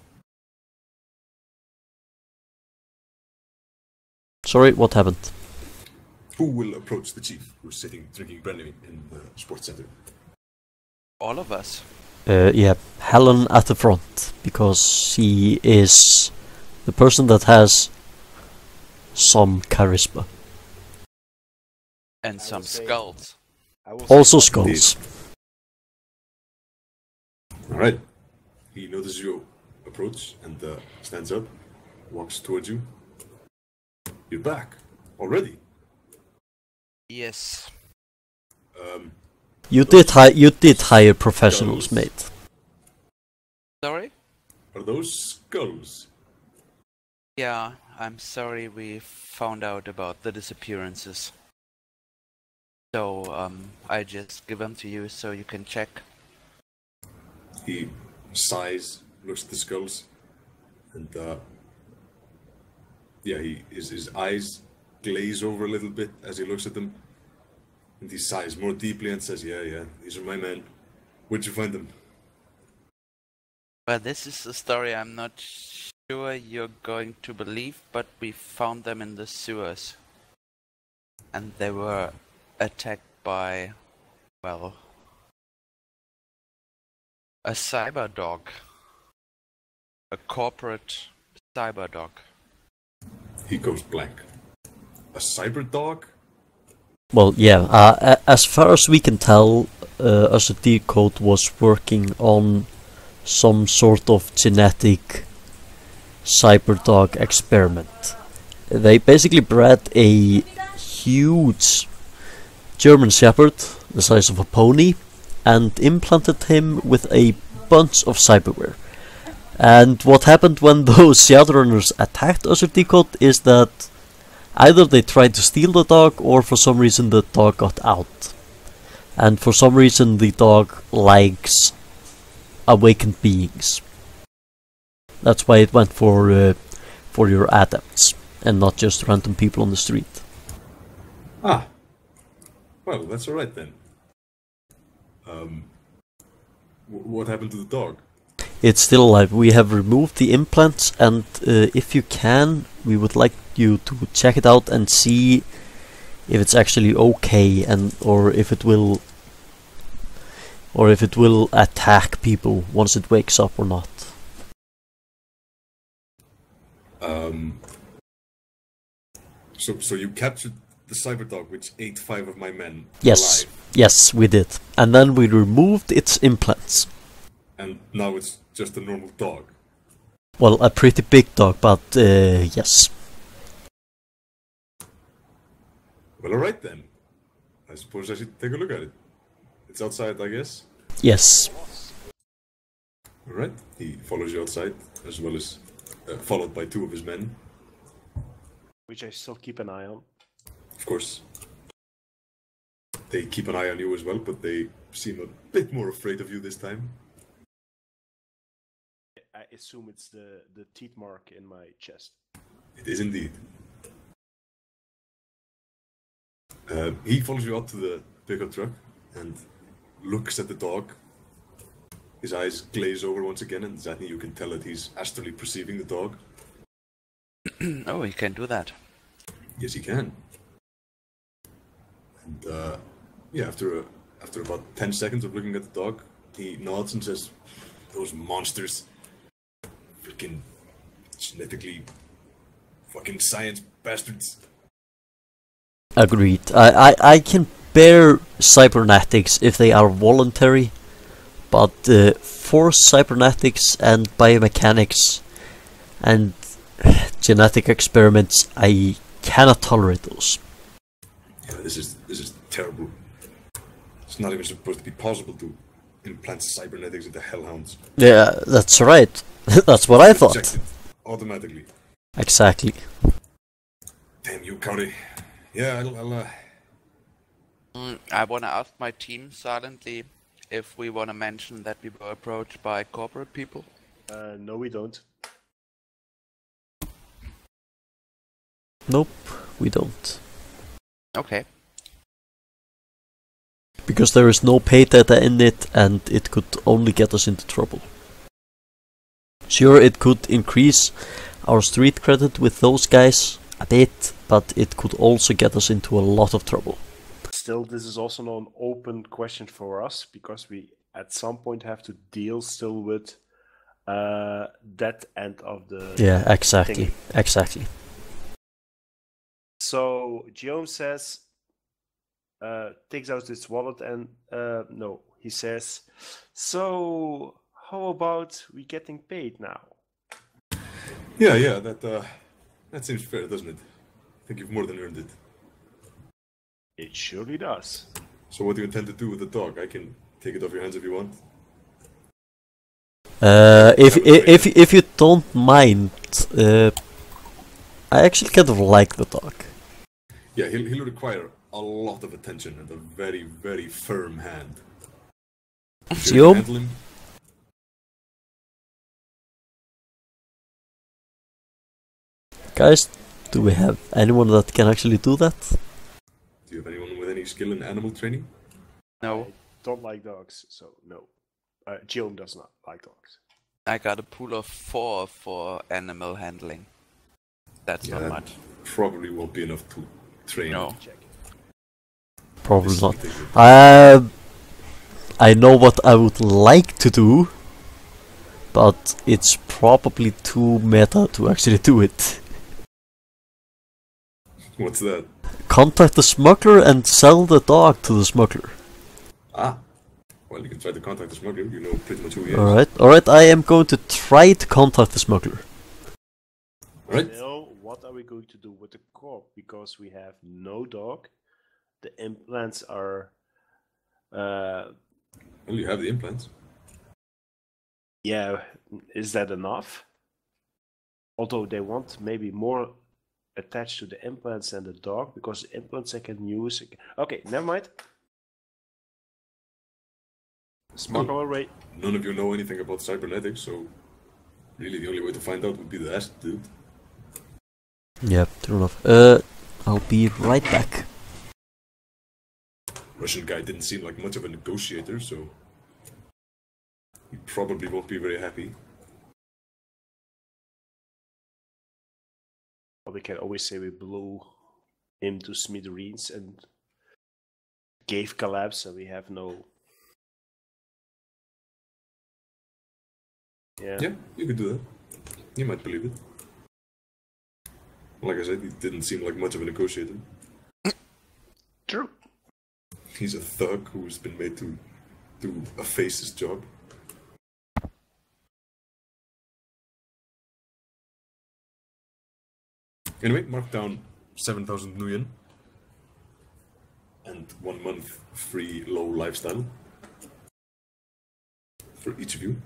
Speaker 1: Sorry, what happened?
Speaker 2: Who will approach the chief, who's sitting drinking brennivin in the sports center?
Speaker 4: All of us.
Speaker 1: Yeah, Helen at the front, because she is the person that has some charisma.
Speaker 4: And some skulls.
Speaker 1: Also skulls.
Speaker 2: Alright. He notices you approach and stands up, walks towards you. You're back already.
Speaker 4: Yes.
Speaker 1: You did hire professionals, mate.
Speaker 4: Sorry?
Speaker 2: Are those skulls?
Speaker 4: Yeah, I'm sorry we found out about the disappearances. So, I just give them to you so you can check.
Speaker 2: He sighs, looks at the skulls, and yeah, his eyes glaze over a little bit as he looks at them, and he sighs more deeply and says, "Yeah, these are my men. Where'd you find them?"
Speaker 4: Well, this is a story I'm not sure you're going to believe, but we found them in the sewers. And they were attacked by, well, a cyber dog. A corporate cyber dog.
Speaker 2: He goes blank. A cyber dog?
Speaker 1: Well, yeah, as far as we can tell, Zatni Code was working on some sort of genetic cyberdog experiment. They basically bred a huge German Shepherd, the size of a pony, and implanted him with a bunch of cyberware. And what happened when those Shadowrunners attacked Zatni Code is that either they tried to steal the dog, or for some reason the dog got out. And for some reason the dog likes awakened beings. That's why it went for your adepts, and not just random people on the street.
Speaker 2: Ah. Well, that's alright then. What happened to the dog?
Speaker 1: It's still alive. We have removed the implants, and if you can, we would like you to check it out and see if it's actually okay, and or if it will attack people once it wakes up or not.
Speaker 2: So you captured the cyber dog which ate 5 of my men
Speaker 1: Yes,
Speaker 2: alive,
Speaker 1: yes, we did, and then we removed its implants.
Speaker 2: and now it's just a normal dog.
Speaker 1: Well, a pretty big dog, but yes.
Speaker 2: Well, alright then. I suppose I should take a look at it. It's outside, I guess.
Speaker 1: Yes.
Speaker 2: Alright, he follows you outside, as well as followed by 2 of his men.
Speaker 3: Which I still keep an eye on.
Speaker 2: Of course. They keep an eye on you as well, but they seem a bit more afraid of you this time.
Speaker 3: I assume it's the teeth mark in my chest.
Speaker 2: It is indeed. He follows you out to the pickup truck and looks at the dog. His eyes glaze over once again, and Zatni, you can tell that he's astrally perceiving the dog.
Speaker 4: Oh, he can do that.
Speaker 2: Yes, he can. And yeah, after about 10 seconds of looking at the dog, he nods and says, "Those monsters, freaking genetically, fucking science bastards."
Speaker 1: Agreed. I can bear cybernetics if they are voluntary, but forced cybernetics and biomechanics and genetic experiments, I cannot tolerate those.
Speaker 2: Yeah, this is terrible. It's not even supposed to be possible to implant cybernetics into hellhounds.
Speaker 1: Yeah, that's right. That's what I thought.
Speaker 2: Rejected automatically.
Speaker 1: Exactly.
Speaker 2: Damn you, Cody. Yeah, I'll
Speaker 4: I want to ask my team silently if we want to mention that we were approached by corporate people.
Speaker 3: No, we don't.
Speaker 1: Nope, we don't.
Speaker 4: Okay.
Speaker 1: Because there is no pay data in it, and it could only get us into trouble. Sure, it could increase our street credit with those guys a bit, but it could also get us into a lot of trouble.
Speaker 3: Still, this is also not an open question for us, because we at some point have to deal still with that end of the
Speaker 1: Yeah, exactly,
Speaker 3: thingy.
Speaker 1: exactly.
Speaker 3: So Gioom says, takes out his wallet and no, he says, "So how about we getting paid now?"
Speaker 2: yeah, that seems fair, doesn't it? I think you've more than earned it.
Speaker 3: It surely does.
Speaker 2: So what do you intend to do with the dog? I can take it off your hands if you want.
Speaker 1: If you don't mind, I actually kind of like the dog.
Speaker 2: Yeah, he'll require a lot of attention and a very, very firm hand. Sure you
Speaker 1: Gioom?
Speaker 2: can handle him?
Speaker 1: Guys, do we have anyone that can actually do that?
Speaker 2: Do you have anyone with any skill in animal training?
Speaker 4: No,
Speaker 3: I don't like dogs, so no. Gioom does not like dogs.
Speaker 4: I got a pool of 4 for animal handling. That's
Speaker 2: Yeah,
Speaker 4: not
Speaker 2: that
Speaker 4: much.
Speaker 2: probably won't be enough to train.
Speaker 4: No.
Speaker 3: Check.
Speaker 1: Probably
Speaker 2: This is
Speaker 1: not.
Speaker 2: ridiculous.
Speaker 1: I know what I would like to do, but it's probably too meta to actually do it.
Speaker 2: What's that?
Speaker 1: Contact the smuggler and sell the dog to the smuggler.
Speaker 2: Ah, well, you can try to contact the smuggler. You know pretty much who he is.
Speaker 1: Alright, I am going to try to contact the smuggler.
Speaker 2: Alright.
Speaker 3: Now, what are we going to do with the corp? Because we have no dog. The implants are...
Speaker 2: Well, you have the implants.
Speaker 3: yeah, is that enough? Although they want maybe more attached to the implants than the dog, because the implants I can use... Okay, never mind. Smuggle away.
Speaker 2: None of you know anything about cybernetics, so really the only way to find out would be to ask the dude.
Speaker 1: Yep, true enough. I'll be right back.
Speaker 2: Russian guy didn't seem like much of a negotiator, so He probably won't be very happy.
Speaker 3: Or we can always say we blew him to smithereens and cave collapse, so we have no. Yeah.
Speaker 2: Yeah, you could do that. You might believe it. Like I said, he didn't seem like much of a negotiator.
Speaker 3: True.
Speaker 2: He's a thug who's been made to do a face's job. Anyway, mark down 7,000 nuyen and 1 month free low lifestyle for each of you.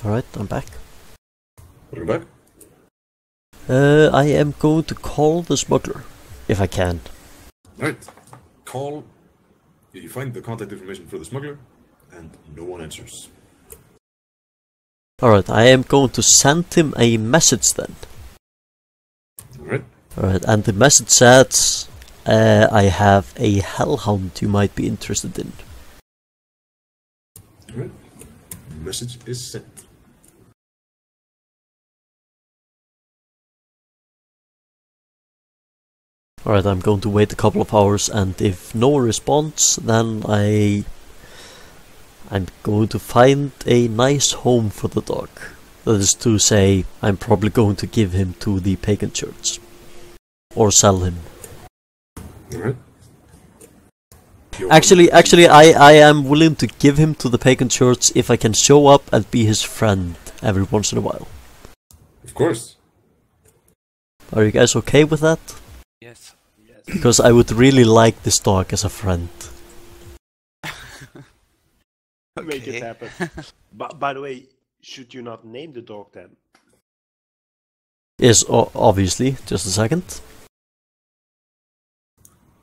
Speaker 1: Alright, I'm back.
Speaker 2: Welcome back.
Speaker 1: I am going to call the smuggler, if I can.
Speaker 2: Alright, call. You find the contact information for the smuggler, and no one answers.
Speaker 1: Alright, I am going to send him a message then.
Speaker 2: Alright.
Speaker 1: Alright, and the message says, I have a hellhound you might be interested in.
Speaker 2: Alright. Message is sent.
Speaker 1: Alright, I'm going to wait a couple of hours, and if no response, then I'm going to find a nice home for the dog. That is to say, I'm probably going to give him to the pagan church. Or sell him.
Speaker 2: Alright.
Speaker 1: Actually, I am willing to give him to the pagan church if I can show up and be his friend every once in a while.
Speaker 2: Of course.
Speaker 1: Are you guys okay with that?
Speaker 4: Yes.
Speaker 1: Because I would really like this dog as a friend.
Speaker 3: Make it happen. But by the way, should you not name the dog then?
Speaker 1: Yes, obviously. Just a second.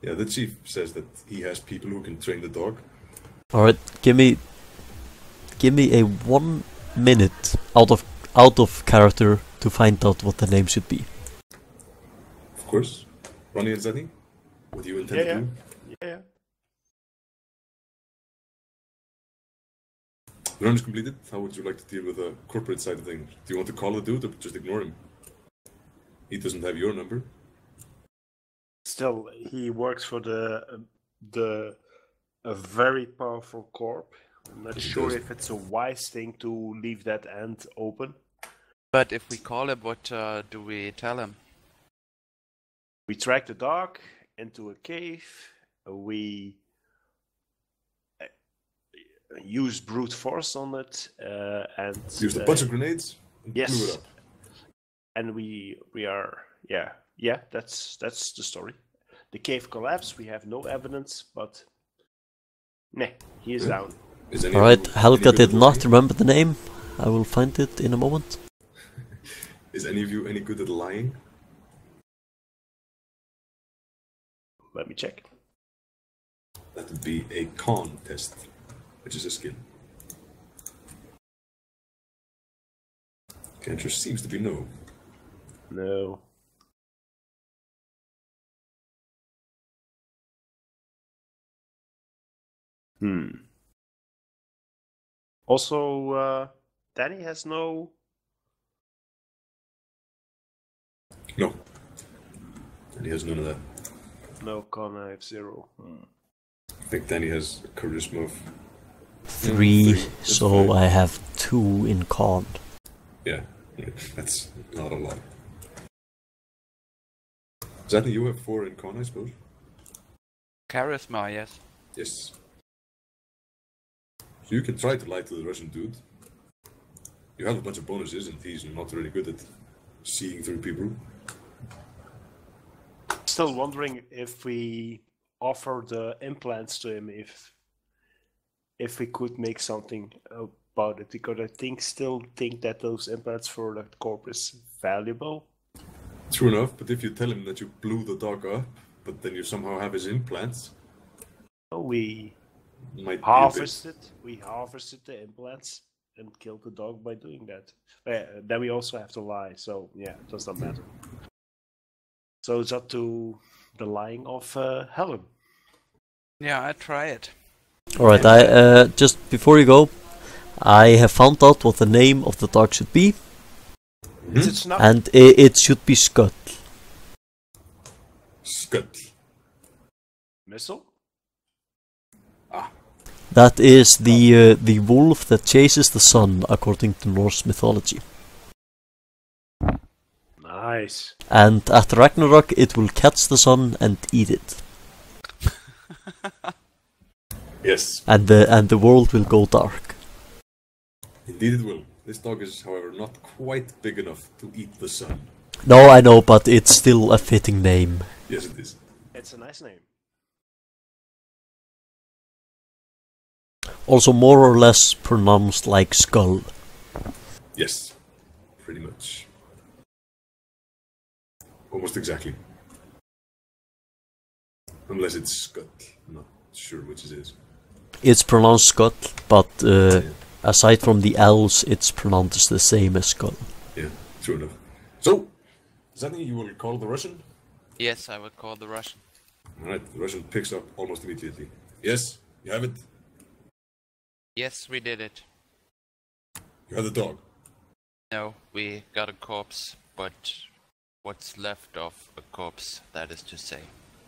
Speaker 2: Yeah, the chief says that he has people who can train the dog.
Speaker 1: Alright, give me a 1 minute out of character to find out what the name should be.
Speaker 2: Of course. Ronni and Zatni, what do you intend to do?
Speaker 3: Yeah.
Speaker 2: The run is completed. How would you like to deal with the corporate side of things? Do you want to call the dude or just ignore him? He doesn't have your number.
Speaker 3: Still, he works for a very powerful corp. I'm not sure if it's a wise thing to leave that end open.
Speaker 4: But if we call him, what do we tell him?
Speaker 3: We track the dog into a cave. We use brute force on it, and
Speaker 2: Used a bunch of grenades and blew
Speaker 3: yes,
Speaker 2: it up.
Speaker 3: and we are that's the story. The cave collapsed. We have no evidence, but he is down.
Speaker 1: Alright, Helga did not remember the name. I will find it in a moment.
Speaker 2: Is any of you any good at lying?
Speaker 3: Let me check.
Speaker 2: That would be a con test, which is a skill. The answer seems to be no.
Speaker 3: No. Also, Dani has no.
Speaker 2: No. And he has none of that.
Speaker 3: No con, I have 0.
Speaker 2: I think Dani has a charisma of
Speaker 1: 3, so I have 2 in con.
Speaker 2: yeah, that's not a lot. Zatni, you have 4 in con, I suppose?
Speaker 4: Charisma, yes.
Speaker 2: Yes. So you can try to lie to the Russian dude. You have a bunch of bonuses, and he's not really good at seeing through people.
Speaker 3: Still wondering if we offer the implants to him, if we could make something about it, because I still think that those implants for the corp is valuable.
Speaker 2: True enough, but if you tell him that you blew the dog up, but then you somehow have his implants,
Speaker 3: We
Speaker 2: might
Speaker 3: harvested the implants and killed the dog by doing that. Then we also have to lie, so yeah, it does not matter. So it's up to the lying of Helen.
Speaker 4: Yeah, I try it.
Speaker 1: Alright, I just before you go, I have found out what the name of the dog should be,
Speaker 3: Is it Snuff?
Speaker 1: and it should be Scud.
Speaker 2: Scud.
Speaker 3: Missile?
Speaker 1: That is the wolf that chases the sun, according to Norse mythology.
Speaker 3: Nice.
Speaker 1: And at Ragnarok, it will catch the sun and eat it,
Speaker 2: Yes,
Speaker 1: and the world will go dark.
Speaker 2: indeed it will. This dog is, however, not quite big enough to eat the sun.
Speaker 1: No, I know, but it's still a fitting name.
Speaker 2: Yes, it is.
Speaker 3: It's a nice name.
Speaker 1: Also, more or less pronounced like skull.
Speaker 2: Yes, pretty much. Almost exactly. Unless it's Scud. I'm not sure which it is.
Speaker 1: It's pronounced Scud, but aside from the L's, it's pronounced the same as skull.
Speaker 2: Yeah, true enough. So, Zatni, you will call the Russian?
Speaker 4: Yes, I would call the Russian.
Speaker 2: Alright, the Russian picks up almost immediately. Yes, you have it.
Speaker 4: Yes, we did it.
Speaker 2: You have the dog.
Speaker 4: No, we got a corpse, but what's left of a corpse, that is to say.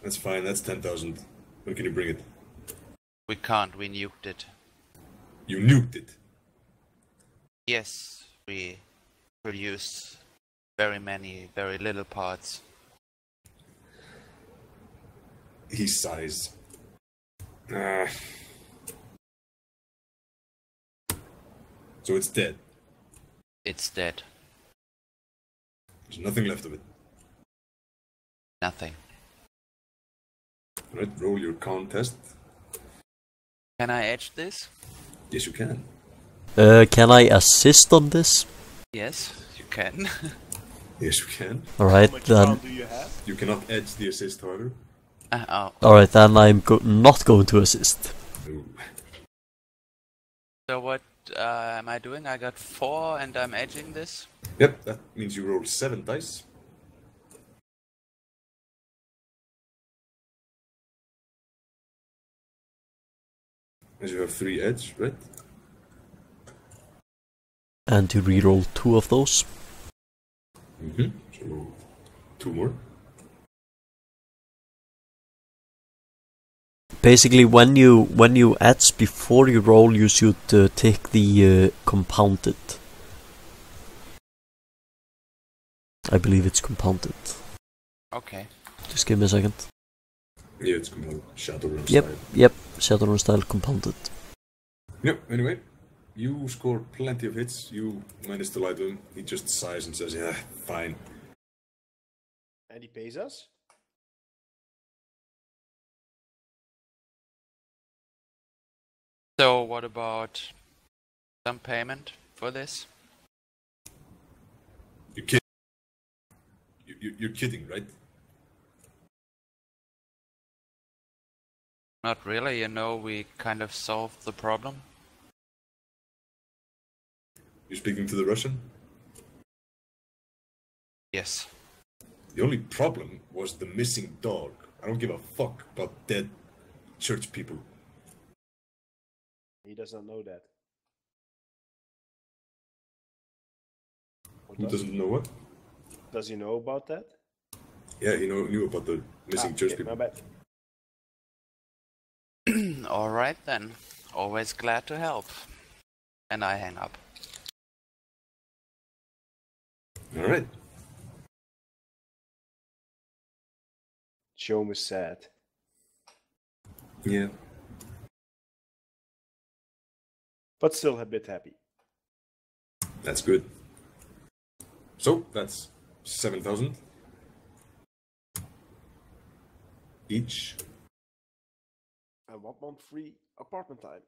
Speaker 2: That's fine, that's 10,000. When can you bring it?
Speaker 4: We can't, we nuked it.
Speaker 2: You nuked it.
Speaker 4: Yes, we produced very little parts.
Speaker 2: He sighs. So it's dead.
Speaker 4: It's dead.
Speaker 2: There's nothing left of it.
Speaker 4: Nothing.
Speaker 2: Alright, roll your con test.
Speaker 4: Can I edge this?
Speaker 2: Yes, you can.
Speaker 1: Can I assist on this?
Speaker 4: Yes, you can.
Speaker 2: Yes, you can.
Speaker 1: Alright,
Speaker 3: How much
Speaker 1: then.
Speaker 3: ground do you have?
Speaker 2: You cannot edge the assist, however.
Speaker 4: Oh.
Speaker 1: Alright, then I'm not going to assist.
Speaker 2: Ooh.
Speaker 4: So what am I doing? I got 4 and I'm edging this.
Speaker 2: Yep, that means you roll 7 dice. As you have 3 edge, right?
Speaker 1: And to reroll 2 of those.
Speaker 2: Mm-hmm. So roll 2 more.
Speaker 1: Basically, when you edge before you roll, you should take the compounded. I believe it's compounded.
Speaker 4: Okay.
Speaker 1: Just give me a second.
Speaker 2: Yeah, it's compounded. Shadowrun
Speaker 1: Yep,
Speaker 2: style.
Speaker 1: yep. Shadowrun style compounded.
Speaker 2: Yep, anyway. You score plenty of hits. You manage to lie to him. He just sighs and says, yeah, fine.
Speaker 3: And he pays us?
Speaker 4: So what about some payment for this?
Speaker 2: You're kidding. You're kidding, right?
Speaker 4: Not really, you know, we kind of solved the problem.
Speaker 2: You're speaking to the Russian?
Speaker 4: Yes.
Speaker 2: The only problem was the missing dog. I don't give a fuck about dead church people.
Speaker 3: He does not know that. Or
Speaker 2: Who
Speaker 3: does
Speaker 2: doesn't
Speaker 3: he?
Speaker 2: know what?
Speaker 3: Does he know about that?
Speaker 2: Yeah, he knew about the missing church
Speaker 3: okay,
Speaker 2: people.
Speaker 3: my bad.
Speaker 4: Alright then. Always glad to help. And I hang up.
Speaker 2: Alright.
Speaker 3: Gioom is sad.
Speaker 2: Yeah.
Speaker 3: But still a bit happy.
Speaker 2: That's good. So, that's 7,000 each.
Speaker 3: And 1 month free apartment time.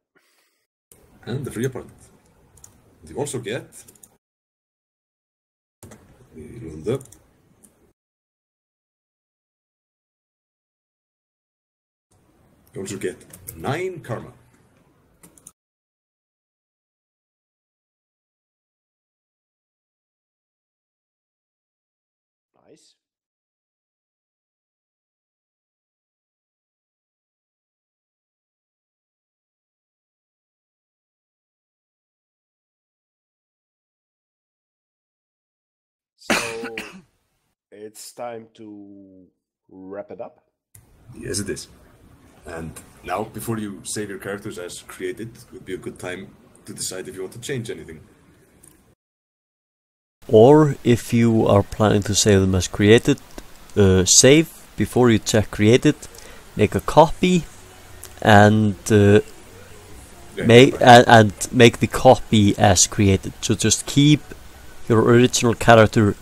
Speaker 2: And the free apartment. You also get... We rolled up. You also get 9 karma.
Speaker 3: Nice. So it's time to wrap it up.
Speaker 2: Yes, it is. And now, before you save your characters as created, would be a good time to decide if you want to change anything.
Speaker 1: Or if you are planning to save them as created, save before you check created, make a copy, and make the copy as created. So just keep your original character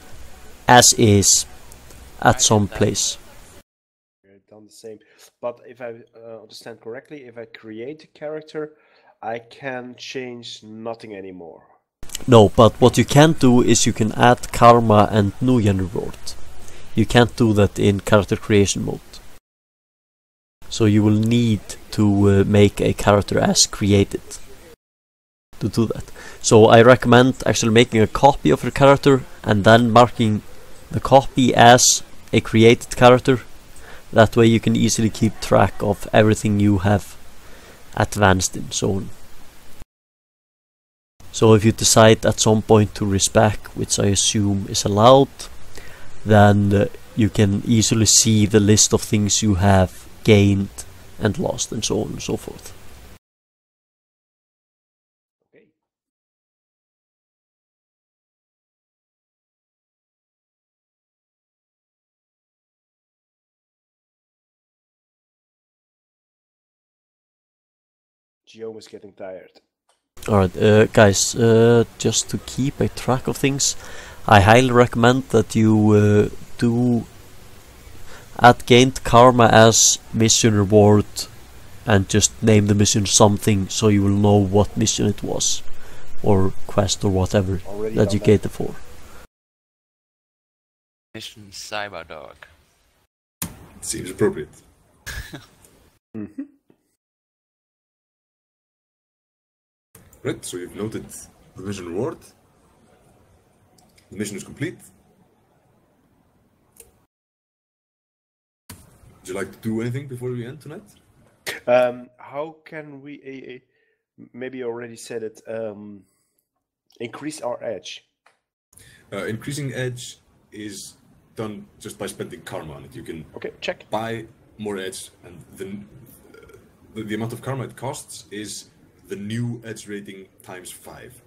Speaker 1: as is at some place.
Speaker 3: I've done the same. But if I understand correctly, if I create a character, I can change nothing anymore.
Speaker 1: No, but what you can do is you can add karma and Nuyen reward. You can't do that in character creation mode. So you will need to make a character as created to do that. So I recommend actually making a copy of your character and then marking the copy as a created character. That way you can easily keep track of everything you have advanced in, so on. So if you decide at some point to respec, which I assume is allowed, then you can easily see the list of things you have gained and lost and so on and so forth.
Speaker 3: Okay. Gioom is getting tired.
Speaker 1: Alright, guys, just to keep a track of things, I highly recommend that you do add gained karma as mission reward and just name the mission something so you will know what mission it was, or quest or whatever that you gained it for.
Speaker 4: Mission Cyberdog.
Speaker 2: Seems appropriate.
Speaker 3: Mm-hmm.
Speaker 2: Right, so you've noted the mission reward. The mission is complete. Would you like to do anything before we end tonight?
Speaker 3: How can we, maybe you already said it, increase our edge?
Speaker 2: Increasing edge is done just by spending karma on it. You can
Speaker 3: Check.
Speaker 2: buy more edge, and the amount of karma it costs is the new edge rating times 5.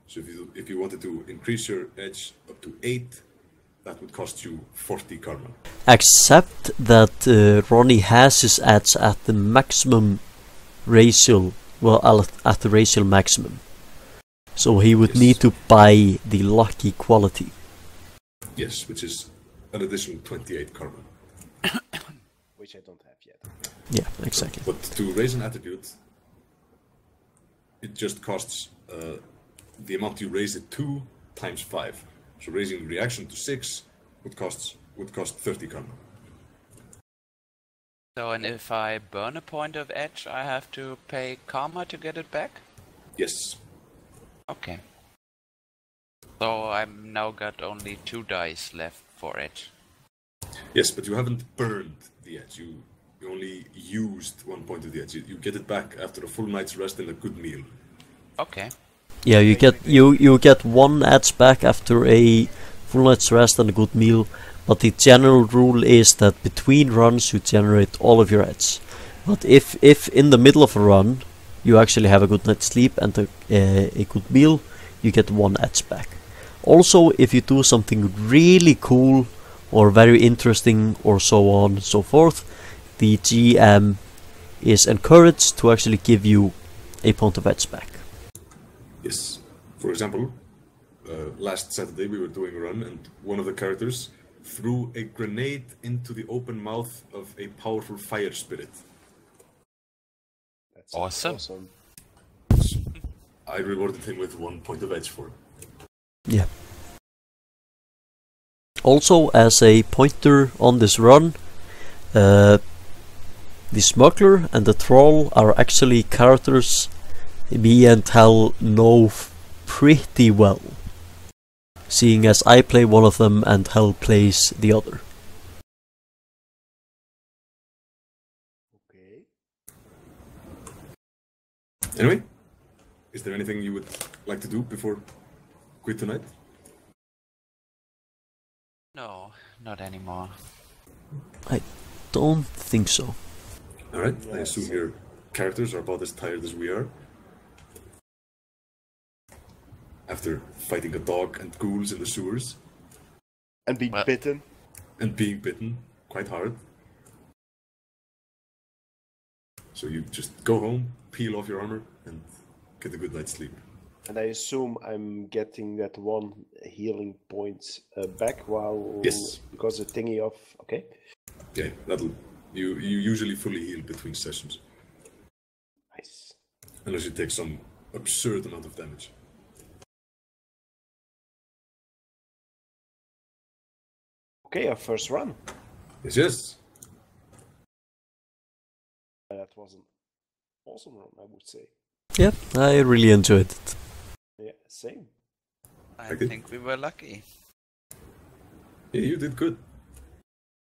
Speaker 2: So if you wanted to increase your edge up to 8, that would cost you 40 karma.
Speaker 1: Except that Ronni has his edge at the maximum racial, at the racial maximum. So he would need to buy the lucky quality.
Speaker 2: Yes, which is an additional 28 karma.
Speaker 3: Which I don't have yet.
Speaker 1: Yeah, exactly.
Speaker 2: But to raise an attribute, it just costs the amount you raise it to times 5. So raising the reaction to 6 would cost 30 karma.
Speaker 4: So, and if I burn a point of edge, I have to pay karma to get it back?
Speaker 2: Yes.
Speaker 4: Okay. So I've now got only 2 dice left for edge.
Speaker 2: Yes, but you haven't burned the edge. You only used 1 point of the edge. You get it back after a full night's rest and a good meal.
Speaker 4: Okay.
Speaker 1: Yeah, you get 1 edge back after a full night's rest and a good meal, but the general rule is that between runs you generate all of your edge. But if in the middle of a run you actually have a good night's sleep and a good meal, you get 1 edge back. Also, if you do something really cool or very interesting or so on and so forth, the GM is encouraged to actually give you a point of edge back.
Speaker 2: Yes. For example, last Saturday we were doing a run and one of the characters threw a grenade into the open mouth of a powerful fire spirit.
Speaker 4: That's awesome.
Speaker 2: I rewarded him with 1 point of edge for it.
Speaker 1: Yeah. Also, as a pointer on this run, the smuggler and the troll are actually characters me and Hel know pretty well, seeing as I play one of them and Hel plays the other.
Speaker 3: Okay.
Speaker 2: Anyway, is there anything you would like to do before quit tonight?
Speaker 4: No, not anymore.
Speaker 1: I don't think so.
Speaker 2: Alright, I assume your characters are about as tired as we are. After fighting a dog and ghouls in the sewers.
Speaker 3: And being bitten.
Speaker 2: And being bitten quite hard. So you just go home, peel off your armor, and get a good night's sleep.
Speaker 3: And I assume I'm getting that one healing point back while...
Speaker 2: Yes.
Speaker 3: Because the thingy of... Okay.
Speaker 2: Yeah, that'll... You usually fully heal between sessions.
Speaker 3: Nice.
Speaker 2: Unless you take some absurd amount of damage.
Speaker 3: Okay, our first run.
Speaker 2: Yes.
Speaker 3: That was an awesome run, I would say.
Speaker 1: Yeah, I really enjoyed it.
Speaker 3: Yeah, same.
Speaker 4: I think we were lucky.
Speaker 2: Yeah, you did good.